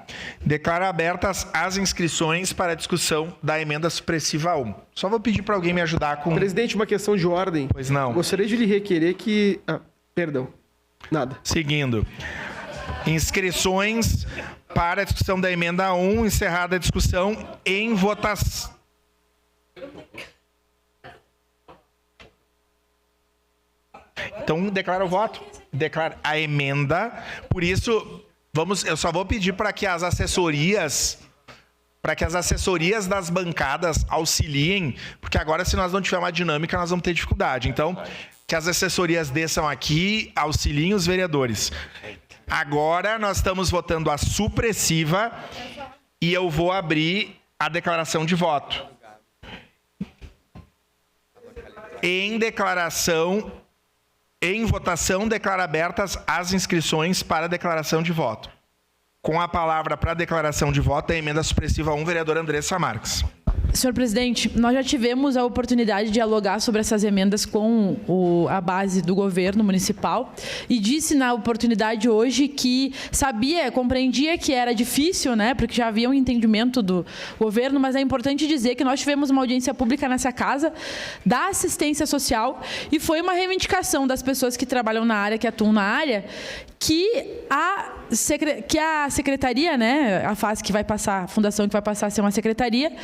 Declaro abertas as inscrições para a discussão da emenda supressiva 1. Só vou pedir para alguém me ajudar com... Presidente, uma questão de ordem. Pois não. Gostaria de lhe requerer que... perdão. Nada. Seguindo. Inscrições para a discussão da emenda 1, encerrada a discussão, em votação. Então, declara o voto. Declara a emenda. Por isso, eu só vou pedir para que as assessorias das bancadas auxiliem, porque agora, se nós não tivermos uma dinâmica, nós vamos ter dificuldade. Então, que as assessorias desçam aqui, auxiliem os vereadores. Agora, nós estamos votando a supressiva e eu vou abrir a declaração de voto. Em votação, declaro abertas as inscrições para a declaração de voto. Com a palavra para a declaração de voto, a emenda supressiva 1, vereadora Andressa Marques. Senhor presidente, nós já tivemos a oportunidade de dialogar sobre essas emendas com a base do governo municipal e disse na oportunidade hoje que compreendia que era difícil, né, porque já havia um entendimento do governo, mas é importante dizer que nós tivemos uma audiência pública nessa casa da assistência social e foi uma reivindicação das pessoas que trabalham na área, que atuam na área, que a secretaria, né, a FAS que vai passar, a fundação que vai passar a ser uma secretaria,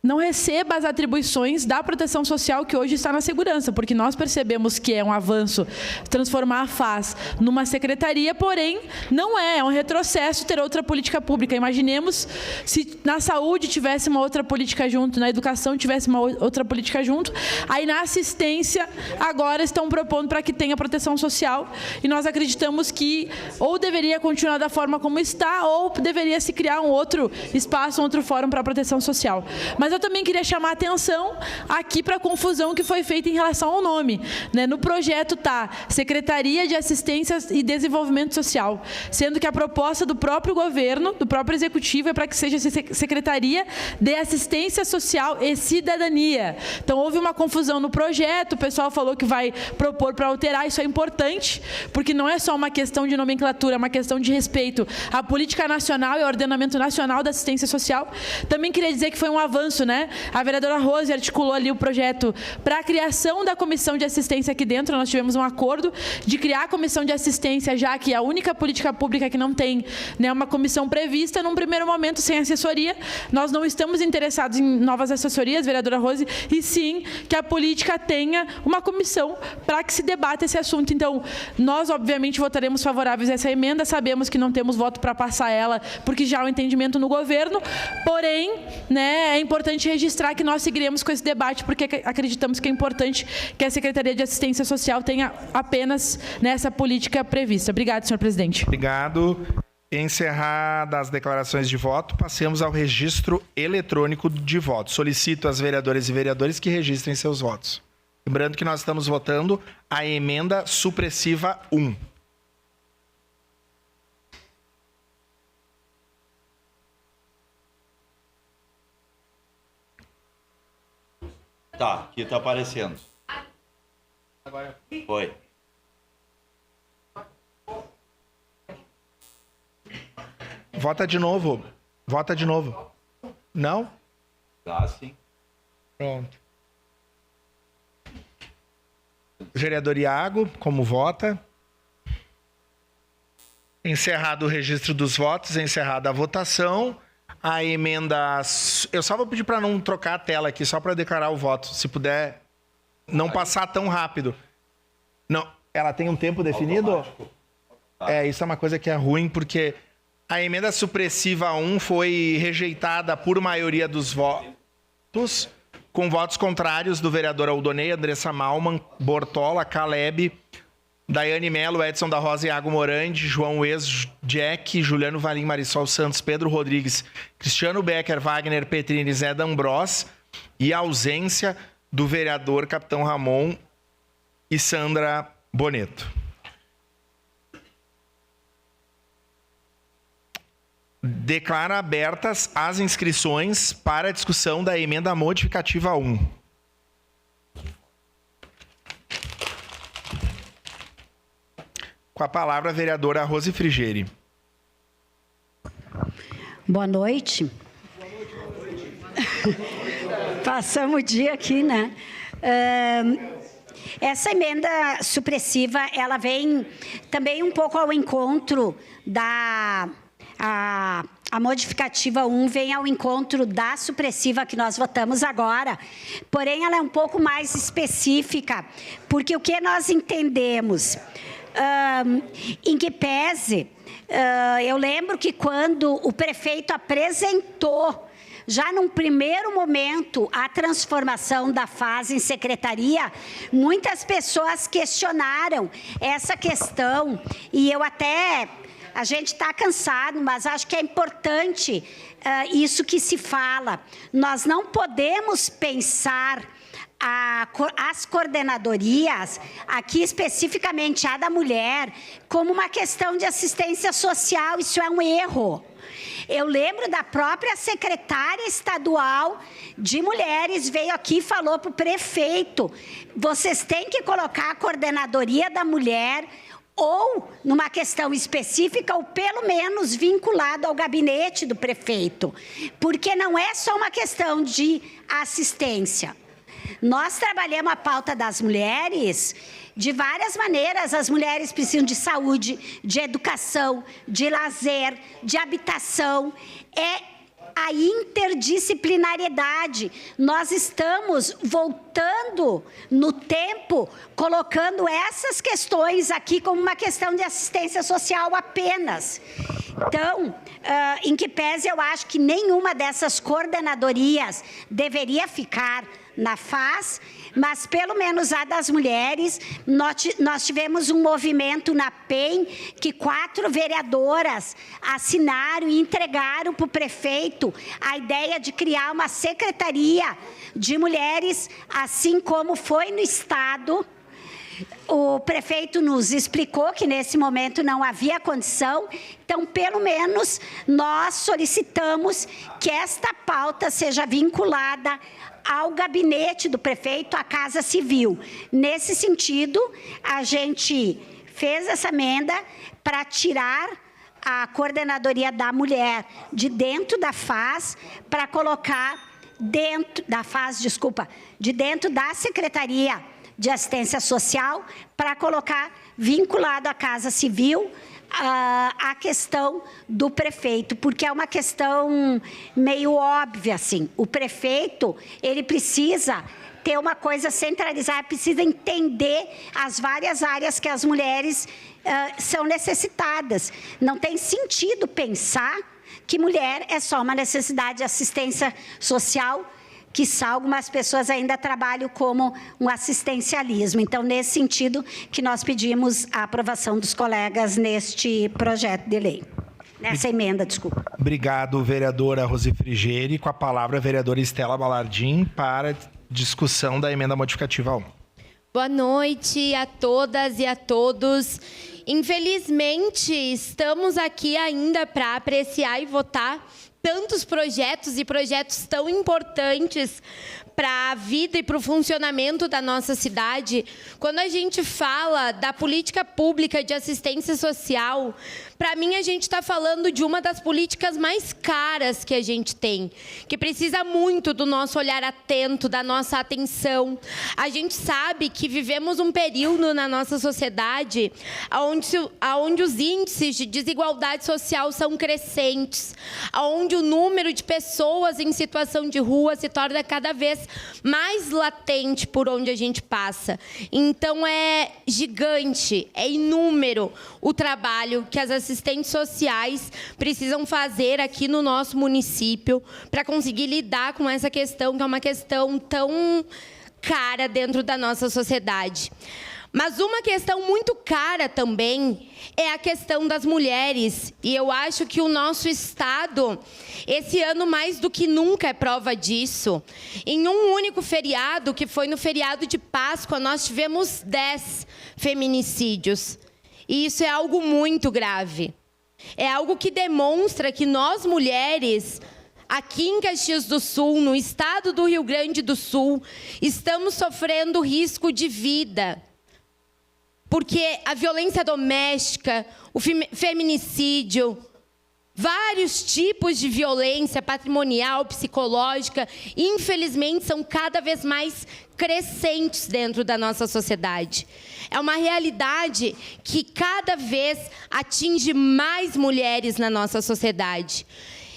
não receba as atribuições da proteção social que hoje está na segurança, porque nós percebemos que é um avanço transformar a FAS numa secretaria, porém não é um retrocesso ter outra política pública. Imaginemos se na saúde tivesse uma outra política junto, na educação tivesse uma outra política junto, aí na assistência agora estão propondo para que tenha proteção social e nós acreditamos que ou deveria continuar da forma como está ou deveria se criar um outro espaço, um outro fórum para a proteção social. Mas eu também queria chamar a atenção aqui para a confusão que foi feita em relação ao nome, né? No projeto está Secretaria de Assistência e Desenvolvimento Social, sendo que a proposta do próprio governo, do próprio executivo, é para que seja Secretaria de Assistência Social e Cidadania. Então houve uma confusão no projeto, o pessoal falou que vai propor para alterar, isso é importante, porque não é só uma questão de nomenclatura, é uma questão de respeito à política nacional e ao ordenamento nacional da assistência social. Também queria dizer que foi um avanço, né? A vereadora Rose articulou ali o projeto para a criação da comissão de assistência aqui dentro. Nós tivemos um acordo de criar a comissão de assistência, já que é a única política pública que não tem, né, uma comissão prevista, num primeiro momento, sem assessoria. Nós não estamos interessados em novas assessorias, vereadora Rose, e sim que a política tenha uma comissão para que se debata esse assunto. Então, nós, obviamente, votaremos favoráveis a essa emenda. Sabemos que não temos voto para passar ela, porque já há um entendimento no governo. Porém, né, é importante registrar que nós seguiremos com esse debate, porque acreditamos que é importante que a Secretaria de Assistência Social tenha apenas nessa política prevista. Obrigado, senhor presidente. Obrigado. Encerradas as declarações de voto, passemos ao registro eletrônico de voto. Solicito às vereadoras e vereadores que registrem seus votos. Lembrando que nós estamos votando a emenda supressiva 1. Tá, aqui tá aparecendo. Foi. Vota de novo. Vota de novo. Não? Tá, sim. Pronto. Vereador Iago, como vota? Encerrado o registro dos votos, encerrada a votação. A emenda... Eu só vou pedir para não trocar a tela aqui, só para declarar o voto. Se puder não passar tão rápido. Não, ela tem um tempo definido? Isso é uma coisa que é ruim, porque a emenda supressiva 1 foi rejeitada por maioria dos votos, com votos contrários do vereador Aldonei, Andressa Malman, Bortola, Caleb, Daiane Melo, Edson da Rosa, Iago Morandi, João Ex, Jack, Juliano Valim, Marisol Santos, Pedro Rodrigues, Cristiano Becker, Wagner Petrini, Zé D'Ambrós, e a ausência do vereador Capitão Ramon e Sandra Boneto. Declara abertas as inscrições para a discussão da emenda modificativa 1. Com a palavra a vereadora Rose Frigieri. Boa noite. Passamos o dia aqui, né? Essa emenda supressiva, ela vem também um pouco ao encontro da... A modificativa 1 vem ao encontro da supressiva que nós votamos agora, porém ela é um pouco mais específica, porque o que nós entendemos, em que pese, eu lembro que quando o prefeito apresentou, já num primeiro momento, a transformação da FAS em secretaria, muitas pessoas questionaram essa questão, e eu até... A gente está cansado, mas acho que é importante isso que se fala. Nós não podemos pensar as coordenadorias, aqui especificamente a da mulher, como uma questão de assistência social. Isso é um erro. Eu lembro da própria secretária estadual de mulheres, veio aqui e falou para o prefeito, vocês têm que colocar a coordenadoria da mulher ou numa questão específica, ou pelo menos vinculado ao gabinete do prefeito, porque não é só uma questão de assistência. Nós trabalhamos a pauta das mulheres de várias maneiras. As mulheres precisam de saúde, de educação, de lazer, de habitação. É a interdisciplinariedade. Nós estamos voltando no tempo, colocando essas questões aqui como uma questão de assistência social apenas. Então, em que pese, eu acho que nenhuma dessas coordenadorias deveria ficar na FAS, mas pelo menos a das mulheres, nós tivemos um movimento na PEN que 4 vereadoras assinaram e entregaram para o prefeito a ideia de criar uma secretaria de mulheres, assim como foi no Estado. O prefeito nos explicou que nesse momento não havia condição, então pelo menos nós solicitamos que esta pauta seja vinculada ao gabinete do prefeito, à Casa Civil. Nesse sentido, a gente fez essa emenda para tirar a coordenadoria da mulher de dentro da FAS, para colocar dentro da FAS, de dentro da Secretaria de Assistência Social, para colocar vinculado à Casa Civil a questão do prefeito, porque é uma questão meio óbvia, assim. O prefeito, ele precisa ter uma coisa centralizada, precisa entender as várias áreas que as mulheres são necessitadas. Não tem sentido pensar que mulher é só uma necessidade de assistência social, que algumas pessoas ainda trabalham como um assistencialismo. Então, nesse sentido, que nós pedimos a aprovação dos colegas neste projeto de lei. Nessa emenda, desculpa. Obrigado, vereadora Rose Frigieri. Com a palavra, a vereadora Estela Balardim, para discussão da emenda modificativa 1. Boa noite a todas e a todos. Infelizmente, estamos aqui ainda para apreciar e votar tantos projetos e projetos tão importantes para a vida e para o funcionamento da nossa cidade. Quando a gente fala da política pública de assistência social, para mim a gente está falando de uma das políticas mais caras que a gente tem, que precisa muito do nosso olhar atento, da nossa atenção. A gente sabe que vivemos um período na nossa sociedade onde os índices de desigualdade social são crescentes, onde o número de pessoas em situação de rua se torna cada vez vez mais latente por onde a gente passa. Então, é gigante, é inúmero o trabalho que as assistentes sociais precisam fazer aqui no nosso município para conseguir lidar com essa questão, que é uma questão tão cara dentro da nossa sociedade. Mas uma questão muito cara também é a questão das mulheres. E eu acho que o nosso Estado, esse ano mais do que nunca, é prova disso. Em um único feriado, que foi no feriado de Páscoa, nós tivemos 10 feminicídios. E isso é algo muito grave. É algo que demonstra que nós, mulheres, aqui em Caxias do Sul, no estado do Rio Grande do Sul, estamos sofrendo risco de vida. Porque a violência doméstica, o feminicídio, vários tipos de violência patrimonial, psicológica, infelizmente, são cada vez mais crescentes dentro da nossa sociedade. É uma realidade que cada vez atinge mais mulheres na nossa sociedade.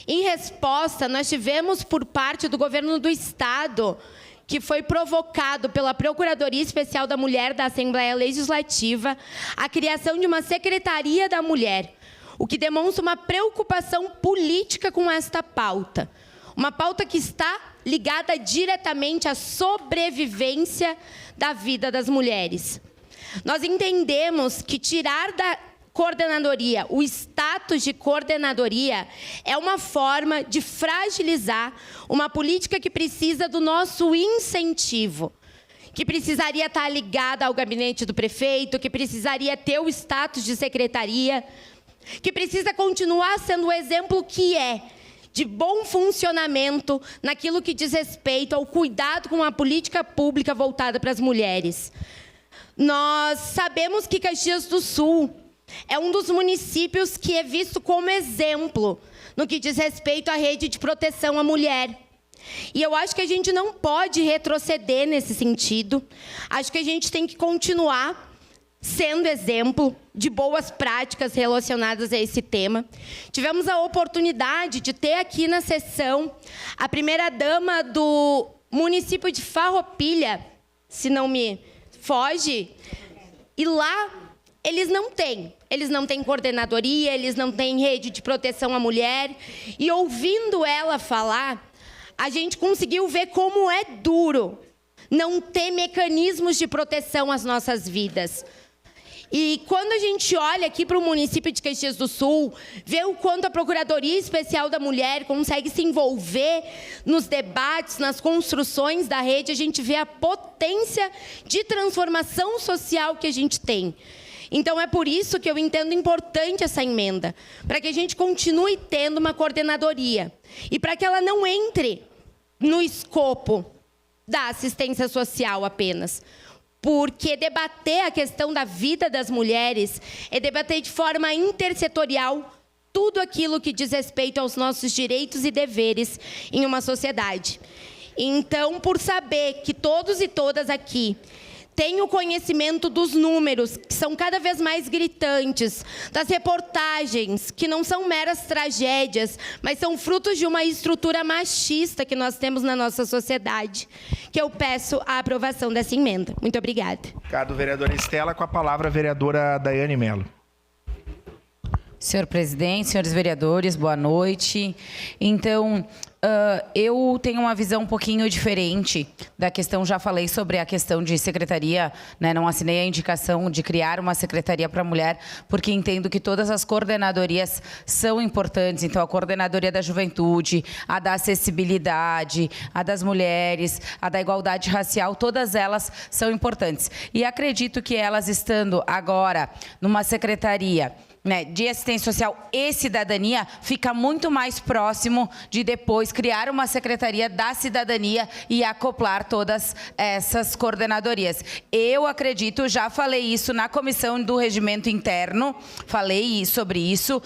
Em resposta, nós tivemos por parte do governo do Estado, que foi provocado pela Procuradoria Especial da Mulher da Assembleia Legislativa, a criação de uma Secretaria da Mulher, o que demonstra uma preocupação política com esta pauta. Uma pauta que está ligada diretamente à sobrevivência da vida das mulheres. Nós entendemos que tirar da coordenadoria, o status de coordenadoria, é uma forma de fragilizar uma política que precisa do nosso incentivo, que precisaria estar ligada ao gabinete do prefeito, que precisaria ter o status de secretaria, que precisa continuar sendo o exemplo que é de bom funcionamento naquilo que diz respeito ao cuidado com a política pública voltada para as mulheres. Nós sabemos que Caxias do Sul é um dos municípios que é visto como exemplo no que diz respeito à rede de proteção à mulher. E eu acho que a gente não pode retroceder nesse sentido. Acho que a gente tem que continuar sendo exemplo de boas práticas relacionadas a esse tema. Tivemos a oportunidade de ter aqui na sessão a primeira-dama do município de Farroupilha, se não me foge, e lá eles não têm coordenadoria, eles não têm rede de proteção à mulher. E ouvindo ela falar, a gente conseguiu ver como é duro não ter mecanismos de proteção às nossas vidas. E quando a gente olha aqui para o município de Caxias do Sul, vê o quanto a Procuradoria Especial da Mulher consegue se envolver nos debates, nas construções da rede, a gente vê a potência de transformação social que a gente tem. Então, é por isso que eu entendo importante essa emenda, para que a gente continue tendo uma coordenadoria e para que ela não entre no escopo da assistência social apenas. Porque debater a questão da vida das mulheres é debater de forma intersetorial tudo aquilo que diz respeito aos nossos direitos e deveres em uma sociedade. Então, por saber que todos e todas aqui têm o conhecimento dos números, que são cada vez mais gritantes, das reportagens, que não são meras tragédias, mas são frutos de uma estrutura machista que nós temos na nossa sociedade, que eu peço a aprovação dessa emenda. Muito obrigada. Obrigado, vereadora Estela. Com a palavra, a vereadora Daiane Mello. Senhor presidente, senhores vereadores, boa noite. Então, eu tenho uma visão um pouquinho diferente da questão, já falei sobre a questão de secretaria, né? Não assinei a indicação de criar uma secretaria para a mulher, porque entendo que todas as coordenadorias são importantes. Então, a coordenadoria da juventude, a da acessibilidade, a das mulheres, a da igualdade racial, todas elas são importantes. E acredito que elas estando agora numa secretaria, né, de assistência social e cidadania, fica muito mais próximo de depois criar uma secretaria da cidadania e acoplar todas essas coordenadorias. Eu acredito, já falei isso na comissão do regimento interno, falei sobre isso,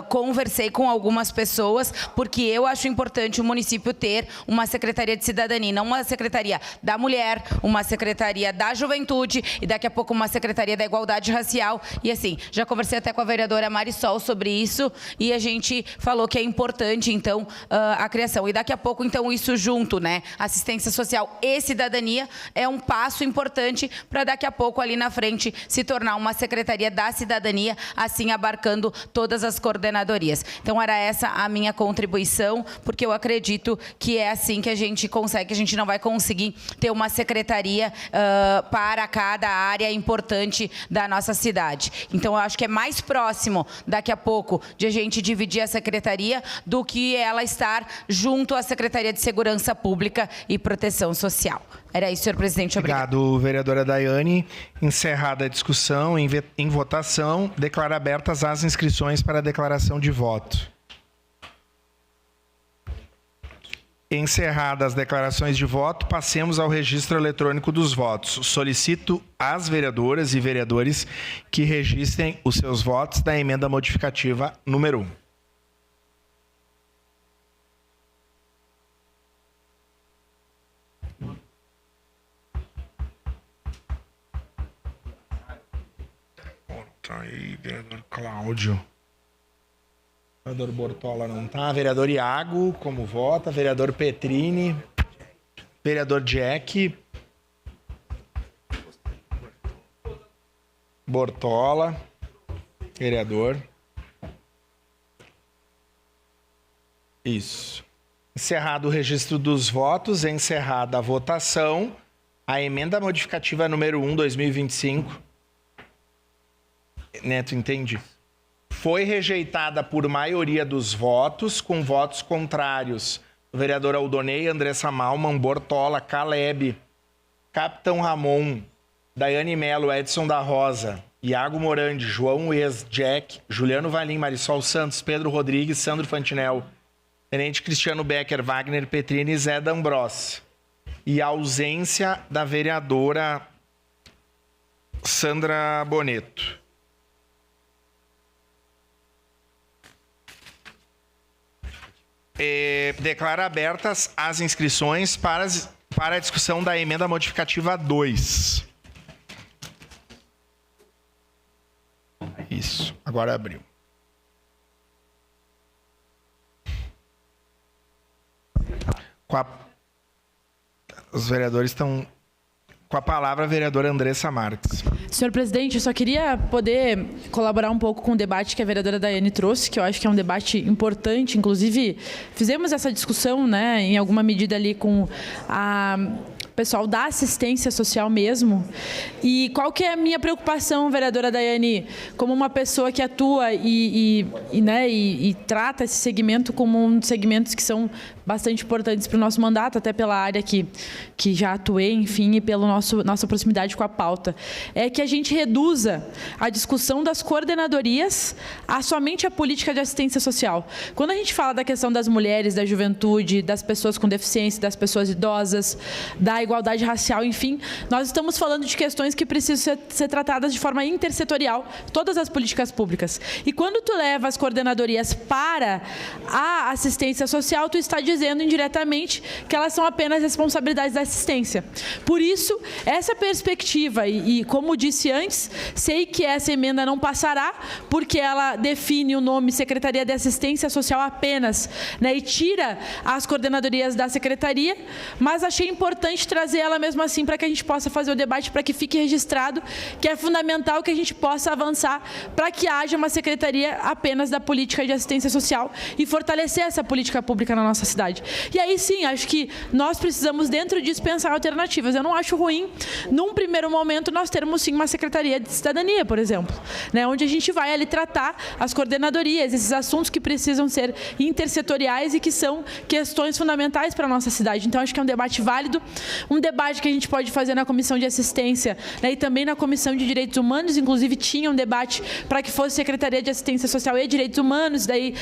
conversei com algumas pessoas, porque eu acho importante o município ter uma secretaria de cidadania, não uma secretaria da mulher, uma secretaria da juventude e daqui a pouco uma secretaria da igualdade racial. E assim, já conversei até com a vereadora vereadora Marisol sobre isso e a gente falou que é importante, então, a criação. E daqui a pouco, então, isso junto, né? Assistência social e cidadania é um passo importante para daqui a pouco, ali na frente, se tornar uma Secretaria da Cidadania, assim abarcando todas as coordenadorias. Então, era essa a minha contribuição, porque eu acredito que é assim que a gente consegue, que a gente não vai conseguir ter uma secretaria para cada área importante da nossa cidade. Então, eu acho que é mais próximo, daqui a pouco, de a gente dividir a secretaria do que ela estar junto à Secretaria de Segurança Pública e Proteção Social. Era isso, senhor presidente. Obrigado, vereadora Daiane. Encerrada a discussão, em votação, declaro abertas as inscrições para a declaração de voto. Encerradas as declarações de voto, passemos ao registro eletrônico dos votos. Solicito às vereadoras e vereadores que registrem os seus votos da emenda modificativa número 1. Tá aí, vereador Cláudio. Vereador Bortola não tá. Vereador Iago, como vota? Vereador Petrini. Vereador Jack. Bortola. Vereador. Isso. Encerrado o registro dos votos, encerrada a votação, a emenda modificativa número 1, 2025. Neto, entende? Foi rejeitada por maioria dos votos, com votos contrários. O vereador Aldonei, Andressa Malman, Bortola, Caleb, Capitão Ramon, Daiane Melo, Edson da Rosa, Iago Morandi, João Ex, Jack, Juliano Valim, Marisol Santos, Pedro Rodrigues, Sandro Fantinel, Tenente Cristiano Becker, Wagner Petrini e Zé D'Ambros. E a ausência da vereadora Sandra Boneto. Declaro abertas as inscrições para a discussão da emenda modificativa 2. Isso, agora abriu. Os vereadores estão com a palavra, a vereadora Andressa Marques. Senhor presidente, eu só queria poder colaborar um pouco com o debate que a vereadora Daiane trouxe, que eu acho que é um debate importante. Inclusive, fizemos essa discussão, né, em alguma medida ali com a pessoal da assistência social mesmo. E qual que é a minha preocupação, vereadora Daiane, como uma pessoa que atua e trata esse segmento como um dos segmentos que são bastante importantes para o nosso mandato, até pela área que já atuei, enfim, e pela nossa proximidade com a pauta, é que a gente reduza a discussão das coordenadorias a somente a política de assistência social. Quando a gente fala da questão das mulheres, da juventude, das pessoas com deficiência, das pessoas idosas, da igualdade racial, enfim, nós estamos falando de questões que precisam ser tratadas de forma intersetorial, todas as políticas públicas. E quando tu leva as coordenadorias para a assistência social, tu está dizendo indiretamente que elas são apenas responsabilidades da assistência. Por isso, essa perspectiva, e como disse antes, sei que essa emenda não passará, porque ela define o nome Secretaria de Assistência Social apenas, né, e tira as coordenadorias da Secretaria, mas achei importante trazer ela mesmo assim para que a gente possa fazer o debate, para que fique registrado que é fundamental que a gente possa avançar para que haja uma Secretaria apenas da política de assistência social e fortalecer essa política pública na nossa cidade. E aí sim, acho que nós precisamos dentro disso pensar alternativas. Eu não acho ruim, num primeiro momento, nós termos sim uma Secretaria de Cidadania, por exemplo, né, onde a gente vai ali tratar as coordenadorias, esses assuntos que precisam ser intersetoriais e que são questões fundamentais para a nossa cidade. Então, acho que é um debate válido, um debate que a gente pode fazer na Comissão de Assistência, né, e também na Comissão de Direitos Humanos. Inclusive, tinha um debate para que fosse Secretaria de Assistência Social e Direitos Humanos, daí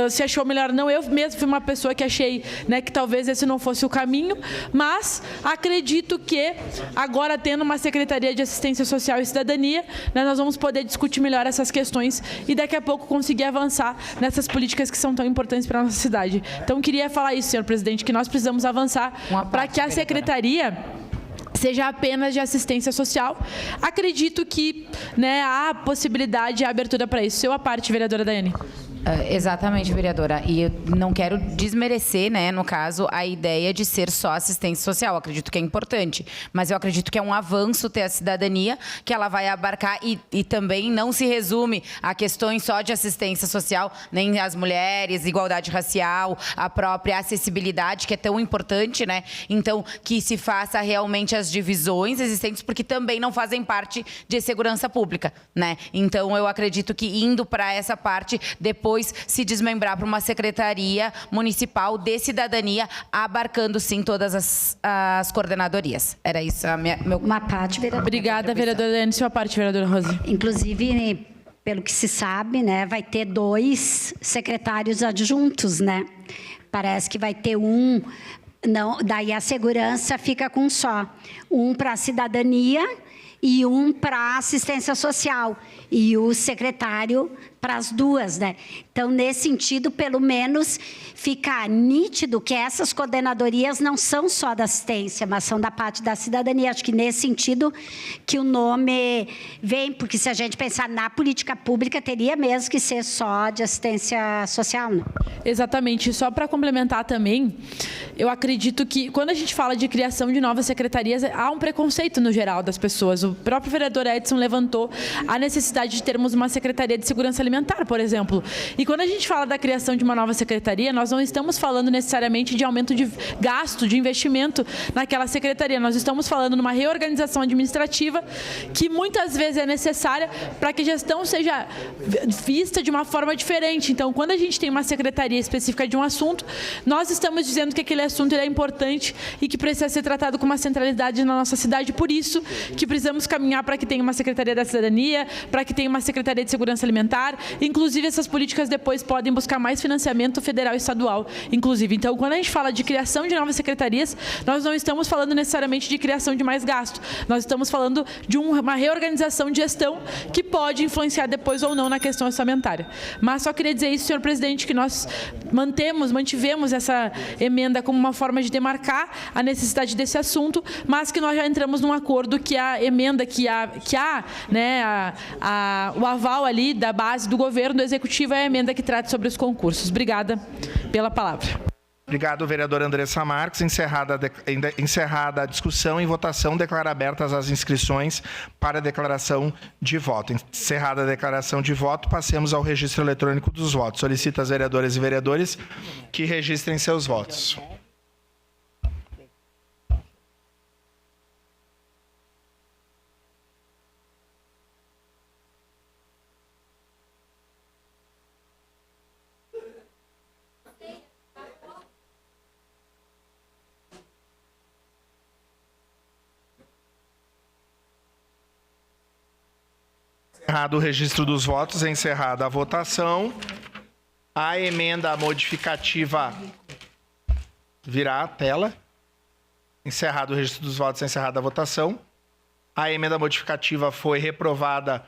se achou melhor não. Eu mesmo fui uma pessoa que achei, né, que talvez esse não fosse o caminho, mas acredito que agora, tendo uma Secretaria de Assistência Social e Cidadania, né, nós vamos poder discutir melhor essas questões e daqui a pouco conseguir avançar nessas políticas que são tão importantes para a nossa cidade. Então, queria falar isso, senhor presidente, que nós precisamos avançar para que a Secretaria seja apenas de assistência social. Acredito que, né, há possibilidade e abertura para isso. Seu à parte, vereadora Daiane. Exatamente, vereadora. E eu não quero desmerecer, né, no caso, a ideia de ser só assistência social. Eu acredito que é importante, mas eu acredito que é um avanço ter a cidadania, que ela vai abarcar e também não se resume a questões só de assistência social, nem as mulheres, igualdade racial, a própria acessibilidade, que é tão importante, né? Então, que se faça realmente as divisões existentes, porque também não fazem parte de segurança pública, né? Então, eu acredito que indo para essa parte, depois se desmembrar para uma secretaria municipal de cidadania, abarcando sim todas as coordenadorias. Era isso uma parte, vereadora. Obrigada, vereadora Daiane. Sua parte, vereadora Rose. Inclusive, pelo que se sabe, né, vai ter 2 secretários adjuntos, né? Parece que vai ter um, não, daí a segurança fica com só. Um para a cidadania e um para assistência social. E o secretário para as 2, né? Então, nesse sentido, pelo menos, fica nítido que essas coordenadorias não são só da assistência, mas são da parte da cidadania. Acho que nesse sentido que o nome vem, porque se a gente pensar na política pública, teria mesmo que ser só de assistência social, né? Exatamente. Só para complementar também, eu acredito que quando a gente fala de criação de novas secretarias, há um preconceito no geral das pessoas. O próprio vereador Edson levantou a necessidade de termos uma secretaria de segurança alimentar, por exemplo. E quando a gente fala da criação de uma nova secretaria, nós não estamos falando necessariamente de aumento de gasto, de investimento naquela secretaria. Nós estamos falando numa reorganização administrativa que muitas vezes é necessária para que a gestão seja vista de uma forma diferente. Então, quando a gente tem uma secretaria específica de um assunto, nós estamos dizendo que aquele assunto é importante e que precisa ser tratado com uma centralidade na nossa cidade. Por isso que precisamos caminhar para que tenha uma secretaria da cidadania, para que tenha uma secretaria de segurança alimentar. Inclusive, essas políticas depois podem buscar mais financiamento federal e estadual, inclusive. Então, quando a gente fala de criação de novas secretarias, nós não estamos falando necessariamente de criação de mais gasto. Nós estamos falando de uma reorganização de gestão que pode influenciar depois ou não na questão orçamentária. Mas só queria dizer isso, senhor presidente, que nós mantivemos essa emenda como uma forma de demarcar a necessidade desse assunto, mas que nós já entramos num acordo que a emenda que há, né, o aval ali da base do governo, do executivo, é a emenda que trata sobre os concursos. Obrigada pela palavra. Obrigado, vereadora Andressa Marques. Encerrada a discussão, em votação, declaro abertas as inscrições para a declaração de voto. Encerrada a declaração de voto, passemos ao registro eletrônico dos votos. Solicito às vereadoras e vereadores que registrem seus votos. Encerrado o registro dos votos, encerrada a votação. A emenda modificativa virá à tela. Encerrado o registro dos votos, encerrada a votação. A emenda modificativa foi reprovada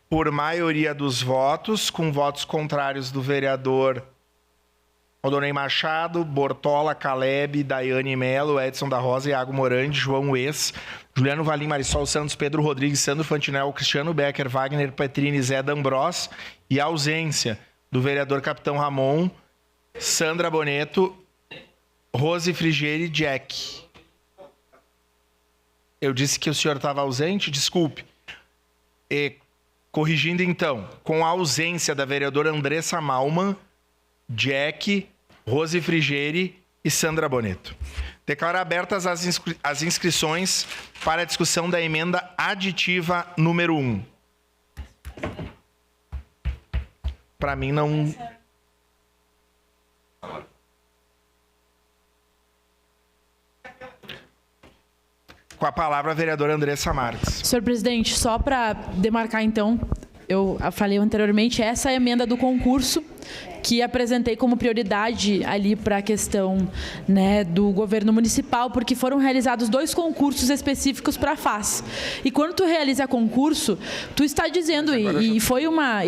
por maioria dos votos, com votos contrários do vereador Aldonei Machado, Bortola, Caleb, Daiane Melo, Edson da Rosa, Iago Morandi, João Wes, Juliano Valim, Marisol Santos, Pedro Rodrigues, Sandro Fantinel, Cristiano Becker, Wagner Petrini, Zé D'Ambrós, e a ausência do vereador Capitão Ramon, Sandra Boneto, Rose Frigieri e Jack. Eu disse que o senhor estava ausente? Desculpe. Corrigindo então, com a ausência da vereadora Andressa Malman, Jack, Rose Frigieri e Sandra Boneto. Declaro abertas as inscrições para a discussão da emenda aditiva número 1. Para mim não... Com a palavra a vereadora Andressa Marques. Senhor presidente, só para demarcar então, eu falei anteriormente, essa é a emenda do concurso que apresentei como prioridade ali para a questão, né, do governo municipal, porque foram realizados 2 concursos específicos para a FAS. E quando tu realiza concurso, tu está dizendo, e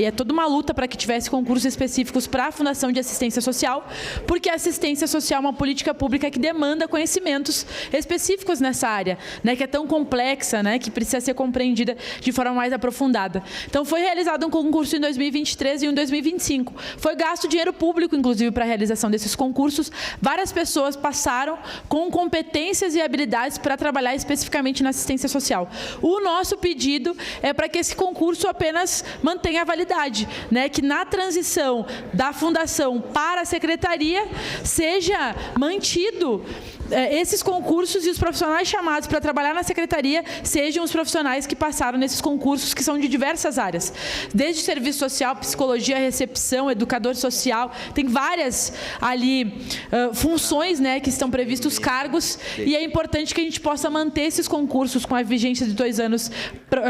é toda uma luta para que tivesse concursos específicos para a Fundação de Assistência Social, porque a assistência social é uma política pública que demanda conhecimentos específicos nessa área, né, que é tão complexa, né, que precisa ser compreendida de forma mais aprofundada. Então, foi realizado um concurso em 2023 e um em 2025. Foi gasto dinheiro público, inclusive, para a realização desses concursos. Várias pessoas passaram com competências e habilidades para trabalhar especificamente na assistência social. O nosso pedido é para que esse concurso apenas mantenha a validade, né? Que na transição da fundação para a secretaria seja mantido esses concursos e os profissionais chamados para trabalhar na secretaria sejam os profissionais que passaram nesses concursos, que são de diversas áreas, desde serviço social, psicologia, recepção, educador social, tem várias ali funções, né, que estão previstos cargos, e é importante que a gente possa manter esses concursos com a vigência de 2 anos,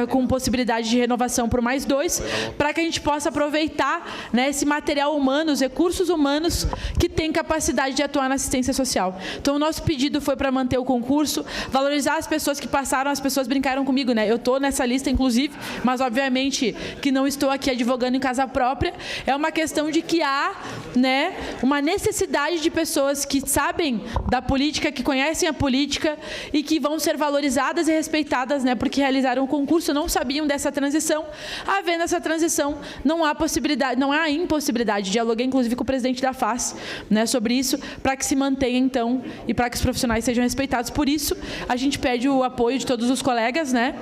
com possibilidade de renovação por mais 2, para que a gente possa aproveitar, né, esse material humano, os recursos humanos que têm capacidade de atuar na assistência social. Então, o nosso pedido foi para manter o concurso, valorizar as pessoas que passaram. As pessoas brincaram comigo, né? Eu estou nessa lista, inclusive, mas obviamente que não estou aqui advogando em casa própria. É uma questão de que há, né, uma necessidade de pessoas que sabem da política, que conhecem a política e que vão ser valorizadas e respeitadas, né, porque realizaram o concurso, não sabiam dessa transição. Havendo essa transição, não há possibilidade, não há impossibilidade. Dialoguei, inclusive, com o presidente da FAS, né, sobre isso, para que se mantenha, então, e para que os profissionais sejam respeitados. Por isso, a gente pede o apoio de todos os colegas, né,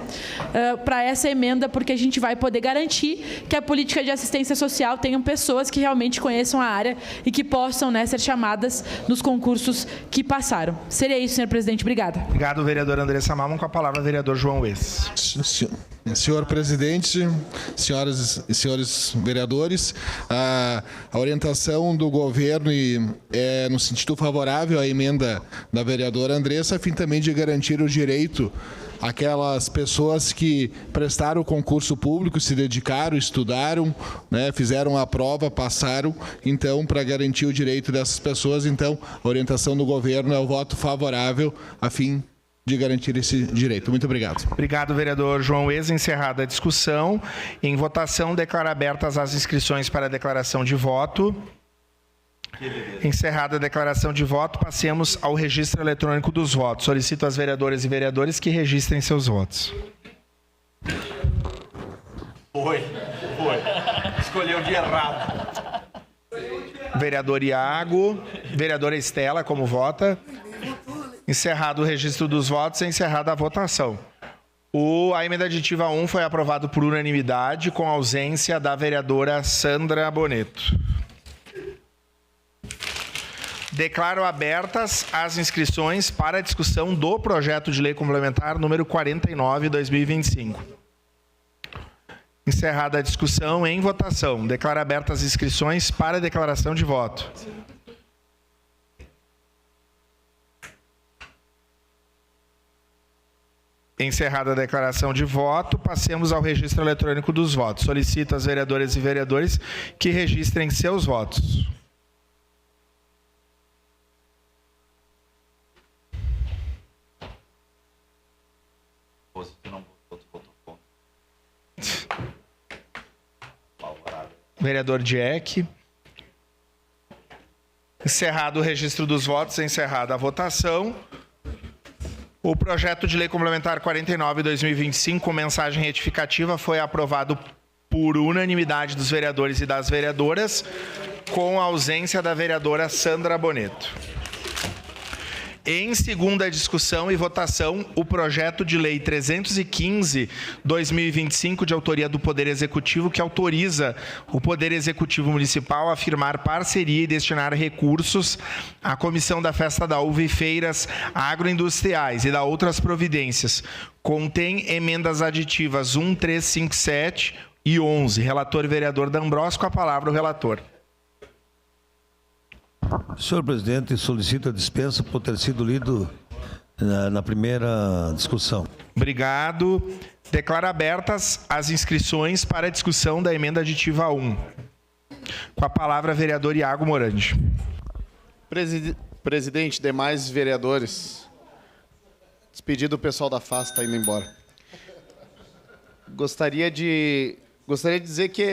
para essa emenda, porque a gente vai poder garantir que a política de assistência social tenham pessoas que realmente conheçam a área e que possam, né, ser chamadas nos concursos que passaram. Seria isso, senhor presidente. Obrigada. Obrigado, vereador Andressa Malman. Com a palavra, vereador João Wes. Senhor presidente, senhoras e senhores vereadores, a orientação do governo é no sentido favorável à emenda da vereadora Andressa, a fim também de garantir o direito àquelas pessoas que prestaram o concurso público, se dedicaram, estudaram, né, fizeram a prova, passaram. Então, para garantir o direito dessas pessoas, então, a orientação do governo é o voto favorável, a fim de garantir esse direito. Muito obrigado. Obrigado, vereador João Wes. Encerrada a discussão. Em votação, declaro abertas as inscrições para a declaração de voto. Encerrada a declaração de voto, passemos ao registro eletrônico dos votos. Solicito às vereadoras e vereadores que registrem seus votos. Foi. Escolheu o dia errado. Vereador Iago, vereadora Estela, como vota? Encerrado o registro dos votos, encerrada a votação. A emenda aditiva 1 foi aprovado por unanimidade, com ausência da vereadora Sandra Boneto. Declaro abertas as inscrições para a discussão do projeto de lei complementar número 49/2025. Encerrada a discussão, em votação. Declaro abertas as inscrições para a declaração de voto. Encerrada a declaração de voto, passemos ao registro eletrônico dos votos. Solicito às vereadoras e vereadores que registrem seus votos. Vereador Dieck. Encerrado o registro dos votos, encerrada a votação. O projeto de lei complementar 49/2025, com mensagem retificativa, foi aprovado por unanimidade dos vereadores e das vereadoras, com a ausência da vereadora Sandra Boneto. Em segunda discussão e votação, o projeto de lei 315/2025, de autoria do Poder Executivo, que autoriza o Poder Executivo Municipal a firmar parceria e destinar recursos à Comissão da Festa da Uva e Feiras Agroindustriais e da outras providências. Contém emendas aditivas 1, 3, 5, 7 e 11. Relator vereador D'Ambrosio, com a palavra o relator. Senhor presidente, solicito a dispensa por ter sido lido na primeira discussão. Obrigado. Declaro abertas as inscrições para a discussão da emenda aditiva 1. Com a palavra, vereador Iago Morandi. Presidente, demais vereadores, despedido do pessoal da FAS, está indo embora. Gostaria de dizer que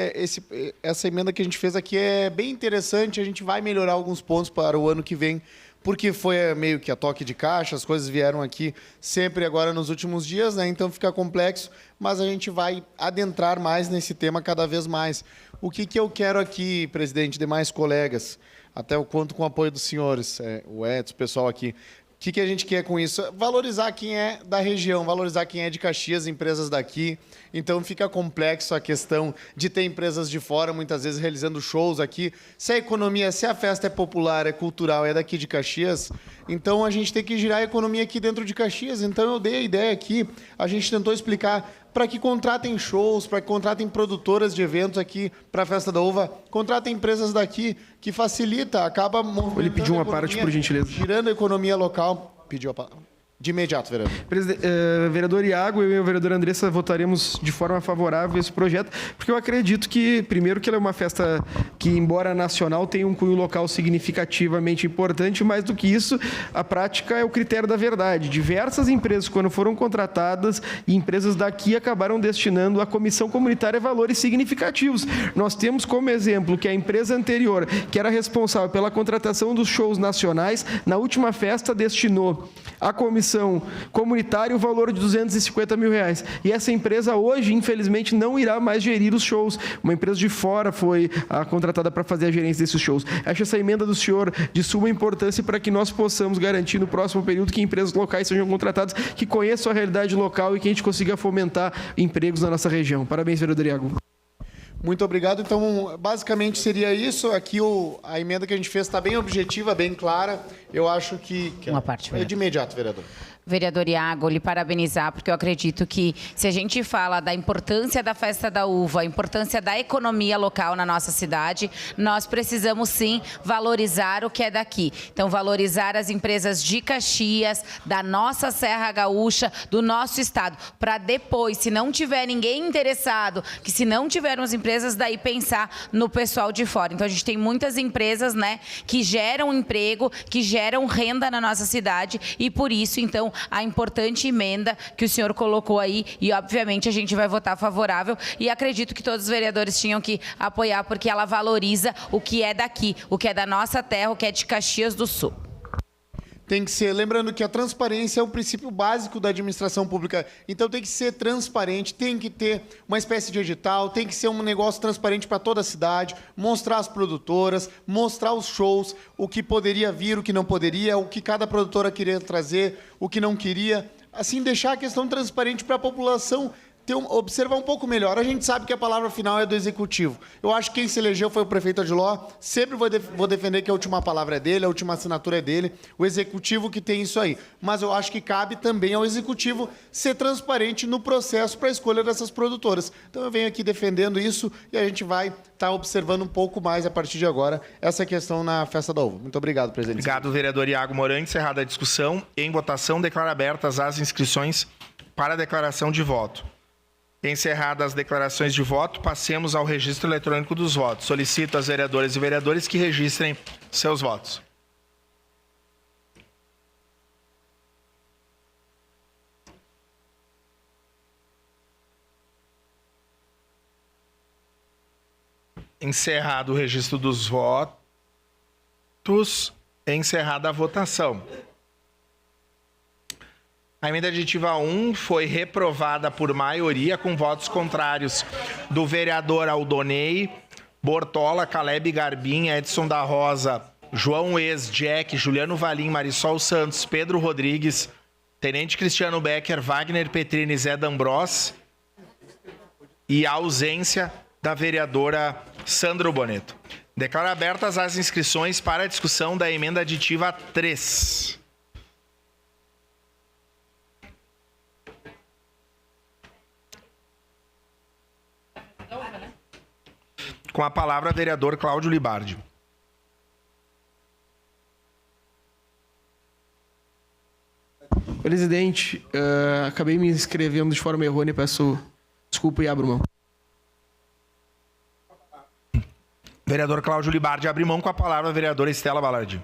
essa emenda que a gente fez aqui é bem interessante, a gente vai melhorar alguns pontos para o ano que vem, porque foi meio que a toque de caixa, as coisas vieram aqui sempre agora nos últimos dias, né? Então fica complexo, mas a gente vai adentrar mais nesse tema cada vez mais. O que eu quero aqui, presidente, demais colegas, até eu conto com o apoio dos senhores, o Edson, o pessoal aqui. O que a gente quer com isso? Valorizar quem é da região, valorizar quem é de Caxias, empresas daqui. Então fica complexo a questão de ter empresas de fora, muitas vezes realizando shows aqui. Se a economia, se a festa é popular, é cultural, é daqui de Caxias, então a gente tem que girar a economia aqui dentro de Caxias. Então eu dei a ideia aqui, a gente tentou explicar para que contratem shows, para que contratem produtoras de eventos aqui para a Festa da Uva, contratem empresas daqui, que facilita, acaba movimentando. Ele pediu uma parte, por gentileza. Girando a economia local. Pediu a palavra. De imediato, vereador. Vereador Iago, eu e a vereadora Andressa votaremos de forma favorável esse projeto, porque eu acredito que, primeiro, que ela é uma festa que, embora nacional, tem um cunho local significativamente importante, mais do que isso, a prática é o critério da verdade. Diversas empresas, quando foram contratadas, e empresas daqui acabaram destinando à comissão comunitária valores significativos. Nós temos como exemplo que a empresa anterior, que era responsável pela contratação dos shows nacionais, na última festa destinou à comissão comunitária o valor de R$250 mil. E essa empresa hoje, infelizmente, não irá mais gerir os shows. Uma empresa de fora foi contratada para fazer a gerência desses shows. Acho essa emenda do senhor de suma importância para que nós possamos garantir no próximo período que empresas locais sejam contratadas, que conheçam a realidade local e que a gente consiga fomentar empregos na nossa região. Parabéns, vereador Iago. Muito obrigado. Então, basicamente seria isso. Aqui a emenda que a gente fez está bem objetiva, bem clara. Eu acho que... Uma parte, de imediato, vereador. Vereador Iago, lhe parabenizar, porque eu acredito que se a gente fala da importância da Festa da Uva, a importância da economia local na nossa cidade, nós precisamos sim valorizar o que é daqui. Então, valorizar as empresas de Caxias, da nossa Serra Gaúcha, do nosso estado, para depois, se não tiver ninguém interessado, que se não tivermos empresas, daí pensar no pessoal de fora. Então, a gente tem muitas empresas, né, que geram emprego, que geram renda na nossa cidade e, por isso, então, a importante emenda que o senhor colocou aí e, obviamente, a gente vai votar favorável e acredito que todos os vereadores tinham que apoiar porque ela valoriza o que é daqui, o que é da nossa terra, o que é de Caxias do Sul. Tem que ser, lembrando que a transparência é o princípio básico da administração pública. Então tem que ser transparente, tem que ter uma espécie de edital, tem que ser um negócio transparente para toda a cidade, mostrar as produtoras, mostrar os shows, o que poderia vir, o que não poderia, o que cada produtora queria trazer, o que não queria. Assim, deixar a questão transparente para a população observar um pouco melhor. A gente sabe que a palavra final é do Executivo. Eu acho que quem se elegeu foi o prefeito Adiló. Sempre vou defender que a última palavra é dele, a última assinatura é dele, o Executivo que tem isso aí. Mas eu acho que cabe também ao Executivo ser transparente no processo para a escolha dessas produtoras. Então eu venho aqui defendendo isso e a gente vai estar observando um pouco mais a partir de agora essa questão na Festa da Uva. Muito obrigado, presidente. Obrigado, vereador Iago Morandi. Encerrada a discussão. Em votação, declaro abertas as inscrições para a declaração de voto. Encerradas as declarações de voto, passemos ao registro eletrônico dos votos. Solicito às vereadoras e vereadores que registrem seus votos. Encerrado o registro dos votos, encerrada a votação. A emenda aditiva 1 foi reprovada por maioria com votos contrários do vereador Aldonei, Bortola, Caleb Garbim, Edson da Rosa, João Ex, Jack, Juliano Valim, Marisol Santos, Pedro Rodrigues, Tenente Cristiano Becker, Wagner Petrini, Zé D'Ambros e a ausência da vereadora Sandro Boneto. Declaro abertas as inscrições para a discussão da emenda aditiva 3. Com a palavra, vereador Cláudio Libardi. Presidente, acabei me inscrevendo de forma errônea, peço desculpa e abro mão. vereador Cláudio Libardi abre mão. Com a palavra a vereadora Estela Balardi.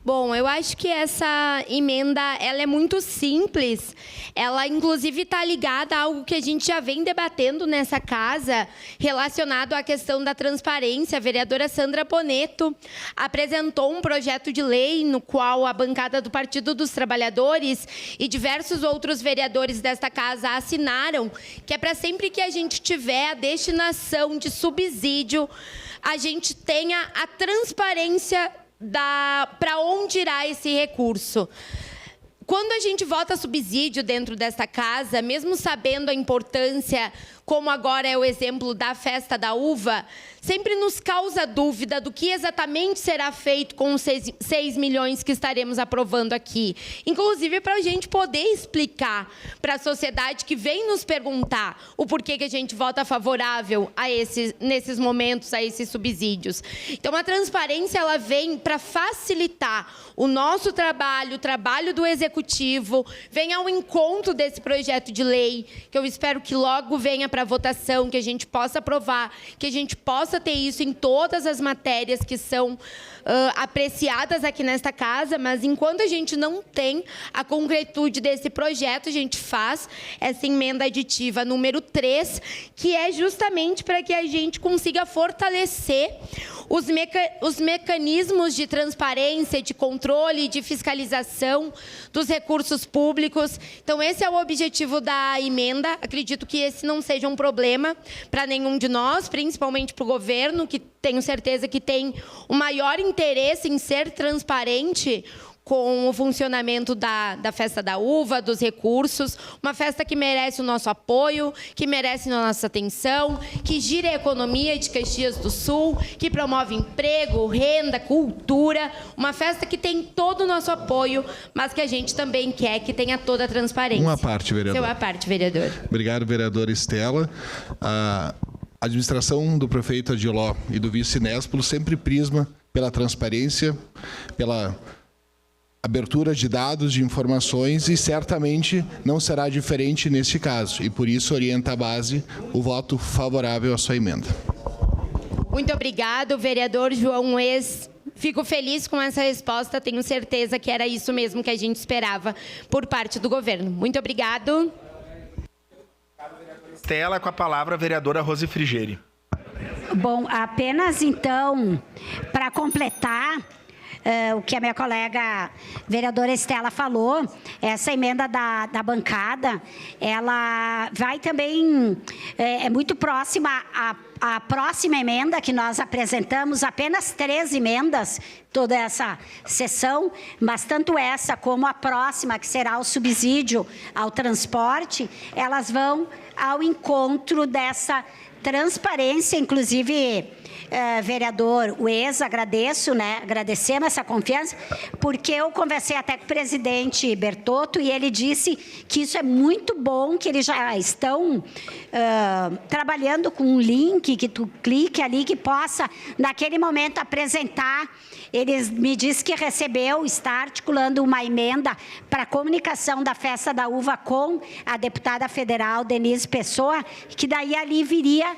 Bom, eu acho que essa emenda ela é muito simples. Ela, inclusive, está ligada a algo que a gente já vem debatendo nessa casa, relacionado à questão da transparência. A vereadora Sandra Boneto apresentou um projeto de lei no qual a bancada do Partido dos Trabalhadores e diversos outros vereadores desta casa assinaram, que é para sempre que a gente tiver a destinação de subsídio, a gente tenha a transparência para onde irá esse recurso. Quando a gente vota subsídio dentro desta casa, mesmo sabendo a importância, como agora é o exemplo da festa da uva, sempre nos causa dúvida do que exatamente será feito com os 6 milhões que estaremos aprovando aqui. Inclusive para a gente poder explicar para a sociedade que vem nos perguntar o porquê que a gente vota favorável a nesses momentos, a esses subsídios. Então, a transparência ela vem para facilitar o nosso trabalho, o trabalho do Executivo, vem ao encontro desse projeto de lei, que eu espero que logo venha para votação, que a gente possa aprovar, que a gente possa ter isso em todas as matérias que são apreciadas aqui nesta casa, mas enquanto a gente não tem a concretude desse projeto, a gente faz essa emenda aditiva número 3, que é justamente para que a gente consiga fortalecer os mecanismos de transparência, de controle e de fiscalização dos recursos públicos. Então, esse é o objetivo da emenda. Acredito que esse não seja um problema para nenhum de nós, principalmente para o governo, que tenho certeza que tem o maior interesse em ser transparente com o funcionamento da Festa da Uva, dos recursos, uma festa que merece o nosso apoio, que merece a nossa atenção, que gira a economia de Caxias do Sul, que promove emprego, renda, cultura, uma festa que tem todo o nosso apoio, mas que a gente também quer que tenha toda a transparência. Uma parte, vereador. Seu a parte, vereador. Obrigado, vereadora Estela. A administração do prefeito Adiló e do vice Néspolo sempre prisma pela transparência, pela abertura de dados, de informações, e certamente não será diferente neste caso. E por isso orienta a base o voto favorável à sua emenda. Muito obrigado, vereador João Wes. Fico feliz com essa resposta, tenho certeza que era isso mesmo que a gente esperava por parte do governo. Muito obrigado. Estela, com a palavra a vereadora Rose Frigeri. Bom, apenas então, para completar o que a minha colega vereadora Estela falou, essa emenda da bancada, ela vai também, é muito próxima à próxima emenda que nós apresentamos, apenas 3 emendas, toda essa sessão, mas tanto essa como a próxima, que será o subsídio ao transporte, elas vão ao encontro dessa transparência, inclusive, vereador Wes, agradecemos essa confiança, porque eu conversei até com o presidente Bertotto e ele disse que isso é muito bom, que eles já estão trabalhando com um link, que tu clique ali, que possa, naquele momento, apresentar. Ele me disse que está articulando uma emenda para a comunicação da Festa da Uva com a deputada federal Denise Pessoa, que daí ali viria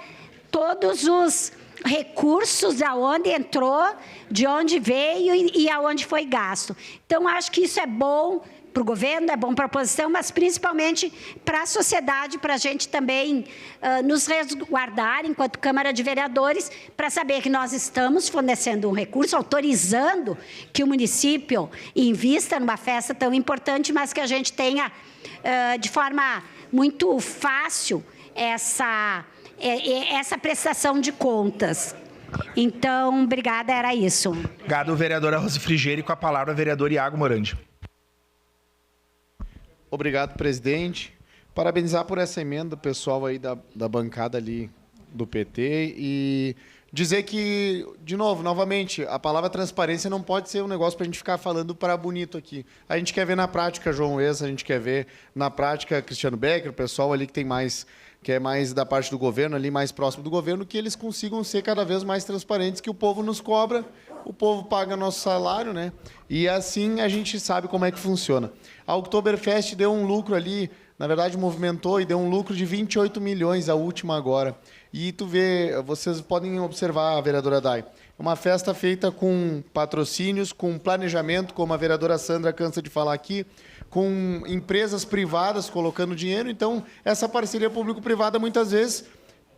todos os recursos, aonde entrou, de onde veio e aonde foi gasto. Então, acho que isso é bom para o governo, é bom para a oposição, mas principalmente para a sociedade, para a gente também nos resguardar enquanto Câmara de Vereadores, para saber que nós estamos fornecendo um recurso, autorizando que o município invista numa festa tão importante, mas que a gente tenha de forma muito fácil essa prestação de contas. Então, obrigada, era isso. Obrigado, vereadora Rose Frigeri. Com a palavra, vereador Iago Morandi. Obrigado, presidente. Parabenizar por essa emenda, pessoal aí da bancada ali do PT, e dizer que, de novo, novamente, a palavra transparência não pode ser um negócio para a gente ficar falando para bonito aqui. A gente quer ver na prática João Wes, a gente quer ver na prática Cristiano Becker, o pessoal ali que tem mais, que é mais da parte do governo, ali mais próximo do governo, que eles consigam ser cada vez mais transparentes, que o povo nos cobra, o povo paga nosso salário, né? E assim a gente sabe como é que funciona. A Oktoberfest deu um lucro ali, na verdade movimentou e deu um lucro de 28 milhões, a última agora. E tu vê, vocês podem observar, vereadora Day, uma festa feita com patrocínios, com planejamento, como a vereadora Sandra cansa de falar aqui, com empresas privadas colocando dinheiro. Então, essa parceria público-privada, muitas vezes,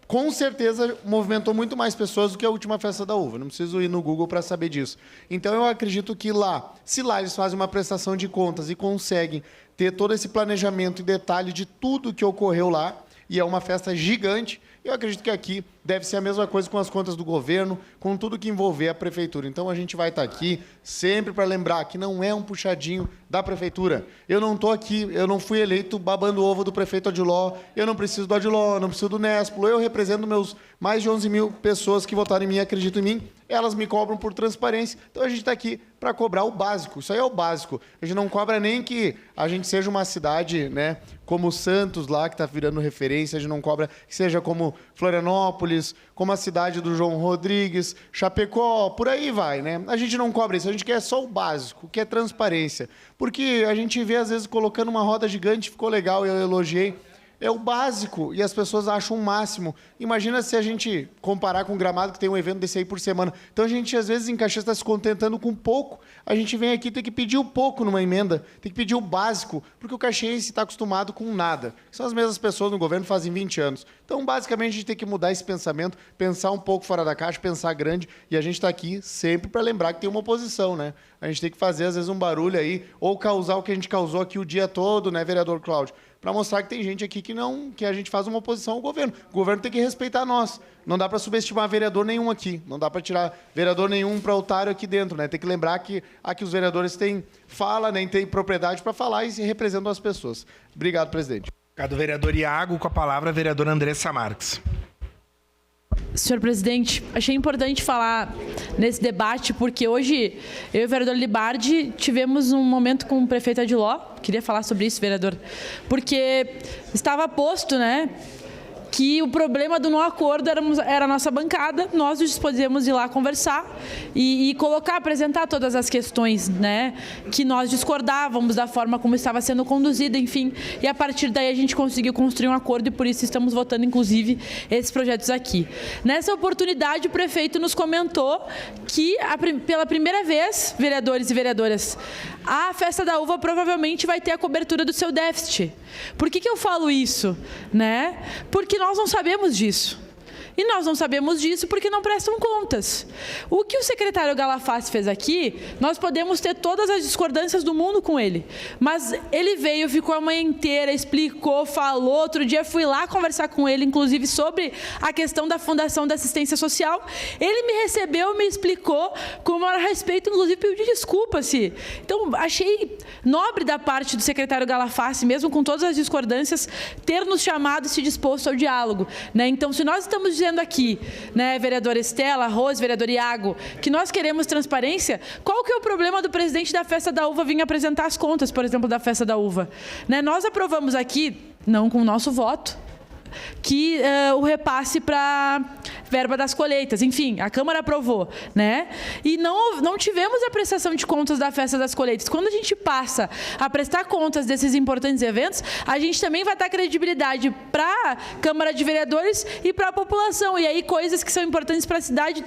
com certeza, movimentou muito mais pessoas do que a última festa da uva. Não preciso ir no Google para saber disso. Então, eu acredito que lá, se lá eles fazem uma prestação de contas e conseguem ter todo esse planejamento e detalhe de tudo que ocorreu lá, e é uma festa gigante, eu acredito que aqui deve ser a mesma coisa com as contas do governo, com tudo que envolver a prefeitura. Então, a gente vai estar aqui sempre para lembrar que não é um puxadinho da prefeitura. Eu não estou aqui, eu não fui eleito babando o ovo do prefeito Odiló, eu não preciso do Odiló, não preciso do Nespolo, eu represento meus mais de 11 mil pessoas que votaram em mim e acreditam em mim, elas me cobram por transparência. Então, a gente está aqui para cobrar o básico. Isso aí é o básico. A gente não cobra nem que a gente seja uma cidade, né, como Santos, lá, que está virando referência. A gente não cobra que seja como Florianópolis, como a cidade do João Rodrigues, Chapecó, por aí vai, né? A gente não cobra isso. A gente quer só o básico, que é transparência. Porque a gente vê, às vezes, colocando uma roda gigante, ficou legal, eu elogiei. É o básico e as pessoas acham o máximo. Imagina se a gente comparar com o Gramado, que tem um evento desse aí por semana. Então, a gente, às vezes, em Caxias está se contentando com pouco. A gente vem aqui e tem que pedir o pouco numa emenda, tem que pedir o básico, porque o caxiense está acostumado com nada. São as mesmas pessoas no governo fazem 20 anos. Então, basicamente, a gente tem que mudar esse pensamento, pensar um pouco fora da caixa, pensar grande. E a gente está aqui sempre para lembrar que tem uma oposição, né? A gente tem que fazer, às vezes, um barulho aí, ou causar o que a gente causou aqui o dia todo, né, vereador Cláudio? Para mostrar que tem gente aqui que a gente faz uma oposição ao governo. O governo tem que respeitar nós. Não dá para subestimar vereador nenhum aqui. Não dá para tirar vereador nenhum para otário aqui dentro, né? Tem que lembrar que aqui os vereadores têm fala, né? Têm propriedade para falar e se representam as pessoas. Obrigado, presidente. Obrigado, vereador Iago. Com a palavra, a vereadora Andressa Marques. Senhor presidente, achei importante falar nesse debate, porque hoje eu e o vereador Libardi tivemos um momento com o prefeito Odiló. Queria falar sobre isso, vereador, porque estava posto, né, que o problema do não acordo era a nossa bancada. Nós podíamos ir lá conversar e colocar, apresentar todas as questões, né, que nós discordávamos da forma como estava sendo conduzida, enfim. E a partir daí a gente conseguiu construir um acordo e por isso estamos votando, inclusive, esses projetos aqui. Nessa oportunidade, o prefeito nos comentou que, pela primeira vez, vereadores e vereadoras, a festa da uva provavelmente vai ter a cobertura do seu déficit. Por que eu falo isso, né? Porque nós não sabemos disso. E nós não sabemos disso porque não prestam contas. O que o secretário Galafassi fez aqui, nós podemos ter todas as discordâncias do mundo com ele. Mas ele veio, ficou a manhã inteira, explicou, falou. Outro dia fui lá conversar com ele, inclusive, sobre a questão da Fundação da Assistência Social. Ele me recebeu, me explicou, com o maior respeito, inclusive pediu desculpas-se. Então, achei nobre da parte do secretário Galafassi, mesmo com todas as discordâncias, ter nos chamado e se disposto ao diálogo, né? Então, se nós estamos dizendo aqui, né, vereadora Estela, Rose, vereador Iago, que nós queremos transparência, qual que é o problema do presidente da Festa da Uva vir apresentar as contas, por exemplo, da Festa da Uva? Né, nós aprovamos aqui, não com o nosso voto, que o repasse para verba das colheitas. Enfim, a Câmara aprovou, né? E não tivemos a prestação de contas da Festa das Colheitas. Quando a gente passa a prestar contas desses importantes eventos, a gente também vai dar credibilidade para a Câmara de Vereadores e para a população. E aí coisas que são importantes para a cidade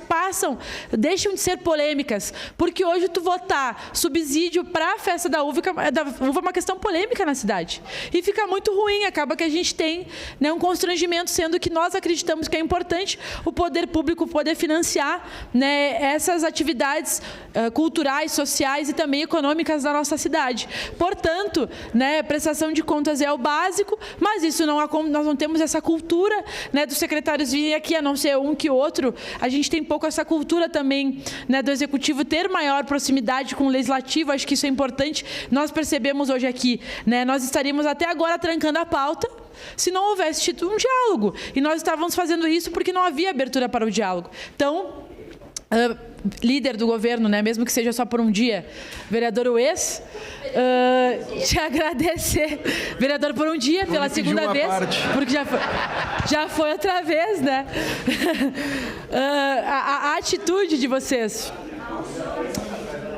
deixam de ser polêmicas. Porque hoje tu votar subsídio para a Festa da Uva é uma questão polêmica na cidade. E fica muito ruim, acaba que a gente tem, né, um constrangimento, sendo que nós acreditamos que é importante o poder público poder financiar, né, essas atividades culturais, sociais e também econômicas da nossa cidade. Portanto, né, prestação de contas é o básico, mas isso nós não temos essa cultura, né, dos secretários virem aqui, a não ser um que outro. A gente tem pouco essa cultura também, né, do executivo ter maior proximidade com o legislativo. Acho que isso é importante. Nós percebemos hoje aqui, né, nós estaríamos até agora trancando a pauta, se não houvesse tido um diálogo. E nós estávamos fazendo isso porque não havia abertura para o diálogo. Então, líder do governo, né, mesmo que seja só por um dia, vereador Ues, te agradecer, vereador, por um dia, pela segunda vez, porque já foi outra vez, né? A atitude de vocês...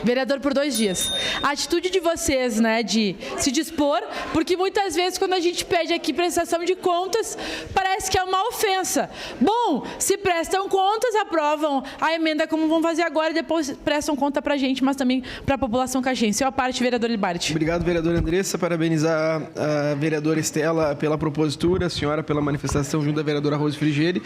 Vereador, por 2 dias. A atitude de vocês, né, de se dispor, porque muitas vezes quando a gente pede aqui prestação de contas, parece que é uma ofensa. Bom, se prestam contas, aprovam a emenda como vão fazer agora e depois prestam conta pra gente, mas também pra população caxiense. Eu a parte, vereador Libardi. Obrigado, vereadora Andressa. Parabenizar a vereadora Estela pela propositura, a senhora pela manifestação junto à vereadora Rose Frigieri.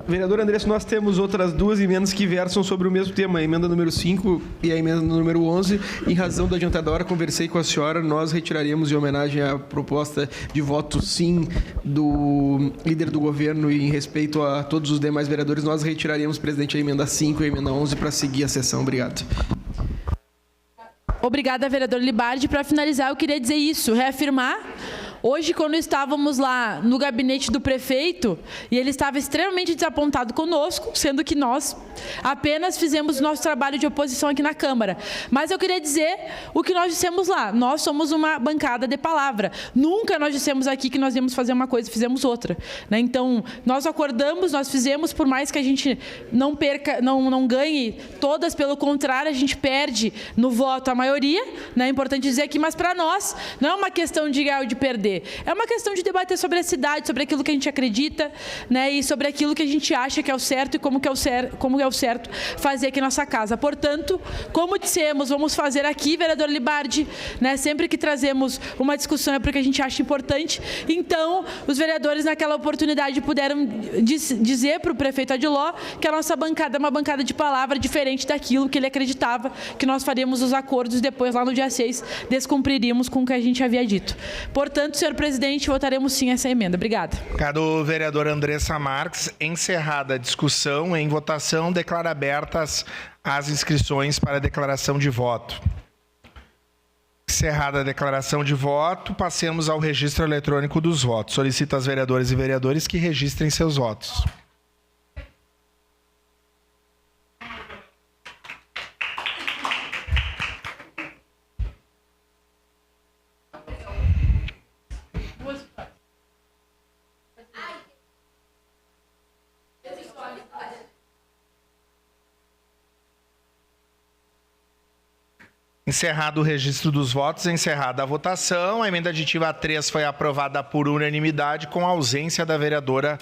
Vereador Andressa, nós temos outras 2 emendas que versam sobre o mesmo tema, a emenda número 5 e a emenda número 11. Em razão da adiantada hora, conversei com a senhora, nós retiraríamos, em homenagem à proposta de voto sim do líder do governo e em respeito a todos os demais vereadores, nós retiraríamos, presidente, a emenda 5 e a emenda 11 para seguir a sessão. Obrigado. Obrigada, vereador Libardi. Para finalizar, eu queria dizer isso, reafirmar. Hoje, quando estávamos lá no gabinete do prefeito, e ele estava extremamente desapontado conosco, sendo que nós apenas fizemos o nosso trabalho de oposição aqui na Câmara. Mas eu queria dizer o que nós dissemos lá. Nós somos uma bancada de palavra. Nunca nós dissemos aqui que nós íamos fazer uma coisa e fizemos outra, né? Então, nós acordamos, nós fizemos, por mais que a gente não perca, não ganhe todas, pelo contrário, a gente perde no voto a maioria, né? É importante dizer aqui, mas para nós não é uma questão de ganhar ou de perder. É uma questão de debater sobre a cidade, sobre aquilo que a gente acredita, né, e sobre aquilo que a gente acha que é o certo e como é o certo fazer aqui na nossa casa. Portanto, como dissemos, vamos fazer aqui, vereador Libardi, né, sempre que trazemos uma discussão é porque a gente acha importante. Então, os vereadores naquela oportunidade puderam dizer para o prefeito Adiló que a nossa bancada é uma bancada de palavra diferente daquilo que ele acreditava que nós faríamos os acordos e depois, lá no dia 6, descumpriríamos com o que a gente havia dito. Portanto, senhor presidente, votaremos sim essa emenda. Obrigada. Obrigado, vereador Andressa Marques. Encerrada a discussão, em votação, declaro abertas as inscrições para a declaração de voto. Encerrada a declaração de voto, passemos ao registro eletrônico dos votos. Solicito às vereadoras e vereadores que registrem seus votos. Encerrado o registro dos votos, encerrada a votação, a emenda aditiva 3 foi aprovada por unanimidade, com a ausência da vereadora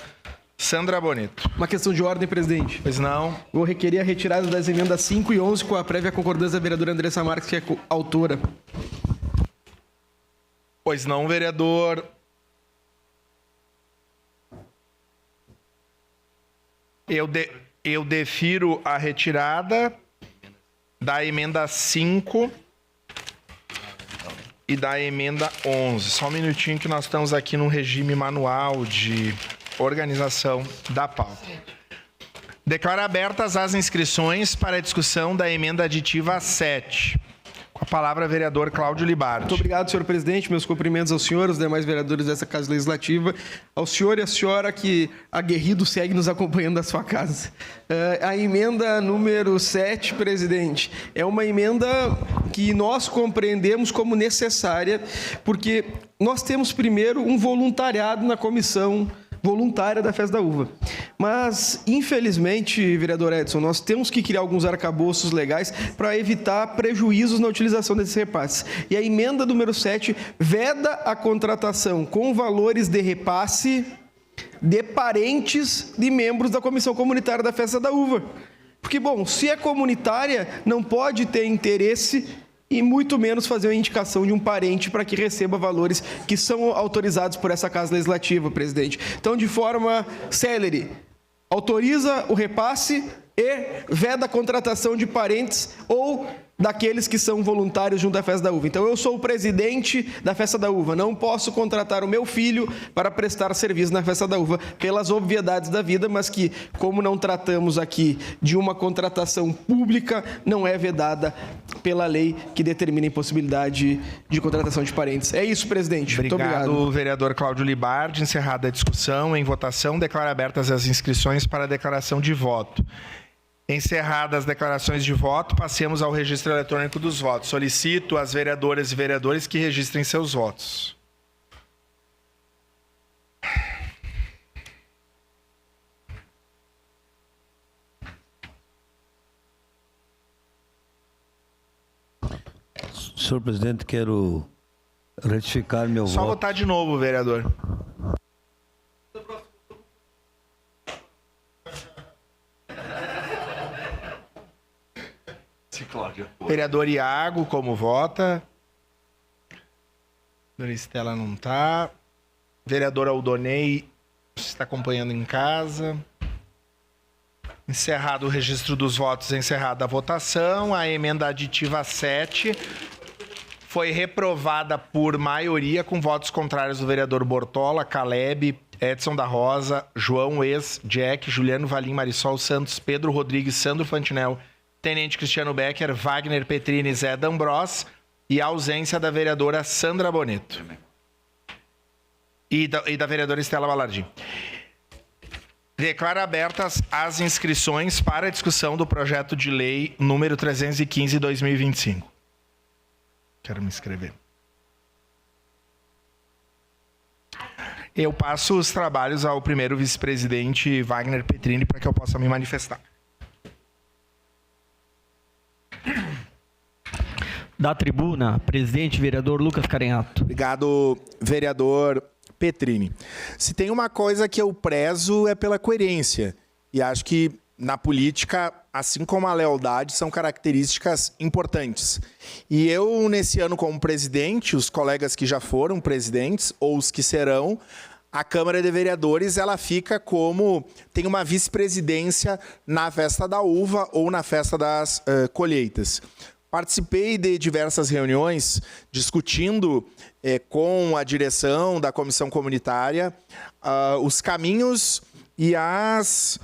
Sandra Bonito. Uma questão de ordem, presidente. Pois não. Vou requerer a retirada das emendas 5 e 11 com a prévia concordância da vereadora Andressa Marques, que é autora. Pois não, vereador. Eu defiro a retirada da emenda 5 e da emenda 11. Só um minutinho que nós estamos aqui no regime manual de organização da pauta. Declaro abertas as inscrições para a discussão da emenda aditiva 7. Com a palavra, vereador Cláudio Libardi. Muito obrigado, senhor presidente. Meus cumprimentos ao senhor, aos demais vereadores dessa Casa Legislativa, ao senhor e à senhora que aguerrido segue nos acompanhando da sua casa. A emenda número 7, presidente, é uma emenda que nós compreendemos como necessária, porque nós temos primeiro um voluntariado na comissão voluntária da Festa da Uva. Mas, infelizmente, vereador Edson, nós temos que criar alguns arcabouços legais para evitar prejuízos na utilização desses repasses. E a emenda número 7 veda a contratação com valores de repasse de parentes de membros da Comissão Comunitária da Festa da Uva. Porque, bom, se é comunitária, não pode ter interesse e muito menos fazer uma indicação de um parente para que receba valores que são autorizados por essa Casa Legislativa, presidente. Então, de forma célere, autoriza o repasse e veda a contratação de parentes ou daqueles que são voluntários junto à Festa da Uva. Então, eu sou o presidente da Festa da Uva, não posso contratar o meu filho para prestar serviço na Festa da Uva, pelas obviedades da vida, mas que, como não tratamos aqui de uma contratação pública, não é vedada pela lei que determina a impossibilidade de contratação de parentes. É isso, presidente. Muito obrigado. Vereador Cláudio Libardi. Encerrada a discussão, em votação, declaro abertas as inscrições para a declaração de voto. Encerradas as declarações de voto, passemos ao registro eletrônico dos votos. Solicito às vereadoras e vereadores que registrem seus votos. Senhor presidente, quero retificar meu voto. Só votar de novo, vereador. Vereador Iago, como vota? Vereadora Estela não está. Vereador Aldonei está acompanhando em casa. Encerrado o registro dos votos, encerrada a votação. A emenda aditiva 7 foi reprovada por maioria, com votos contrários do vereador Bortola, Caleb, Edson da Rosa, João Ex, Jack, Juliano Valim, Marisol Santos, Pedro Rodrigues, Sandro Fantinel, Tenente Cristiano Becker, Wagner Petrini, Zé D'Ambros e a ausência da vereadora Sandra Boneto. E da vereadora Estela Balardi. Declaro abertas as inscrições para a discussão do projeto de lei número 315/2025. Quero me inscrever. Eu passo os trabalhos ao primeiro vice-presidente Wagner Petrini para que eu possa me manifestar. Da tribuna, presidente vereador Lucas Carenhato. Obrigado, vereador Petrini. Se tem uma coisa que eu prezo é pela coerência. E acho que na política, assim como a lealdade, são características importantes. E eu, nesse ano como presidente, os colegas que já foram presidentes ou os que serão, a Câmara de Vereadores, ela fica como... tem uma vice-presidência na Festa da Uva ou na Festa das Colheitas. Participei de diversas reuniões discutindo com a direção da comissão comunitária os caminhos e as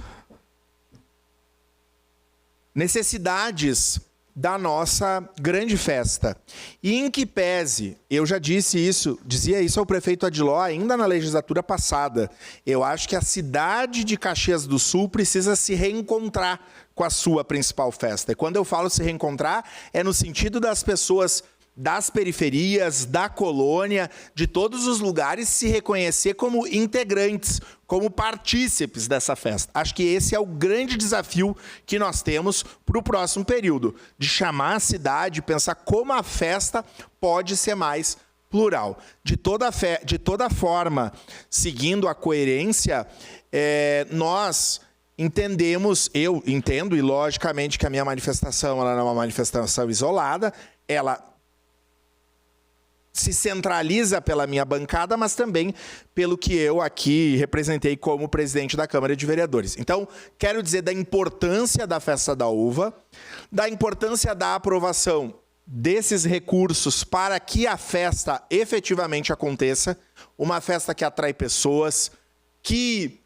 necessidades da nossa grande festa. E em que pese, eu já dizia isso ao prefeito Adiló ainda na legislatura passada, eu acho que a cidade de Caxias do Sul precisa se reencontrar com a sua principal festa. E quando eu falo se reencontrar, é no sentido das pessoas das periferias, da colônia, de todos os lugares, se reconhecer como integrantes, como partícipes dessa festa. Acho que esse é o grande desafio que nós temos para o próximo período, de chamar a cidade, pensar como a festa pode ser mais plural. De toda forma, seguindo a coerência, nós entendemos, eu entendo, e logicamente que a minha manifestação ela não é uma manifestação isolada, ela se centraliza pela minha bancada, mas também pelo que eu aqui representei como presidente da Câmara de Vereadores. Então, quero dizer da importância da Festa da Uva, da importância da aprovação desses recursos para que a festa efetivamente aconteça, uma festa que atrai pessoas, que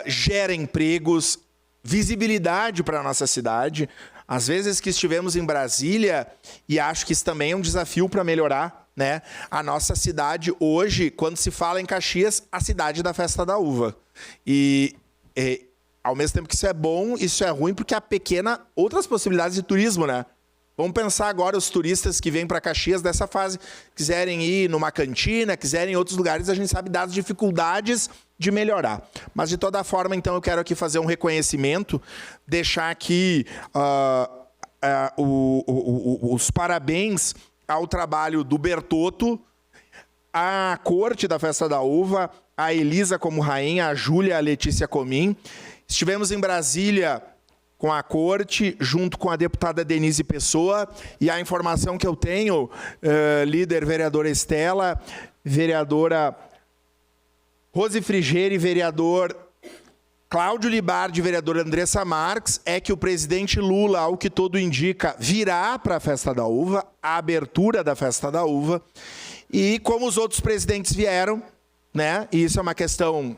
gera empregos, visibilidade para a nossa cidade. Às vezes que estivemos em Brasília, e acho que isso também é um desafio para melhorar, né, a nossa cidade hoje, quando se fala em Caxias, a cidade da Festa da Uva. E ao mesmo tempo que isso é bom, isso é ruim, porque há outras possibilidades de turismo, né? Vamos pensar agora os turistas que vêm para Caxias dessa fase, quiserem ir numa cantina, quiserem ir em outros lugares, a gente sabe das dificuldades de melhorar. Mas, de toda forma, então, eu quero aqui fazer um reconhecimento, deixar aqui os parabéns ao trabalho do Bertotto, à corte da Festa da Uva, a Elisa como rainha, a Júlia, a Letícia Comim. Estivemos em Brasília com a corte, junto com a deputada Denise Pessoa, e a informação que eu tenho, líder vereadora Estela, vereadora Rose Frigieri, vereador Cláudio Libardi, vereador Andressa Marques, é que o presidente Lula, ao que tudo indica, virá para a Festa da Uva, a abertura da Festa da Uva, e como os outros presidentes vieram, né? E isso é uma questão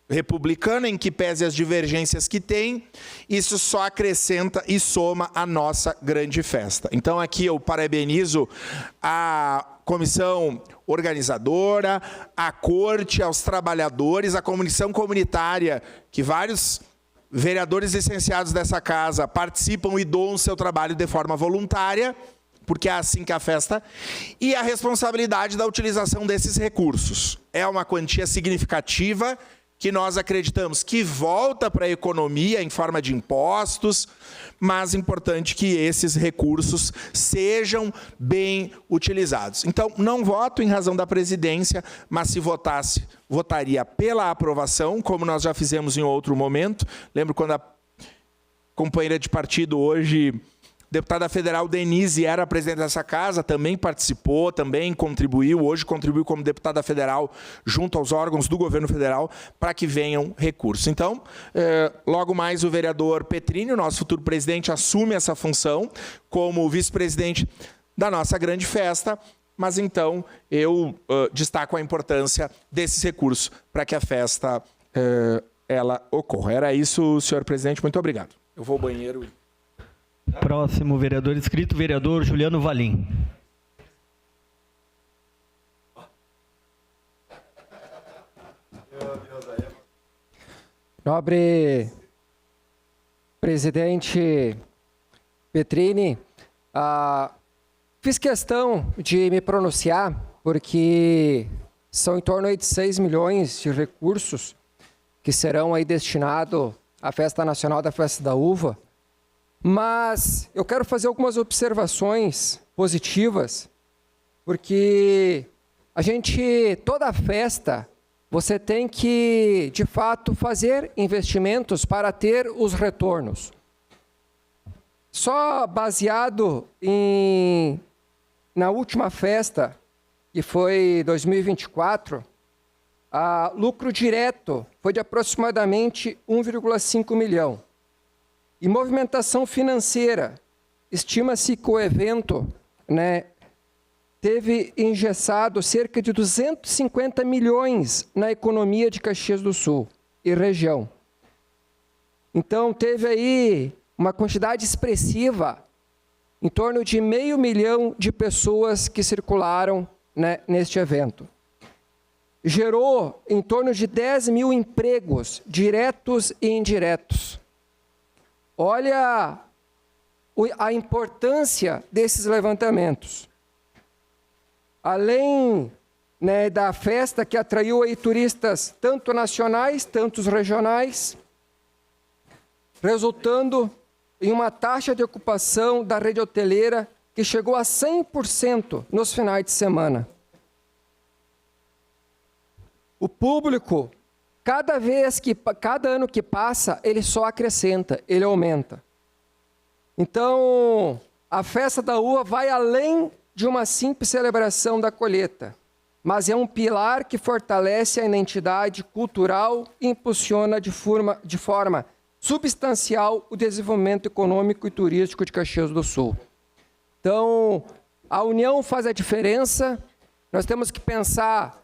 republicana, em que pese as divergências que tem, isso só acrescenta e soma a nossa grande festa. Então aqui eu parabenizo a comissão organizadora, a corte, aos trabalhadores, a comissão comunitária, que vários vereadores licenciados dessa casa participam e doam seu trabalho de forma voluntária, porque é assim que a festa, e a responsabilidade da utilização desses recursos. É uma quantia significativa que nós acreditamos que volta para a economia em forma de impostos, mas é importante que esses recursos sejam bem utilizados. Então, não voto em razão da presidência, mas se votasse, votaria pela aprovação, como nós já fizemos em outro momento. Lembro quando a companheira de partido hoje, deputada federal Denise, era presidente dessa casa, também participou, também contribuiu, hoje contribuiu como deputada federal junto aos órgãos do governo federal para que venham recursos. Então, logo mais o vereador Petrini, o nosso futuro presidente, assume essa função como vice-presidente da nossa grande festa, mas então eu destaco a importância desses recursos para que a festa ela ocorra. Era isso, senhor presidente, muito obrigado. Eu vou ao banheiro. Próximo vereador inscrito, vereador Juliano Valim. Nobre presidente Petrini, fiz questão de me pronunciar porque são em torno aí de 6 milhões de recursos que serão aí destinados à Festa Nacional da Festa da Uva. Mas eu quero fazer algumas observações positivas, porque toda a festa, você tem que, de fato, fazer investimentos para ter os retornos. Só baseado na última festa, que foi 2024, lucro direto foi de aproximadamente 1,5 milhão. E movimentação financeira, estima-se que o evento, teve engessado cerca de 250 milhões na economia de Caxias do Sul e região. Então, teve aí uma quantidade expressiva, em torno de 500 mil de pessoas que circularam neste evento. Gerou em torno de 10 mil empregos, diretos e indiretos. Olha a importância desses levantamentos. Além da festa que atraiu aí turistas tanto nacionais, tanto regionais, resultando em uma taxa de ocupação da rede hoteleira que chegou a 100% nos finais de semana. O público, cada ano que passa, ele só acrescenta, ele aumenta. Então, a Festa da Uva vai além de uma simples celebração da colheita, mas é um pilar que fortalece a identidade cultural e impulsiona de forma substancial o desenvolvimento econômico e turístico de Caxias do Sul. Então, a união faz a diferença, nós temos que pensar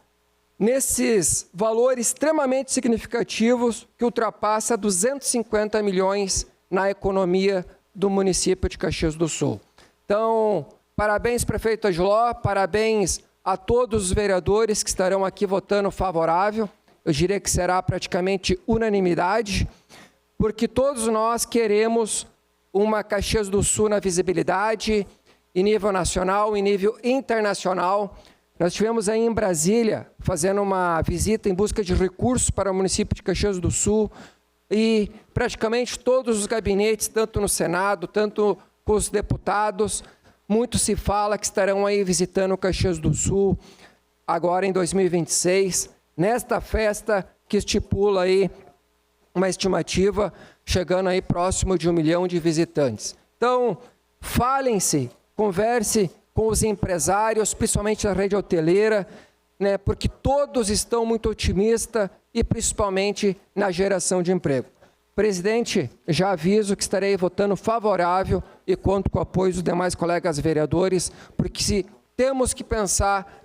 nesses valores extremamente significativos que ultrapassa 250 milhões na economia do município de Caxias do Sul. Então, parabéns, prefeito Agiló, parabéns a todos os vereadores que estarão aqui votando favorável. Eu diria que será praticamente unanimidade, porque todos nós queremos uma Caxias do Sul na visibilidade, em nível nacional, em nível internacional. Nós estivemos aí em Brasília, fazendo uma visita em busca de recursos para o município de Caxias do Sul, e praticamente todos os gabinetes, tanto no Senado, tanto com os deputados, muito se fala que estarão aí visitando Caxias do Sul, agora em 2026, nesta festa que estipula aí uma estimativa chegando aí próximo de 1 milhão de visitantes. Então, falem-se, converse com os empresários, principalmente da rede hoteleira, porque todos estão muito otimistas e principalmente na geração de emprego. Presidente, já aviso que estarei votando favorável e conto com o apoio dos demais colegas vereadores, porque se temos que pensar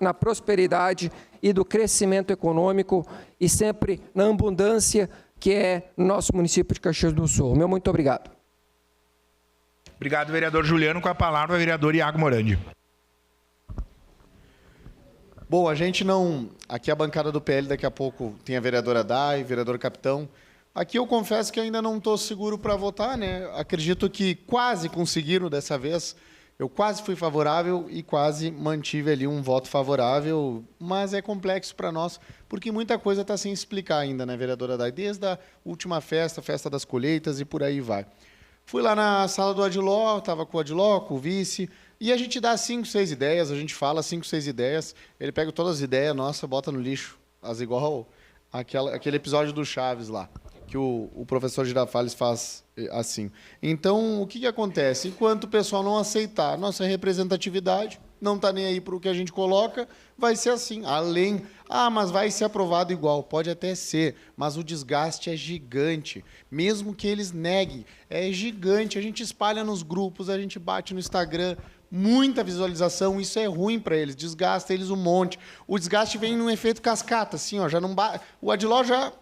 na prosperidade e do crescimento econômico e sempre na abundância que é no nosso município de Caxias do Sul. Meu muito obrigado. Obrigado, vereador Juliano. Com a palavra, o vereador Iago Morandi. Bom, a gente não... Aqui a bancada do PL, daqui a pouco tem a vereadora Dai, vereador Capitão. Aqui eu confesso que ainda não estou seguro para votar, né? Acredito que quase conseguiram dessa vez. Eu quase fui favorável e quase mantive ali um voto favorável, mas é complexo para nós, porque muita coisa está sem explicar ainda, né, vereadora Dai? Desde a última festa, festa das colheitas e por aí vai. Fui lá na sala do Adiló, estava com o Adiló, com o vice, e a gente dá 5, 6 ideias, a gente fala 5, 6 ideias, ele pega todas as ideias, nossa, bota no lixo, as igual aquele episódio do Chaves lá, que o professor Girafales faz assim. Então, o que acontece? Enquanto o pessoal não aceitar nossa representatividade, não está nem aí para o que a gente coloca, vai ser assim. Além, mas vai ser aprovado igual. Pode até ser, mas o desgaste é gigante. Mesmo que eles neguem, é gigante. A gente espalha nos grupos, a gente bate no Instagram, muita visualização, isso é ruim para eles, desgasta eles um monte. O desgaste vem num efeito cascata, assim, ó, já não o Adiló já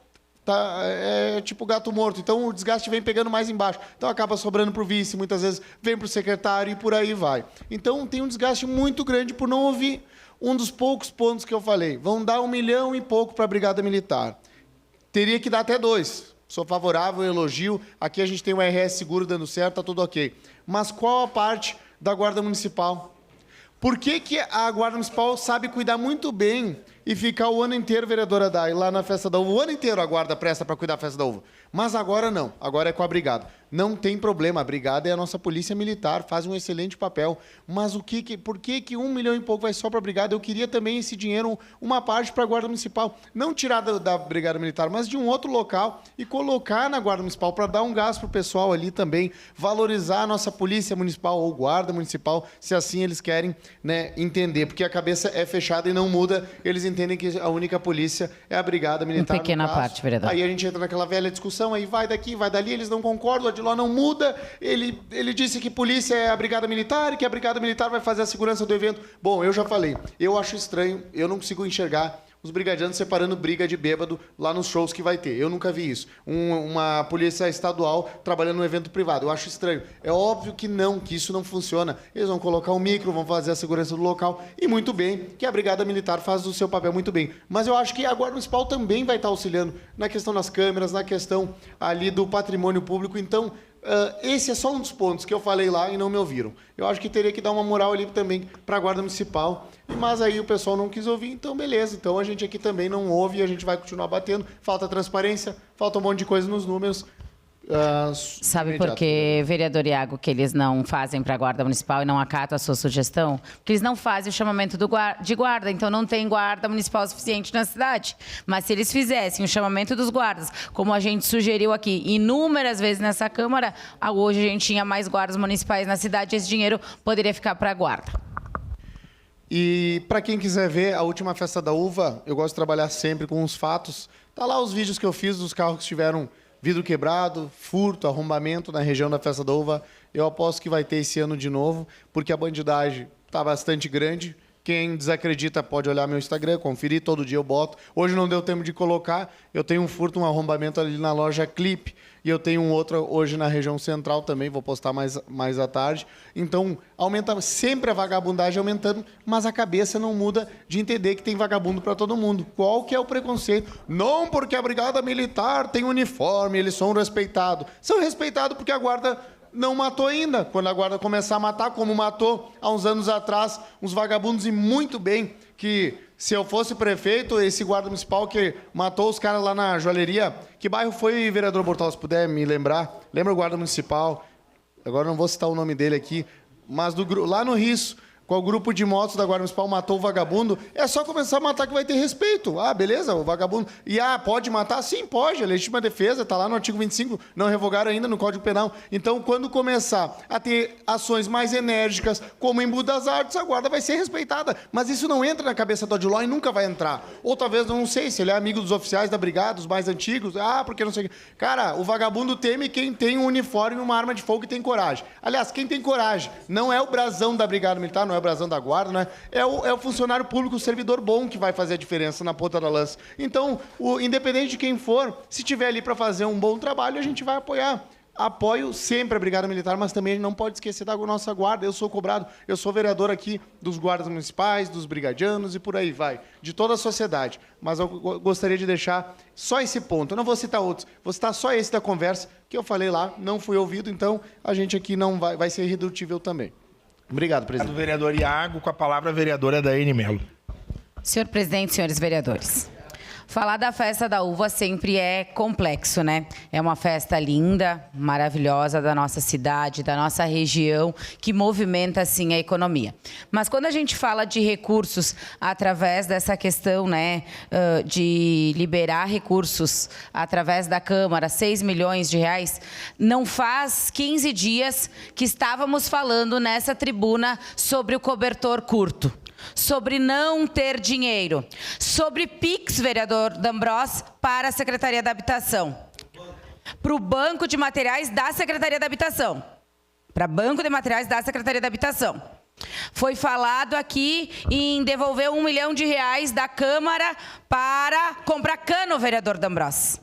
é tipo gato morto, então o desgaste vem pegando mais embaixo, então acaba sobrando para o vice, muitas vezes vem para o secretário e por aí vai. Então tem um desgaste muito grande por não ouvir. Um dos poucos pontos que eu falei, vão dar 1 milhão e pouco para a Brigada Militar, teria que dar até 2, sou favorável, elogio, aqui a gente tem o RS seguro dando certo, está tudo ok, mas qual a parte da Guarda Municipal? Por que a Guarda Municipal sabe cuidar muito bem e ficar o ano inteiro, vereadora Dai, lá na Festa da Uva? O ano inteiro a Guarda presta para cuidar da Festa da Uva. Mas agora não, agora é com a Brigada. Não tem problema, a Brigada é a nossa polícia militar, faz um excelente papel. Mas por que 1 milhão e pouco vai só para a Brigada? Eu queria também esse dinheiro, uma parte para a Guarda Municipal. Não tirar da Brigada Militar, mas de um outro local e colocar na Guarda Municipal para dar um gás para o pessoal ali também, valorizar a nossa polícia municipal ou Guarda Municipal, se assim eles querem, né, entender. Porque a cabeça é fechada e não muda, eles entendem que a única polícia é a Brigada Militar. Uma pequena parte, vereador. Aí a gente entra naquela velha discussão, aí vai daqui, vai dali, eles não concordam, o Adiló não muda, ele disse que polícia é a Brigada Militar e que a Brigada Militar vai fazer a segurança do evento. Bom, eu já falei, eu acho estranho, eu não consigo enxergar os brigadianos separando briga de bêbado lá nos shows que vai ter. Eu nunca vi isso. Uma polícia estadual trabalhando num evento privado. Eu acho estranho. É óbvio que não, que isso não funciona. Eles vão colocar um micro, vão fazer a segurança do local. E muito bem, que a Brigada Militar faz o seu papel muito bem. Mas eu acho que a Guarda Municipal também vai estar auxiliando na questão das câmeras, na questão ali do patrimônio público. Então, esse é só um dos pontos que eu falei lá e não me ouviram. Eu acho que teria que dar uma moral ali também para a Guarda Municipal, mas aí o pessoal não quis ouvir, então beleza. Então a gente aqui também não ouve e a gente vai continuar batendo. Falta transparência, falta um monte de coisa nos números. Sabe por que, vereador Iago, que eles não fazem para a Guarda Municipal e não acatam a sua sugestão? Porque eles não fazem o chamamento de guarda, então não tem guarda municipal suficiente na cidade. Mas se eles fizessem o chamamento dos guardas, como a gente sugeriu aqui inúmeras vezes nessa Câmara, hoje a gente tinha mais guardas municipais na cidade e esse dinheiro poderia ficar para a guarda. E para quem quiser ver a última Festa da Uva, eu gosto de trabalhar sempre com os fatos. Tá lá os vídeos que eu fiz dos carros que tiveram vidro quebrado, furto, arrombamento na região da Festa da Uva. Eu aposto que vai ter esse ano de novo, porque a bandidagem está bastante grande. Quem desacredita pode olhar meu Instagram, conferir, todo dia eu boto. Hoje não deu tempo de colocar, eu tenho um furto, um arrombamento ali na loja Clip, e eu tenho um outro hoje na região central também, vou postar mais à tarde. Então, aumenta sempre a vagabundagem aumentando, mas a cabeça não muda de entender que tem vagabundo para todo mundo. Qual que é o preconceito? Não porque a Brigada Militar tem uniforme, eles são respeitados. São respeitados porque a Guarda não matou ainda. Quando a Guarda começar a matar, como matou há uns anos atrás, uns vagabundos, e muito bem que, se eu fosse prefeito, esse guarda municipal que matou os caras lá na joalheria, que bairro foi, vereador Bortal, se puder me lembrar? Lembra o guarda municipal? Agora não vou citar o nome dele aqui, mas lá no Risso, qual grupo de motos da Guarda Municipal matou o vagabundo, é só começar a matar que vai ter respeito. Ah, beleza, o vagabundo... E, pode matar? Sim, pode. A legítima defesa está lá no artigo 25, não revogaram ainda no Código Penal. Então, quando começar a ter ações mais enérgicas, como em Budas Artes, a guarda vai ser respeitada. Mas isso não entra na cabeça do Odilon e nunca vai entrar. Ou talvez, não sei, se ele é amigo dos oficiais da brigada, os mais antigos, porque não sei o quê. Cara, o vagabundo teme quem tem um uniforme e uma arma de fogo e tem coragem. Aliás, quem tem coragem não é o brasão da Brigada Militar, não é o brasão da Guarda, né? É o funcionário público, o servidor bom que vai fazer a diferença na ponta da lança. Então, independente de quem for, se tiver ali para fazer um bom trabalho, a gente vai apoiar. Apoio sempre a Brigada Militar, mas também não pode esquecer da nossa guarda. Eu sou cobrado, eu sou vereador aqui dos guardas municipais, dos brigadianos e por aí vai, de toda a sociedade. Mas eu gostaria de deixar só esse ponto. Eu não vou citar outros, vou citar só esse da conversa, que eu falei lá, não fui ouvido, então a gente aqui não vai ser irredutível também. Obrigado, presidente. Do vereador Iago, com a palavra a vereadora Daiane Melo. Senhor presidente, senhores vereadores. Falar da festa da uva sempre é complexo, né? É uma festa linda, maravilhosa da nossa cidade, da nossa região, que movimenta, assim, a economia. Mas quando a gente fala de recursos através dessa questão, né, de liberar recursos através da Câmara, 6 milhões de reais, não faz 15 dias que estávamos falando nessa tribuna sobre o cobertor curto, sobre não ter dinheiro, sobre PIX, vereador D'Ambrós, para a Secretaria da Habitação, para o Banco de Materiais da Secretaria da Habitação, para Banco de Materiais da Secretaria da Habitação. Foi falado aqui em devolver 1 milhão de reais da Câmara para comprar cano, vereador D'Ambrós.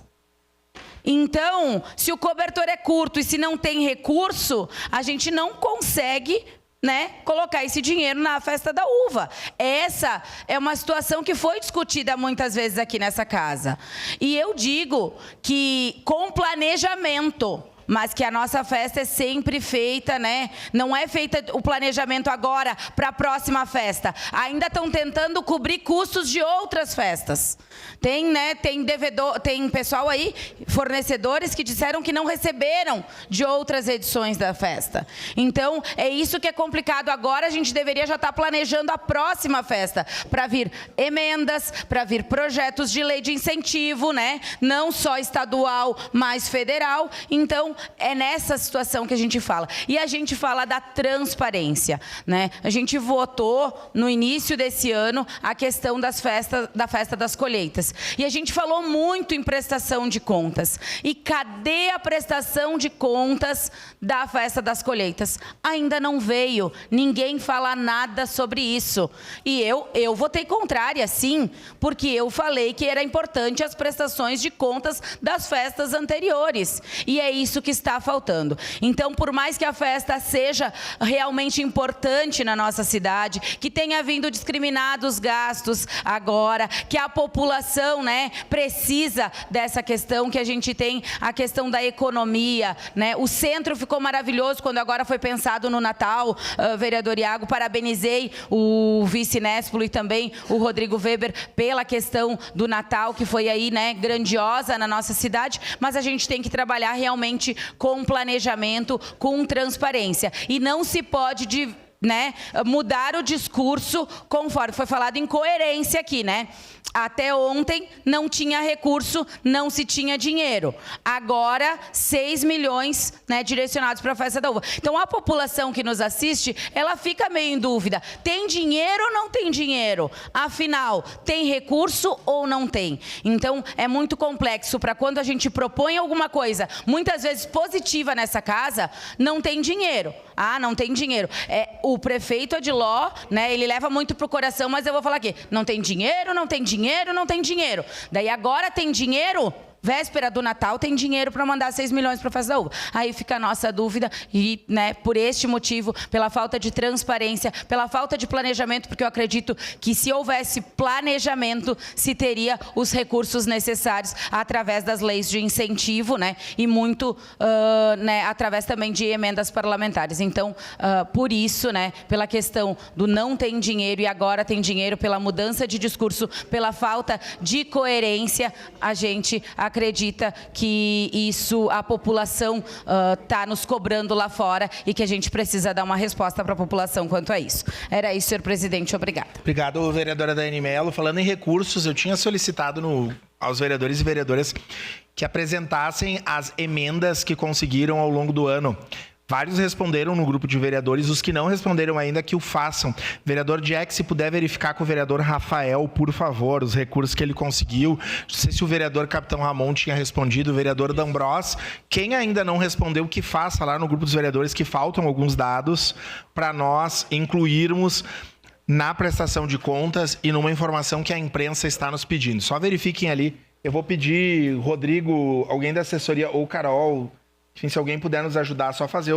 Então, se o cobertor é curto e se não tem recurso, a gente não consegue, né, colocar esse dinheiro na festa da uva. Essa é uma situação que foi discutida muitas vezes aqui nessa casa. E eu digo que com planejamento, mas que a nossa festa é sempre feita, né? Não é feita o planejamento agora para a próxima festa. Ainda estão tentando cobrir custos de outras festas. Tem, né, tem pessoal aí, fornecedores, que disseram que não receberam de outras edições da festa. Então, é isso que é complicado. Agora a gente deveria já estar planejando a próxima festa, para vir emendas, para vir projetos de lei de incentivo, né? Não só estadual, mas federal. Então, é nessa situação que a gente fala. E a gente fala da transparência, né? A gente votou no início desse ano a questão da festa das colheitas. E a gente falou muito em prestação de contas. E cadê a prestação de contas da festa das colheitas? Ainda não veio. Ninguém fala nada sobre isso. E eu votei contrária, sim, porque eu falei que era importante as prestações de contas das festas anteriores. E é isso que está faltando. Então, por mais que a festa seja realmente importante na nossa cidade, que tenha vindo discriminados gastos agora, que a população, né, precisa dessa questão, que a gente tem a questão da economia, né? O centro ficou maravilhoso quando agora foi pensado no Natal, vereador Iago, parabenizei o vice Néspolo e também o Rodrigo Weber pela questão do Natal, que foi aí, né, grandiosa na nossa cidade, mas a gente tem que trabalhar realmente com planejamento, com transparência. E não se pode, né, mudar o discurso conforme foi falado em coerência aqui, né? Até ontem não tinha recurso, não se tinha dinheiro. Agora, 6 milhões, né, direcionados para a festa da uva. Então, a população que nos assiste, ela fica meio em dúvida. Tem dinheiro ou não tem dinheiro? Afinal, tem recurso ou não tem? Então, é muito complexo para quando a gente propõe alguma coisa, muitas vezes positiva nessa casa, não tem dinheiro. Ah, não tem dinheiro. O prefeito Adiló, né, ele leva muito para o coração, mas eu vou falar aqui, não tem dinheiro, não tem dinheiro, não tem dinheiro. Daí agora tem dinheiro, véspera do Natal, tem dinheiro para mandar 6 milhões para a festa da uva. Aí fica a nossa dúvida e, né, por este motivo, pela falta de transparência, pela falta de planejamento, porque eu acredito que se houvesse planejamento, se teria os recursos necessários através das leis de incentivo, né, e muito, né, através também de emendas parlamentares. Então, por isso, né, pela questão do não tem dinheiro e agora tem dinheiro, pela mudança de discurso, pela falta de coerência, a gente acredita acredita que isso a população está nos cobrando lá fora e que a gente precisa dar uma resposta para a população quanto a isso. Era isso, senhor presidente. Obrigada. Obrigado, vereadora Daiane Mello. Falando em recursos, eu tinha solicitado aos vereadores e vereadoras que apresentassem as emendas que conseguiram ao longo do ano. Vários responderam no grupo de vereadores, os que não responderam ainda que o façam. Vereador Jack, se puder verificar com o vereador Rafael, por favor, os recursos que ele conseguiu. Não sei se o vereador Capitão Ramon tinha respondido, o vereador D'Ambrós. Quem ainda não respondeu, que faça lá no grupo dos vereadores, que faltam alguns dados para nós incluirmos na prestação de contas e numa informação que a imprensa está nos pedindo. Só verifiquem ali. Eu vou pedir, Rodrigo, alguém da assessoria ou Carol, enfim, se alguém puder nos ajudar, só fazer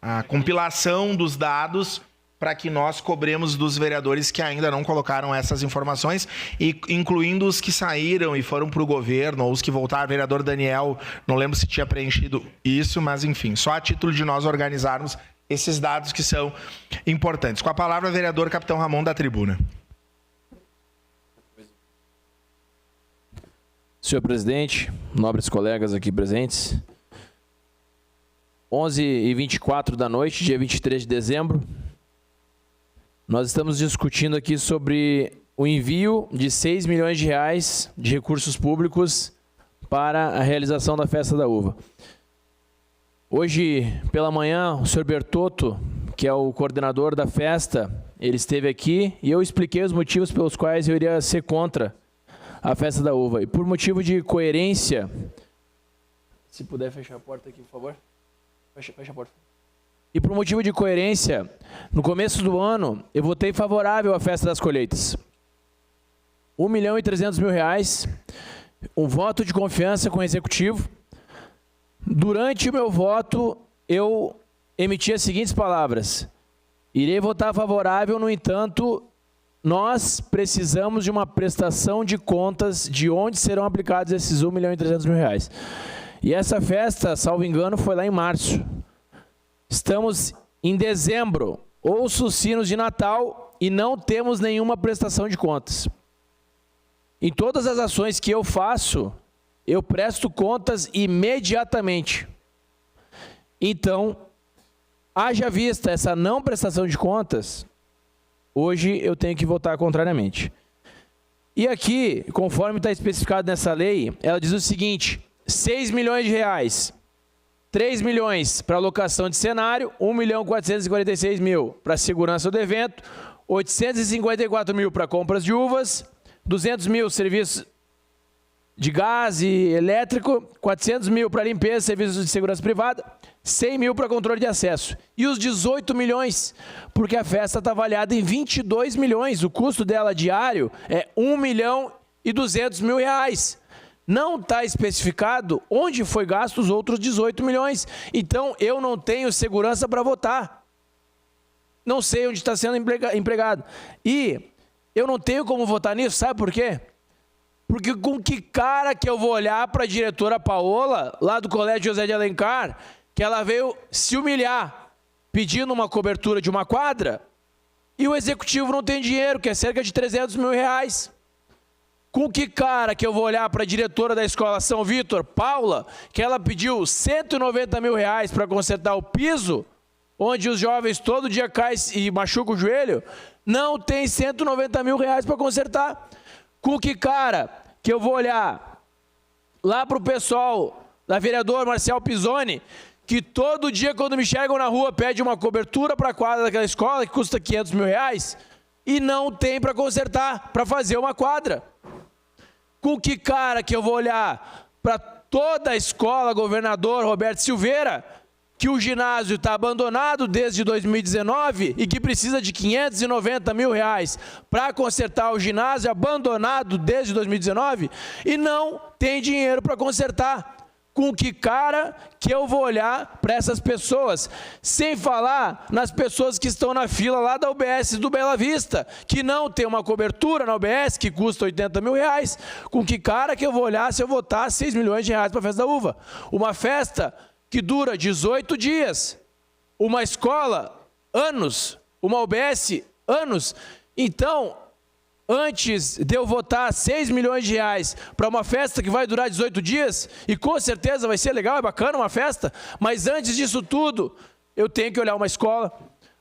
a compilação dos dados para que nós cobremos dos vereadores que ainda não colocaram essas informações, e incluindo os que saíram e foram para o governo, ou os que voltaram. Vereador Daniel, não lembro se tinha preenchido isso, mas enfim, só a título de nós organizarmos esses dados que são importantes. Com a palavra, vereador Capitão Ramon, da tribuna. Senhor presidente, nobres colegas aqui presentes, 11h24 da noite, dia 23 de dezembro, nós estamos discutindo aqui sobre o envio de 6 milhões de reais de recursos públicos para a realização da Festa da Uva. Hoje, pela manhã, o senhor Bertotto, que é o coordenador da festa, ele esteve aqui e eu expliquei os motivos pelos quais eu iria ser contra a Festa da Uva. E por motivo de coerência, se puder fechar a porta aqui, por favor. Fecha a porta. E por motivo de coerência, no começo do ano, eu votei favorável à Festa das Colheitas. R$1.300.000, um voto de confiança com o Executivo. Durante o meu voto, eu emiti as seguintes palavras: irei votar favorável, no entanto, nós precisamos de uma prestação de contas de onde serão aplicados esses R$1.300.000. E essa festa, salvo engano, foi lá em março. Estamos em dezembro, ouço os sinos de Natal e não temos nenhuma prestação de contas. Em todas as ações que eu faço, eu presto contas imediatamente. Então, haja vista essa não prestação de contas, hoje eu tenho que votar contrariamente. E aqui, conforme está especificado nessa lei, ela diz o seguinte: 6 milhões de reais, 3 milhões para alocação de cenário, 1.446.000 para segurança do evento, 854.000 para compras de uvas, 200.000 serviços de gás e elétrico, 400.000 para limpeza, serviços de segurança privada, 100.000 para controle de acesso. E os 18 milhões, porque a festa está avaliada em 22 milhões, o custo dela diário é R$1.200.000. Não está especificado onde foi gasto os outros 18 milhões. Então, eu não tenho segurança para votar. Não sei onde está sendo empregado. E eu não tenho como votar nisso, sabe por quê? Porque com que cara que eu vou olhar para a diretora Paola, lá do Colégio José de Alencar, que ela veio se humilhar, pedindo uma cobertura de uma quadra, e o Executivo não tem dinheiro, que é cerca de R$300 mil. Com que cara que eu vou olhar para a diretora da escola São Vitor, Paula, que ela pediu R$190 mil para consertar o piso, onde os jovens todo dia caem e machucam o joelho, não tem R$190 mil para consertar. Com que cara que eu vou olhar lá para o pessoal da vereadora Marcial Pisoni, que todo dia quando me chegam na rua pede uma cobertura para a quadra daquela escola que custa R$500 mil e não tem para consertar, para fazer uma quadra. Com que cara que eu vou olhar para toda a escola Governador Roberto Silveira, que o ginásio está abandonado desde 2019 e que precisa de R$590 mil para consertar o ginásio abandonado desde 2019 e não tem dinheiro para consertar? Com que cara que eu vou olhar para essas pessoas? Sem falar nas pessoas que estão na fila lá da UBS do Bela Vista, que não tem uma cobertura na UBS, que custa R$80 mil. Com que cara que eu vou olhar se eu votar R$6 milhões para a Festa da Uva? Uma festa que dura 18 dias, uma escola, anos, uma UBS, anos. Então, antes de eu votar 6 milhões de reais para uma festa que vai durar 18 dias, e com certeza vai ser legal, é bacana uma festa, mas antes disso tudo, eu tenho que olhar uma escola,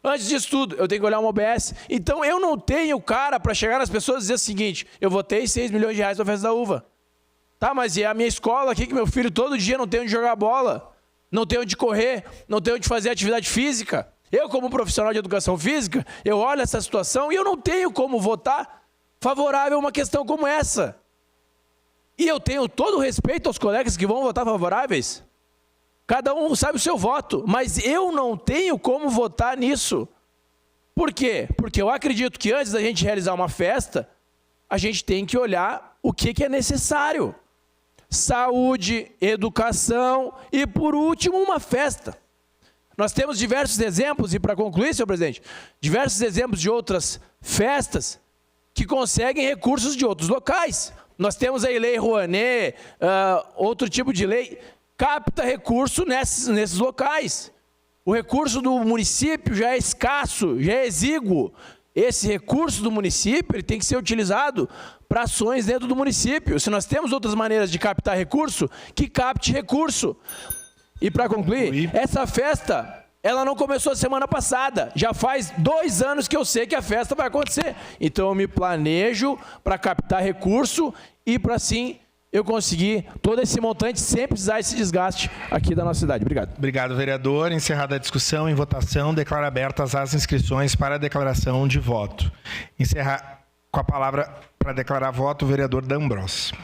antes disso tudo, eu tenho que olhar uma OBS. Então eu não tenho cara para chegar nas pessoas e dizer o seguinte: eu votei 6 milhões de reais para a festa da uva. Tá, mas e a minha escola aqui, que meu filho todo dia não tem onde jogar bola, não tem onde correr, não tem onde fazer atividade física. Eu, como profissional de educação física, eu olho essa situação e eu não tenho como votar favorável a uma questão como essa. E eu tenho todo o respeito aos colegas que vão votar favoráveis. Cada um sabe o seu voto, mas eu não tenho como votar nisso. Por quê? Porque eu acredito que antes da gente realizar uma festa, a gente tem que olhar o que é necessário. Saúde, educação e, por último, uma festa. Nós temos diversos exemplos, e para concluir, senhor presidente, diversos exemplos de outras festas que conseguem recursos de outros locais. Nós temos aí Lei Rouanet, outro tipo de lei, capta recurso nesses locais. O recurso do município já é escasso, já é exíguo. Esse recurso do município ele tem que ser utilizado para ações dentro do município. Se nós temos outras maneiras de captar recurso, que capte recurso. E para concluir, essa festa, ela não começou semana passada. Já faz 2 anos que eu sei que a festa vai acontecer. Então eu me planejo para captar recurso e para assim eu conseguir todo esse montante sem precisar esse desgaste aqui da nossa cidade. Obrigado. Obrigado, vereador. Encerrada a discussão, em votação, declaro abertas as inscrições para a declaração de voto. Encerrar com a palavra para declarar voto o vereador D'Ambrosio.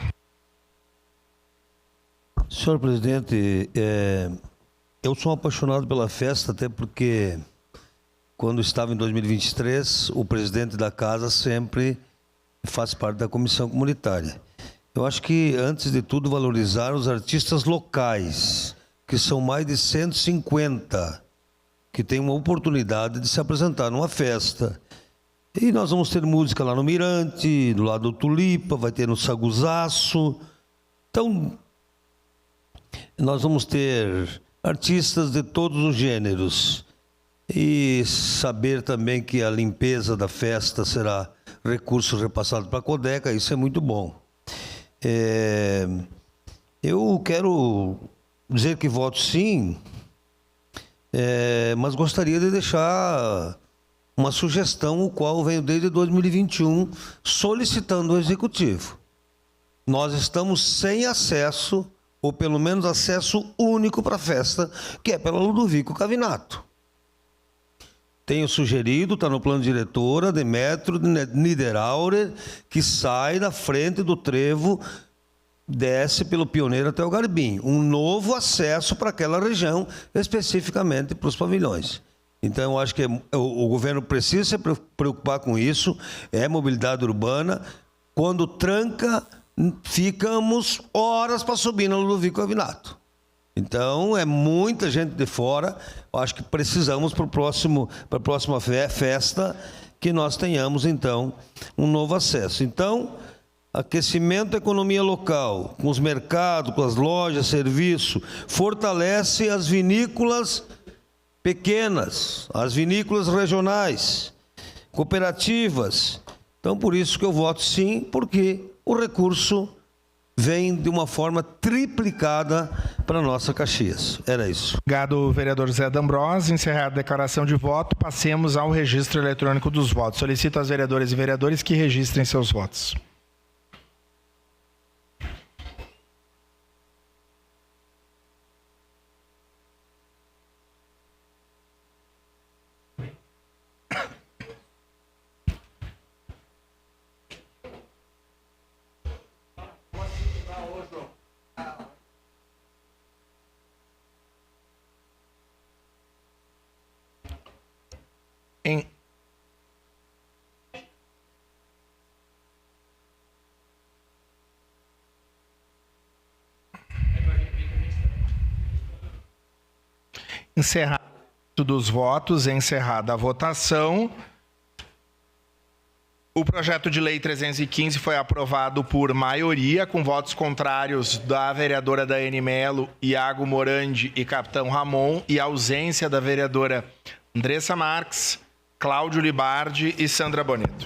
Senhor presidente, eu sou apaixonado pela festa, até porque quando estava em 2023, o presidente da casa sempre faz parte da comissão comunitária. Eu acho que, antes de tudo, valorizar os artistas locais, que são mais de 150, que têm uma oportunidade de se apresentar numa festa. E nós vamos ter música lá no Mirante, do lado do Tulipa, vai ter no Saguzaço. Então, nós vamos ter artistas de todos os gêneros. E saber também que a limpeza da festa será recurso repassado para a Codeca, isso é muito bom. Eu quero dizer que voto sim, mas gostaria de deixar uma sugestão, o qual venho desde 2021 solicitando ao Executivo. Nós estamos sem acesso, ou pelo menos acesso único para a festa, que é pela Ludovico Cavinato. Tenho sugerido, está no plano diretor, a Demetrio Niederauer, que sai da frente do trevo, desce pelo Pioneiro até o Garbim. Um novo acesso para aquela região, especificamente para os pavilhões. Então, eu acho que o governo precisa se preocupar com isso, é mobilidade urbana. Quando tranca, ficamos horas para subir no Ludovico Cavinato. Então, é muita gente de fora. Eu acho que precisamos para a próxima festa que nós tenhamos, então, um novo acesso. Então, aquecimento da economia local, com os mercados, com as lojas, serviço, fortalece as vinícolas pequenas, as vinícolas regionais, cooperativas. Então, por isso que eu voto sim, porque o recurso vem de uma forma triplicada para a nossa Caxias. Era isso. Obrigado, vereador Zé D'Ambrosio. Encerrada a declaração de voto, passemos ao registro eletrônico dos votos. Solicito às vereadoras e vereadores que registrem seus votos. Encerrado dos votos, encerrada a votação. O projeto de lei 315 foi aprovado por maioria, com votos contrários da vereadora Daiane Mello, Iago Morandi e capitão Ramon, e ausência da vereadora Andressa Marques. Cláudio Libardi e Sandra Bonito.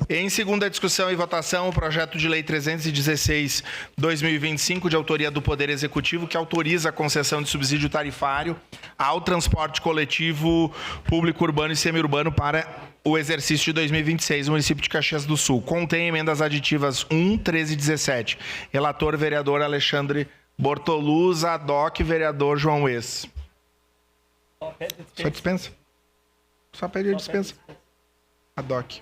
Em segunda discussão e votação, o projeto de lei 316/2025, de autoria do Poder Executivo, que autoriza a concessão de subsídio tarifário ao transporte coletivo público urbano e semiurbano para o exercício de 2026, no município de Caxias do Sul. Contém emendas aditivas 1, 13 e 17. Relator, vereador Alexandre Bortoluz, ad hoc, vereador João Ex. Só dispensa? Só pede a dispensa. Ad hoc.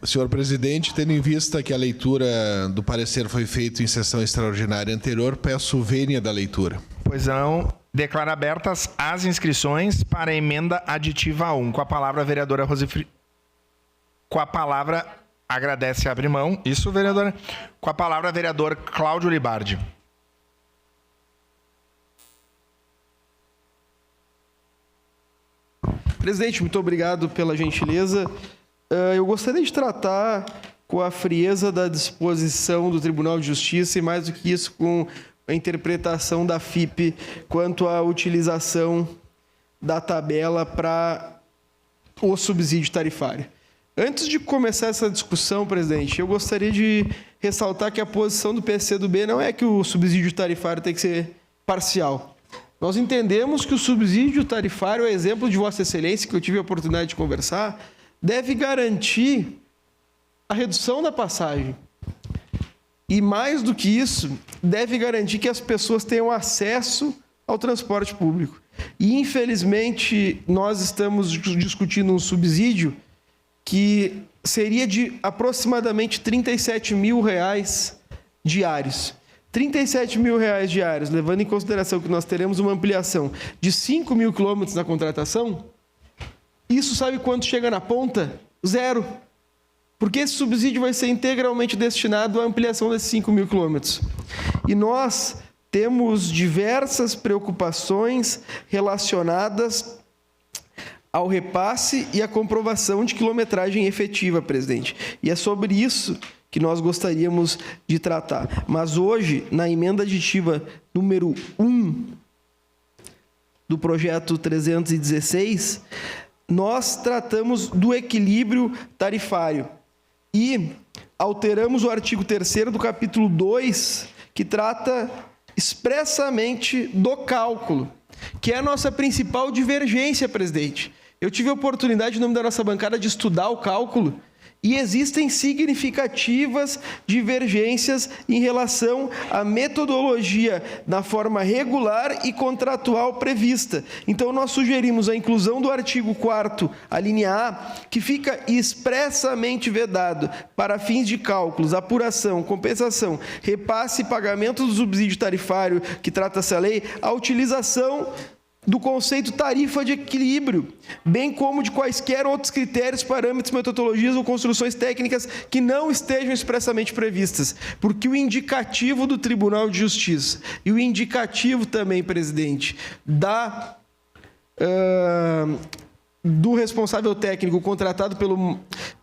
Senhor presidente, tendo em vista que a leitura do parecer foi feita em sessão extraordinária anterior, peço vênia da leitura. Pois não. Declaro abertas as inscrições para a emenda aditiva 1. Com a palavra, a vereadora Rosifri... Com a palavra, agradece e abre mão. Isso, vereadora. Com a palavra, vereador Cláudio Libardi. Presidente, muito obrigado pela gentileza. Eu gostaria de tratar com a frieza da disposição do Tribunal de Justiça e, mais do que isso, com a interpretação da FIP quanto à utilização da tabela para o subsídio tarifário. Antes de começar essa discussão, presidente, eu gostaria de ressaltar que a posição do PCdoB não é que o subsídio tarifário tem que ser parcial. Nós entendemos que o subsídio tarifário, a exemplo de Vossa Excelência, que eu tive a oportunidade de conversar, deve garantir a redução da passagem. E, mais do que isso, deve garantir que as pessoas tenham acesso ao transporte público. E, infelizmente, nós estamos discutindo um subsídio que seria de aproximadamente R$ 37.000 diários. R$ 37.000 diários, levando em consideração que nós teremos uma ampliação de 5.000 quilômetros na contratação, isso sabe quanto chega na ponta? Zero. Porque esse subsídio vai ser integralmente destinado à ampliação desses 5.000 quilômetros. E nós temos diversas preocupações relacionadas ao repasse e à comprovação de quilometragem efetiva, presidente. E é sobre isso que nós gostaríamos de tratar. Mas hoje, na emenda aditiva número 1 do projeto 316, nós tratamos do equilíbrio tarifário e alteramos o artigo 3º do capítulo 2, que trata expressamente do cálculo, que é a nossa principal divergência, presidente. Eu tive a oportunidade, em nome da nossa bancada, de estudar o cálculo e existem significativas divergências em relação à metodologia na forma regular e contratual prevista. Então, nós sugerimos a inclusão do artigo 4º, a linha A, que fica expressamente vedado para fins de cálculos, apuração, compensação, repasse e pagamento do subsídio tarifário que trata essa lei, a utilização do conceito tarifa de equilíbrio, bem como de quaisquer outros critérios, parâmetros, metodologias ou construções técnicas que não estejam expressamente previstas, porque o indicativo do Tribunal de Justiça e o indicativo também, presidente, do responsável técnico contratado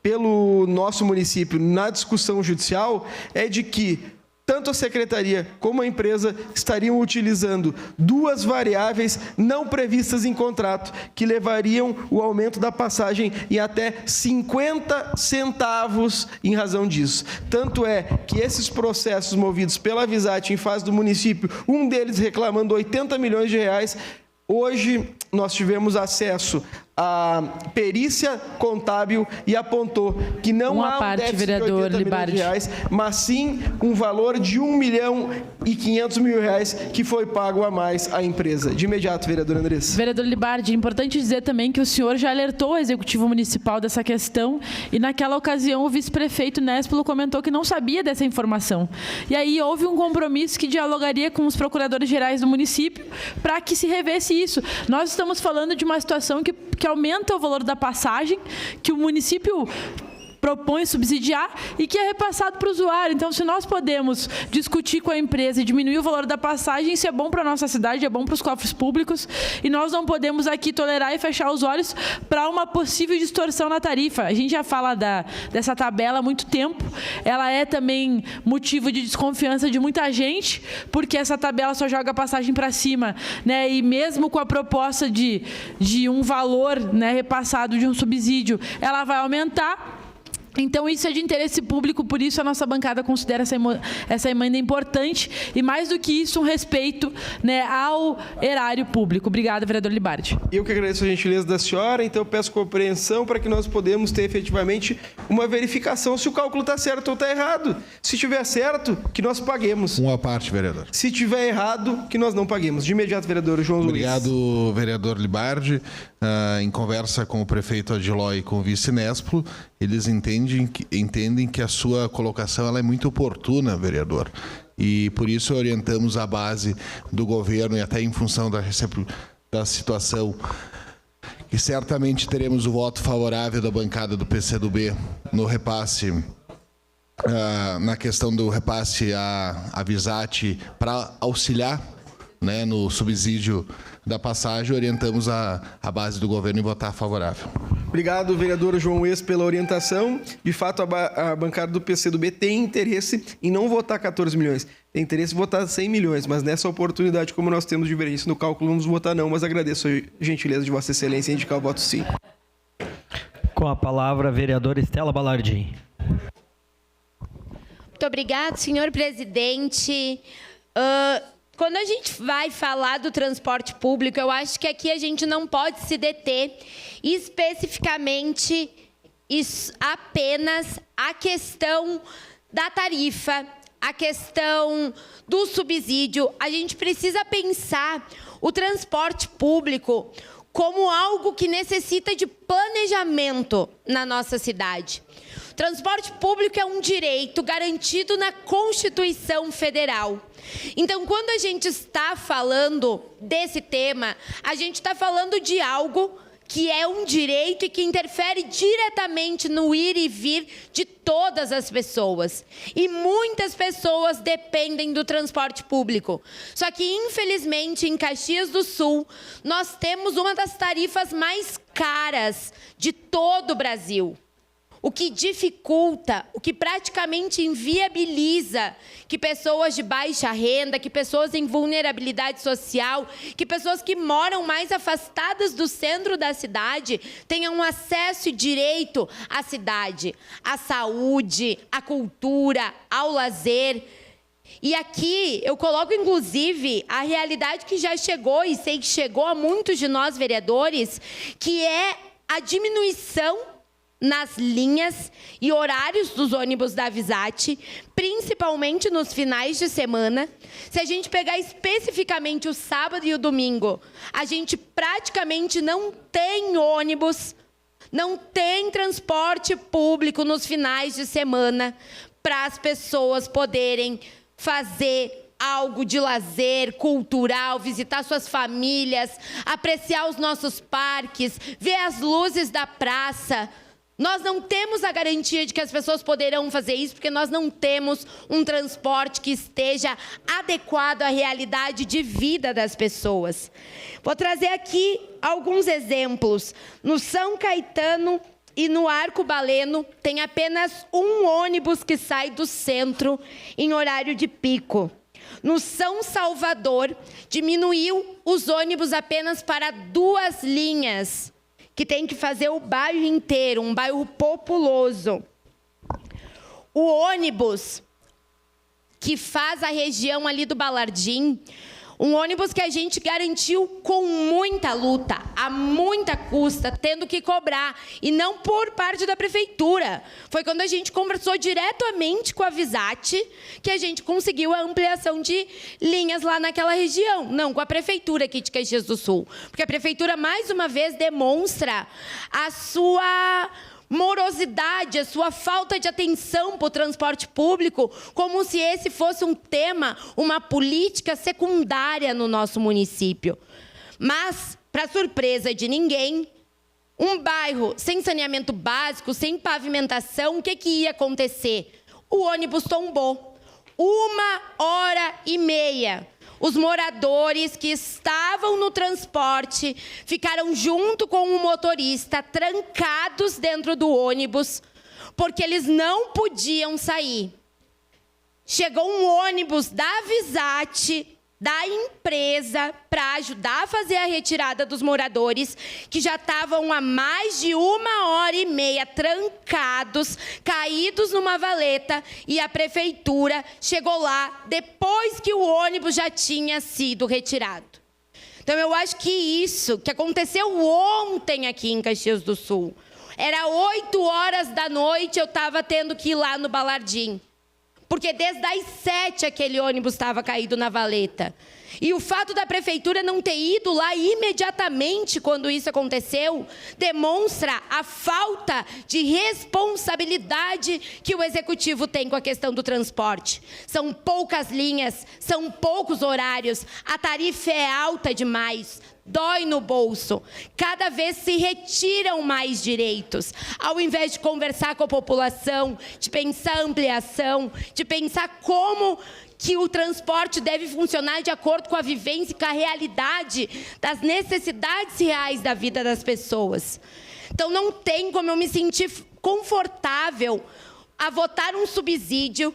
pelo nosso município na discussão judicial é de que tanto a secretaria como a empresa estariam utilizando duas variáveis não previstas em contrato, que levariam o aumento da passagem em até 50 centavos em razão disso. Tanto é que esses processos movidos pela Visat em fase do município, um deles reclamando 80 milhões de reais, hoje nós tivemos acesso à perícia contábil e apontou que não há um déficit de 80 milhões de reais, mas sim um valor de R$ 1.500.000 que foi pago a mais à empresa. De imediato, vereador Andressa. Vereador Libardi, é importante dizer também que o senhor já alertou o Executivo Municipal dessa questão e naquela ocasião o vice-prefeito Néspolo comentou que não sabia dessa informação. E aí houve um compromisso que dialogaria com os procuradores gerais do município para que se revesse isso. Nós estamos falando de uma situação que aumenta o valor da passagem, que o município propõe subsidiar e que é repassado para o usuário. Então, se nós podemos discutir com a empresa e diminuir o valor da passagem, isso é bom para a nossa cidade, é bom para os cofres públicos, e nós não podemos aqui tolerar e fechar os olhos para uma possível distorção na tarifa. A gente já fala dessa tabela há muito tempo, ela é também motivo de desconfiança de muita gente, porque essa tabela só joga a passagem para cima, né? E mesmo com a proposta de um valor, né, repassado de um subsídio, ela vai aumentar. Então, isso é de interesse público, por isso a nossa bancada considera essa emenda importante e, mais do que isso, um respeito, né, ao erário público. Obrigada, vereador Libardi. Eu que agradeço a gentileza da senhora, então peço compreensão para que nós podemos ter efetivamente uma verificação se o cálculo está certo ou está errado. Se estiver certo, que nós paguemos. Uma parte, vereador. Se estiver errado, que nós não paguemos. De imediato, vereador João Luiz. Obrigado, vereador Libardi. Em conversa com o prefeito Adiló e com o vice-Nesplo, eles entendem que a sua colocação ela é muito oportuna, vereador. E por isso orientamos a base do governo e até em função da situação que certamente teremos o voto favorável da bancada do PCdoB no repasse, na questão do repasse à Visate para auxiliar, né, no subsídio da passagem, orientamos a base do governo em votar favorável. Obrigado, vereador João Luiz, pela orientação. De fato, a bancada do PCdoB tem interesse em não votar 14 milhões. Tem interesse em votar 100 milhões, mas nessa oportunidade, como nós temos divergência no cálculo, não vamos votar não, mas agradeço a gentileza de Vossa Excelência em indicar o voto sim. Com a palavra, a vereadora Estela Balardim. Muito obrigado, senhor presidente. Quando a gente vai falar do transporte público, eu acho que aqui a gente não pode se deter especificamente apenas a questão da tarifa, a questão do subsídio. A gente precisa pensar o transporte público como algo que necessita de planejamento na nossa cidade. O transporte público é um direito garantido na Constituição Federal. Então, quando a gente está falando desse tema, a gente está falando de algo que é um direito e que interfere diretamente no ir e vir de todas as pessoas. E muitas pessoas dependem do transporte público. Só que, infelizmente, em Caxias do Sul, nós temos uma das tarifas mais caras de todo o Brasil. O que dificulta, o que praticamente inviabiliza que pessoas de baixa renda, que pessoas em vulnerabilidade social, que pessoas que moram mais afastadas do centro da cidade tenham acesso e direito à cidade, à saúde, à cultura, ao lazer. E aqui eu coloco, inclusive, a realidade que já chegou, e sei que chegou a muitos de nós vereadores, que é a diminuição nas linhas e horários dos ônibus da Visate, principalmente nos finais de semana. Se a gente pegar especificamente o sábado e o domingo, a gente praticamente não tem ônibus, não tem transporte público nos finais de semana para as pessoas poderem fazer algo de lazer, cultural, visitar suas famílias, apreciar os nossos parques, ver as luzes da praça. Nós não temos a garantia de que as pessoas poderão fazer isso, porque nós não temos um transporte que esteja adequado à realidade de vida das pessoas. Vou trazer aqui alguns exemplos. No São Caetano e no Arcobaleno, tem apenas um ônibus que sai do centro em horário de pico. No São Salvador, diminuiu os ônibus apenas para 2 linhas, que tem que fazer o bairro inteiro, um bairro populoso. O ônibus que faz a região ali do Balardim, um ônibus que a gente garantiu com muita luta, a muita custa, tendo que cobrar, e não por parte da prefeitura. Foi quando a gente conversou diretamente com a Visate que a gente conseguiu a ampliação de linhas lá naquela região. Não, com a prefeitura aqui de Caxias do Sul. Porque a prefeitura, mais uma vez, demonstra a sua morosidade, a sua falta de atenção para o transporte público, como se esse fosse um tema, uma política secundária no nosso município. Mas, para surpresa de ninguém, Um bairro sem saneamento básico, sem pavimentação, o que ia acontecer? O ônibus tombou. 1h30. Os moradores que estavam no transporte ficaram junto com o motorista, trancados dentro do ônibus, porque eles não podiam sair. Chegou um ônibus da Visat, da empresa, para ajudar a fazer a retirada dos moradores, que já estavam há mais de 1h30 trancados, caídos numa valeta, e a prefeitura chegou lá depois que o ônibus já tinha sido retirado. Então, eu acho que isso que aconteceu ontem aqui em Caxias do Sul, era 20h, eu estava tendo que ir lá no Balardim. Porque desde as 7 aquele ônibus estava caído na valeta. E o fato da prefeitura não ter ido lá imediatamente quando isso aconteceu, demonstra a falta de responsabilidade que o executivo tem com a questão do transporte. São poucas linhas, são poucos horários, a tarifa é alta demais. Dói no bolso. Cada vez se retiram mais direitos. Ao invés de conversar com a população, de pensar ampliação, de pensar como que o transporte deve funcionar de acordo com a vivência e com a realidade das necessidades reais da vida das pessoas. Então, não tem como eu me sentir confortável a votar um subsídio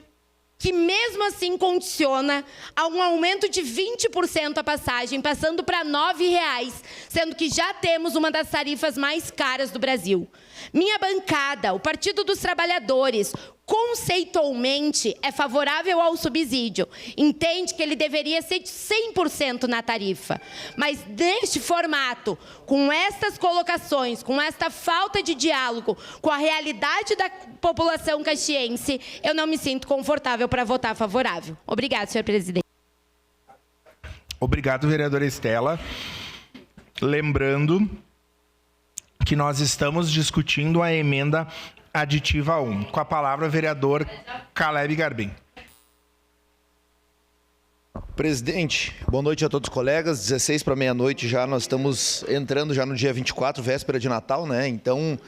que mesmo assim condiciona a um aumento de 20% a passagem, passando para R$ 9,00, sendo que já temos uma das tarifas mais caras do Brasil. Minha bancada, o Partido dos Trabalhadores, conceitualmente é favorável ao subsídio. Entende que ele deveria ser de 100% na tarifa. Mas neste formato, com estas colocações, com esta falta de diálogo com a realidade da população caxiense, eu não me sinto confortável para votar favorável. Obrigada, senhor presidente. Obrigado, vereadora Estela. Lembrando que nós estamos discutindo a emenda aditiva 1. Com a palavra, vereador Caleb Garbim. Presidente, boa noite a todos os colegas. 16 para meia-noite já, nós estamos entrando já no dia 24, véspera de Natal, né? Então,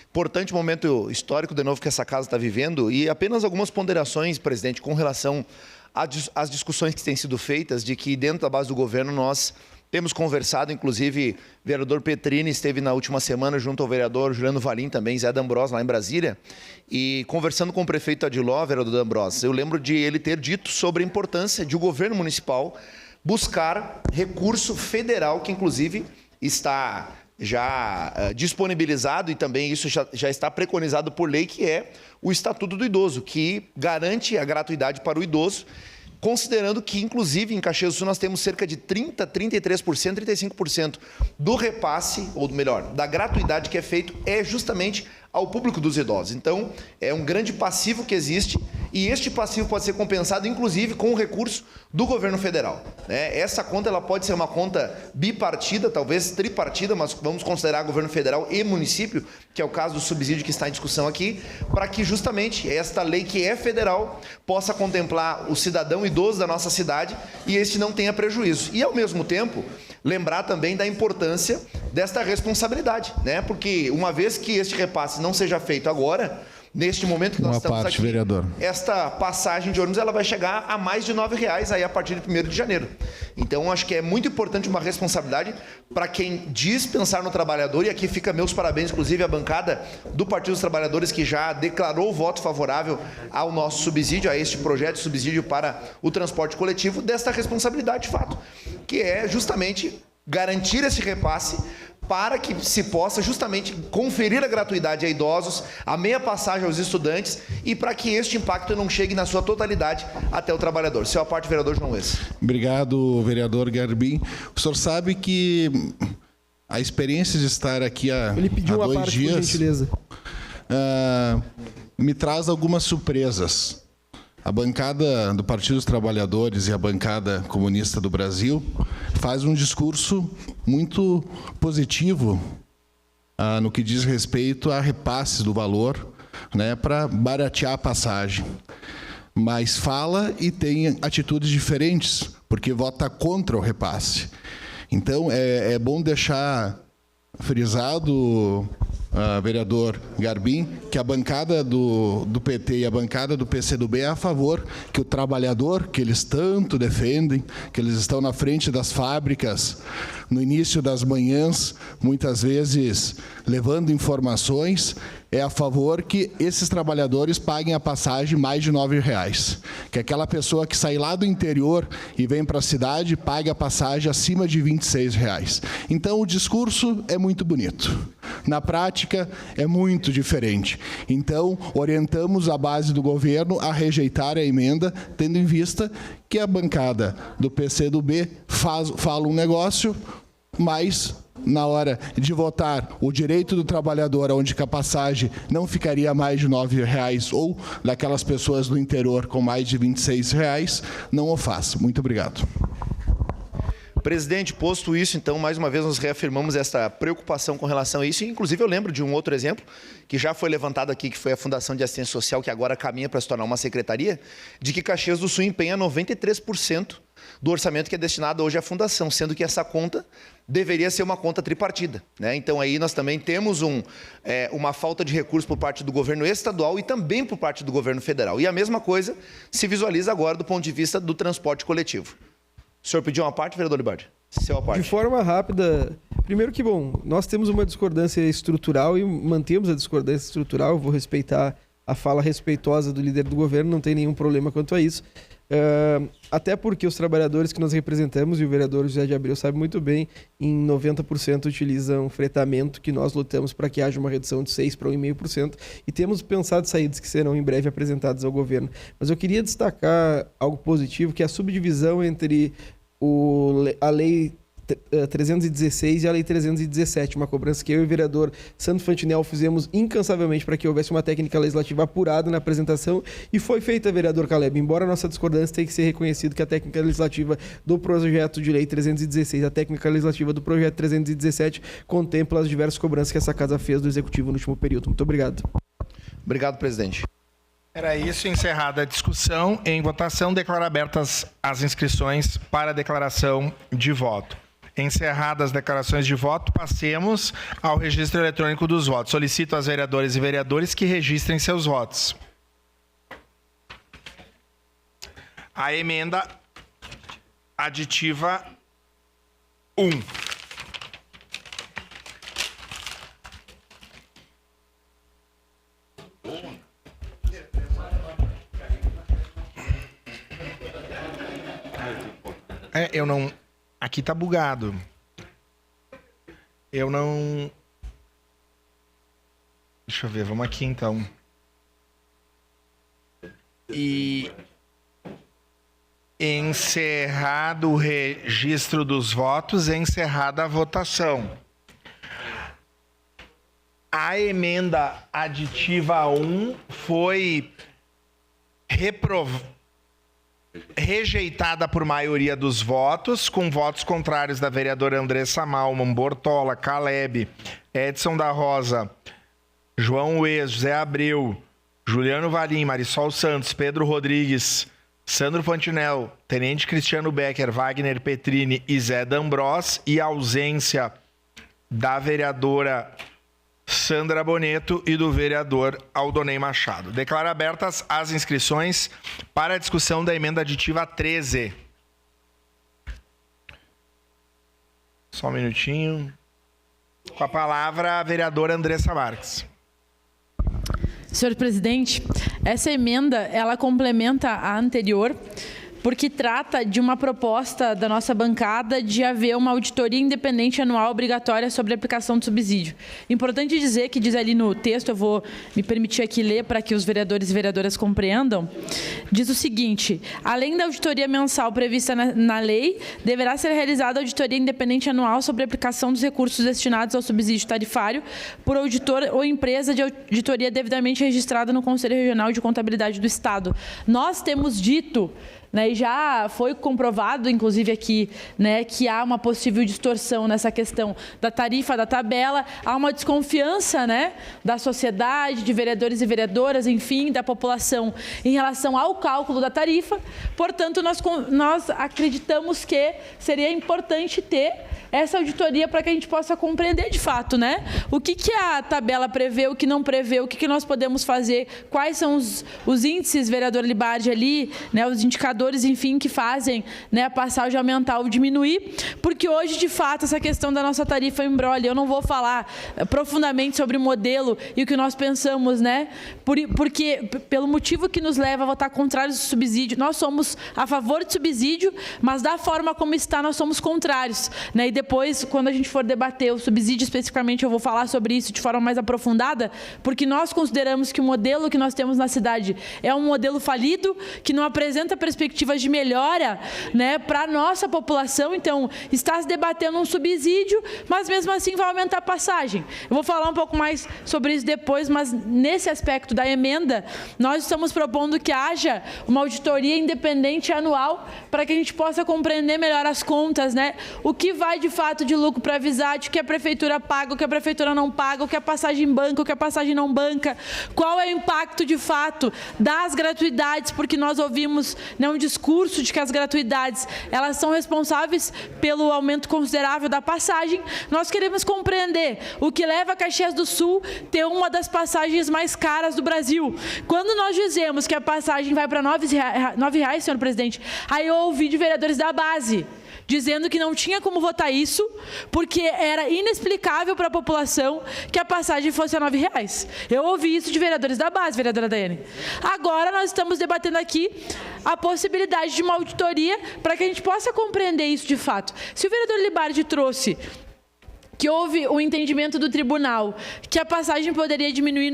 importante momento histórico de novo que essa casa está vivendo, e apenas algumas ponderações, presidente, com relação às discussões que têm sido feitas, de que dentro da base do governo nós temos conversado, inclusive o vereador Petrini esteve na última semana junto ao vereador Juliano Valim, também Zé D'Ambrós, lá em Brasília, e conversando com o prefeito Adiló, vereador D'Ambrós, eu lembro de ele ter dito sobre a importância de o governo municipal buscar recurso federal, que inclusive está já disponibilizado, e também isso já está preconizado por lei, que é o Estatuto do Idoso, que garante a gratuidade para o idoso, considerando que, inclusive, em Caxias do Sul nós temos cerca de 30%, 33%, 35% do repasse, ou melhor, da gratuidade que é feito, é justamente ao público dos idosos. Então, é um grande passivo que existe, e este passivo pode ser compensado, inclusive, com o recurso do governo federal. Essa conta ela pode ser uma conta bipartida, talvez tripartida, mas vamos considerar governo federal e município, que é o caso do subsídio que está em discussão aqui, para que justamente esta lei que é federal possa contemplar o cidadão idoso da nossa cidade e este não tenha prejuízo. E, ao mesmo tempo, lembrar também da importância desta responsabilidade, né? Porque uma vez que este repasse não seja feito agora, neste momento que nós estamos aqui, vereador, esta passagem de ônibus ela vai chegar a mais de R$ 9,00 aí a partir de 1º de janeiro. Então, acho que é muito importante uma responsabilidade para quem diz pensar no trabalhador, e aqui fica meus parabéns, inclusive, à bancada do Partido dos Trabalhadores, que já declarou o voto favorável ao nosso subsídio, a este projeto de subsídio para o transporte coletivo, desta responsabilidade de fato, que é justamente garantir esse repasse para que se possa justamente conferir a gratuidade a idosos, a meia passagem aos estudantes, e para que este impacto não chegue na sua totalidade até o trabalhador. Seu parte, vereador João Luiz. Obrigado, vereador Garbim. O senhor sabe que a experiência de estar aqui há 2 dias, por gentileza, me traz algumas surpresas. A bancada do Partido dos Trabalhadores e a bancada comunista do Brasil faz um discurso muito positivo no que diz respeito a repasses do valor, né, para baratear a passagem. Mas fala e tem atitudes diferentes, porque vota contra o repasse. Então, é bom deixar frisado, vereador Garbim, que a bancada do PT e a bancada do PCdoB é a favor que o trabalhador, que eles tanto defendem, que eles estão na frente das fábricas, no início das manhãs, muitas vezes levando informações, é a favor que esses trabalhadores paguem a passagem mais de R$ 9,00. Que aquela pessoa que sai lá do interior e vem para a cidade pague a passagem acima de R$ 26,00. Então, o discurso é muito bonito. Na prática, é muito diferente. Então, orientamos a base do governo a rejeitar a emenda, tendo em vista que a bancada do PCdoB fala um negócio, mas na hora de votar o direito do trabalhador, onde a passagem não ficaria mais de R$ 9,00, ou daquelas pessoas do interior com mais de R$ 26,00, não o faz. Muito obrigado. Presidente, posto isso, então, mais uma vez nós reafirmamos essa preocupação com relação a isso. E, inclusive, eu lembro de um outro exemplo que já foi levantado aqui, que foi a Fundação de Assistência Social, que agora caminha para se tornar uma secretaria, de que Caxias do Sul empenha 93% do orçamento que é destinado hoje à Fundação, sendo que essa conta deveria ser uma conta tripartida, né? Então, aí nós também temos uma falta de recursos por parte do governo estadual e também por parte do governo federal. E a mesma coisa se visualiza agora do ponto de vista do transporte coletivo. O senhor pediu uma parte, vereador Libardi? Seu parte. De forma rápida, primeiro que, bom, nós temos uma discordância estrutural e mantemos a discordância estrutural. Eu vou respeitar a fala respeitosa do líder do governo, não tem nenhum problema quanto a isso. Até porque os trabalhadores que nós representamos, e o vereador José de Abreu sabe muito bem, em 90% utilizam fretamento, que nós lutamos para que haja uma redução de 6% para 1,5%, e temos pensado saídas que serão em breve apresentadas ao governo. Mas eu queria destacar algo positivo, que é a subdivisão entre a Lei 316 e a Lei 317, uma cobrança que eu e o vereador Sandro Fantinel fizemos incansavelmente para que houvesse uma técnica legislativa apurada na apresentação, e foi feita, vereador Caleb, embora a nossa discordância tenha que ser reconhecido que a técnica legislativa do projeto de Lei 316, a técnica legislativa do projeto 317 contempla as diversas cobranças que essa casa fez do Executivo no último período. Muito obrigado. Obrigado, presidente. Era isso, encerrada a discussão. Em votação, declaro abertas as inscrições para a declaração de voto. Encerradas as declarações de voto, passemos ao registro eletrônico dos votos. Solicito às vereadoras e vereadores que registrem seus votos. A emenda aditiva 1. Eu não... Aqui tá bugado. Eu não... Deixa eu ver, vamos aqui então. E... Encerrado o registro dos votos, encerrada a votação. A emenda aditiva 1 foi rejeitada por maioria dos votos, com votos contrários da vereadora Andressa Malman, Bortola, Caleb, Edson da Rosa, João Uez, José Abreu, Juliano Valim, Marisol Santos, Pedro Rodrigues, Sandro Fantinel, Tenente Cristiano Becker, Wagner Petrini e Zé D'Ambrós, e a ausência da vereadora Sandra Boneto e do vereador Aldonei Machado. Declaro abertas as inscrições para a discussão da emenda aditiva 13. Só um minutinho. Com a palavra, a vereadora Andressa Marques. Senhor presidente, essa emenda, ela complementa a anterior, porque trata de uma proposta da nossa bancada de haver uma auditoria independente anual obrigatória sobre a aplicação do subsídio. Importante dizer que diz ali no texto, eu vou me permitir aqui ler para que os vereadores e vereadoras compreendam, diz o seguinte: além da auditoria mensal prevista na lei, deverá ser realizada auditoria independente anual sobre a aplicação dos recursos destinados ao subsídio tarifário por auditor ou empresa de auditoria devidamente registrada no Conselho Regional de Contabilidade do Estado. Nós temos dito né, e já foi comprovado, inclusive aqui, né, que há uma possível distorção nessa questão da tarifa, da tabela, há uma desconfiança, né, da sociedade, de vereadores e vereadoras, enfim, da população em relação ao cálculo da tarifa. Portanto, nós acreditamos que seria importante ter essa auditoria para que a gente possa compreender de fato, né, o que a tabela prevê, o que não prevê, o que nós podemos fazer, quais são os índices, vereador Libardi, ali, né, os indicadores, enfim, que fazem, né, a passagem aumentar ou diminuir, porque hoje, de fato, essa questão da nossa tarifa embrolha. Eu não vou falar profundamente sobre o modelo e o que nós pensamos, né, porque pelo motivo que nos leva a votar contrários ao subsídio, nós somos a favor de subsídio, mas da forma como está, nós somos contrários, né, e depois, quando a gente for debater o subsídio especificamente, eu vou falar sobre isso de forma mais aprofundada, porque nós consideramos que o modelo que nós temos na cidade é um modelo falido, que não apresenta perspectivas de melhora, né, para a nossa população. Então, está se debatendo um subsídio, mas mesmo assim vai aumentar a passagem. Eu vou falar um pouco mais sobre isso depois, mas nesse aspecto da emenda, nós estamos propondo que haja uma auditoria independente anual para que a gente possa compreender melhor as contas, né, o que vai de fato de lucro para a Visat, o que a prefeitura paga, o que a prefeitura não paga, o que a passagem banca, o que a passagem não banca, qual é o impacto de fato das gratuidades, porque nós ouvimos, né, um discurso de que as gratuidades elas são responsáveis pelo aumento considerável da passagem. Nós queremos compreender o que leva a Caxias do Sul ter uma das passagens mais caras do Brasil. Quando nós dizemos que a passagem vai para R$9, senhor presidente, aí eu ouvi de vereadores da base dizendo que não tinha como votar isso, porque era inexplicável para a população que a passagem fosse a R$9. Eu ouvi isso de vereadores da base, vereadora Daiane. Agora nós estamos debatendo aqui a possibilidade de uma auditoria para que a gente possa compreender isso de fato. Se o vereador Libardi trouxe que houve o entendimento do tribunal que a passagem poderia diminuir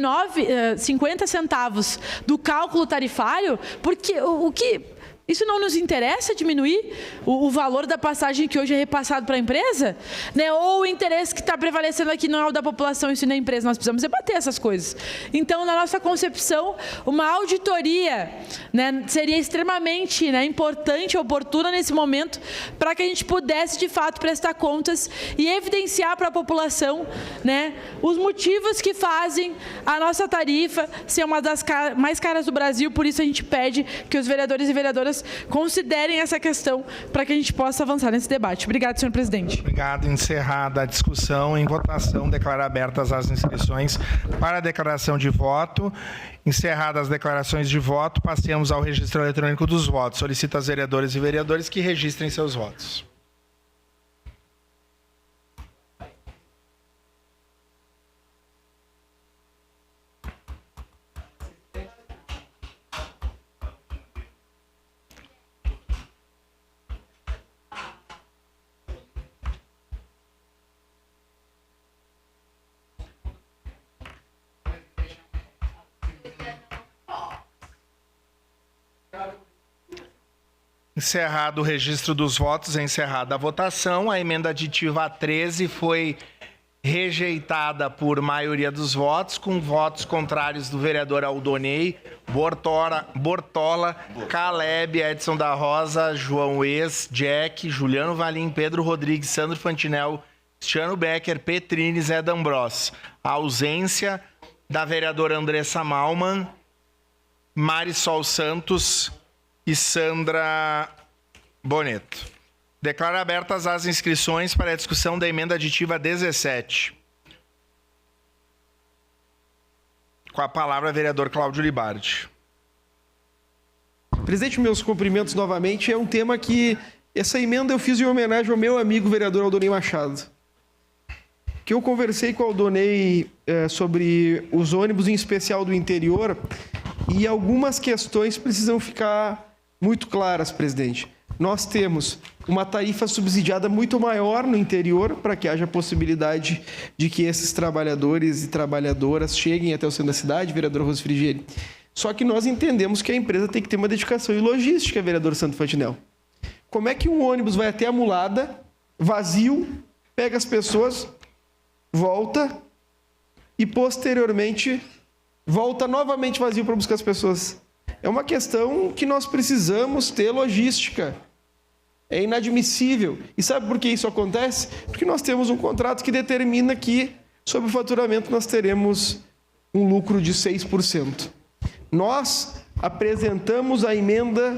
50 centavos do cálculo tarifário, porque o que... Isso não nos interessa diminuir o valor da passagem que hoje é repassado para a empresa? Né? Ou o interesse que está prevalecendo aqui não é o da população, isso na empresa. Nós precisamos debater essas coisas. Então, na nossa concepção, uma auditoria, né, seria extremamente, né, importante e oportuna nesse momento para que a gente pudesse, de fato, prestar contas e evidenciar para a população, né, os motivos que fazem a nossa tarifa ser uma das mais caras do Brasil. Por isso, a gente pede que os vereadores e vereadoras considerem essa questão para que a gente possa avançar nesse debate. Obrigado, senhor presidente. Obrigado. Encerrada a discussão, em votação, declaro abertas as inscrições para a declaração de voto. Encerradas as declarações de voto, passemos ao registro eletrônico dos votos. Solicito às vereadoras e vereadores que registrem seus votos. Encerrado o registro dos votos, encerrada a votação, a emenda aditiva 13 foi rejeitada por maioria dos votos, com votos contrários do vereador Aldonei, Bortola, Caleb, Edson da Rosa, João Ex, Jack, Juliano Valim, Pedro Rodrigues, Sandro Fantinel, Cristiano Becker, Petrini, Zé D'Ambros. A ausência da vereadora Andressa Malman, Marisol Santos e Sandra Boneto. Declaro abertas as inscrições para a discussão da emenda aditiva 17. Com a palavra, vereador Cláudio Libardi. Presidente, meus cumprimentos novamente. É um tema que essa emenda eu fiz em homenagem ao meu amigo vereador Aldonei Machado. Que eu conversei com o Aldonei sobre os ônibus, em especial do interior, e algumas questões precisam ficar muito claras, presidente. Nós temos uma tarifa subsidiada muito maior no interior para que haja possibilidade de que esses trabalhadores e trabalhadoras cheguem até o centro da cidade, vereador Rose Frigieri. Só que nós entendemos que a empresa tem que ter uma dedicação e logística, vereador Santo Fantinel. Como é que um ônibus vai até a Mulada, vazio, pega as pessoas, volta e posteriormente volta novamente vazio para buscar as pessoas? É uma questão que nós precisamos ter logística. É inadmissível. E sabe por que isso acontece? Porque nós temos um contrato que determina que, sobre o faturamento, nós teremos um lucro de 6%. Nós apresentamos a emenda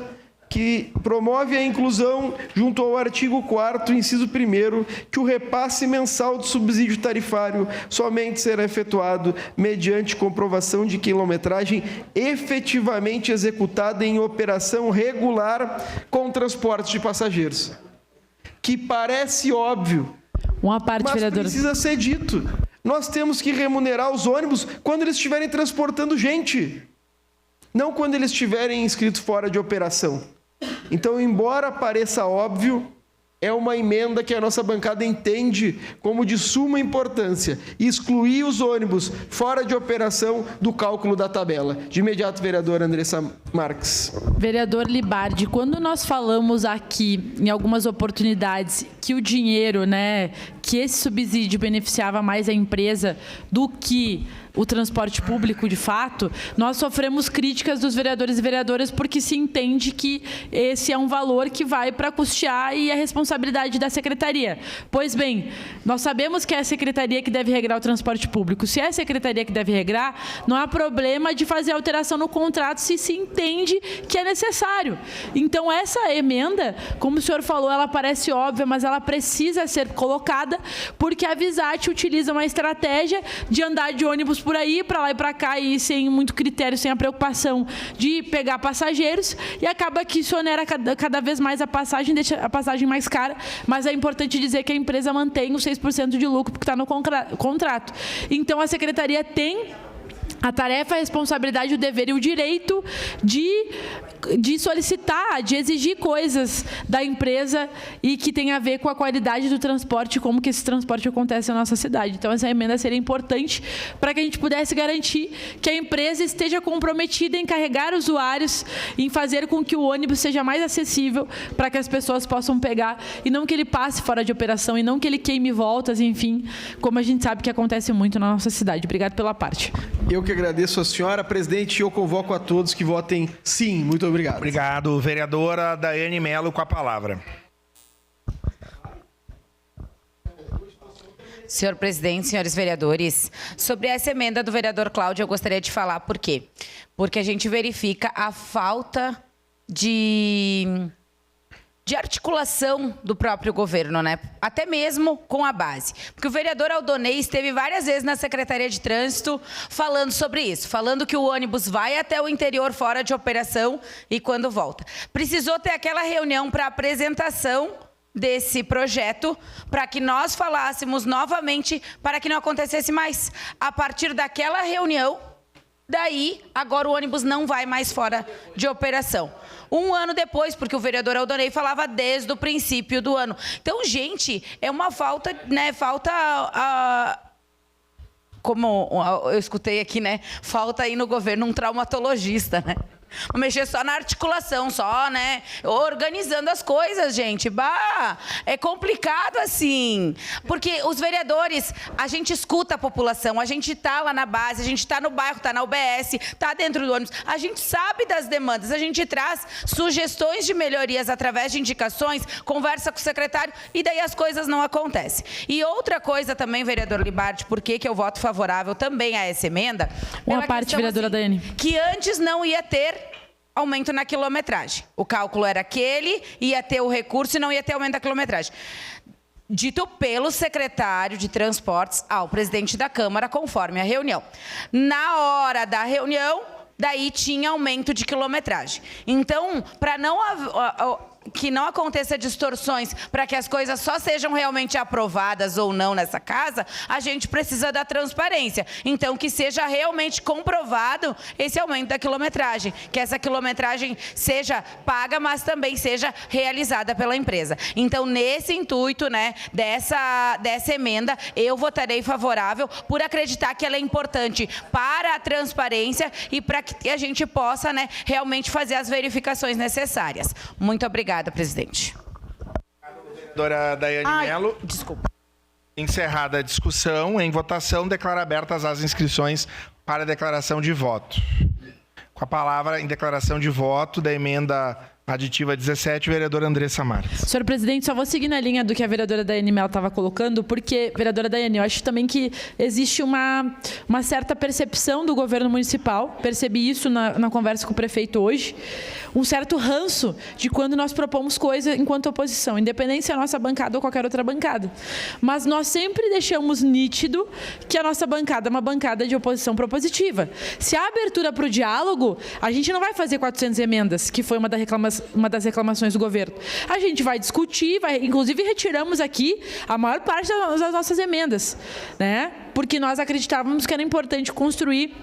que promove a inclusão, junto ao artigo 4º, inciso 1º, que o repasse mensal de subsídio tarifário somente será efetuado mediante comprovação de quilometragem efetivamente executada em operação regular com transporte de passageiros. Que parece óbvio, mas precisa ser dito. Nós temos que remunerar os ônibus quando eles estiverem transportando gente, não quando eles estiverem inscritos fora de operação. Então, embora pareça óbvio, é uma emenda que a nossa bancada entende como de suma importância. Excluir os ônibus fora de operação do cálculo da tabela. De imediato, vereadora Andressa Marques. Vereador Libardi, quando nós falamos aqui, em algumas oportunidades, que o dinheiro, que esse subsídio beneficiava mais a empresa do que o transporte público, de fato, nós sofremos críticas dos vereadores e vereadoras porque se entende que esse é um valor que vai para custear e a responsabilidade da secretaria. Pois bem, nós sabemos que é a secretaria que deve regrar o transporte público. Se é a secretaria que deve regrar, não há problema de fazer alteração no contrato se se entende que é necessário. Então, essa emenda, como o senhor falou, ela parece óbvia, mas ela precisa ser colocada porque a Visat utiliza uma estratégia de andar de ônibus por aí, para lá e para cá, e sem muito critério, sem a preocupação de pegar passageiros, e acaba que isso onera cada vez mais a passagem, deixa a passagem mais cara, mas é importante dizer que a empresa mantém os 6% de lucro, porque está no contrato. Então, a secretaria tem a tarefa, a responsabilidade, o dever e o direito de solicitar, de exigir coisas da empresa e que tem a ver com a qualidade do transporte, como que esse transporte acontece na nossa cidade. Então, essa emenda seria importante para que a gente pudesse garantir que a empresa esteja comprometida em carregar usuários, em fazer com que o ônibus seja mais acessível para que as pessoas possam pegar e não que ele passe fora de operação e não que ele queime voltas, enfim, como a gente sabe que acontece muito na nossa cidade. Obrigado pela parte. Eu que agradeço a senhora, presidente, e eu convoco a todos que votem sim. Muito obrigado. Obrigado. Vereadora Daiane Mello com a palavra. Senhor presidente, senhores vereadores, sobre essa emenda do vereador Cláudio, eu gostaria de falar por quê. Porque a gente verifica a falta de articulação do próprio governo, até mesmo com a base. Porque o vereador Aldonei esteve várias vezes na Secretaria de Trânsito falando sobre isso, falando que o ônibus vai até o interior fora de operação e quando volta. Precisou ter aquela reunião para apresentação desse projeto, para que nós falássemos novamente, para que não acontecesse mais. A partir daquela reunião, daí, agora o ônibus não vai mais fora de operação. Um ano depois, porque o vereador Aldonei falava desde o princípio do ano. Então, gente, é uma falta, como eu escutei aqui, falta aí no governo um traumatologista, mexer só na articulação, organizando as coisas, gente. É complicado assim. Porque os vereadores, a gente escuta a população, a gente está lá na base, a gente está no bairro, está na UBS, está dentro do ônibus, a gente sabe das demandas, a gente traz sugestões de melhorias através de indicações, conversa com o secretário e daí as coisas não acontecem. E outra coisa também, vereador Libardi, por que eu voto favorável também a essa emenda? Uma parte, vereadora Daiane. Que antes não ia ter aumento na quilometragem. O cálculo era aquele, ia ter o recurso e não ia ter aumento da quilometragem. Dito pelo secretário de Transportes ao presidente da Câmara, conforme a reunião. Na hora da reunião, daí tinha aumento de quilometragem. Então, para que não aconteça distorções, para que as coisas só sejam realmente aprovadas ou não nessa casa, a gente precisa da transparência. Então, que seja realmente comprovado esse aumento da quilometragem, que essa quilometragem seja paga, mas também seja realizada pela empresa. Então, nesse intuito, dessa emenda, eu votarei favorável por acreditar que ela é importante para a transparência e para que a gente possa, realmente fazer as verificações necessárias. Muito obrigada. Obrigada, presidente. Vereadora Daiane Mello. Desculpa. Encerrada a discussão, em votação, declaro abertas as inscrições para declaração de voto. Com a palavra, em declaração de voto da emenda aditiva 17, vereadora Andressa Marques. Senhor presidente, só vou seguir na linha do que a vereadora Daiane Mello estava colocando, porque, vereadora Daiane, eu acho também que existe uma certa percepção do governo municipal, percebi isso na conversa com o prefeito hoje, um certo ranço de quando nós propomos coisa enquanto oposição, independente se é a nossa bancada ou qualquer outra bancada. Mas nós sempre deixamos nítido que a nossa bancada é uma bancada de oposição propositiva. Se há abertura para o diálogo, a gente não vai fazer 400 emendas, que foi uma das reclamações do governo. A gente vai discutir, inclusive retiramos aqui a maior parte das nossas emendas, né? Porque nós acreditávamos que era importante construir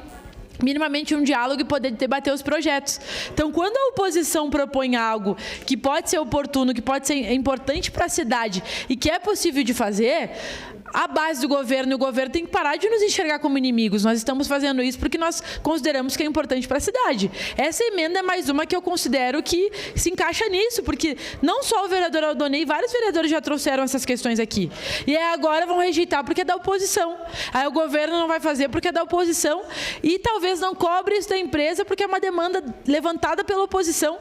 minimamente um diálogo e poder debater os projetos. Então, quando a oposição propõe algo que pode ser oportuno, que pode ser importante para a cidade e que é possível de fazer, a base do governo e o governo tem que parar de nos enxergar como inimigos. Nós estamos fazendo isso porque nós consideramos que é importante para a cidade. Essa emenda é mais uma que eu considero que se encaixa nisso, porque não só o vereador Aldonei, vários vereadores já trouxeram essas questões aqui. E agora vão rejeitar porque é da oposição. Aí o governo não vai fazer porque é da oposição e talvez não cobre isso da empresa porque é uma demanda levantada pela oposição.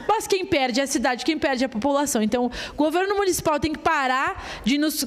Mas quem perde é a cidade, quem perde é a população. Então, o governo municipal tem que parar de nos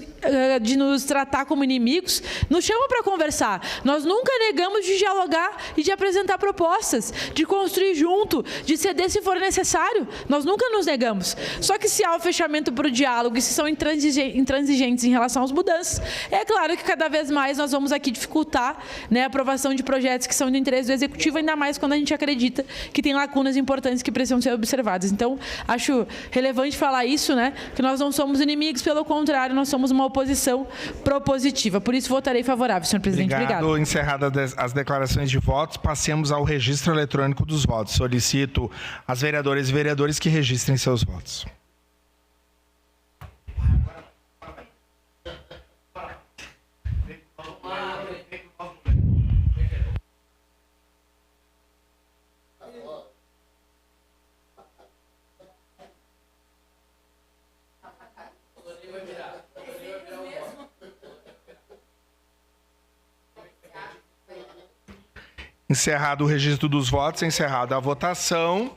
tratar como inimigos, nos chama para conversar. Nós nunca negamos de dialogar e de apresentar propostas, de construir junto, de ceder se for necessário. Nós nunca nos negamos. Só que se há o fechamento para o diálogo e se são intransigentes em relação às mudanças, é claro que cada vez mais nós vamos aqui dificultar, né, a aprovação de projetos que são de interesse do Executivo, ainda mais quando a gente acredita que tem lacunas importantes que precisam ser observadas. Então, acho relevante falar isso, né, que nós não somos inimigos, pelo contrário, nós somos uma oposição propositiva. Por isso, votarei favorável, senhor presidente. Obrigado. Encerradas as declarações de votos, passemos ao registro eletrônico dos votos. Solicito às vereadoras e vereadores que registrem seus votos. Encerrado o registro dos votos, encerrada a votação.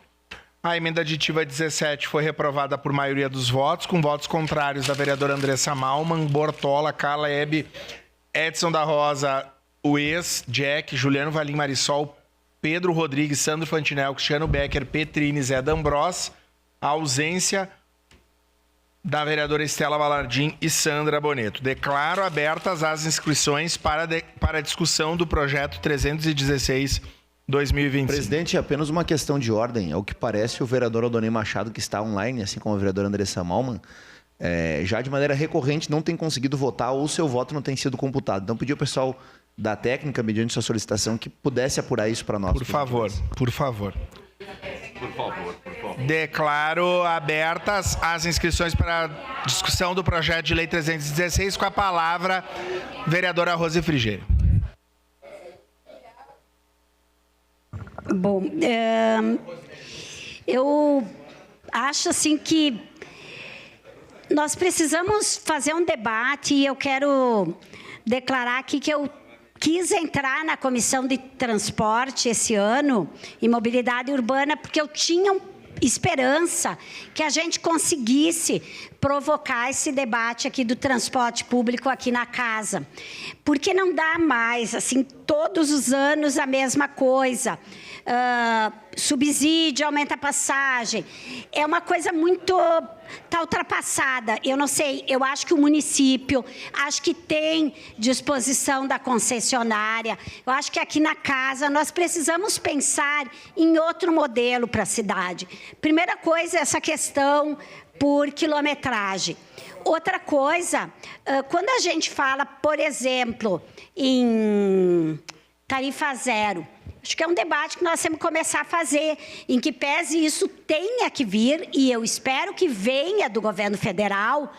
A emenda aditiva 17 foi reprovada por maioria dos votos, com votos contrários da vereadora Andressa Malman, Bortola, Caleb, Edson da Rosa, Ues, Jack, Juliano Valim Marisol, Pedro Rodrigues, Sandro Fantinel, Cristiano Becker, Petrini, Zé D'Ambrós. A ausência da vereadora Estela Balardim e Sandra Boneto. Declaro abertas as inscrições para a discussão do projeto 316/2025. Presidente, apenas uma questão de ordem. Ao que parece, o vereador Aldonei Machado, que está online, assim como a vereadora Andressa Malman, já de maneira recorrente não tem conseguido votar ou seu voto não tem sido computado. Então, pedi ao pessoal da técnica, mediante sua solicitação, que pudesse apurar isso para nós. Por favor, por favor. Por favor. Declaro abertas as inscrições para a discussão do projeto de lei 316, com a palavra vereadora Rose Frigerio. Bom, eu acho assim que nós precisamos fazer um debate e eu quero declarar aqui que eu quis entrar na Comissão de Transporte esse ano e Mobilidade Urbana porque eu tinha esperança que a gente conseguisse provocar esse debate aqui do transporte público aqui na casa. Porque não dá mais, assim, todos os anos a mesma coisa. Subsídio, aumenta a passagem. É uma coisa muito... Está ultrapassada. Eu não sei, eu acho que o município, acho que tem disposição da concessionária. Eu acho que aqui na casa nós precisamos pensar em outro modelo para a cidade. Primeira coisa, essa questão por quilometragem. Outra coisa, quando a gente fala, por exemplo, em tarifa zero, acho que é um debate que nós temos que começar a fazer, em que pese isso tenha que vir, e eu espero que venha do governo federal,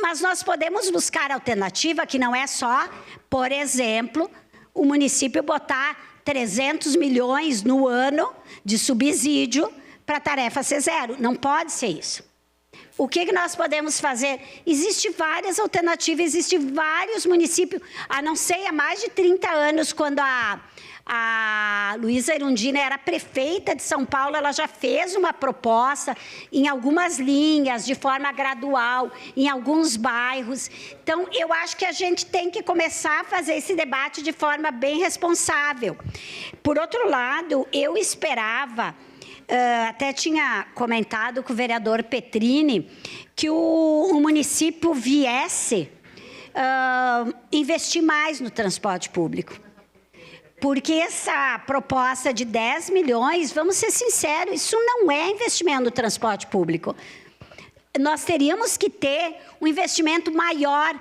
mas nós podemos buscar alternativa que não é só, por exemplo, o município botar 300 milhões no ano de subsídio para a tarefa C0. Não pode ser isso. O que nós podemos fazer? Existem várias alternativas, existem vários municípios, não sei, há mais de 30 anos, quando a Luísa Erundina era prefeita de São Paulo, ela já fez uma proposta em algumas linhas, de forma gradual, em alguns bairros. Então, eu acho que a gente tem que começar a fazer esse debate de forma bem responsável. Por outro lado, eu esperava... até tinha comentado com o vereador Petrini que o município viesse investir mais no transporte público. Porque essa proposta de 10 milhões, vamos ser sinceros, isso não é investimento no transporte público. Nós teríamos que ter um investimento maior,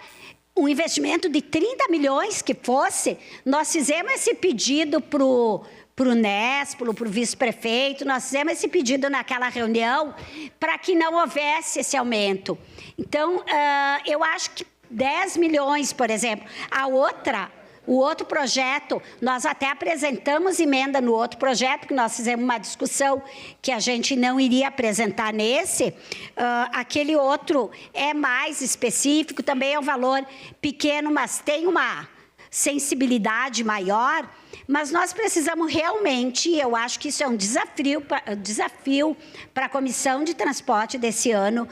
um investimento de 30 milhões que fosse. Nós fizemos esse pedido para o Nespolo, para o vice-prefeito, nós fizemos esse pedido naquela reunião para que não houvesse esse aumento. Então, eu acho que 10 milhões, por exemplo. O outro projeto, nós até apresentamos emenda no outro projeto, que nós fizemos uma discussão que a gente não iria apresentar nesse. Aquele outro é mais específico, também é um valor pequeno, mas tem uma sensibilidade maior. Mas nós precisamos realmente, eu acho que isso é um desafio para a Comissão de Transporte desse ano,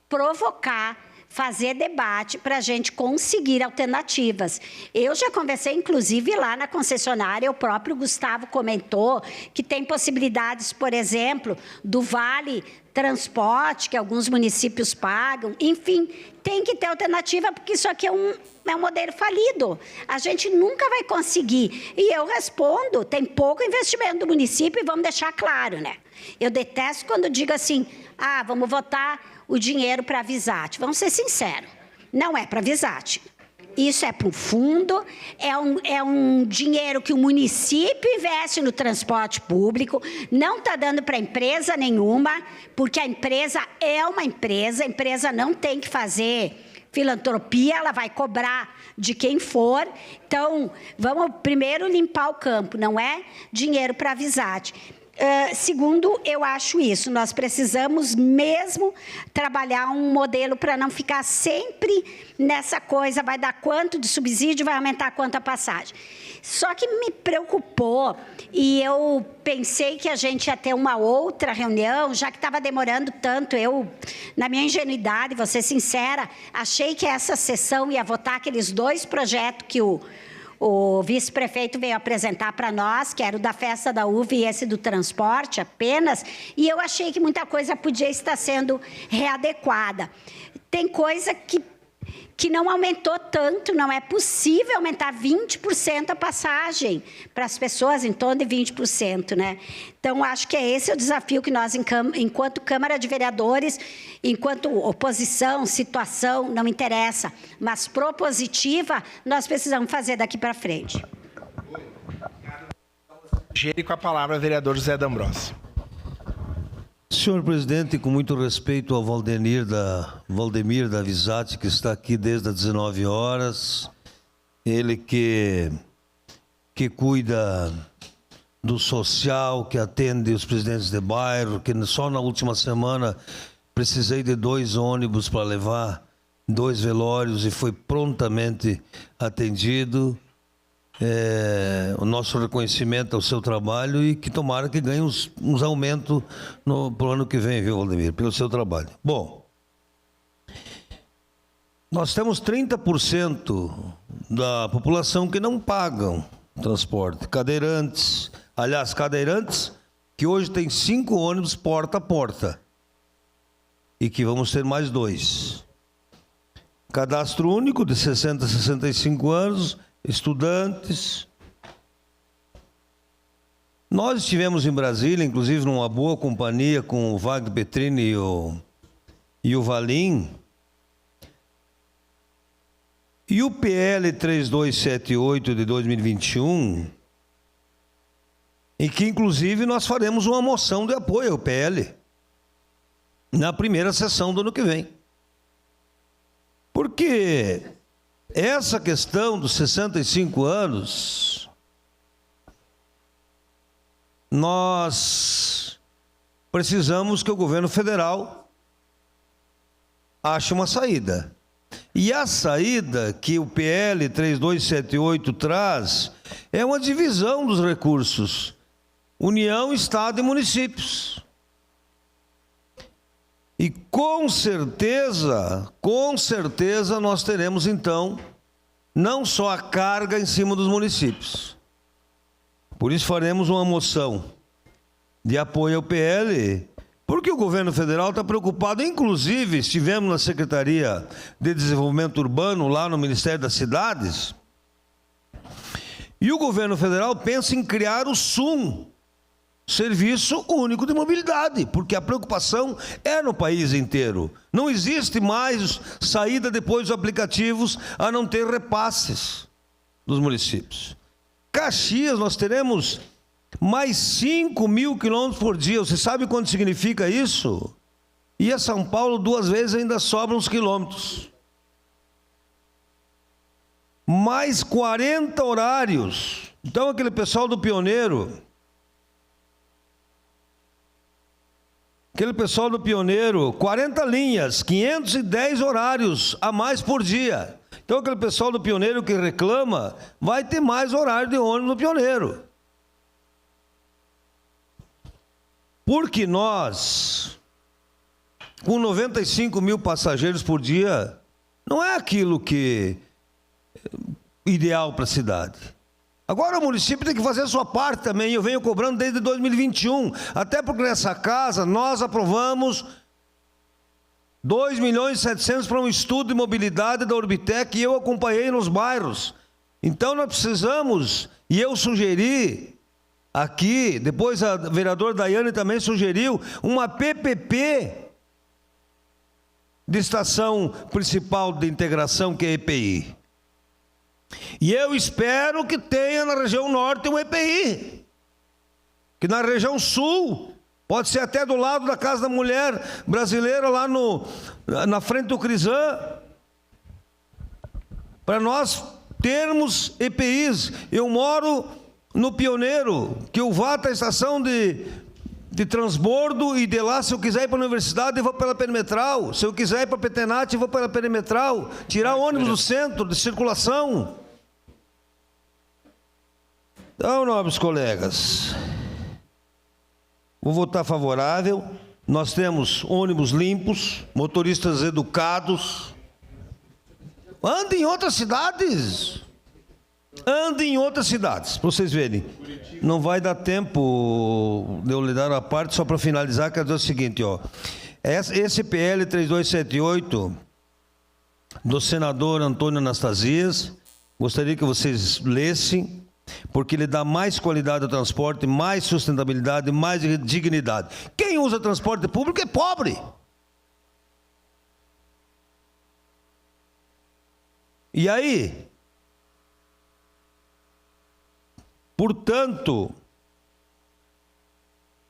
provocar, fazer debate para a gente conseguir alternativas. Eu já conversei, inclusive, lá na concessionária, o próprio Gustavo comentou que tem possibilidades, por exemplo, do Vale Transporte, que alguns municípios pagam. Enfim, tem que ter alternativa, porque isso aqui é um modelo falido. A gente nunca vai conseguir. E eu respondo, tem pouco investimento do município, e vamos deixar claro, né? Eu detesto quando digo assim, vamos votar o dinheiro para a Visat. Vamos ser sinceros, não é para a Visat. Isso é para o fundo, é um dinheiro que o município investe no transporte público, não está dando para empresa nenhuma, porque a empresa é uma empresa, a empresa não tem que fazer filantropia, ela vai cobrar de quem for. Então, vamos primeiro limpar o campo, não é dinheiro para a Visat. Segundo, eu acho isso, nós precisamos mesmo trabalhar um modelo para não ficar sempre nessa coisa, vai dar quanto de subsídio, vai aumentar quanto a passagem. Só que me preocupou, e eu pensei que a gente ia ter uma outra reunião, já que estava demorando tanto. Eu, na minha ingenuidade, vou ser sincera, achei que essa sessão ia votar aqueles 2 projetos que o vice-prefeito veio apresentar para nós, que era o da festa da uva e esse do transporte apenas, e eu achei que muita coisa podia estar sendo readequada. Tem coisa que não aumentou tanto, não é possível aumentar 20% a passagem para as pessoas, em torno de 20%, né? Então, acho que esse é o desafio que nós, enquanto Câmara de Vereadores, enquanto oposição, situação, não interessa, mas propositiva, nós precisamos fazer daqui para frente. E com a palavra, vereador José D'Ambrosio. Senhor presidente, com muito respeito ao Valdemir da Visat, que está aqui desde as 19 horas, ele que cuida do social, que atende os presidentes de bairro, que só na última semana precisei de 2 ônibus para levar 2 velórios e foi prontamente atendido. O nosso reconhecimento ao seu trabalho e que tomara que ganhe uns aumentos para o ano que vem, viu, Valdemir, pelo seu trabalho. Bom, nós temos 30% da população que não pagam transporte, cadeirantes que hoje tem 5 ônibus porta a porta e que vamos ter mais 2. Cadastro único de 60 a 65 anos, estudantes. Nós estivemos em Brasília, inclusive numa boa companhia com o Wagner Petrini e o Valim. E o PL 3278 de 2021, em que inclusive nós faremos uma moção de apoio ao PL na primeira sessão do ano que vem. Porque essa questão dos 65 anos, nós precisamos que o governo federal ache uma saída. E a saída que o PL 3278 traz é uma divisão dos recursos. União, Estado e municípios. E com certeza nós teremos então não só a carga em cima dos municípios. Por isso faremos uma moção de apoio ao PL, porque o governo federal está preocupado. Inclusive, estivemos na Secretaria de Desenvolvimento Urbano, lá no Ministério das Cidades, e o governo federal pensa em criar o SUM, Serviço Único de Mobilidade, porque a preocupação é no país inteiro. Não existe mais saída depois dos aplicativos a não ter repasses dos municípios. Caxias, nós teremos mais 5.000 quilômetros por dia. Você sabe quanto significa isso? E a São Paulo 2 vezes ainda sobram uns quilômetros. Mais 40 horários. Então aquele pessoal do Pioneiro, 40 linhas, 510 horários a mais por dia. Então aquele pessoal do Pioneiro que reclama, vai ter mais horário de ônibus no Pioneiro. Porque nós, com 95 mil passageiros por dia, não é aquilo que é ideal para a cidade. Agora o município tem que fazer a sua parte também. Eu venho cobrando desde 2021, até porque nessa casa nós aprovamos 2.700.000 para um estudo de mobilidade da Orbitec, e eu acompanhei nos bairros. Então nós precisamos, e eu sugeri aqui, depois a vereadora Daiane também sugeriu, uma PPP de estação principal de integração, que é EPI. E eu espero que tenha na região norte um EPI, que na região sul, pode ser até do lado da Casa da Mulher Brasileira, lá na frente do Crisan, para nós termos EPIs. Eu moro no Pioneiro, que eu vá até a estação de transbordo, e de lá, se eu quiser ir para a universidade, eu vou pela perimetral. Se eu quiser ir para a Petenate, eu vou pela perimetral. Tirar ônibus do centro de circulação. Então, nobres colegas, vou votar favorável. Nós temos ônibus limpos, motoristas educados. Andem em outras cidades. Andem em outras cidades, para vocês verem. Não vai dar tempo de eu lhe dar a parte, só para finalizar, quero dizer o seguinte, ó. Esse PL 3278 do senador Antônio Anastasias, gostaria que vocês lessem, porque ele dá mais qualidade ao transporte, mais sustentabilidade, mais dignidade. Quem usa transporte público é pobre. E aí, portanto,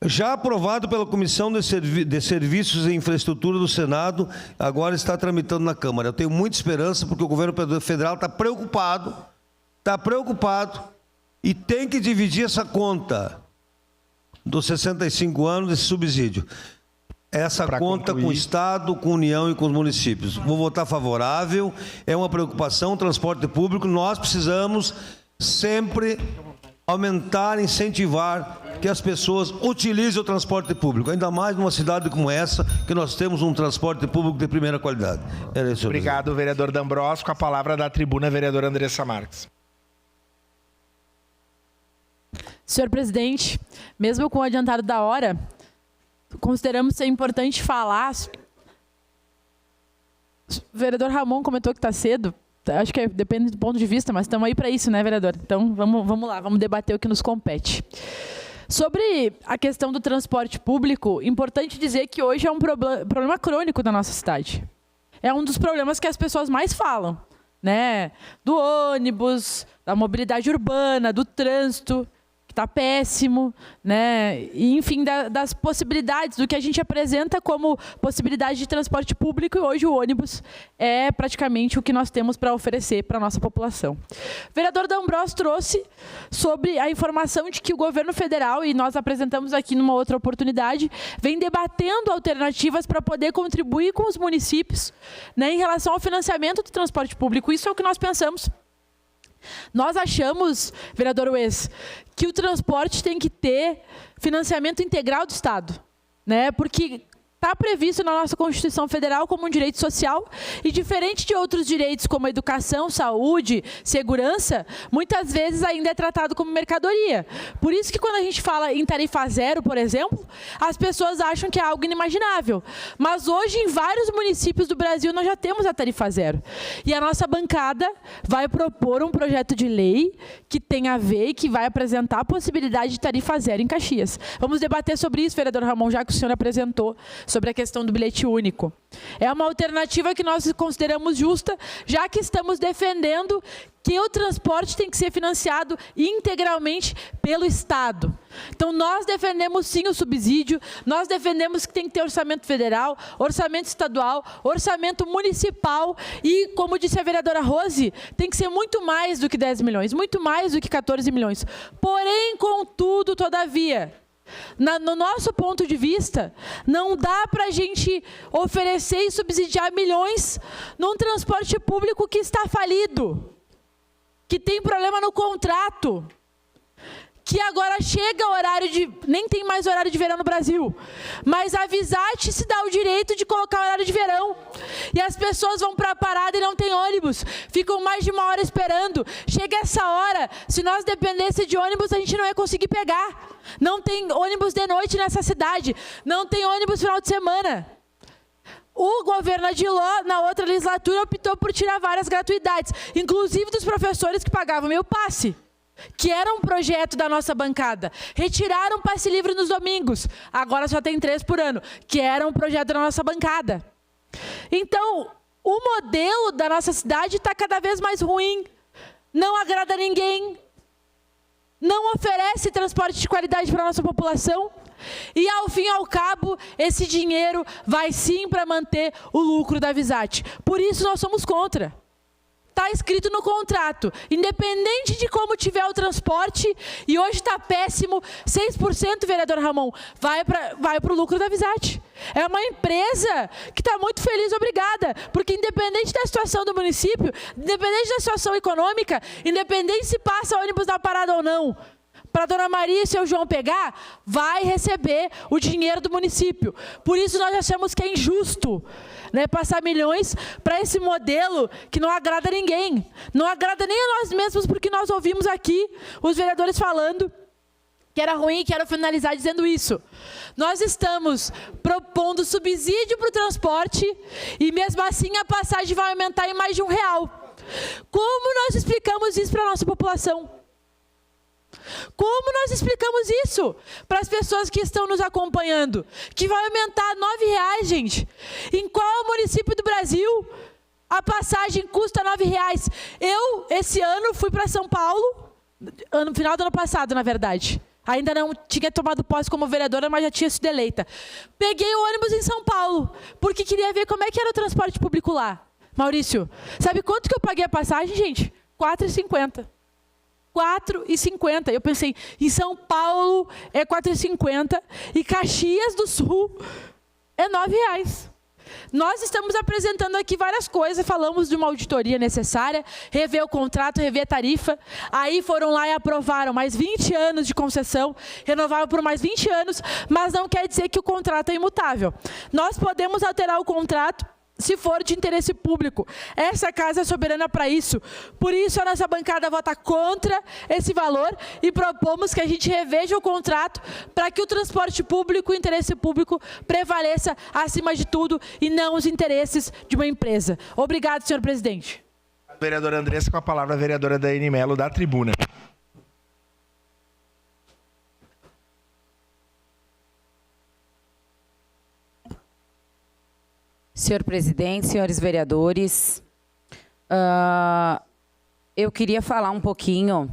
já aprovado pela Comissão de Serviços e Infraestrutura do Senado, agora está tramitando na Câmara. Eu tenho muita esperança, porque o governo federal está preocupado, e tem que dividir essa conta dos 65 anos desse subsídio. Essa conta com o Estado, com a União e com os municípios. Vou votar favorável, é uma preocupação, transporte público, nós precisamos sempre aumentar, incentivar que as pessoas utilizem o transporte público, ainda mais numa cidade como essa, que nós temos um transporte público de primeira qualidade. Obrigado, vereador D'Ambrosio. Com a palavra da tribuna, a vereadora Andressa Marques. Senhor presidente, mesmo com o adiantado da hora, consideramos ser importante falar. O vereador Ramon comentou que está cedo. Acho que depende do ponto de vista, mas estamos aí para isso, né, vereador? Então, vamos lá, vamos debater o que nos compete. Sobre a questão do transporte público, importante dizer que hoje é um problema crônico da nossa cidade. É um dos problemas que as pessoas mais falam, né? Do ônibus, da mobilidade urbana, do trânsito, está péssimo, né? E, enfim, das possibilidades, do que a gente apresenta como possibilidade de transporte público, e hoje o ônibus é praticamente o que nós temos para oferecer para a nossa população. O vereador D'Ambrosio trouxe sobre a informação de que o governo federal, e nós apresentamos aqui numa outra oportunidade, vem debatendo alternativas para poder contribuir com os municípios, né, em relação ao financiamento do transporte público. Isso é o que nós pensamos. Nós achamos, vereador Ues, que o transporte tem que ter financiamento integral do Estado, né? Porque está previsto na nossa Constituição Federal como um direito social, e diferente de outros direitos como educação, saúde, segurança, muitas vezes ainda é tratado como mercadoria. Por isso que quando a gente fala em tarifa zero, por exemplo, as pessoas acham que é algo inimaginável. Mas hoje, em vários municípios do Brasil, nós já temos a tarifa zero. E a nossa bancada vai propor um projeto de lei que tem a ver e que vai apresentar a possibilidade de tarifa zero em Caxias. Vamos debater sobre isso, vereador Ramon, já que o senhor apresentou sobre a questão do bilhete único. É uma alternativa que nós consideramos justa, já que estamos defendendo que o transporte tem que ser financiado integralmente pelo Estado. Então, nós defendemos sim o subsídio, nós defendemos que tem que ter orçamento federal, orçamento estadual, orçamento municipal e, como disse a vereadora Rose, tem que ser muito mais do que 10 milhões, muito mais do que 14 milhões. Porém, contudo, todavia, no nosso ponto de vista, não dá para a gente oferecer e subsidiar milhões num transporte público que está falido, que tem problema no contrato, que agora chega o horário de... nem tem mais horário de verão no Brasil, mas a Visat se dá o direito de colocar horário de verão. E as pessoas vão para a parada e não tem ônibus, ficam mais de 1 hora esperando. Chega essa hora, se nós dependesse de ônibus, a gente não ia conseguir pegar. Não tem ônibus de noite nessa cidade, não tem ônibus final de semana. O governo Adiló, na outra legislatura, optou por tirar várias gratuidades, inclusive dos professores que pagavam meu passe, que era um projeto da nossa bancada. Retiraram passe livre nos domingos, agora só tem 3 por ano, que era um projeto da nossa bancada. Então, o modelo da nossa cidade está cada vez mais ruim, não agrada ninguém, não oferece transporte de qualidade para a nossa população, e ao fim e ao cabo, esse dinheiro vai sim para manter o lucro da Visat. Por isso nós somos contra. Está escrito no contrato, independente de como tiver o transporte, e hoje está péssimo, 6%, vereador Ramon, vai para o lucro da Visat. É uma empresa que está muito feliz, obrigada, porque independente da situação do município, independente da situação econômica, independente se passa ônibus na parada ou não, para a dona Maria e seu João pegar, vai receber o dinheiro do município. Por isso nós achamos que é injusto, né, passar milhões para esse modelo que não agrada ninguém. Não agrada nem a nós mesmos, porque nós ouvimos aqui os vereadores falando que era ruim e quero finalizar dizendo isso. Nós estamos propondo subsídio para o transporte e mesmo assim a passagem vai aumentar em mais de R$1. Como nós explicamos isso para a nossa população? Como nós explicamos isso para as pessoas que estão nos acompanhando? Que vai aumentar R$9, gente. Em qual município do Brasil a passagem custa R$9? Eu, esse ano, fui para São Paulo, no final do ano passado, na verdade. Ainda não tinha tomado posse como vereadora, mas já tinha sido eleita. Peguei o ônibus em São Paulo, porque queria ver como é que era o transporte público lá. Maurício, sabe quanto que eu paguei a passagem, gente? R$4,50. R$4,50. Eu pensei, em São Paulo é R$4,50 e Caxias do Sul é R$9. Nós estamos apresentando aqui várias coisas, falamos de uma auditoria necessária, rever o contrato, rever a tarifa, aí foram lá e aprovaram mais 20 anos de concessão, renovaram por mais 20 anos, mas não quer dizer que o contrato é imutável. Nós podemos alterar o contrato se for de interesse público. Essa casa é soberana para isso. Por isso, a nossa bancada vota contra esse valor e propomos que a gente reveja o contrato para que o transporte público, o interesse público, prevaleça acima de tudo e não os interesses de uma empresa. Obrigado, senhor presidente. Vereadora Andressa, com a palavra a vereadora Daiane Mello, da tribuna. Senhor presidente, senhores vereadores, eu queria falar um pouquinho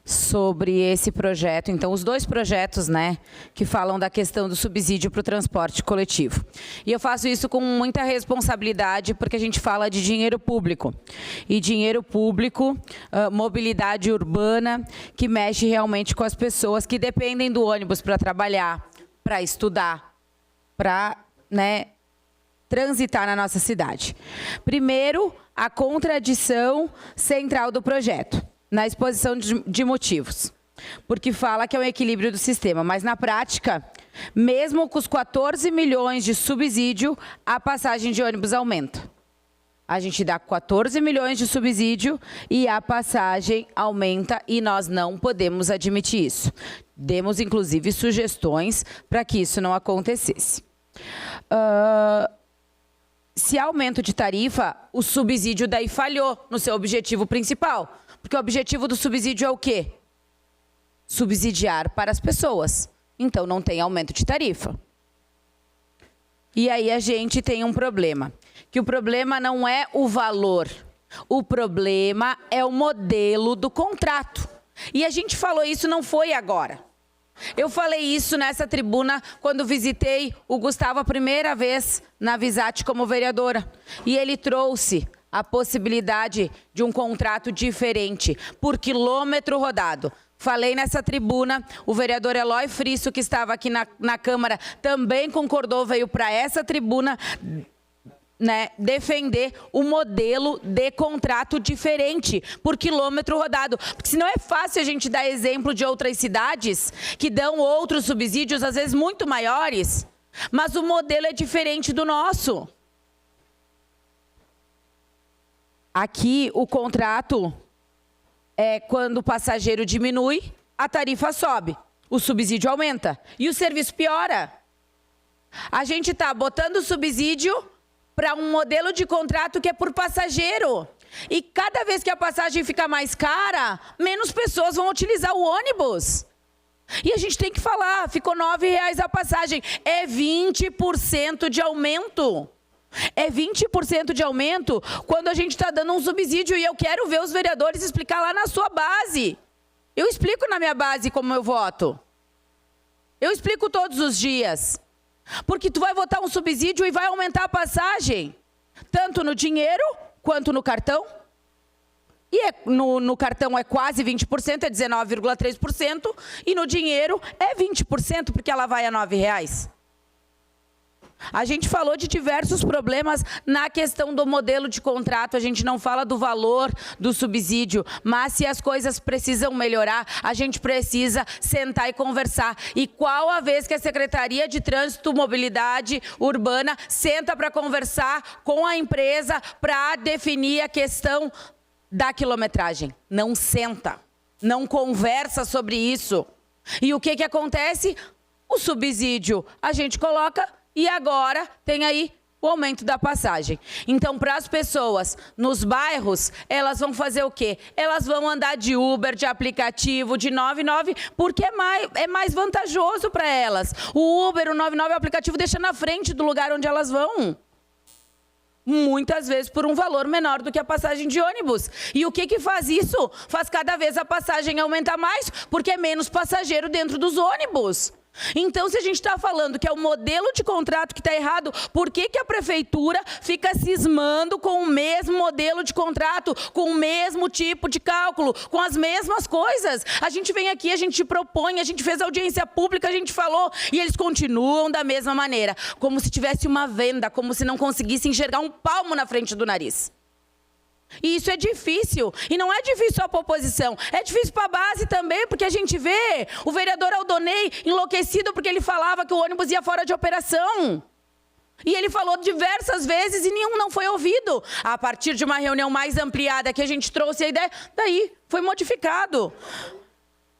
sobre esse projeto. Então, os dois projetos, né, que falam da questão do subsídio para o transporte coletivo. E eu faço isso com muita responsabilidade, porque a gente fala de dinheiro público. E dinheiro público, mobilidade urbana, que mexe realmente com as pessoas que dependem do ônibus para trabalhar, para estudar, para, né, transitar na nossa cidade. Primeiro, a contradição central do projeto, na exposição de motivos, porque fala que é um equilíbrio do sistema, mas na prática, mesmo com os 14 milhões de subsídio, a passagem de ônibus aumenta. A gente dá 14 milhões de subsídio e a passagem aumenta e nós não podemos admitir isso. Demos, inclusive, sugestões para que isso não acontecesse. Se há aumento de tarifa, o subsídio daí falhou no seu objetivo principal. Porque o objetivo do subsídio é o quê? Subsidiar para as pessoas. Então, não tem aumento de tarifa. E aí a gente tem um problema. Que o problema não é o valor. O problema é o modelo do contrato. E a gente falou isso, não foi agora. Eu falei isso nessa tribuna quando visitei o Gustavo a primeira vez na Visate como vereadora. E ele trouxe a possibilidade de um contrato diferente, por quilômetro rodado. Falei nessa tribuna, o vereador Eloy Frisso, que estava aqui na Câmara, também concordou, veio para essa tribuna, né, defender o modelo de contrato diferente, por quilômetro rodado. Porque senão é fácil a gente dar exemplo de outras cidades que dão outros subsídios, às vezes muito maiores, mas o modelo é diferente do nosso. Aqui, o contrato é quando o passageiro diminui, a tarifa sobe, o subsídio aumenta e o serviço piora. A gente está botando o subsídio para um modelo de contrato que é por passageiro. E cada vez que a passagem fica mais cara, menos pessoas vão utilizar o ônibus. E a gente tem que falar, ficou R$ 9,00 a passagem, é 20% de aumento. É 20% de aumento quando a gente está dando um subsídio e eu quero ver os vereadores explicar lá na sua base. Eu explico na minha base como eu voto. Eu explico todos os dias. Porque tu vai votar um subsídio e vai aumentar a passagem, tanto no dinheiro quanto no cartão. E no cartão é quase 20%, é 19,3%, e no dinheiro é 20%, porque ela vai a R$ 9,00. A gente falou de diversos problemas na questão do modelo de contrato, a gente não fala do valor do subsídio, mas se as coisas precisam melhorar, a gente precisa sentar e conversar. E qual a vez que a Secretaria de Trânsito e Mobilidade Urbana senta para conversar com a empresa para definir a questão da quilometragem? Não senta, não conversa sobre isso. E o que acontece? O subsídio a gente coloca e agora tem aí o aumento da passagem. Então, para as pessoas nos bairros, elas vão fazer o quê? Elas vão andar de Uber, de aplicativo, de 99, porque é mais vantajoso para elas. O Uber, o 99, o aplicativo deixa na frente do lugar onde elas vão. Muitas vezes por um valor menor do que a passagem de ônibus. E o que faz isso? Faz cada vez a passagem aumentar mais, porque é menos passageiro dentro dos ônibus. Então, se a gente está falando que é o modelo de contrato que está errado, por que a prefeitura fica cismando com o mesmo modelo de contrato, com o mesmo tipo de cálculo, com as mesmas coisas? A gente vem aqui, a gente propõe, a gente fez audiência pública, a gente falou, e eles continuam da mesma maneira, como se tivesse uma venda, como se não conseguisse enxergar um palmo na frente do nariz. E isso é difícil, e não é difícil só para a oposição, é difícil para a base também, porque a gente vê o vereador Aldonei enlouquecido porque ele falava que o ônibus ia fora de operação. E ele falou diversas vezes e nenhum não foi ouvido. A partir de uma reunião mais ampliada que a gente trouxe a ideia, daí foi modificado.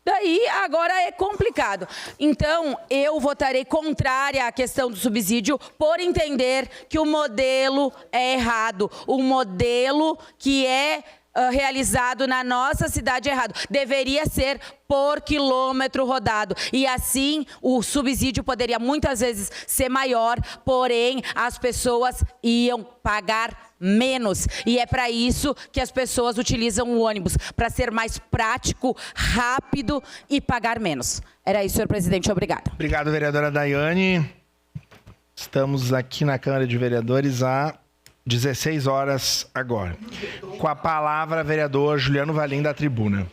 Daí, agora é complicado. Então, eu votarei contrária à questão do subsídio por entender que o modelo é errado. O modelo que é realizado na nossa cidade errado. Deveria ser por quilômetro rodado. E assim o subsídio poderia muitas vezes ser maior, porém as pessoas iam pagar menos. E é para isso que as pessoas utilizam o ônibus, para ser mais prático, rápido e pagar menos. Era isso, senhor presidente. Obrigada. Obrigado, vereadora Daiane. Estamos aqui na Câmara de Vereadores há 16 horas agora. Com a palavra, vereador Juliano Valim, da tribuna.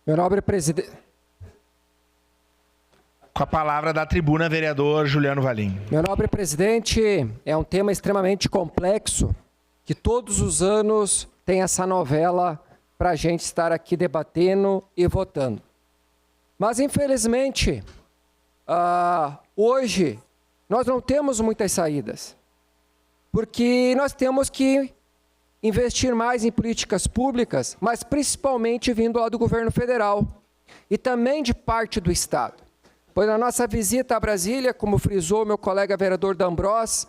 Meu nobre presidente. Com a palavra da tribuna, vereador Juliano Valim. Meu nobre presidente, é um tema extremamente complexo, que todos os anos tem essa novela para a gente estar aqui debatendo e votando. Mas, infelizmente, hoje, nós não temos muitas saídas, porque nós temos que investir mais em políticas públicas, mas principalmente vindo lá do governo federal e também de parte do Estado. Pois na nossa visita a Brasília, como frisou meu colega vereador D'Ambros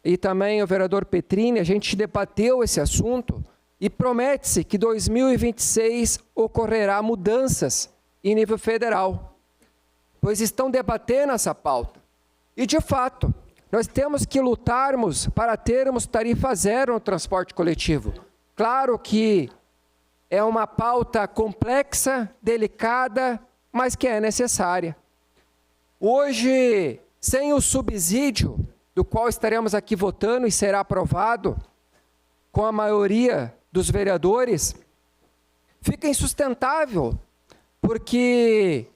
e também o vereador Petrini, a gente debateu esse assunto e promete-se que 2026 ocorrerá mudanças em nível federal, pois estão debatendo essa pauta. E, de fato, nós temos que lutarmos para termos tarifa zero no transporte coletivo. Claro que é uma pauta complexa, delicada, mas que é necessária. Hoje, sem o subsídio, do qual estaremos aqui votando e será aprovado com a maioria dos vereadores, fica insustentável, porque,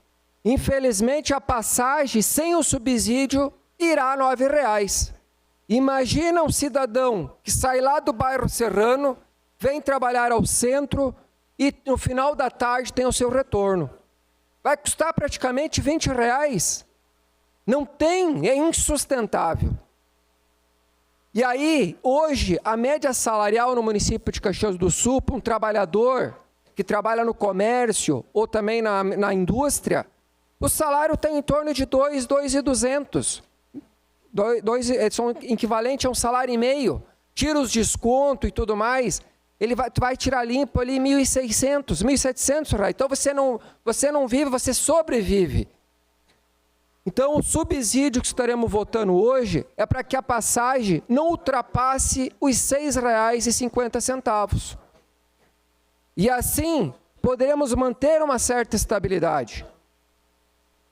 infelizmente, a passagem sem o subsídio irá a R$ 9,00. Imagina um cidadão que sai lá do bairro Serrano, vem trabalhar ao centro e no final da tarde tem o seu retorno. Vai custar praticamente R$ 20,00. Não tem, é insustentável. E aí, hoje, a média salarial no município de Caxias do Sul, para um trabalhador que trabalha no comércio ou também na indústria, o salário está em torno de 2.200. São equivalente a um salário e meio. Tira os descontos e tudo mais, ele vai tirar limpo ali R$ 1.600, R$ 1.700. Então você não vive, você sobrevive. Então, o subsídio que estaremos votando hoje é para que a passagem não ultrapasse os R$ 6,50. E assim, poderemos manter uma certa estabilidade.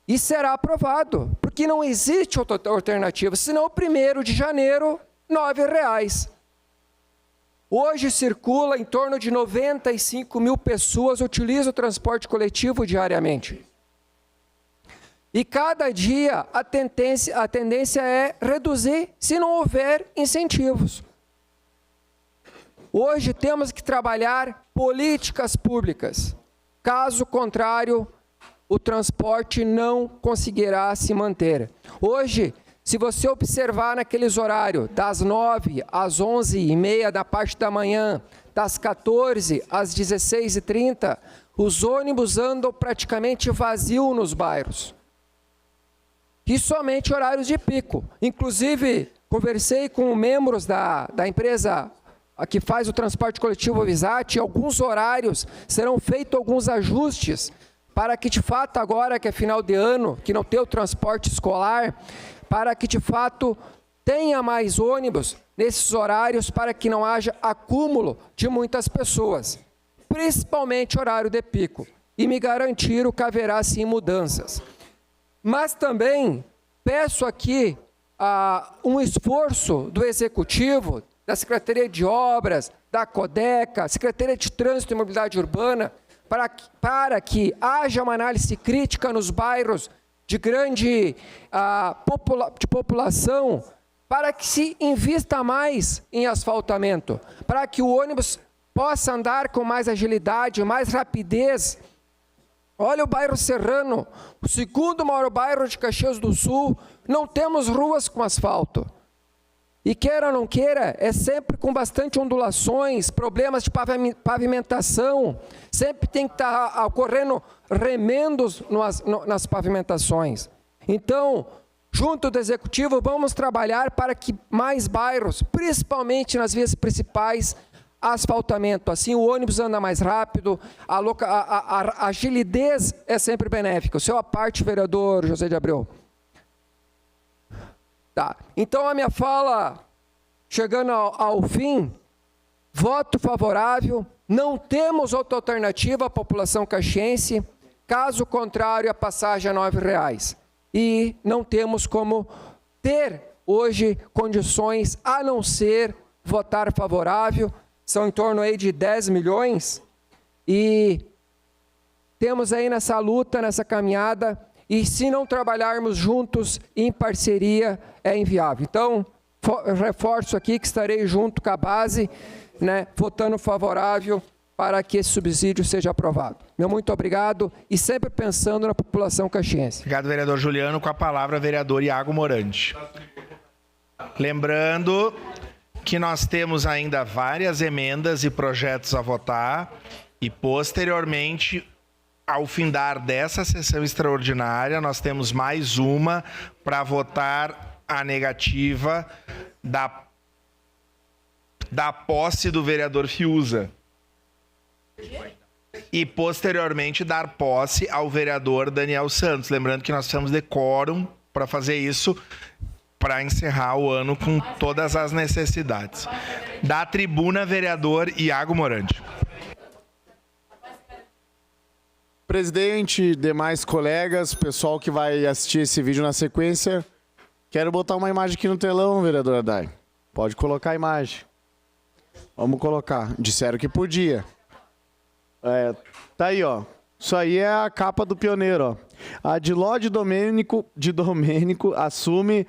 E será aprovado, porque não existe outra alternativa, senão o 1º de janeiro, R$ 9,00. Hoje circula em torno de 95 mil pessoas utilizam o transporte coletivo diariamente. E cada dia a tendência é reduzir se não houver incentivos. Hoje temos que trabalhar políticas públicas. Caso contrário, o transporte não conseguirá se manter. Hoje, se você observar naqueles horários, das 9 às 11h30 da parte da manhã, das 14 às 16h30, os ônibus andam praticamente vazios nos bairros. E somente horários de pico. Inclusive, conversei com membros da empresa que faz o transporte coletivo Visat, alguns horários serão feitos alguns ajustes para que, de fato, agora que é final de ano, que não tem o transporte escolar, para que, de fato, tenha mais ônibus nesses horários para que não haja acúmulo de muitas pessoas, principalmente horário de pico. E me garantiram que haverá, sim, mudanças. Mas também peço aqui um esforço do Executivo, da Secretaria de Obras, da CODECA, Secretaria de Trânsito e Mobilidade Urbana, para que haja uma análise crítica nos bairros de grande população, para que se invista mais em asfaltamento, para que o ônibus possa andar com mais agilidade, mais rapidez. Olha o bairro Serrano, o segundo maior bairro de Caxias do Sul, não temos ruas com asfalto. E queira ou não queira, é sempre com bastante ondulações, problemas de pavimentação, sempre tem que estar ocorrendo remendos nas pavimentações. Então, junto do Executivo, vamos trabalhar para que mais bairros, principalmente nas vias principais, asfaltamento. Assim o ônibus anda mais rápido, a agilidez é sempre benéfica. O seu à parte, vereador José de Abreu. Tá. Então, a minha fala, chegando ao fim, voto favorável, não temos outra alternativa à população caxiense, caso contrário, a passagem a R$9. E não temos como ter hoje condições a não ser votar favorável, são em torno aí de 10 milhões, e temos aí nessa luta, nessa caminhada, e se não trabalharmos juntos, em parceria, é inviável. Então, reforço aqui que estarei junto com a base, né, votando favorável para que esse subsídio seja aprovado. Meu muito obrigado e sempre pensando na população caxiense. Obrigado, vereador Juliano. Com a palavra, vereador Iago Morandi. Lembrando que nós temos ainda várias emendas e projetos a votar e, posteriormente, ao findar dessa sessão extraordinária, nós temos mais uma para votar a negativa da posse do vereador Fiuza. E, posteriormente, dar posse ao vereador Daniel Santos. Lembrando que nós precisamos de quórum para fazer isso, para encerrar o ano com todas as necessidades. Da tribuna, vereador Iago Morandi. Presidente, demais colegas, pessoal que vai assistir esse vídeo na sequência, quero botar uma imagem aqui no telão, vereador Adai. Pode colocar a imagem. Vamos colocar. Disseram que podia. Tá aí, ó. Isso aí é a capa do pioneiro, ó. A Adiló de Domênico assume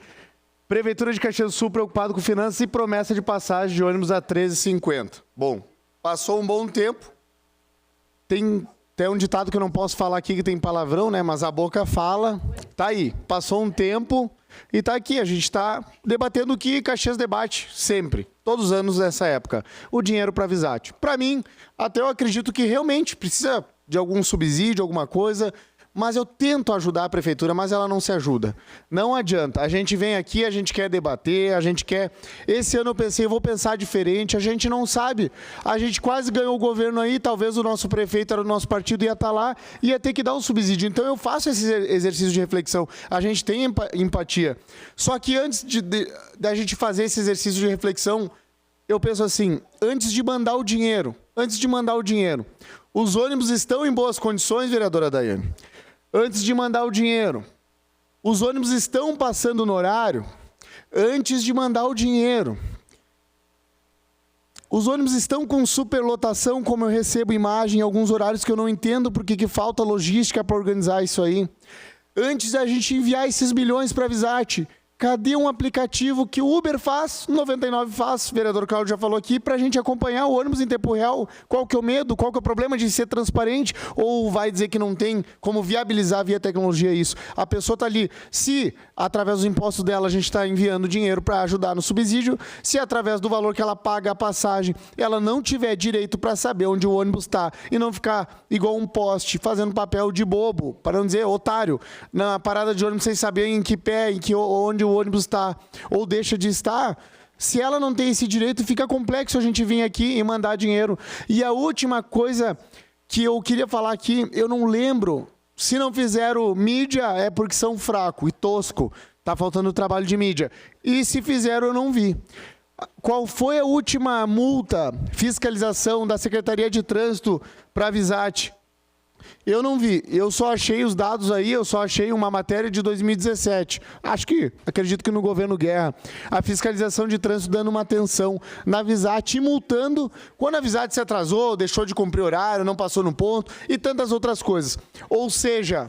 Prefeitura de Caxias do Sul preocupado com finanças e promessa de passagem de ônibus a R$13,50. Bom, passou um bom tempo. Tem até um ditado que eu não posso falar aqui que tem palavrão, né? Mas a boca fala. Tá aí. Passou um tempo e tá aqui. A gente está debatendo o que Caxias debate sempre. Todos os anos nessa época. O dinheiro para a Visat. Para mim, até eu acredito que realmente precisa de algum subsídio, alguma coisa, mas eu tento ajudar a prefeitura, mas ela não se ajuda. Não adianta. A gente vem aqui, a gente quer debater, a gente quer... Esse ano eu pensei, eu vou pensar diferente, a gente não sabe. A gente quase ganhou o governo aí, talvez o nosso prefeito era do nosso partido, ia estar lá, ia ter que dar um subsídio. Então eu faço esse exercício de reflexão. A gente tem empatia. Só que antes da gente fazer esse exercício de reflexão, eu penso assim, antes de mandar o dinheiro, os ônibus estão em boas condições, vereadora Daiane? Antes de mandar o dinheiro, os ônibus estão passando no horário? Antes de mandar o dinheiro, os ônibus estão com superlotação, como eu recebo imagem em alguns horários que eu não entendo porque que falta logística para organizar isso aí. Antes da gente enviar esses milhões para a Visat, cadê um aplicativo que o Uber faz, 99 faz, o vereador Cláudio já falou aqui, para a gente acompanhar o ônibus em tempo real? Qual que é o medo? Qual que é o problema de ser transparente? Ou vai dizer que não tem como viabilizar via tecnologia isso? A pessoa está ali, se através dos impostos dela a gente está enviando dinheiro para ajudar no subsídio, se através do valor que ela paga a passagem, ela não tiver direito para saber onde o ônibus está e não ficar igual um poste, fazendo papel de bobo, para não dizer otário, na parada de ônibus sem saber em que pé, onde o ônibus está ou deixa de estar. Se ela não tem esse direito, fica complexo a gente vir aqui e mandar dinheiro. E a última coisa que eu queria falar aqui, eu não lembro, se não fizeram mídia é porque são fraco e tosco, tá faltando trabalho de mídia. E se fizeram, eu não vi. Qual foi a última multa, fiscalização da Secretaria de Trânsito para a Visat? Eu não vi, eu só achei os dados aí, eu só achei uma matéria de 2017. Acredito que no governo Guerra, a fiscalização de trânsito dando uma atenção na Visat e multando quando a Visat se atrasou, deixou de cumprir horário, não passou no ponto e tantas outras coisas. Ou seja,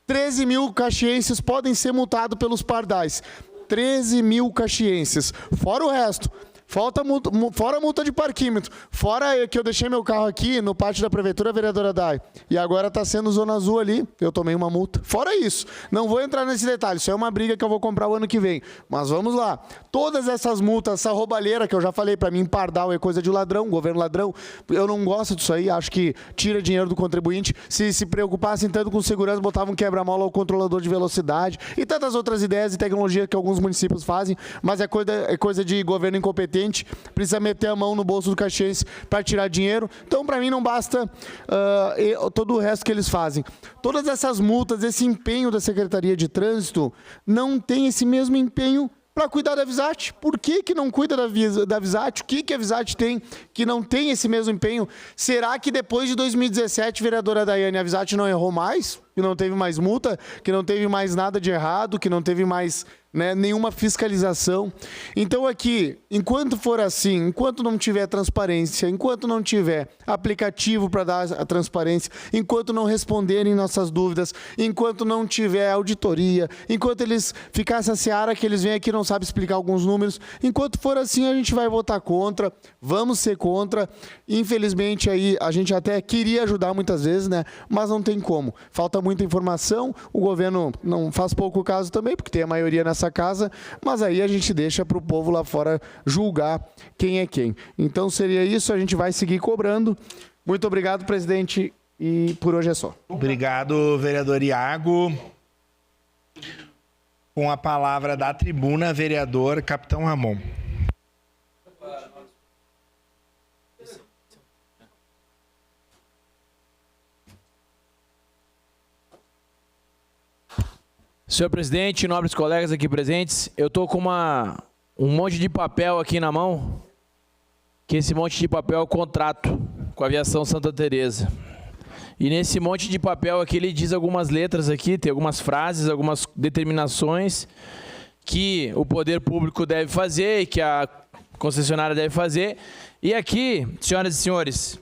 13 mil caxienses podem ser multados pelos pardais. 13 mil caxienses, fora o resto. Fora a multa de parquímetro. Fora que eu deixei meu carro aqui no pátio da prefeitura, vereadora Dai. E agora está sendo zona azul ali. Eu tomei uma multa. Fora isso. Não vou entrar nesse detalhe. Isso é uma briga que eu vou comprar o ano que vem. Mas vamos lá. Todas essas multas, essa roubalheira que eu já falei, para mim, pardal é coisa de ladrão, governo ladrão. Eu não gosto disso aí. Acho que tira dinheiro do contribuinte. Se preocupassem tanto com segurança, botavam quebra-mola ao controlador de velocidade. E tantas outras ideias e tecnologia que alguns municípios fazem. Mas é coisa de governo incompetente. Precisa meter a mão no bolso do caxiense para tirar dinheiro. Então, para mim, não basta todo o resto que eles fazem. Todas essas multas, esse empenho da Secretaria de Trânsito, não tem esse mesmo empenho para cuidar da Visat. Por que não cuida da Visat? O que a Visat tem que não tem esse mesmo empenho? Será que depois de 2017, vereadora Daiane, a Visat não errou mais? Que não teve mais multa? Que não teve mais nada de errado? Que não teve mais nenhuma fiscalização? Então aqui, enquanto for assim, enquanto não tiver transparência, enquanto não tiver aplicativo para dar a transparência, enquanto não responderem nossas dúvidas, enquanto não tiver auditoria, enquanto eles ficassem essa seara que eles vêm aqui e não sabem explicar alguns números, enquanto for assim a gente vai votar contra, vamos ser contra. Infelizmente aí a gente até queria ajudar muitas vezes, mas não tem como. Falta muita informação, o governo não faz pouco caso também, porque tem a maioria nessa casa, mas aí a gente deixa para o povo lá fora julgar quem é quem. Então seria isso, a gente vai seguir cobrando. Muito obrigado, presidente, e por hoje é só. Obrigado, vereador Iago. Com a palavra da tribuna, vereador Capitão Ramon. Senhor presidente, nobres colegas aqui presentes, eu estou com um monte de papel aqui na mão, que esse monte de papel é o contrato com a Aviação Santa Teresa. E nesse monte de papel aqui ele diz algumas letras aqui, tem algumas frases, algumas determinações que o poder público deve fazer e que a concessionária deve fazer. E aqui, senhoras e senhores,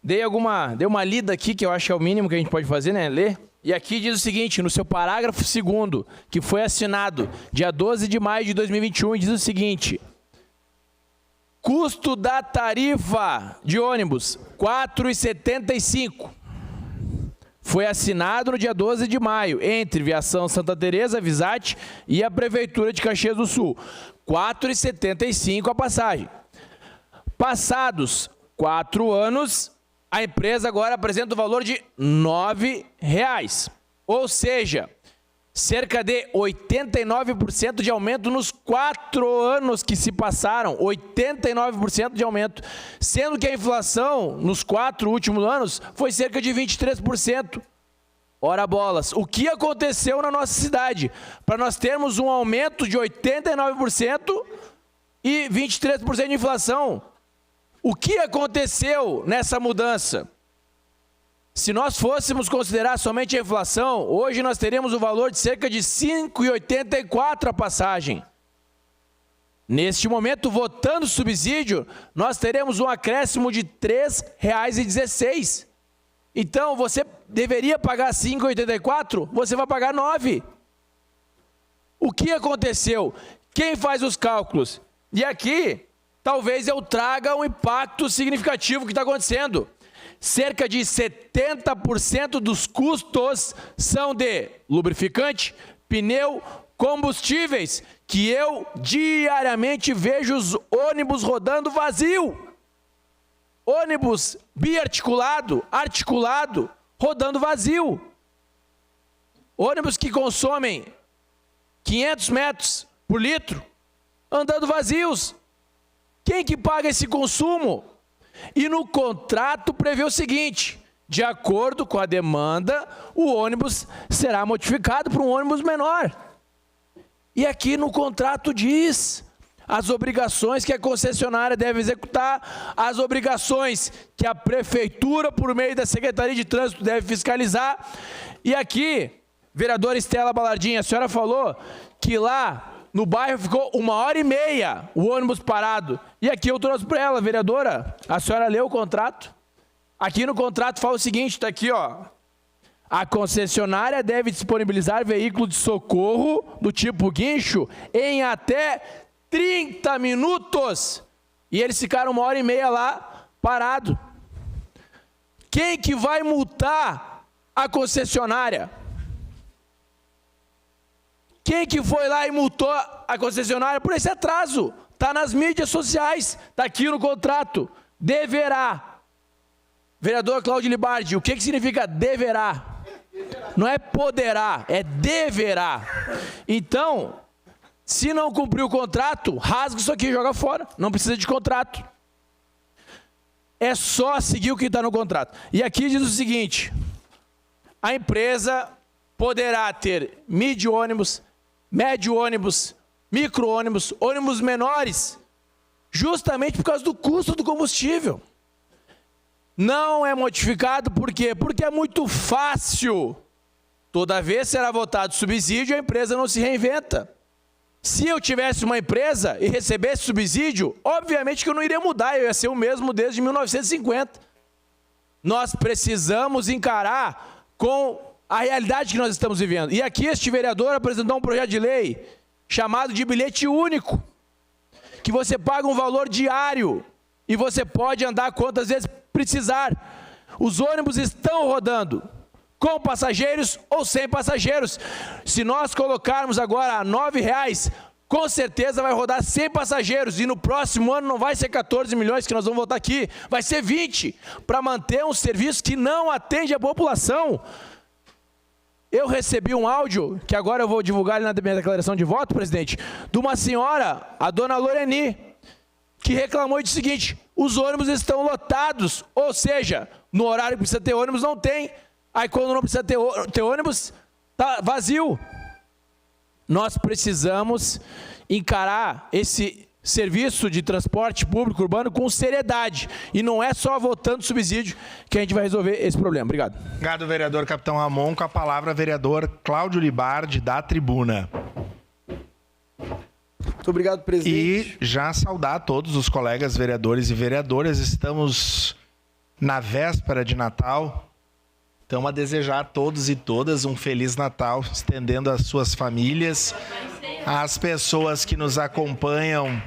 dei uma lida aqui, que eu acho que é o mínimo que a gente pode fazer, ler. E aqui diz o seguinte, no seu parágrafo 2º, que foi assinado dia 12 de maio de 2021, diz o seguinte: custo da tarifa de ônibus, R$ 4,75. Foi assinado no dia 12 de maio, entre Viação Santa Teresa, Visat e a Prefeitura de Caxias do Sul. R$ 4,75 a passagem. Passados 4 anos... a empresa agora apresenta o valor de R$ 9,00. Ou seja, cerca de 89% de aumento nos 4 anos que se passaram. 89% de aumento. Sendo que a inflação nos 4 últimos anos foi cerca de 23%. Ora bolas, o que aconteceu na nossa cidade para nós termos um aumento de 89% e 23% de inflação? O que aconteceu nessa mudança? Se nós fôssemos considerar somente a inflação, hoje nós teríamos o valor de cerca de R$ 5,84 a passagem. Neste momento, votando subsídio, nós teremos um acréscimo de R$ 3,16. Então, você deveria pagar R$ 5,84, você vai pagar R$ 9. O que aconteceu? Quem faz os cálculos? E aqui... talvez eu traga um impacto significativo que está acontecendo. Cerca de 70% dos custos são de lubrificante, pneu, combustíveis, que eu diariamente vejo os ônibus rodando vazio. Ônibus biarticulado, articulado, rodando vazio. Ônibus que consomem 500 metros por litro, andando vazios. Quem que paga esse consumo? E no contrato prevê o seguinte: de acordo com a demanda, o ônibus será modificado para um ônibus menor. E aqui no contrato diz as obrigações que a concessionária deve executar, as obrigações que a prefeitura, por meio da Secretaria de Trânsito, deve fiscalizar. E aqui, vereadora Estela Balardinha, a senhora falou que lá no bairro ficou 1h30 o ônibus parado. E aqui eu trouxe para ela, vereadora, a senhora leu o contrato? Aqui no contrato fala o seguinte, está aqui, ó. A concessionária deve disponibilizar veículo de socorro do tipo guincho em até 30 minutos. E eles ficaram 1h30 lá parado. Quem que vai multar a concessionária? Quem que foi lá e multou a concessionária por esse atraso? Está nas mídias sociais, está aqui no contrato. Deverá. Vereador Cláudio Libardi, o que significa deverá? Não é poderá, é deverá. Então, se não cumprir o contrato, rasga isso aqui e joga fora. Não precisa de contrato. É só seguir o que está no contrato. E aqui diz o seguinte: a empresa poderá ter mid-ônibus, médio-ônibus, micro-ônibus, ônibus menores, justamente por causa do custo do combustível. Não é modificado, por quê? Porque é muito fácil. Toda vez será votado subsídio, a empresa não se reinventa. Se eu tivesse uma empresa e recebesse subsídio, obviamente que eu não iria mudar, eu ia ser o mesmo desde 1950. Nós precisamos encarar com a realidade que nós estamos vivendo. E aqui este vereador apresentou um projeto de lei chamado de bilhete único, que você paga um valor diário e você pode andar quantas vezes precisar. Os ônibus estão rodando, com passageiros ou sem passageiros. Se nós colocarmos agora R$9, com certeza vai rodar sem passageiros. E no próximo ano não vai ser 14 milhões que nós vamos votar aqui, vai ser 20, para manter um serviço que não atende a população. Eu recebi um áudio, que agora eu vou divulgar ali na minha declaração de voto, presidente, de uma senhora, a dona Loreni, que reclamou e disse o seguinte: os ônibus estão lotados, ou seja, no horário que precisa ter ônibus não tem, aí quando não precisa ter ônibus, está vazio. Nós precisamos encarar esse serviço de transporte público urbano com seriedade, e não é só votando subsídio que a gente vai resolver esse problema. Obrigado. Obrigado, vereador Capitão Ramon. Com a palavra, vereador Cláudio Libardi, da tribuna. Muito obrigado, presidente. E já saudar todos os colegas vereadores e vereadoras. Estamos na véspera de Natal. Então, a desejar a todos e todas um Feliz Natal, estendendo às suas famílias, às pessoas que nos acompanham,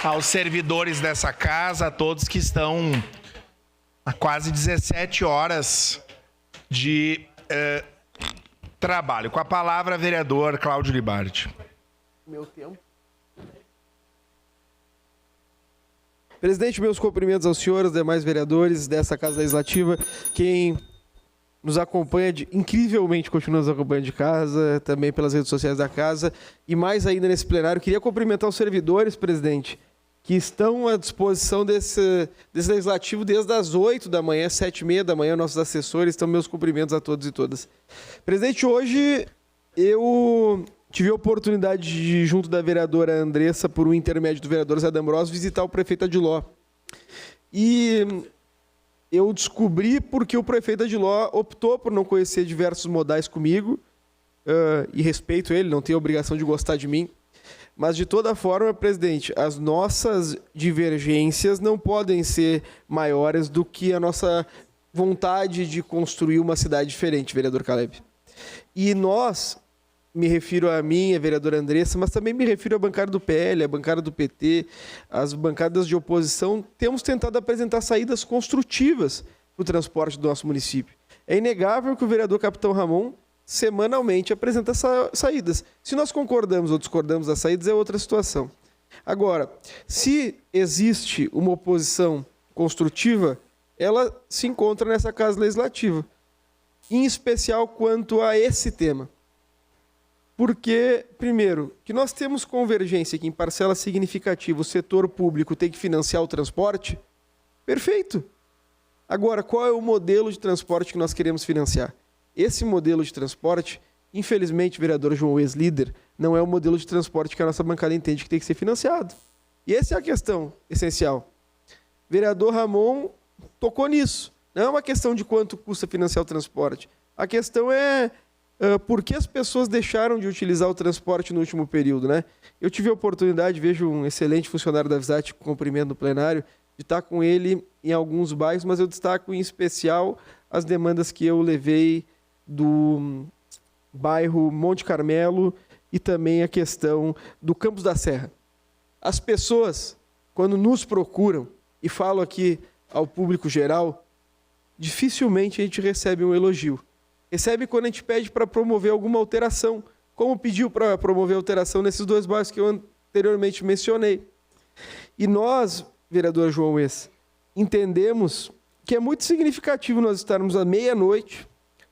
aos servidores dessa casa, a todos que estão há quase 17 horas de trabalho. Com a palavra, vereador Cláudio Libardi. Meu tempo. Presidente, meus cumprimentos aos senhores, demais vereadores dessa Casa Legislativa, quem nos acompanha, incrivelmente continua nos acompanhando de casa, também pelas redes sociais da casa, e mais ainda nesse plenário. Queria cumprimentar os servidores, presidente, que estão à disposição desse legislativo desde as 8 da manhã, 7h30 da manhã, nossos assessores. Então, meus cumprimentos a todos e todas. Presidente, hoje eu tive a oportunidade de, junto da vereadora Andressa, por um intermédio do vereador Zé D'Ambrosio, visitar o prefeito Adiló. E eu descobri porque o prefeito Adiló optou por não conhecer diversos modais comigo, e respeito ele, não tenho a obrigação de gostar de mim. Mas, de toda forma, presidente, as nossas divergências não podem ser maiores do que a nossa vontade de construir uma cidade diferente, vereador Caleb. E nós, me refiro a mim, a vereadora Andressa, mas também me refiro à bancada do PL, à bancada do PT, as bancadas de oposição, temos tentado apresentar saídas construtivas para o transporte do nosso município. É inegável que o vereador Capitão Ramon semanalmente apresenta saídas. Se nós concordamos ou discordamos das saídas, é outra situação. Agora, se existe uma oposição construtiva, ela se encontra nessa Casa Legislativa, em especial quanto a esse tema. Porque, primeiro, que nós temos convergência que em parcela significativa o setor público tem que financiar o transporte, perfeito. Agora, qual é o modelo de transporte que nós queremos financiar? Esse modelo de transporte, infelizmente, vereador João, ex-líder, não é o modelo de transporte que a nossa bancada entende que tem que ser financiado. E essa é a questão essencial. Vereador Ramon tocou nisso. Não é uma questão de quanto custa financiar o transporte. A questão é por que as pessoas deixaram de utilizar o transporte no último período, né? Eu tive a oportunidade, vejo um excelente funcionário da Visat, cumprimento no plenário, de estar com ele em alguns bairros, mas eu destaco em especial as demandas que eu levei do bairro Monte Carmelo e também a questão do Campos da Serra. As pessoas, quando nos procuram, e falo aqui ao público geral, dificilmente a gente recebe um elogio. Recebe quando a gente pede para promover alguma alteração, como pediu para promover alteração nesses 2 bairros que eu anteriormente mencionei. E nós, vereador João Wes, entendemos que é muito significativo nós estarmos à meia-noite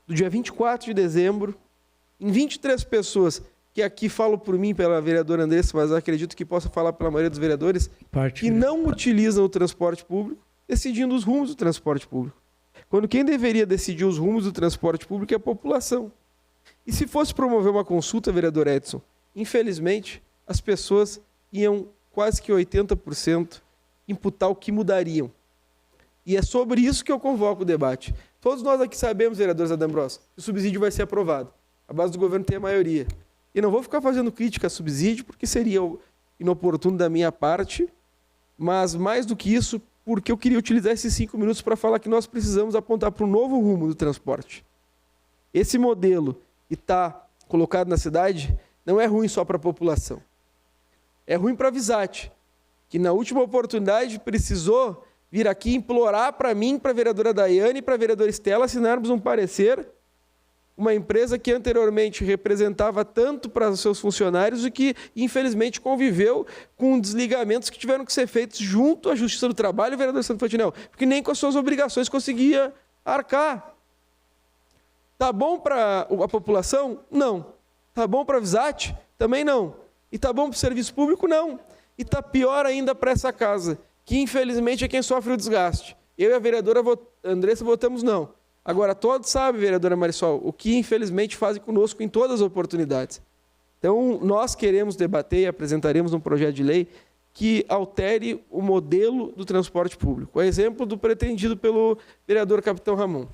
do dia 24 de dezembro, em 23 pessoas, que aqui falo por mim, pela vereadora Andressa, mas acredito que possa falar pela maioria dos vereadores, que não utilizam o transporte público, decidindo os rumos do transporte público. Quando quem deveria decidir os rumos do transporte público é a população. E se fosse promover uma consulta, vereador Edson, infelizmente, as pessoas iam quase que 80% imputar o que mudariam. E é sobre isso que eu convoco o debate. Todos nós aqui sabemos, vereadores Adambros, que o subsídio vai ser aprovado. A base do governo tem a maioria. E não vou ficar fazendo crítica a subsídio, porque seria inoportuno da minha parte, mas mais do que isso, porque eu queria utilizar esses 5 minutos para falar que nós precisamos apontar para um novo rumo do transporte. Esse modelo que está colocado na cidade não é ruim só para a população. É ruim para a Visate, que na última oportunidade precisou vir aqui implorar para mim, para a vereadora Daiane e para a vereadora Estela assinarmos um parecer, uma empresa que anteriormente representava tanto para os seus funcionários e que, infelizmente, conviveu com desligamentos que tiveram que ser feitos junto à Justiça do Trabalho, vereador Santo Fantinel, porque nem com as suas obrigações conseguia arcar. Tá bom para a população? Não. Tá bom para a Visate? Também não. E tá bom para o serviço público? Não. E tá pior ainda para essa casa, que infelizmente é quem sofre o desgaste. Eu e a vereadora Andressa votamos não. Agora, todos sabem, vereadora Marisol, o que infelizmente fazem conosco em todas as oportunidades. Então, nós queremos debater e apresentaremos um projeto de lei que altere o modelo do transporte público. O exemplo do pretendido pelo vereador Capitão Ramon.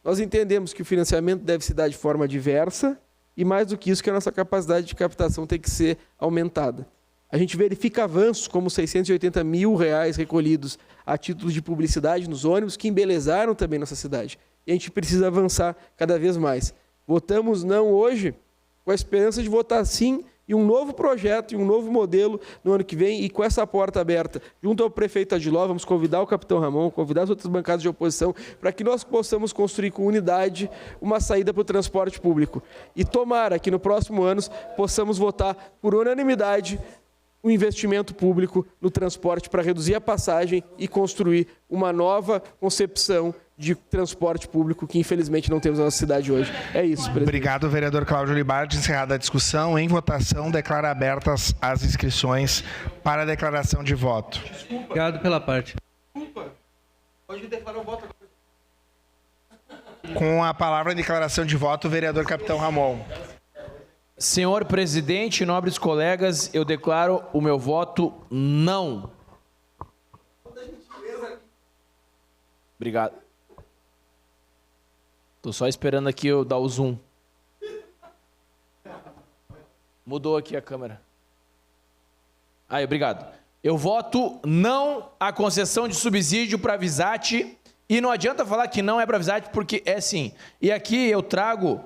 Nós entendemos que o financiamento deve se dar de forma diversa e, mais do que isso, que a nossa capacidade de captação tem que ser aumentada. A gente verifica avanços como R$680 mil recolhidos a título de publicidade nos ônibus, que embelezaram também nossa cidade. E a gente precisa avançar cada vez mais. Votamos não hoje, com a esperança de votar sim em um novo projeto, em um novo modelo no ano que vem, e com essa porta aberta, junto ao prefeito Adiló, vamos convidar o capitão Ramon, convidar as outras bancadas de oposição, para que nós possamos construir com unidade uma saída para o transporte público. E tomara que no próximo ano possamos votar por unanimidade o investimento público no transporte para reduzir a passagem e construir uma nova concepção de transporte público que, infelizmente, não temos na nossa cidade hoje. É isso, presidente. Obrigado, vereador Cláudio Libardi. Encerrada a discussão, em votação, declaro abertas as inscrições para a declaração de voto. Obrigado pela parte. Desculpa. Pode declarar o voto agora. Com a palavra em declaração de voto, o vereador Capitão Ramon. Senhor presidente, nobres colegas, eu declaro o meu voto não. Obrigado. Estou só esperando aqui eu dar o zoom. Mudou aqui a câmera. Aí, obrigado. Eu voto não à concessão de subsídio para a Visate, e não adianta falar que não é para a Visate, porque é sim. E aqui eu trago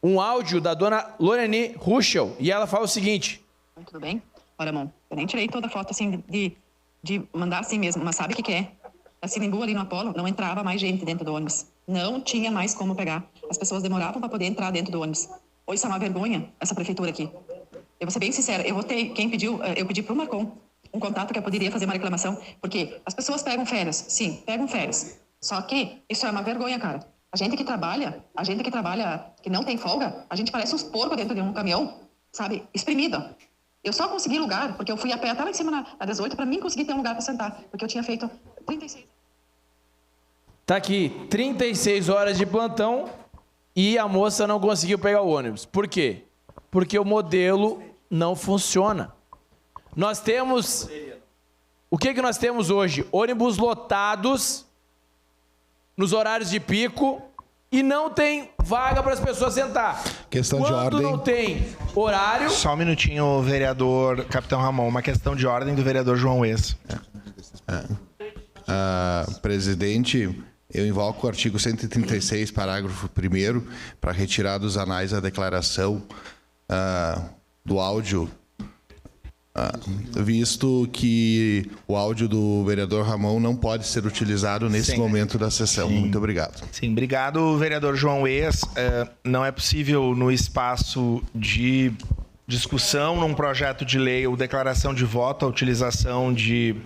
um áudio da dona Loreni Ruschel, e ela fala o seguinte. Tudo bem? Olha, amor, eu nem tirei toda a foto assim de mandar assim mesmo, mas sabe o que é? A Sinimbu ali no Apolo não entrava mais gente dentro do ônibus. Não tinha mais como pegar. As pessoas demoravam para poder entrar dentro do ônibus. Hoje isso é uma vergonha, essa prefeitura aqui. Eu vou ser bem sincera, eu votei, quem pediu, eu pedi para o Marcon um contato que eu poderia fazer uma reclamação, porque as pessoas pegam férias, sim, pegam férias. Só que isso é uma vergonha, cara. A gente que trabalha, que não tem folga, a gente parece uns porcos dentro de um caminhão, sabe? Espremido. Eu só consegui lugar, porque eu fui a pé até lá em cima na 18 para mim conseguir ter um lugar para sentar, porque eu tinha feito 36. Tá aqui, 36 horas de plantão e a moça não conseguiu pegar o ônibus. Por quê? Porque o modelo não funciona. Nós temos... O que nós temos hoje? Ônibus lotados nos horários de pico e não tem vaga para as pessoas sentar. Questão de ordem. Quando não tem horário... Só um minutinho, vereador Capitão Ramon. Uma questão de ordem do vereador João Wes. Presidente, Eu invoco o artigo 136, parágrafo 1º, para retirar dos anais a declaração do áudio, visto que o áudio do vereador Ramon não pode ser utilizado nesse momento da sessão. Muito obrigado. Sim, obrigado, vereador João Eis. Não é possível, no espaço de discussão num projeto de lei ou declaração de voto, a utilização de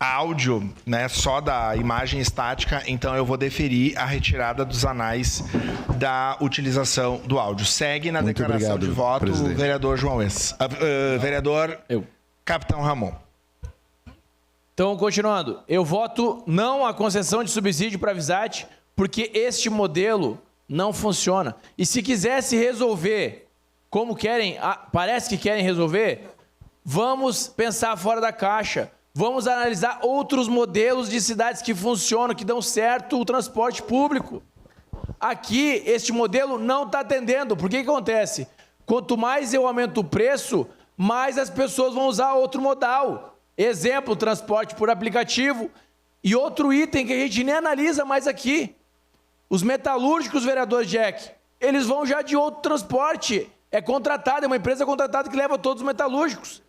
áudio, né, só da imagem estática, então eu vou deferir a retirada dos anais da utilização do áudio. Segue na declaração de voto o vereador João Eis. Vereador Capitão Ramon. Então, continuando. Eu voto não à concessão de subsídio para a Visat, porque este modelo não funciona. E se quisesse resolver como querem, parece que querem resolver, vamos pensar fora da caixa. Vamos analisar outros modelos de cidades que funcionam, que dão certo o transporte público. Aqui, este modelo não está atendendo. Por que acontece? Quanto mais eu aumento o preço, mais as pessoas vão usar outro modal. Exemplo, transporte por aplicativo. E outro item que a gente nem analisa mais aqui. Os metalúrgicos, vereador Jack, eles vão já de outro transporte. É contratado, é uma empresa contratada que leva todos os metalúrgicos.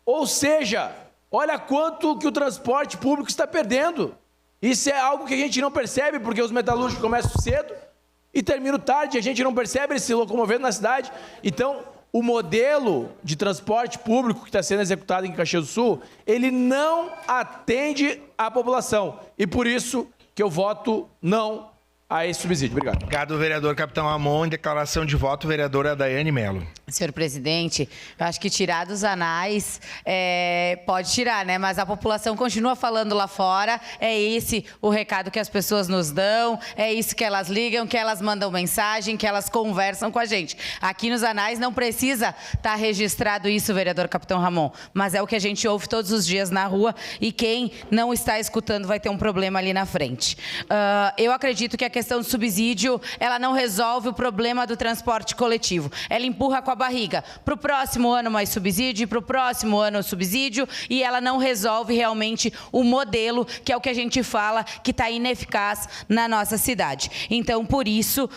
Ou seja, olha quanto que o transporte público está perdendo. Isso é algo que a gente não percebe, porque os metalúrgicos começam cedo e terminam tarde. A gente não percebe eles se locomovendo na cidade. Então, o modelo de transporte público que está sendo executado em Caxias do Sul, ele não atende a população. E por isso que eu voto não a esse subsídio. Obrigado. Obrigado, vereador Capitão Ramon. Em declaração de voto, vereadora Daiane Mello. Senhor presidente, eu acho que tirar dos anais, pode tirar, né? Mas a população continua falando lá fora, é esse o recado que as pessoas nos dão, é isso que elas ligam, que elas mandam mensagem, que elas conversam com a gente. Aqui nos anais não precisa estar registrado isso, vereador Capitão Ramon, mas é o que a gente ouve todos os dias na rua e quem não está escutando vai ter um problema ali na frente. Eu acredito que a questão do subsídio, ela não resolve o problema do transporte coletivo. Ela empurra com a barriga. Para o próximo ano mais subsídio, para o próximo ano subsídio, e ela não resolve realmente o modelo, que é o que a gente fala, que está ineficaz na nossa cidade. Então, por isso,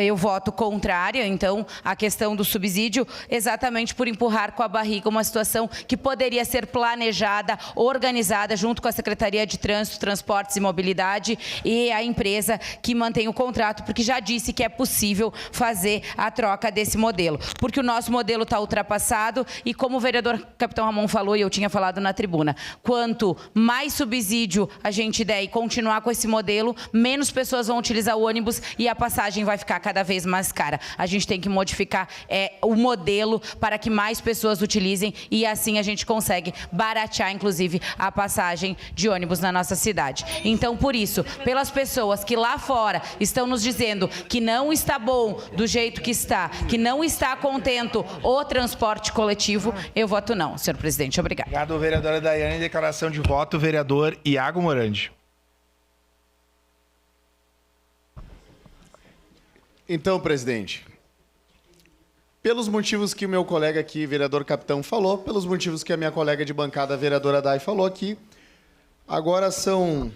eu voto contrário, então, à questão do subsídio, exatamente por empurrar com a barriga uma situação que poderia ser planejada, organizada, junto com a Secretaria de Trânsito, Transportes e Mobilidade e a empresa que mantém o contrato, porque já disse que é possível fazer a troca desse modelo. Porque o nosso modelo está ultrapassado e, como o vereador Capitão Ramon falou, e eu tinha falado na tribuna, quanto mais subsídio a gente der e continuar com esse modelo, menos pessoas vão utilizar o ônibus e a passagem vai ficar cada vez mais cara. A gente tem que modificar o modelo para que mais pessoas utilizem e assim a gente consegue baratear, inclusive, a passagem de ônibus na nossa cidade. Então, por isso, pelas pessoas que lá fora estão nos dizendo que não está bom do jeito que está, que não está contento o transporte coletivo, eu voto não, senhor presidente. Obrigado. Obrigado, vereadora Daiane. Em declaração de voto, vereador Iago Morandi. Então, presidente, pelos motivos que o meu colega aqui, vereador Capitão, falou, pelos motivos que a minha colega de bancada, a vereadora Dai, falou aqui, agora são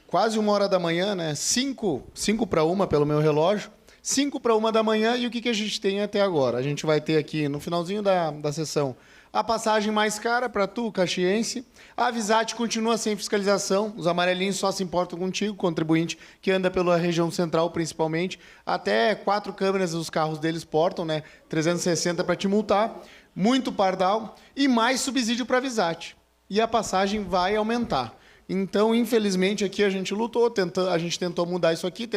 quase 1h da manhã, né? 5 para 1 pelo meu relógio. 5 para 1 da manhã, e o que a gente tem até agora? A gente vai ter aqui, no finalzinho da sessão, a passagem mais cara para tu, caxiense. A Visat continua sem fiscalização. Os amarelinhos só se importam contigo, contribuinte que anda pela região central, principalmente. Até 4 câmeras os carros deles portam, né? 360 para te multar. Muito pardal. E mais subsídio para a Visat. E a passagem vai aumentar. Então, infelizmente, aqui a gente lutou, a gente tentou mudar isso aqui,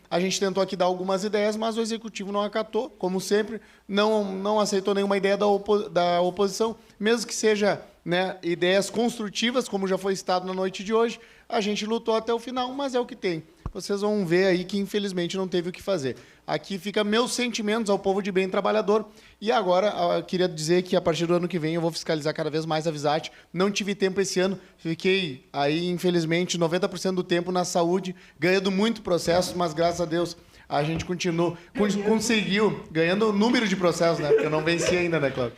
a gente tentou aqui dar algumas ideias, mas o Executivo não acatou, como sempre, não aceitou nenhuma ideia da oposição, mesmo que seja, né, ideias construtivas, como já foi citado na noite de hoje, a gente lutou até o final, mas é o que tem. Vocês vão ver aí que, infelizmente, não teve o que fazer. Aqui fica meus sentimentos ao povo de bem trabalhador. E agora, eu queria dizer que, a partir do ano que vem, eu vou fiscalizar cada vez mais a Visat. Não tive tempo esse ano. Fiquei aí, infelizmente, 90% do tempo na saúde, ganhando muito processo, mas, graças a Deus, a gente conseguiu, ganhando o número de processos, né? Porque eu não venci ainda, né, Cláudio?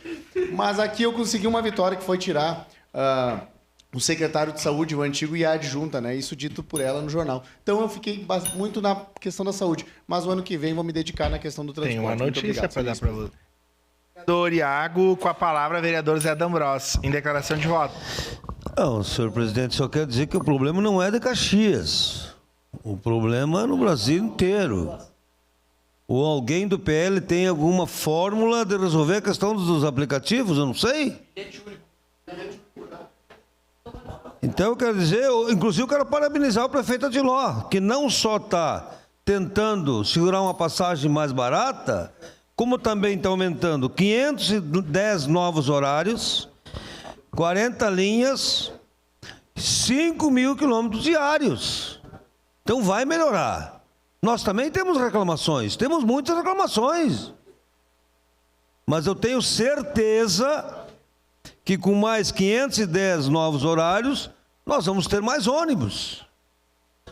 Mas aqui eu consegui uma vitória, que foi tirar o secretário de saúde, o antigo, e a adjunta, né? Isso dito por ela no jornal. Então eu fiquei muito na questão da saúde, mas o ano que vem vou me dedicar na questão do transporte. Tem uma notícia para dar para você. Vereador Iago, com a palavra, vereador Zé D'Ambrosio, em declaração de voto. Não, senhor presidente, só quero dizer que o problema não é de Caxias. O problema é no Brasil inteiro. Ou alguém do PL tem alguma fórmula de resolver a questão dos aplicativos? Eu não sei. Então, eu quero dizer, inclusive eu quero parabenizar o prefeito Adiló, que não só está tentando segurar uma passagem mais barata, como também está aumentando 510 novos horários, 40 linhas, 5 mil quilômetros diários. Então vai melhorar. Nós também temos reclamações, temos muitas reclamações. Mas eu tenho certeza que com mais 510 novos horários, nós vamos ter mais ônibus.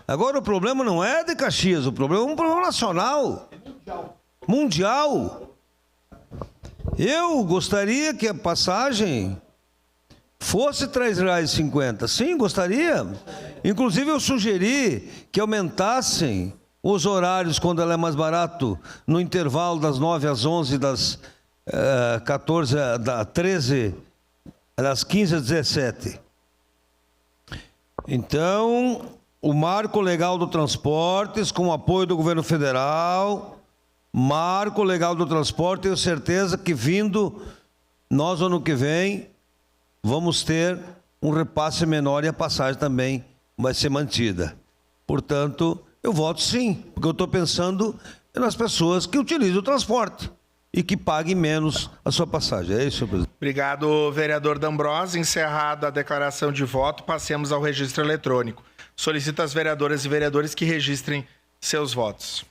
Agora o problema não é de Caxias, o problema é um problema nacional. Mundial. Eu gostaria que a passagem fosse R$ 3,50. Sim, gostaria. Inclusive eu sugeri que aumentassem os horários quando ela é mais barato, no intervalo das 9 às 11, das 13, das 15 às 17. Então, o marco legal do transportes, com o apoio do governo federal, marco legal do transporte, tenho certeza que vindo, nós ano que vem, vamos ter um repasse menor e a passagem também vai ser mantida. Portanto, eu voto sim, porque eu estou pensando nas pessoas que utilizam o transporte e que paguem menos a sua passagem. É isso, senhor presidente. Obrigado, vereador D'Ambrosio. Encerrada a declaração de voto, passemos ao registro eletrônico. Solicito às vereadoras e vereadores que registrem seus votos.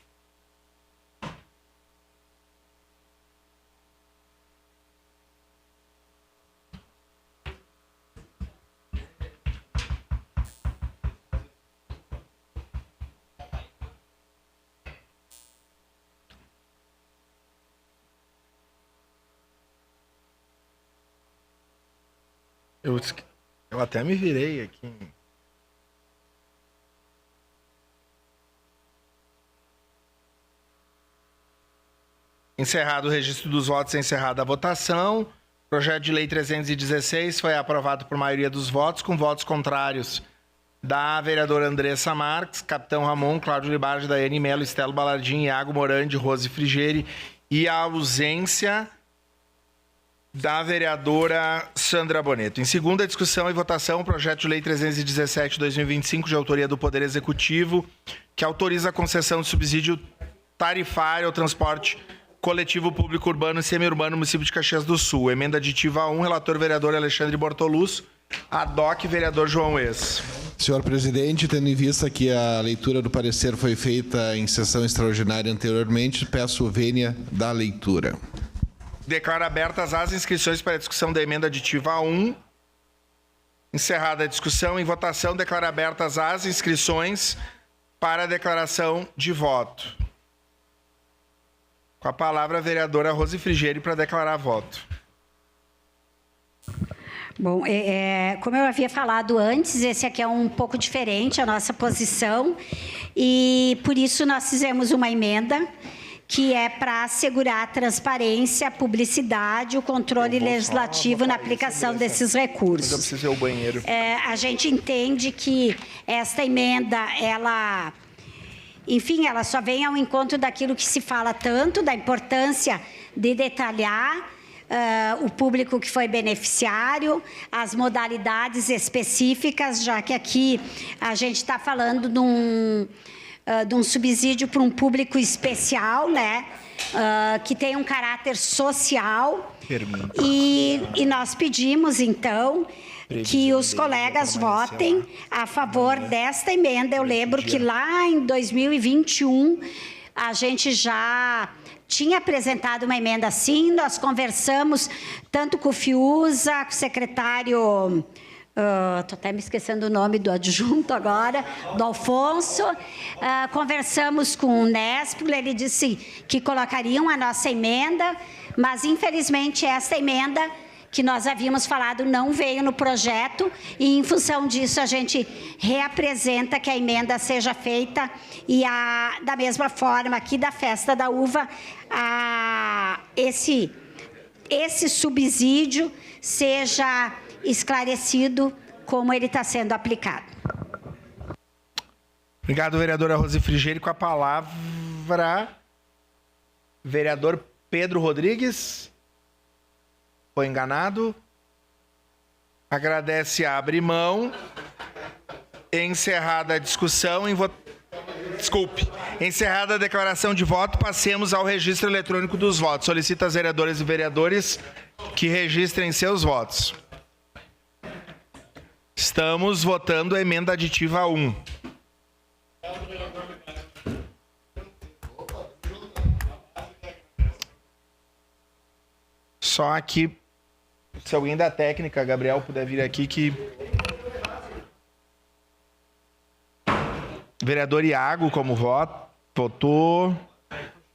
Eu até me virei aqui. Encerrado o registro dos votos, encerrada a votação. Projeto de lei 316 foi aprovado por maioria dos votos, com votos contrários da vereadora Andressa Marques, Capitão Ramon, Cláudio Libardi, Daiane Melo, Estelo Balardim, Iago Morandi, Rose Frigeri, e a ausência da vereadora Sandra Boneto. Em segunda discussão e votação, o projeto de lei 317/2025, de autoria do Poder Executivo, que autoriza a concessão de subsídio tarifário ao transporte coletivo público urbano e semiurbano no município de Caxias do Sul. Emenda aditiva 1, relator vereador Alexandre Bortolus, ad hoc vereador João Ex. Senhor presidente, tendo em vista que a leitura do parecer foi feita em sessão extraordinária anteriormente, peço vênia da leitura. Declaro abertas as inscrições para a discussão da emenda aditiva 1. Encerrada a discussão, em votação, declaro abertas as inscrições para a declaração de voto. Com a palavra a vereadora Rose Frigeri para declarar voto. Bom, como eu havia falado antes, esse aqui é um pouco diferente a nossa posição e por isso nós fizemos uma emenda que é para assegurar a transparência, a publicidade, o controle legislativo na aplicação desses recursos. Eu preciso ir ao banheiro. A gente entende que esta emenda, ela só vem ao encontro daquilo que se fala tanto, da importância de detalhar o público que foi beneficiário, as modalidades específicas, já que aqui a gente está falando de um subsídio para um público especial, né? Que tem um caráter social. E nós pedimos, então, que os colegas votem a favor desta emenda. Eu lembro que lá em 2021 a gente já tinha apresentado uma emenda assim, nós conversamos tanto com o Fiuza, com o secretário... Estou até me esquecendo o nome do adjunto agora, do Alfonso. Conversamos com o Nespro, ele disse que colocariam a nossa emenda, mas infelizmente essa emenda que nós havíamos falado não veio no projeto e, em função disso, a gente reapresenta que a emenda seja feita e, da mesma forma, aqui da Festa da Uva, esse subsídio seja esclarecido como ele está sendo aplicado. Obrigado, vereadora Rose Frigieri. Com a palavra, vereador Pedro Rodrigues. Foi enganado. Agradece, abre mão. Encerrada a discussão. Encerrada a declaração de voto, passemos ao registro eletrônico dos votos. Solicito às vereadoras e vereadores que registrem seus votos. Estamos votando a emenda aditiva 1. Só aqui, se alguém da técnica, Gabriel, puder vir aqui, que... Vereador Iago, como votou.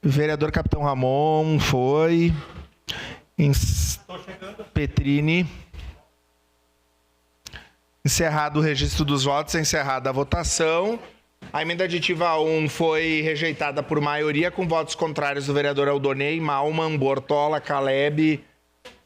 Vereador Capitão Ramon, foi. Petrini. Encerrado o registro dos votos, encerrada a votação. A emenda aditiva 1 foi rejeitada por maioria, com votos contrários do vereador Aldonei, Malman, Bortola, Caleb,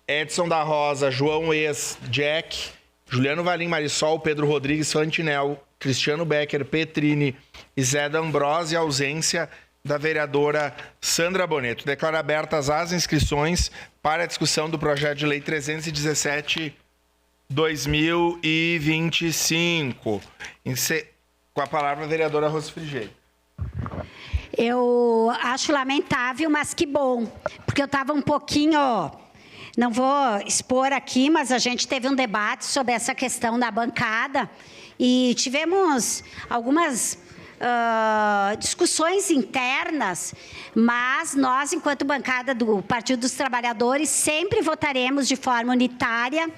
Edson da Rosa, João Ex, Jack, Juliano Valim, Marisol, Pedro Rodrigues, Fantinel, Cristiano Becker, Petrini e Zé D'Ambrosio, ausência da vereadora Sandra Boneto. Declaro abertas as inscrições para a discussão do projeto de lei 317/2025. Com a palavra, a vereadora Rose Frigieri. Eu acho lamentável, mas que bom, porque eu estava um pouquinho... Não vou expor aqui, mas a gente teve um debate sobre essa questão da bancada e tivemos algumas discussões internas, mas nós, enquanto bancada do Partido dos Trabalhadores, sempre votaremos de forma unitária.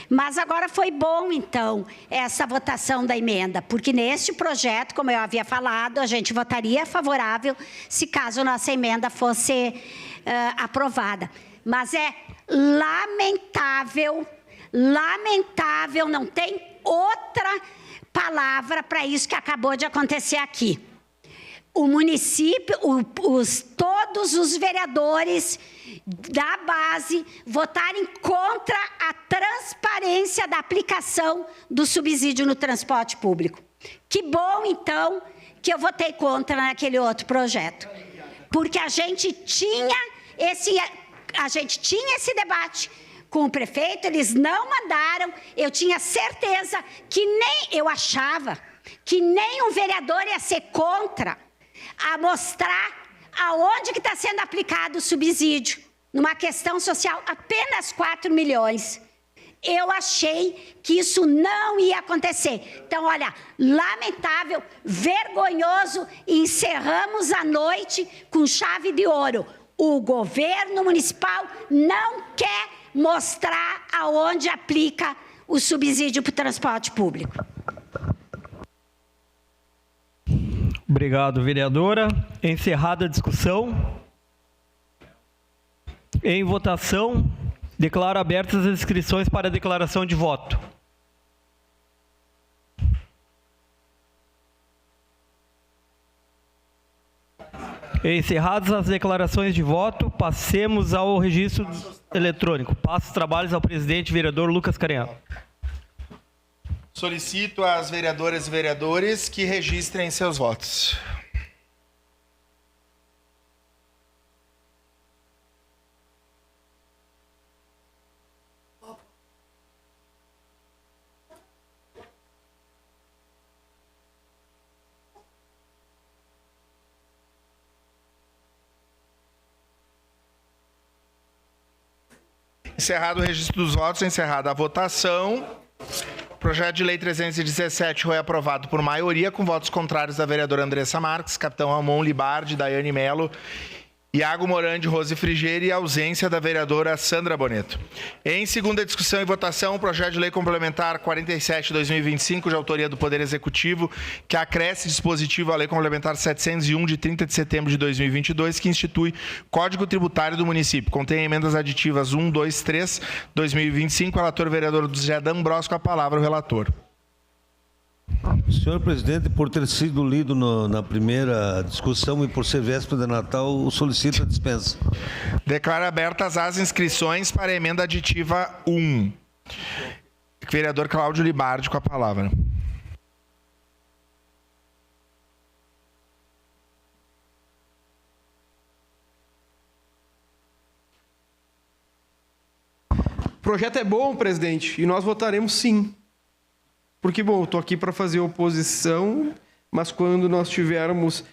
Mas agora foi bom, então, essa votação da emenda, porque neste projeto, como eu havia falado, a gente votaria favorável se caso a nossa emenda fosse aprovada. Mas é lamentável, não tem outra palavra para isso que acabou de acontecer aqui. O município, todos os vereadores da base votarem contra a transparência da aplicação do subsídio no transporte público. Que bom, então, que eu votei contra naquele outro projeto. Porque a gente tinha esse debate com o prefeito, eles não mandaram, eu tinha certeza que eu achava que nem um vereador ia ser contra a mostrar aonde que está sendo aplicado o subsídio, numa questão social, apenas 4 milhões. Eu achei que isso não ia acontecer. Então, olha, lamentável, vergonhoso, encerramos a noite com chave de ouro. O governo municipal não quer mostrar aonde aplica o subsídio para o transporte público. Obrigado, vereadora. Encerrada a discussão. Em votação, declaro abertas as inscrições para a declaração de voto. Encerradas as declarações de voto, passemos ao registro eletrônico. Passo os trabalhos ao presidente vereador Lucas Carinhato. Solicito às vereadoras e vereadores que registrem seus votos. Encerrado o registro dos votos, encerrada a votação. O projeto de lei 317 foi aprovado por maioria, com votos contrários da vereadora Andressa Marques, capitão Ramon Libardi, Daiane Melo Iago Morandi, Rose Frigeira e ausência da vereadora Sandra Boneto. Em segunda discussão e votação, o projeto de lei complementar 47/2025, de autoria do Poder Executivo, que acresce dispositivo à lei complementar 701, de 30 de setembro de 2022, que institui Código Tributário do município. Contém emendas aditivas 1, 2, 3, 2025. Relator vereador José D'Ambrosio, com a palavra o relator. Senhor presidente, por ter sido lido na primeira discussão e por ser véspera de Natal, solicito a dispensa. Declaro abertas as inscrições para a emenda aditiva 1. Vereador Cláudio Libardi, com a palavra. O projeto é bom, presidente, e nós votaremos sim. Porque, bom, eu estou aqui para fazer oposição, mas quando nós tivermos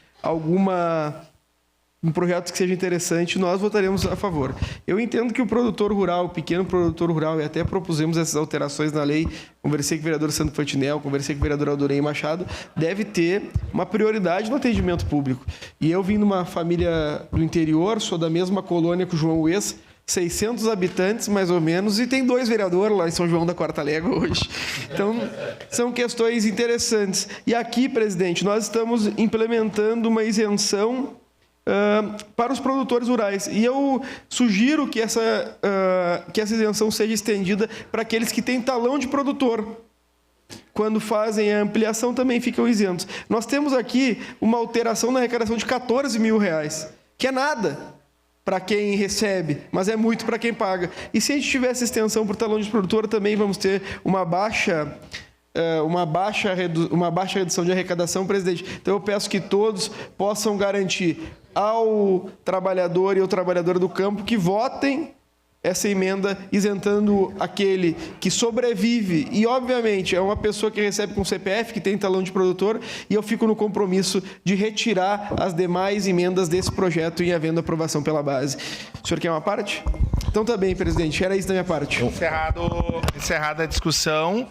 um projeto que seja interessante, nós votaremos a favor. Eu entendo que o produtor rural, o pequeno produtor rural, e até propusemos essas alterações na lei, conversei com o vereador Sandro Fantinel, conversei com o vereador Aldorei Machado, deve ter uma prioridade no atendimento público. E eu vim de uma família do interior, sou da mesma colônia que o João Ues, 600 habitantes, mais ou menos, e tem 2 vereadores lá em São João da Quarta Légua hoje. Então, são questões interessantes. E aqui, presidente, nós estamos implementando uma isenção para os produtores rurais. E eu sugiro que essa isenção seja estendida para aqueles que têm talão de produtor. Quando fazem a ampliação, também ficam isentos. Nós temos aqui uma alteração na arrecadação de R$14 mil, que é nada para quem recebe, mas é muito para quem paga. E se a gente tivesse extensão por talão de produtor, também vamos ter uma baixa redução de arrecadação, presidente. Então eu peço que todos possam garantir ao trabalhador e ao trabalhadora do campo que votem essa emenda, isentando aquele que sobrevive e, obviamente, é uma pessoa que recebe com CPF, que tem talão de produtor, e eu fico no compromisso de retirar as demais emendas desse projeto em havendo aprovação pela base. O senhor quer uma parte? Então tá bem, presidente, era isso da minha parte. Encerrada a discussão.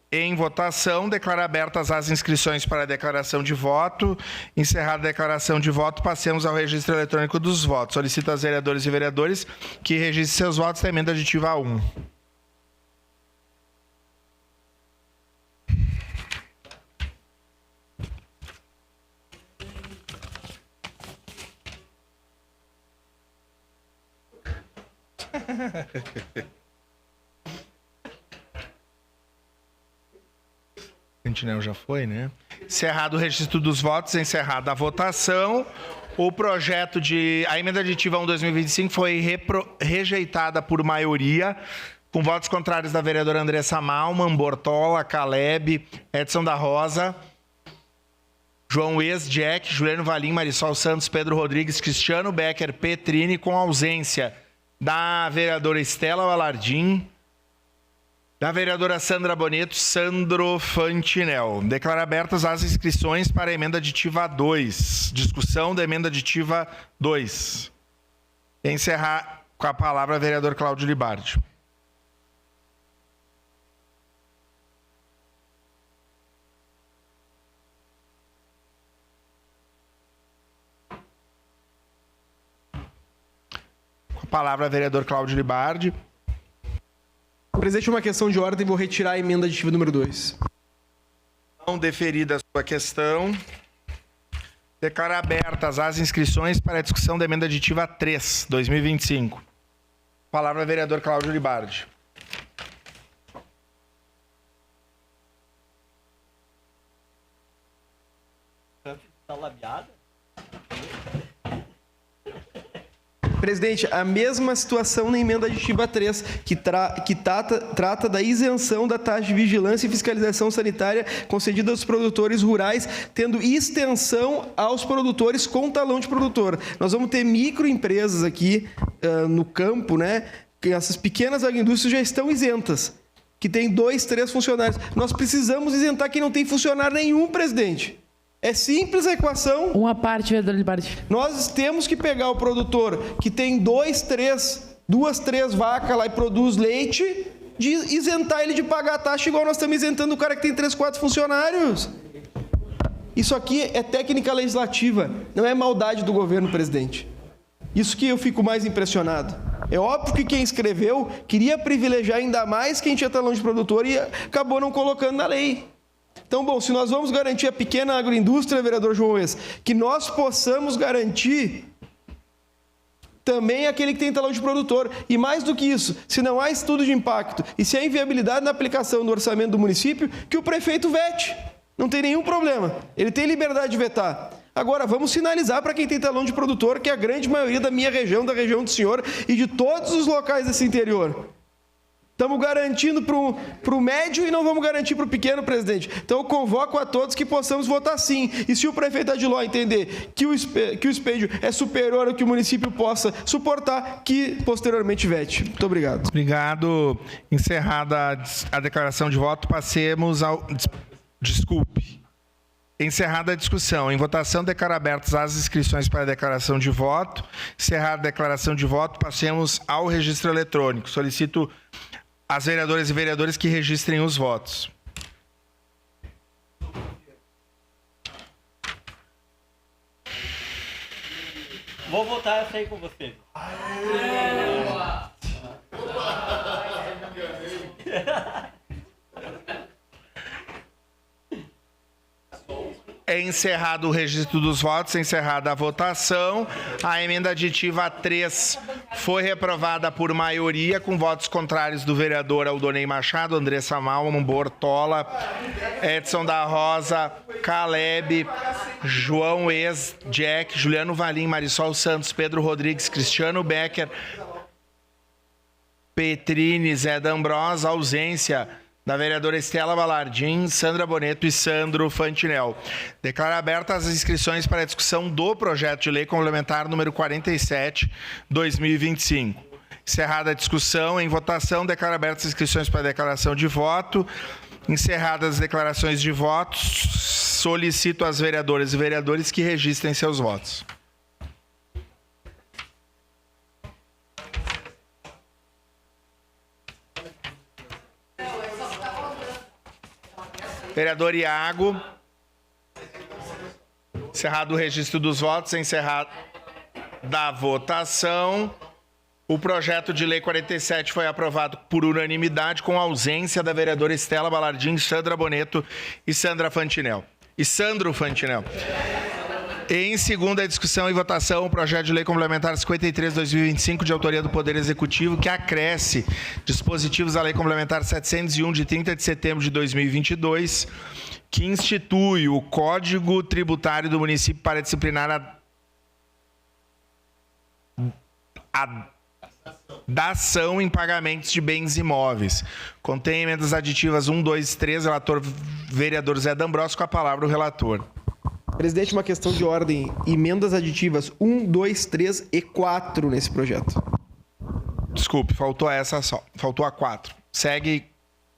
Em votação, declaro abertas as inscrições para a declaração de voto. Encerrada a declaração de voto, passemos ao registro eletrônico dos votos. Solicito aos vereadores e vereadores que registrem seus votos na emenda aditiva 1. Sentinel já foi, né? Encerrado o registro dos votos, encerrada a votação. A emenda aditiva 1/2025 foi rejeitada por maioria, com votos contrários da vereadora Andressa Malman, Bortola, Caleb, Edson da Rosa, João Ues, Jack, Juliano Valim, Marisol Santos, Pedro Rodrigues, Cristiano Becker, Petrini, com ausência da vereadora Estela Valardim, da vereadora Sandra Boneto, Sandro Fantinel. Declaro abertas as inscrições para a emenda aditiva 2. Discussão da emenda aditiva 2. Encerrar com a palavra o vereador Cláudio Libardi. Com a palavra o vereador Cláudio Libardi. Presidente, uma questão de ordem, vou retirar a emenda aditiva número 2. Não deferida a sua questão. Declaro abertas as inscrições para a discussão da emenda aditiva 3, 2025. Palavra ao vereador Cláudio Libardi. Tá labiada? Presidente, a mesma situação na emenda aditiva 3, que trata da isenção da taxa de vigilância e fiscalização sanitária concedida aos produtores rurais, tendo extensão aos produtores com talão de produtor. Nós vamos ter microempresas aqui no campo, né? Que essas pequenas agroindústrias já estão isentas, que tem 2, 3 funcionários. Nós precisamos isentar quem não tem funcionário nenhum, presidente. É simples a equação. Uma parte, vereador Libardi. Nós temos que pegar o produtor que tem 2, 3 vacas lá e produz leite, de isentar ele de pagar a taxa igual nós estamos isentando o cara que tem 3, 4 funcionários. Isso aqui é técnica legislativa, não é maldade do governo, presidente. Isso que eu fico mais impressionado. É óbvio que quem escreveu queria privilegiar ainda mais quem tinha talão de produtor e acabou não colocando na lei. Então, bom, se nós vamos garantir a pequena agroindústria, vereador João Wes, que nós possamos garantir também aquele que tem talão de produtor. E mais do que isso, se não há estudo de impacto e se há inviabilidade na aplicação do orçamento do município, que o prefeito vete. Não tem nenhum problema. Ele tem liberdade de vetar. Agora, vamos sinalizar para quem tem talão de produtor, que é a grande maioria da minha região, da região do senhor e de todos os locais desse interior. Estamos garantindo para o médio e não vamos garantir para o pequeno, presidente. Então, eu convoco a todos que possamos votar sim. E se o prefeito Adiló entender que o expêndio é superior ao que o município possa suportar, que posteriormente vete. Muito obrigado. Obrigado. Encerrada a declaração de voto, passemos ao... Desculpe. Encerrada a discussão. Em votação, declaro abertas as inscrições para a declaração de voto. Encerrada a declaração de voto, passemos ao registro eletrônico. Solicito às vereadoras e vereadores que registrem os votos. Vou votar essa aí com você. É encerrado o registro dos votos, encerrada a votação. A emenda aditiva 3 foi reprovada por maioria, com votos contrários do vereador Aldonei Machado, Andressa Malman, Bortola, Edson da Rosa, Caleb, João Wes, Jack, Juliano Valim, Marisol Santos, Pedro Rodrigues, Cristiano Becker, Petrini, Zé D'Ambrosa, ausência da vereadora Estela Balardim, Sandra Boneto e Sandro Fantinel. Declaro abertas as inscrições para a discussão do projeto de lei complementar número 47, 2025. Encerrada a discussão, em votação, declaro abertas as inscrições para a declaração de voto. Encerradas as declarações de votos, solicito às vereadoras e vereadores que registrem seus votos. Vereador Iago. Encerrado o registro dos votos, encerrado da votação. O projeto de lei 47 foi aprovado por unanimidade, com ausência da vereadora Estela Balardim, Sandra Boneto e Sandro Fantinel. Em segunda discussão e votação, o projeto de lei complementar 53/2025, de autoria do Poder Executivo, que acresce dispositivos à lei complementar 701, de 30 de setembro de 2022, que institui o Código Tributário do município para disciplinar a dação em pagamentos de bens imóveis. Contém emendas aditivas 1, 2 e 3. Relator, vereador Zé D'Ambrosa, com a palavra o relator. Presidente, uma questão de ordem. Emendas aditivas 1, 2, 3 e 4 nesse projeto. Desculpe, faltou essa só. Faltou a 4. Segue,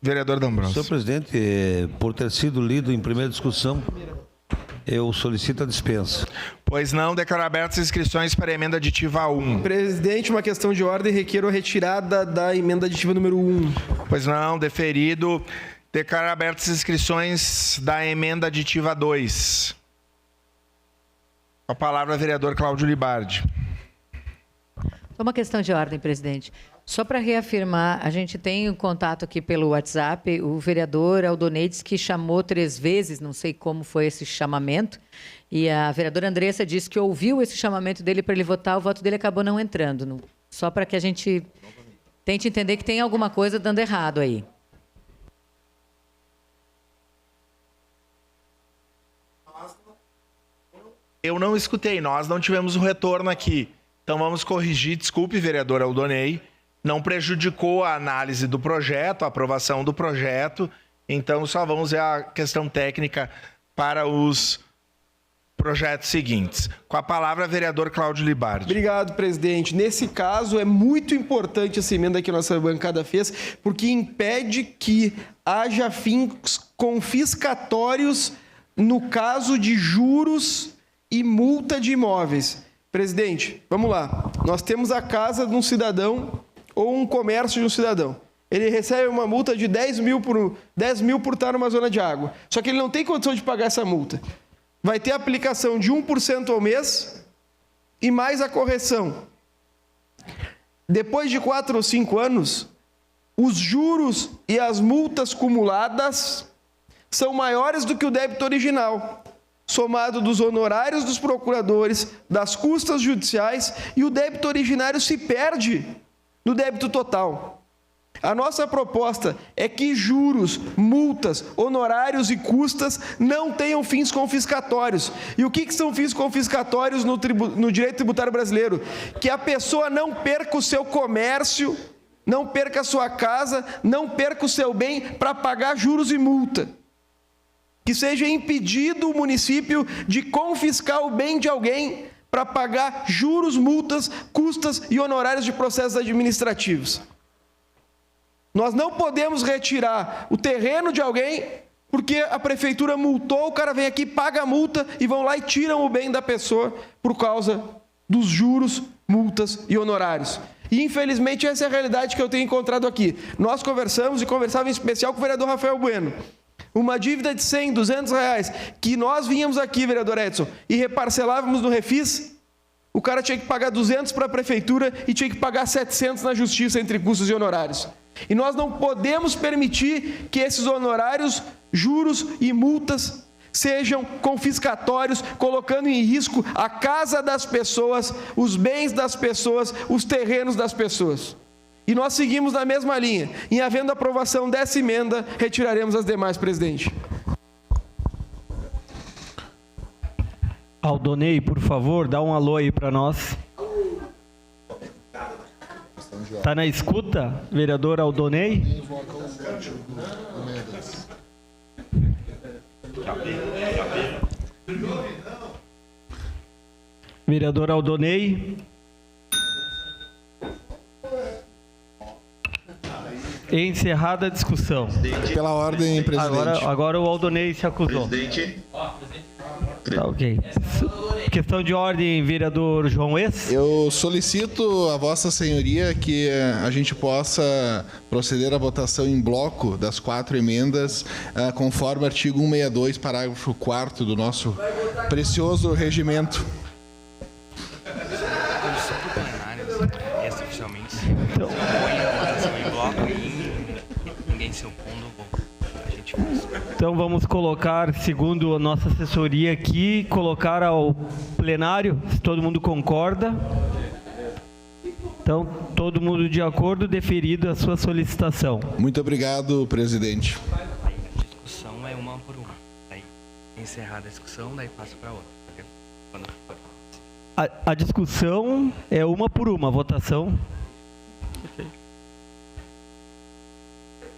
vereador D'Ambrosa. Senhor presidente, por ter sido lido em primeira discussão, eu solicito a dispensa. Pois não, declaro abertas as inscrições para a emenda aditiva 1. Presidente, uma questão de ordem. Requeiro a retirada da emenda aditiva número 1. Pois não, deferido. Declaro abertas as inscrições da emenda aditiva 2. Com a palavra, vereador Cláudio Libardi. Uma questão de ordem, presidente. Só para reafirmar, a gente tem um contato aqui pelo WhatsApp, o vereador Aldonei disse que chamou 3 vezes, não sei como foi esse chamamento, e a vereadora Andressa disse que ouviu esse chamamento dele para ele votar, o voto dele acabou não entrando. Só para que a gente tente entender que tem alguma coisa dando errado aí. Eu não escutei, nós não tivemos um retorno aqui. Então vamos corrigir, desculpe, vereador Aldonei, não prejudicou a análise do projeto, a aprovação do projeto, então só vamos ver a questão técnica para os projetos seguintes. Com a palavra, vereador Cláudio Libardi. Obrigado, presidente. Nesse caso, é muito importante essa emenda que a nossa bancada fez, porque impede que haja fins confiscatórios no caso de juros e multa de imóveis. Presidente, vamos lá. Nós temos a casa de um cidadão ou um comércio de um cidadão. Ele recebe uma multa de 10 mil por estar numa zona de água. Só que ele não tem condição de pagar essa multa. Vai ter aplicação de 1% ao mês e mais a correção. Depois de 4 ou 5 anos, os juros e as multas cumuladas são maiores do que o débito original, somado dos honorários dos procuradores, das custas judiciais, e o débito originário se perde no débito total. A nossa proposta é que juros, multas, honorários e custas não tenham fins confiscatórios. E o que são fins confiscatórios no direito tributário brasileiro? Que a pessoa não perca o seu comércio, não perca a sua casa, não perca o seu bem para pagar juros e multa. Que seja impedido o município de confiscar o bem de alguém para pagar juros, multas, custas e honorários de processos administrativos. Nós não podemos retirar o terreno de alguém porque a prefeitura multou, o cara vem aqui, paga a multa e vão lá e tiram o bem da pessoa por causa dos juros, multas e honorários. E, infelizmente, essa é a realidade que eu tenho encontrado aqui. Nós conversamos, e conversava em especial com o vereador Rafael Bueno. Uma dívida de 100, 200 reais, que nós vínhamos aqui, vereador Edson, e reparcelávamos no Refis, o cara tinha que pagar 200 para a prefeitura e tinha que pagar 700 na justiça entre custos e honorários. E nós não podemos permitir que esses honorários, juros e multas sejam confiscatórios, colocando em risco a casa das pessoas, os bens das pessoas, os terrenos das pessoas. E nós seguimos na mesma linha. Em havendo aprovação dessa emenda, retiraremos as demais, presidente. Aldonei, por favor, dá um alô aí para nós. Está na escuta, vereador Aldonei? Vereador Aldonei? Encerrada a discussão. Pela ordem, presidente. Agora o Aldonei se acusou. Presidente. Tá, ok. Questão de ordem, vereador João Ex. Eu solicito a Vossa Senhoria que a gente possa proceder à votação em bloco das 4 emendas, conforme o artigo 162, parágrafo 4º do nosso precioso regimento. Excepcionalmente, põe a votação em bloco e ninguém se opondo, a gente faz. Então vamos colocar, segundo a nossa assessoria aqui, colocar ao plenário, se todo mundo concorda. Então, todo mundo de acordo, deferido a sua solicitação. Muito obrigado, presidente. A discussão é uma por uma. Daí, encerrada a discussão, daí passa para outra. Quando for. A discussão é uma por uma, a votação.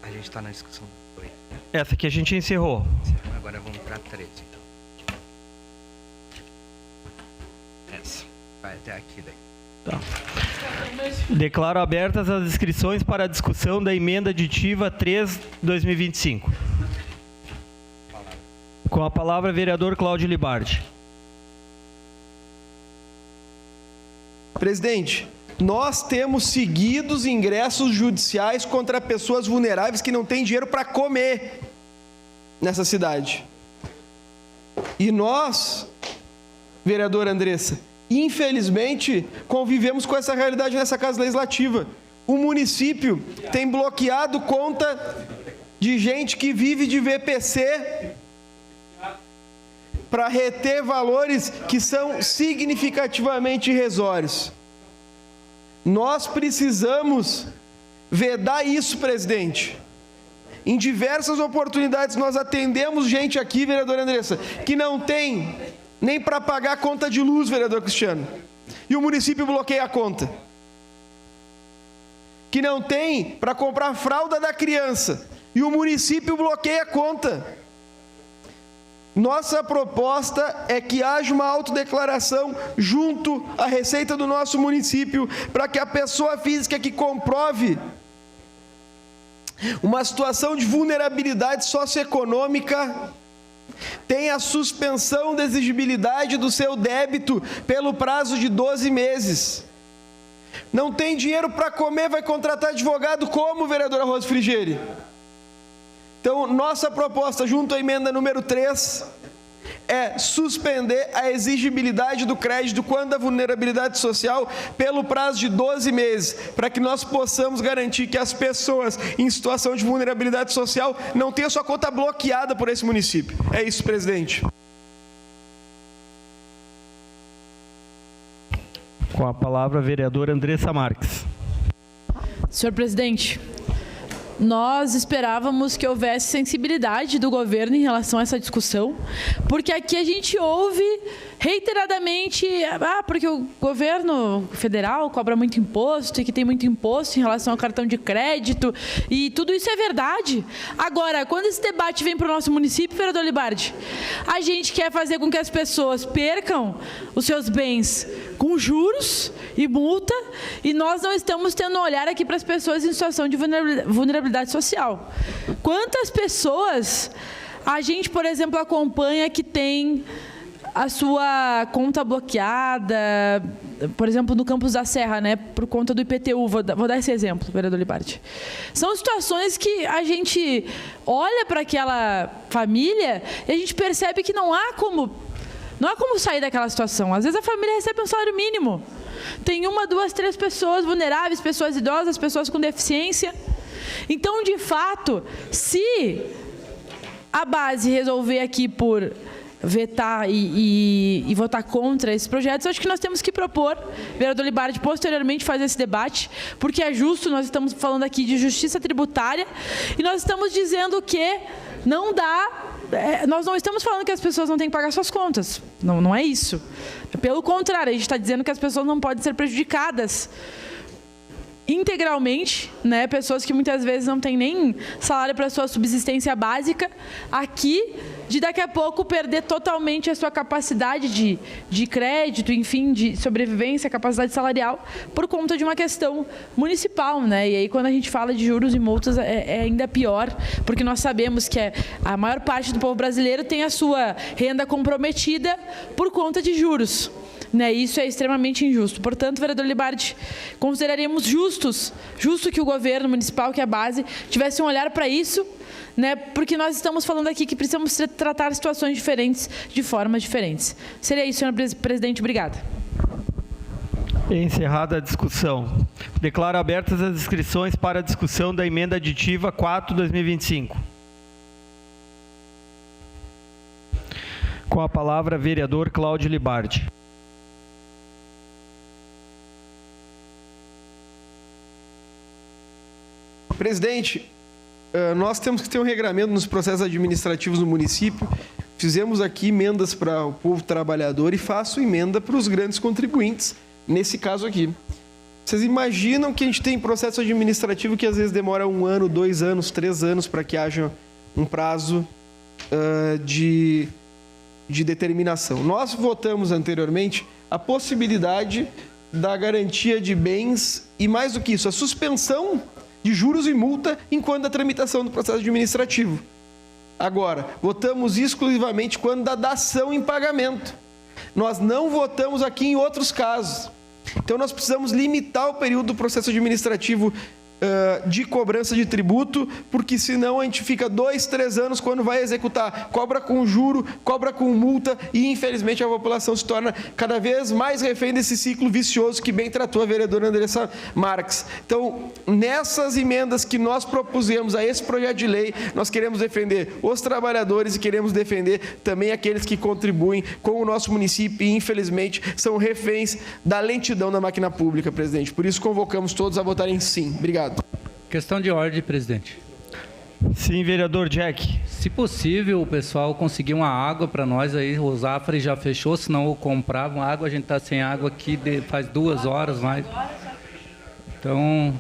A gente está na discussão 2, né? Essa aqui a gente encerrou. Agora vamos para 3, então. Essa. Vai até aqui daí. Tá. Declaro abertas as inscrições para a discussão da emenda aditiva 3/2025. Com a palavra, vereador Cláudio Libardi. Presidente, nós temos seguidos ingressos judiciais contra pessoas vulneráveis que não têm dinheiro para comer nessa cidade. E nós, vereadora Andressa, infelizmente, convivemos com essa realidade nessa Casa Legislativa. O município tem bloqueado conta de gente que vive de VPC para reter valores que são significativamente irrisórios. Nós precisamos vedar isso, presidente. Em diversas oportunidades nós atendemos gente aqui, vereadora Andressa, que não tem nem para pagar a conta de luz, vereador Cristiano. E o município bloqueia a conta. Que não tem para comprar fralda da criança. E o município bloqueia a conta. Nossa proposta é que haja uma autodeclaração junto à Receita do nosso município, para que a pessoa física que comprove uma situação de vulnerabilidade socioeconômica tenha a suspensão da exigibilidade do seu débito pelo prazo de 12 meses. Não tem dinheiro para comer, vai contratar advogado como, vereadora Rose Frigeri? Então, nossa proposta, junto à emenda número 3, é suspender a exigibilidade do crédito quando a vulnerabilidade social pelo prazo de 12 meses, para que nós possamos garantir que as pessoas em situação de vulnerabilidade social não tenham sua conta bloqueada por esse município. É isso, presidente. Com a palavra, a vereadora Andressa Marques. Senhor presidente, nós esperávamos que houvesse sensibilidade do governo em relação a essa discussão, porque aqui a gente ouve reiteradamente, porque o governo federal cobra muito imposto e que tem muito imposto em relação ao cartão de crédito, e tudo isso é verdade. Agora, quando esse debate vem para o nosso município, vereador Libardi, a gente quer fazer com que as pessoas percam os seus bens com juros e multa, e nós não estamos tendo um olhar aqui para as pessoas em situação de vulnerabilidade social. Quantas pessoas a gente, por exemplo, acompanha que tem a sua conta bloqueada, por exemplo, no Campos da Serra, né, por conta do IPTU, vou dar esse exemplo, vereador Libardi. São situações que a gente olha para aquela família e a gente percebe que não há como sair daquela situação. Às vezes a família recebe um salário mínimo. Tem 1, 2, 3 pessoas vulneráveis, pessoas idosas, pessoas com deficiência. Então, de fato, se a base resolver aqui por vetar e votar contra esses projetos, acho que nós temos que propor, vereador Libardi, posteriormente fazer esse debate, porque é justo, nós estamos falando aqui de justiça tributária, e nós estamos dizendo que não dá, nós não estamos falando que as pessoas não têm que pagar suas contas, não é isso. Pelo contrário, a gente está dizendo que as pessoas não podem ser prejudicadas integralmente, né? Pessoas que muitas vezes não têm nem salário para sua subsistência básica, aqui, de daqui a pouco perder totalmente a sua capacidade de crédito, enfim, de sobrevivência, capacidade salarial, por conta de uma questão municipal, né? E aí, quando a gente fala de juros e multas, é ainda pior, porque nós sabemos que a maior parte do povo brasileiro tem a sua renda comprometida por conta de juros. Né, isso é extremamente injusto. Portanto, vereador Libardi, consideraríamos justo que o governo municipal, que a base, tivesse um olhar para isso, né, porque nós estamos falando aqui que precisamos tratar situações diferentes de formas diferentes. Seria isso, senhor presidente. Obrigada. Encerrada a discussão. Declaro abertas as inscrições para a discussão da emenda aditiva 4/2025. Com a palavra, vereador Cláudio Libardi. Presidente, nós temos que ter um regramento nos processos administrativos no município. Fizemos aqui emendas para o povo trabalhador e faço emenda para os grandes contribuintes, nesse caso aqui. Vocês imaginam que a gente tem processo administrativo que às vezes demora 1 ano, 2 anos, 3 anos para que haja um prazo de determinação. Nós votamos anteriormente a possibilidade da garantia de bens e, mais do que isso, a suspensão de juros e multa enquanto a tramitação do processo administrativo. Agora, votamos exclusivamente quando da dação em pagamento. Nós não votamos aqui em outros casos. Então, nós precisamos limitar o período do processo administrativo de cobrança de tributo, porque senão a gente fica 2, 3 anos quando vai executar, cobra com juro, cobra com multa e infelizmente a população se torna cada vez mais refém desse ciclo vicioso que bem tratou a vereadora Andressa Marques. Então, nessas emendas que nós propusemos a esse projeto de lei, nós queremos defender os trabalhadores e queremos defender também aqueles que contribuem com o nosso município e infelizmente são reféns da lentidão da máquina pública, presidente. Por isso convocamos todos a votarem sim. Obrigado. Questão de ordem, presidente. Sim, vereador Jack. Se possível, o pessoal conseguir uma água para nós aí, o Zafra já fechou, senão eu comprava uma água, a gente está sem água aqui faz 2 horas mais. Então,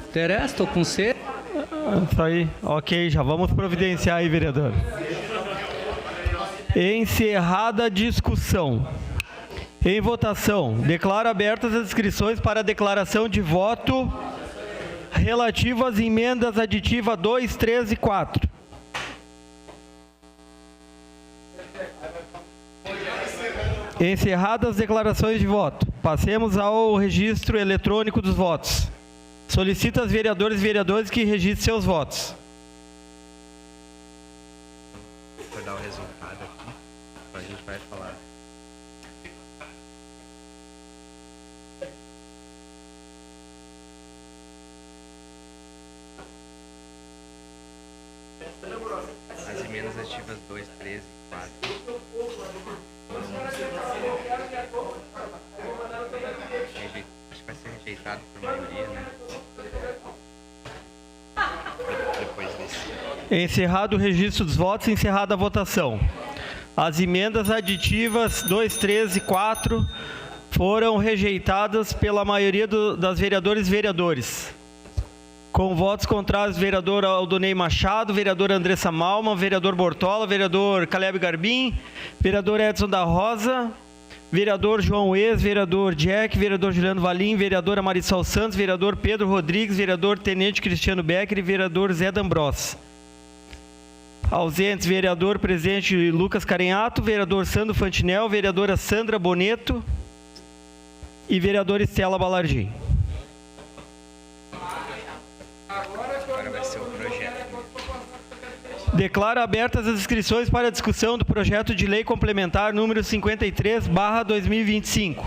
interessa, estou com sede. Isso aí, ok, já vamos providenciar aí, vereador. Encerrada a discussão. Em votação, declaro abertas as inscrições para a declaração de voto relativo às emendas aditivas 2, 3 e 4. Encerradas as declarações de voto, passemos ao registro eletrônico dos votos. Solicito aos vereadores e vereadoras que registrem seus votos. Vou dar o resultado aqui. vai falar. As emendas aditivas 2, 13 e 4. Acho que vai ser rejeitado por maioria, né? Depois disso. Encerrado o registro dos votos, encerrada a votação. As emendas aditivas 2, 13 e 4 foram rejeitadas pela maioria das vereadoras e vereadores. Com votos contrários, vereador Aldonei Machado, vereador Andressa Malman, vereador Bortola, vereador Caleb Garbim, vereador Edson da Rosa, vereador João Ex, vereador Jack, vereador Juliano Valim, vereadora Marisol Santos, vereador Pedro Rodrigues, vereador Tenente Cristiano Becker e vereador Zé D'Ambros. Ausentes, vereador presidente Lucas Carenhato, vereador Sandro Fantinel, vereadora Sandra Boneto e vereadora Estela Balardim. Agora vai ser o projeto. Declaro abertas as inscrições para a discussão do projeto de lei complementar número 53/2025.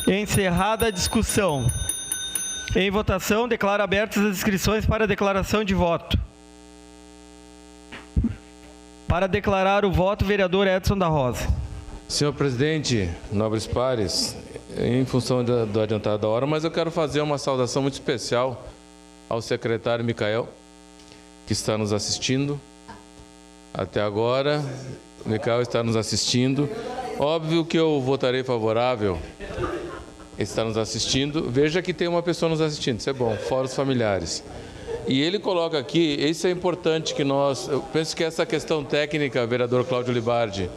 Encerrada a discussão. Em votação, declaro abertas as inscrições para a declaração de voto. Para declarar o voto, vereador Edson da Rosa. Senhor presidente, nobres pares, em função do adiantado da hora, mas eu quero fazer uma saudação muito especial ao secretário Micael, que está nos assistindo. Até agora, o Micael está nos assistindo. Óbvio que eu votarei favorável. Está nos assistindo. Veja que tem uma pessoa nos assistindo, isso é bom, fora os familiares. E ele coloca aqui, isso é importante que eu penso que essa questão técnica, vereador Cláudio Libardi,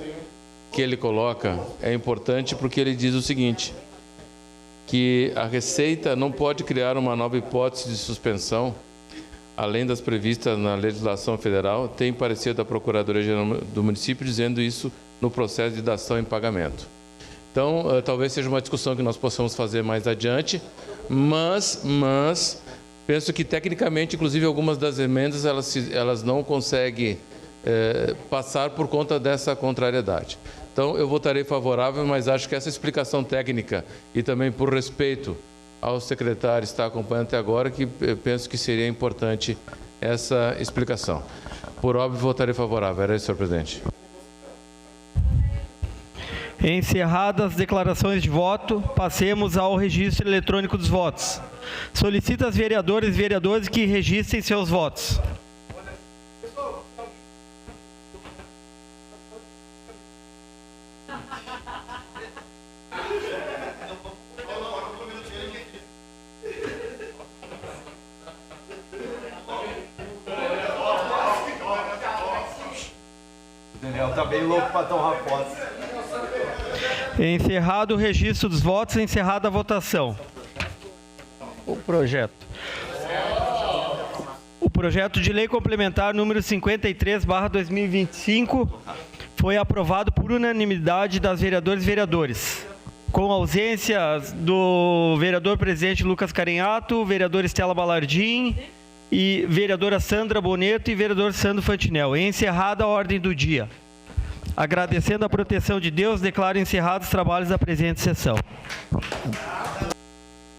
que ele coloca, é importante porque ele diz o seguinte, que a Receita não pode criar uma nova hipótese de suspensão, além das previstas na legislação federal, tem parecer da Procuradoria-Geral do município dizendo isso no processo de dação em pagamento. Então, talvez seja uma discussão que nós possamos fazer mais adiante, mas penso que tecnicamente, inclusive algumas das emendas, elas não conseguem passar por conta dessa contrariedade. Então, eu votarei favorável, mas acho que essa explicação técnica e também por respeito ao secretário que está acompanhando até agora, que penso que seria importante essa explicação. Por óbvio, votarei favorável. Era isso, senhor presidente. Encerradas as declarações de voto, passemos ao registro eletrônico dos votos. Solicito às vereadoras e vereadores que registrem seus votos. O Daniel tá bem louco para tomar posse. Encerrado o registro dos votos, encerrada a votação. O projeto de lei complementar número 53/2025 foi aprovado por unanimidade das vereadoras e vereadores, com ausência do vereador presidente Lucas Carenhato, vereadora Estela Balardim e vereadora Sandra Boneto e vereador Sandro Fantinel. Encerrada a ordem do dia. Agradecendo a proteção de Deus, declaro encerrados os trabalhos da presente sessão.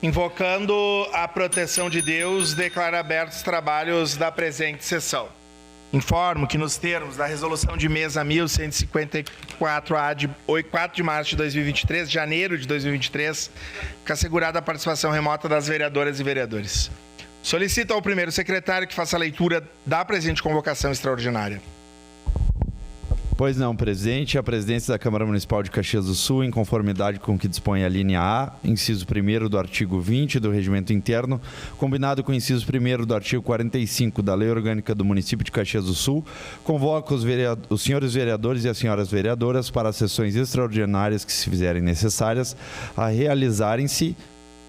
Invocando a proteção de Deus, declaro abertos os trabalhos da presente sessão. Informo que nos termos da resolução de mesa 1154-A de 4 de março de 2023, janeiro de 2023, fica assegurada a participação remota das vereadoras e vereadores. Solicito ao primeiro secretário que faça a leitura da presente convocação extraordinária. Pois não, presidente. A presidência da Câmara Municipal de Caxias do Sul, em conformidade com o que dispõe a linha A, inciso 1º do artigo 20 do Regimento Interno, combinado com o inciso 1º do artigo 45 da Lei Orgânica do Município de Caxias do Sul, convoca os senhores vereadores e as senhoras vereadoras para as sessões extraordinárias que se fizerem necessárias a realizarem-se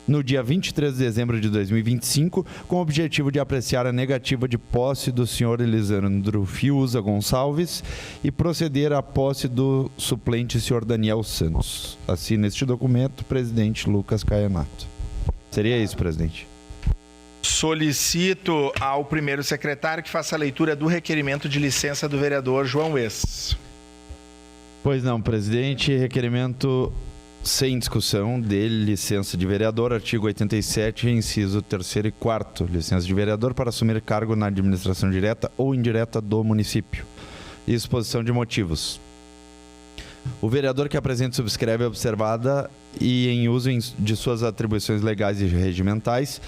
no dia 23 de dezembro de 2025, com o objetivo de apreciar a negativa de posse do senhor Elisandro Fiuza Gonçalves e proceder à posse do suplente senhor Daniel Santos. Assina este documento, presidente Lucas Carenhato. Seria isso, presidente. Solicito ao primeiro secretário que faça a leitura do requerimento de licença do vereador João Wes. Pois não, presidente. Requerimento sem discussão de licença de vereador, artigo 87, inciso 3º e 4º. Licença de vereador para assumir cargo na administração direta ou indireta do município. Exposição de motivos. O vereador que apresenta e subscreve é observada e em uso de suas atribuições legais e regimentais,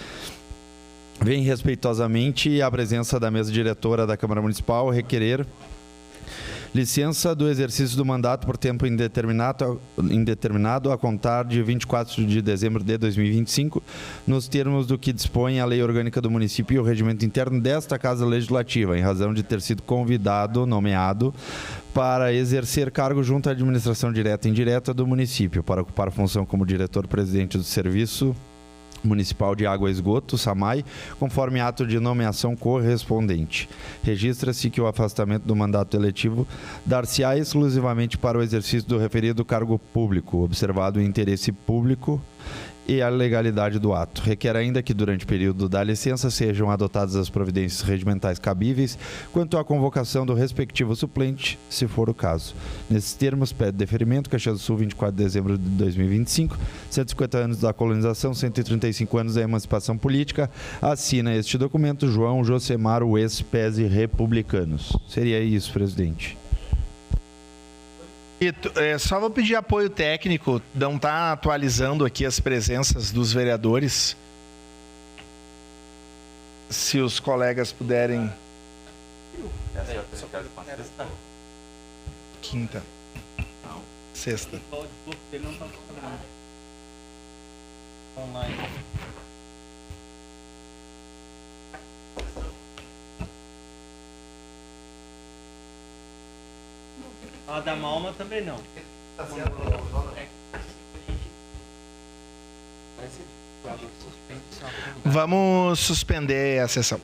vem respeitosamente à presença da mesa diretora da Câmara Municipal requerer licença do exercício do mandato por tempo indeterminado a contar de 24 de dezembro de 2025, nos termos do que dispõe a Lei Orgânica do Município e o regimento interno desta Casa Legislativa, em razão de ter sido nomeado para exercer cargo junto à administração direta e indireta do município, para ocupar função como diretor-presidente do Serviço Municipal de Água e Esgoto, SAMAI, conforme ato de nomeação correspondente. Registra-se que o afastamento do mandato eletivo dar-se-á exclusivamente para o exercício do referido cargo público, observado o interesse público e a legalidade do ato. Requer ainda que, durante o período da licença, sejam adotadas as providências regimentais cabíveis quanto à convocação do respectivo suplente, se for o caso. Nesses termos, pede deferimento, Caxias do Sul, 24 de dezembro de 2025, 150 anos da colonização, 135 anos da emancipação política. Assina este documento João Josemar Wes, PES Republicanos. Seria isso, presidente. Só vou pedir apoio técnico, não está atualizando aqui as presenças dos vereadores. Se os colegas puderem. Quinta. Sexta. Online. A da Malma também não. Vamos suspender a sessão.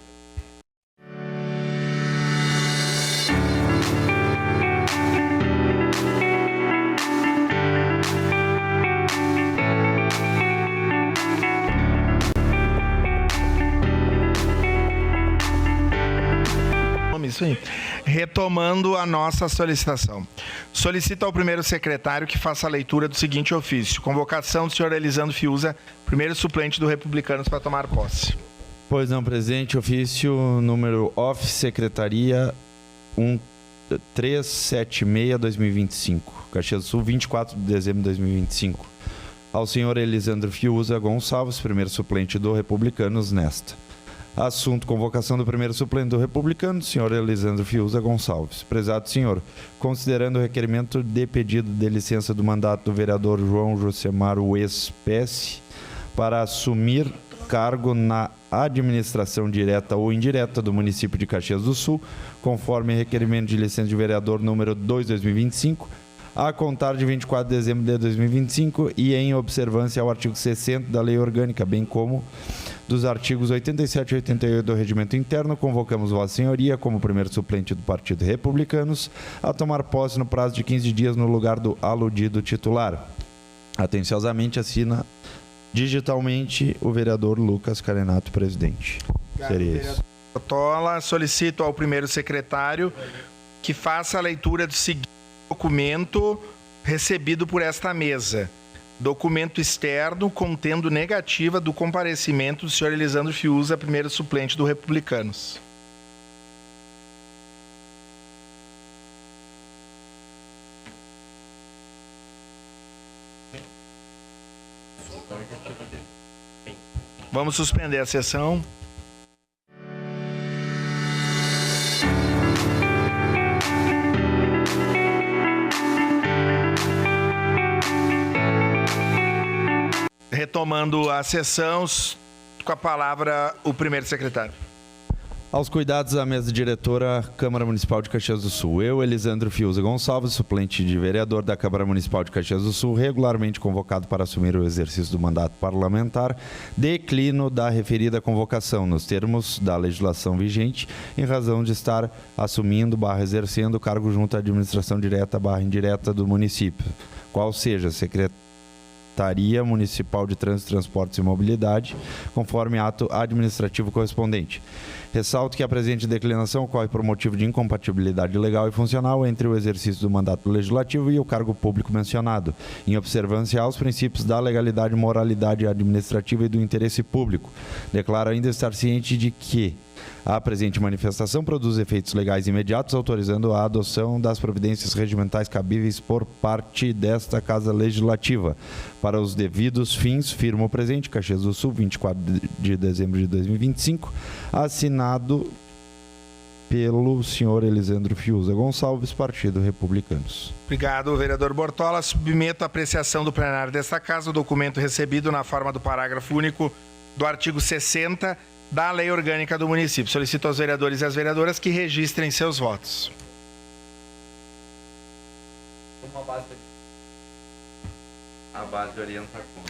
Isso aí. Retomando a nossa solicitação. Solicito ao primeiro secretário que faça a leitura do seguinte ofício. Convocação do senhor Elisandro Fiuza, primeiro suplente do Republicanos, para tomar posse. Pois não, presidente. Ofício número OFF Secretaria 1376-2025. Caxias do Sul, 24 de dezembro de 2025. Ao senhor Elisandro Fiuza Gonçalves, primeiro suplente do Republicanos, nesta. Assunto: convocação do primeiro suplente do Republicano, senhor Elisandro Fiuza Gonçalves. Prezado senhor, considerando o requerimento de pedido de licença do mandato do vereador João Josemar Wes, PES, para assumir cargo na administração direta ou indireta do município de Caxias do Sul, conforme requerimento de licença de vereador número 2/2025, a contar de 24 de dezembro de 2025 e em observância ao artigo 60 da Lei Orgânica, bem como dos artigos 87 e 88 do Regimento Interno, convocamos Vossa Senhoria, como primeiro suplente do Partido Republicanos, a tomar posse no prazo de 15 dias no lugar do aludido titular. Atenciosamente assina digitalmente o vereador Lucas Carenato, presidente. Seria isso. Tola, solicito ao primeiro secretário que faça a leitura do seguinte documento recebido por esta mesa. Documento externo contendo negativa do comparecimento do senhor Elisandro Fiuza, primeiro suplente do Republicanos. Vamos suspender a sessão. Retomando a sessão, com a palavra o primeiro secretário. Aos cuidados da mesa diretora, Câmara Municipal de Caxias do Sul. Eu, Elisandro Fiuza Gonçalves, suplente de vereador da Câmara Municipal de Caxias do Sul, regularmente convocado para assumir o exercício do mandato parlamentar, declino da referida convocação, nos termos da legislação vigente, em razão de estar assumindo / exercendo o cargo junto à administração direta / indireta do município, qual seja Secretaria Municipal de Trânsito, Transportes e Mobilidade, conforme ato administrativo correspondente. Ressalto que a presente declinação ocorre por motivo de incompatibilidade legal e funcional entre o exercício do mandato legislativo e o cargo público mencionado, em observância aos princípios da legalidade, moralidade administrativa e do interesse público. Declaro ainda estar ciente de que a presente manifestação produz efeitos legais imediatos, autorizando a adoção das providências regimentais cabíveis por parte desta Casa Legislativa. Para os devidos fins, firmo o presente, Caxias do Sul, 24 de dezembro de 2025, assinado pelo senhor Elisandro Fiuza Gonçalves, Partido Republicanos. Obrigado, vereador Bortola. Submeto à apreciação do plenário desta Casa o documento recebido na forma do parágrafo único do artigo 60 da Lei Orgânica do Município. Solicito aos vereadores e às vereadoras que registrem seus votos. A base orienta como?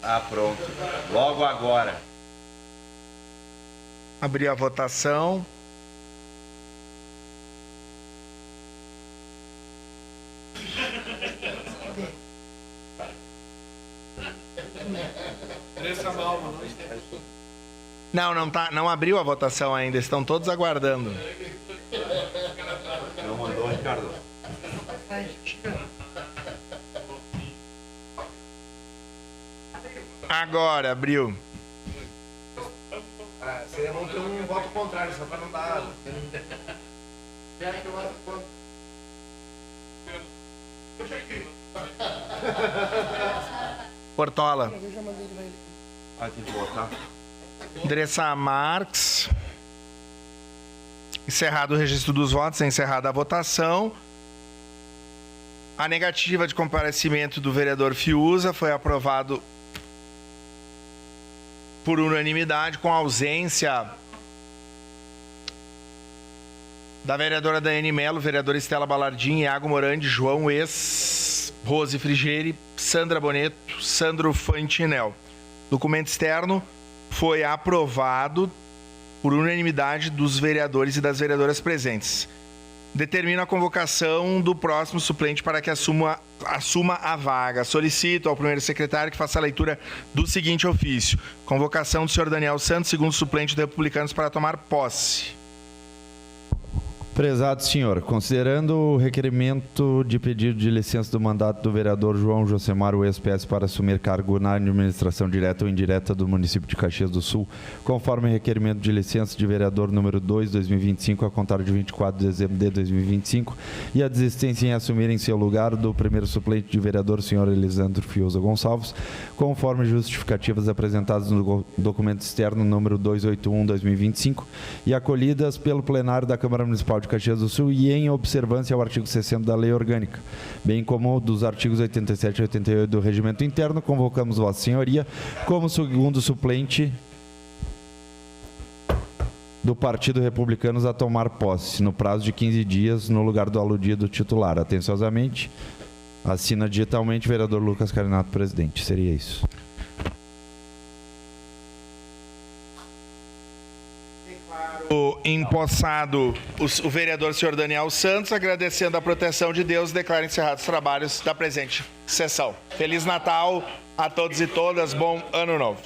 Ah, pronto. Logo agora. Abri a votação. Não abriu a votação ainda, estão todos aguardando. Não mandou, Ricardo? Agora, abriu. Seria bom ter um voto contrário, só para não dar... Bortola. Tem que votar. Andressa Marques. Encerrado o registro dos votos, encerrada a votação. A negativa de comparecimento do vereador Fiuza foi aprovado por unanimidade, com a ausência da vereadora Daiane Melo, vereadora Estela Balardim, Iago Morandi, João Ex, Rose Frigieri, Sandra Boneto, Sandro Fantinel. Documento externo foi aprovado por unanimidade dos vereadores e das vereadoras presentes. Determino a convocação do próximo suplente para que assuma a vaga. Solicito ao primeiro secretário que faça a leitura do seguinte ofício. Convocação do senhor Daniel Santos, segundo suplente do Republicanos, para tomar posse. Prezado senhor, considerando o requerimento de pedido de licença do mandato do vereador João Josemar USPS para assumir cargo na administração direta ou indireta do município de Caxias do Sul, conforme requerimento de licença de vereador número 2/2025, a contar de 24 de dezembro de 2025, e a desistência em assumir em seu lugar do primeiro suplente de vereador, senhor Elisandro Fiuza Gonçalves, conforme justificativas apresentadas no documento externo número 281/2025 e acolhidas pelo plenário da Câmara Municipal de Caxias do Sul e em observância ao artigo 60 da Lei Orgânica, bem como dos artigos 87 e 88 do Regimento Interno, convocamos Vossa Senhoria como segundo suplente do Partido Republicanos a tomar posse, no prazo de 15 dias, no lugar do aludido titular. Atenciosamente, assina digitalmente o vereador Lucas Carinato, presidente. Seria isso. Empossado o vereador senhor Daniel Santos, agradecendo a proteção de Deus, declaro encerrados os trabalhos da presente sessão. Feliz Natal a todos e todas, bom ano novo.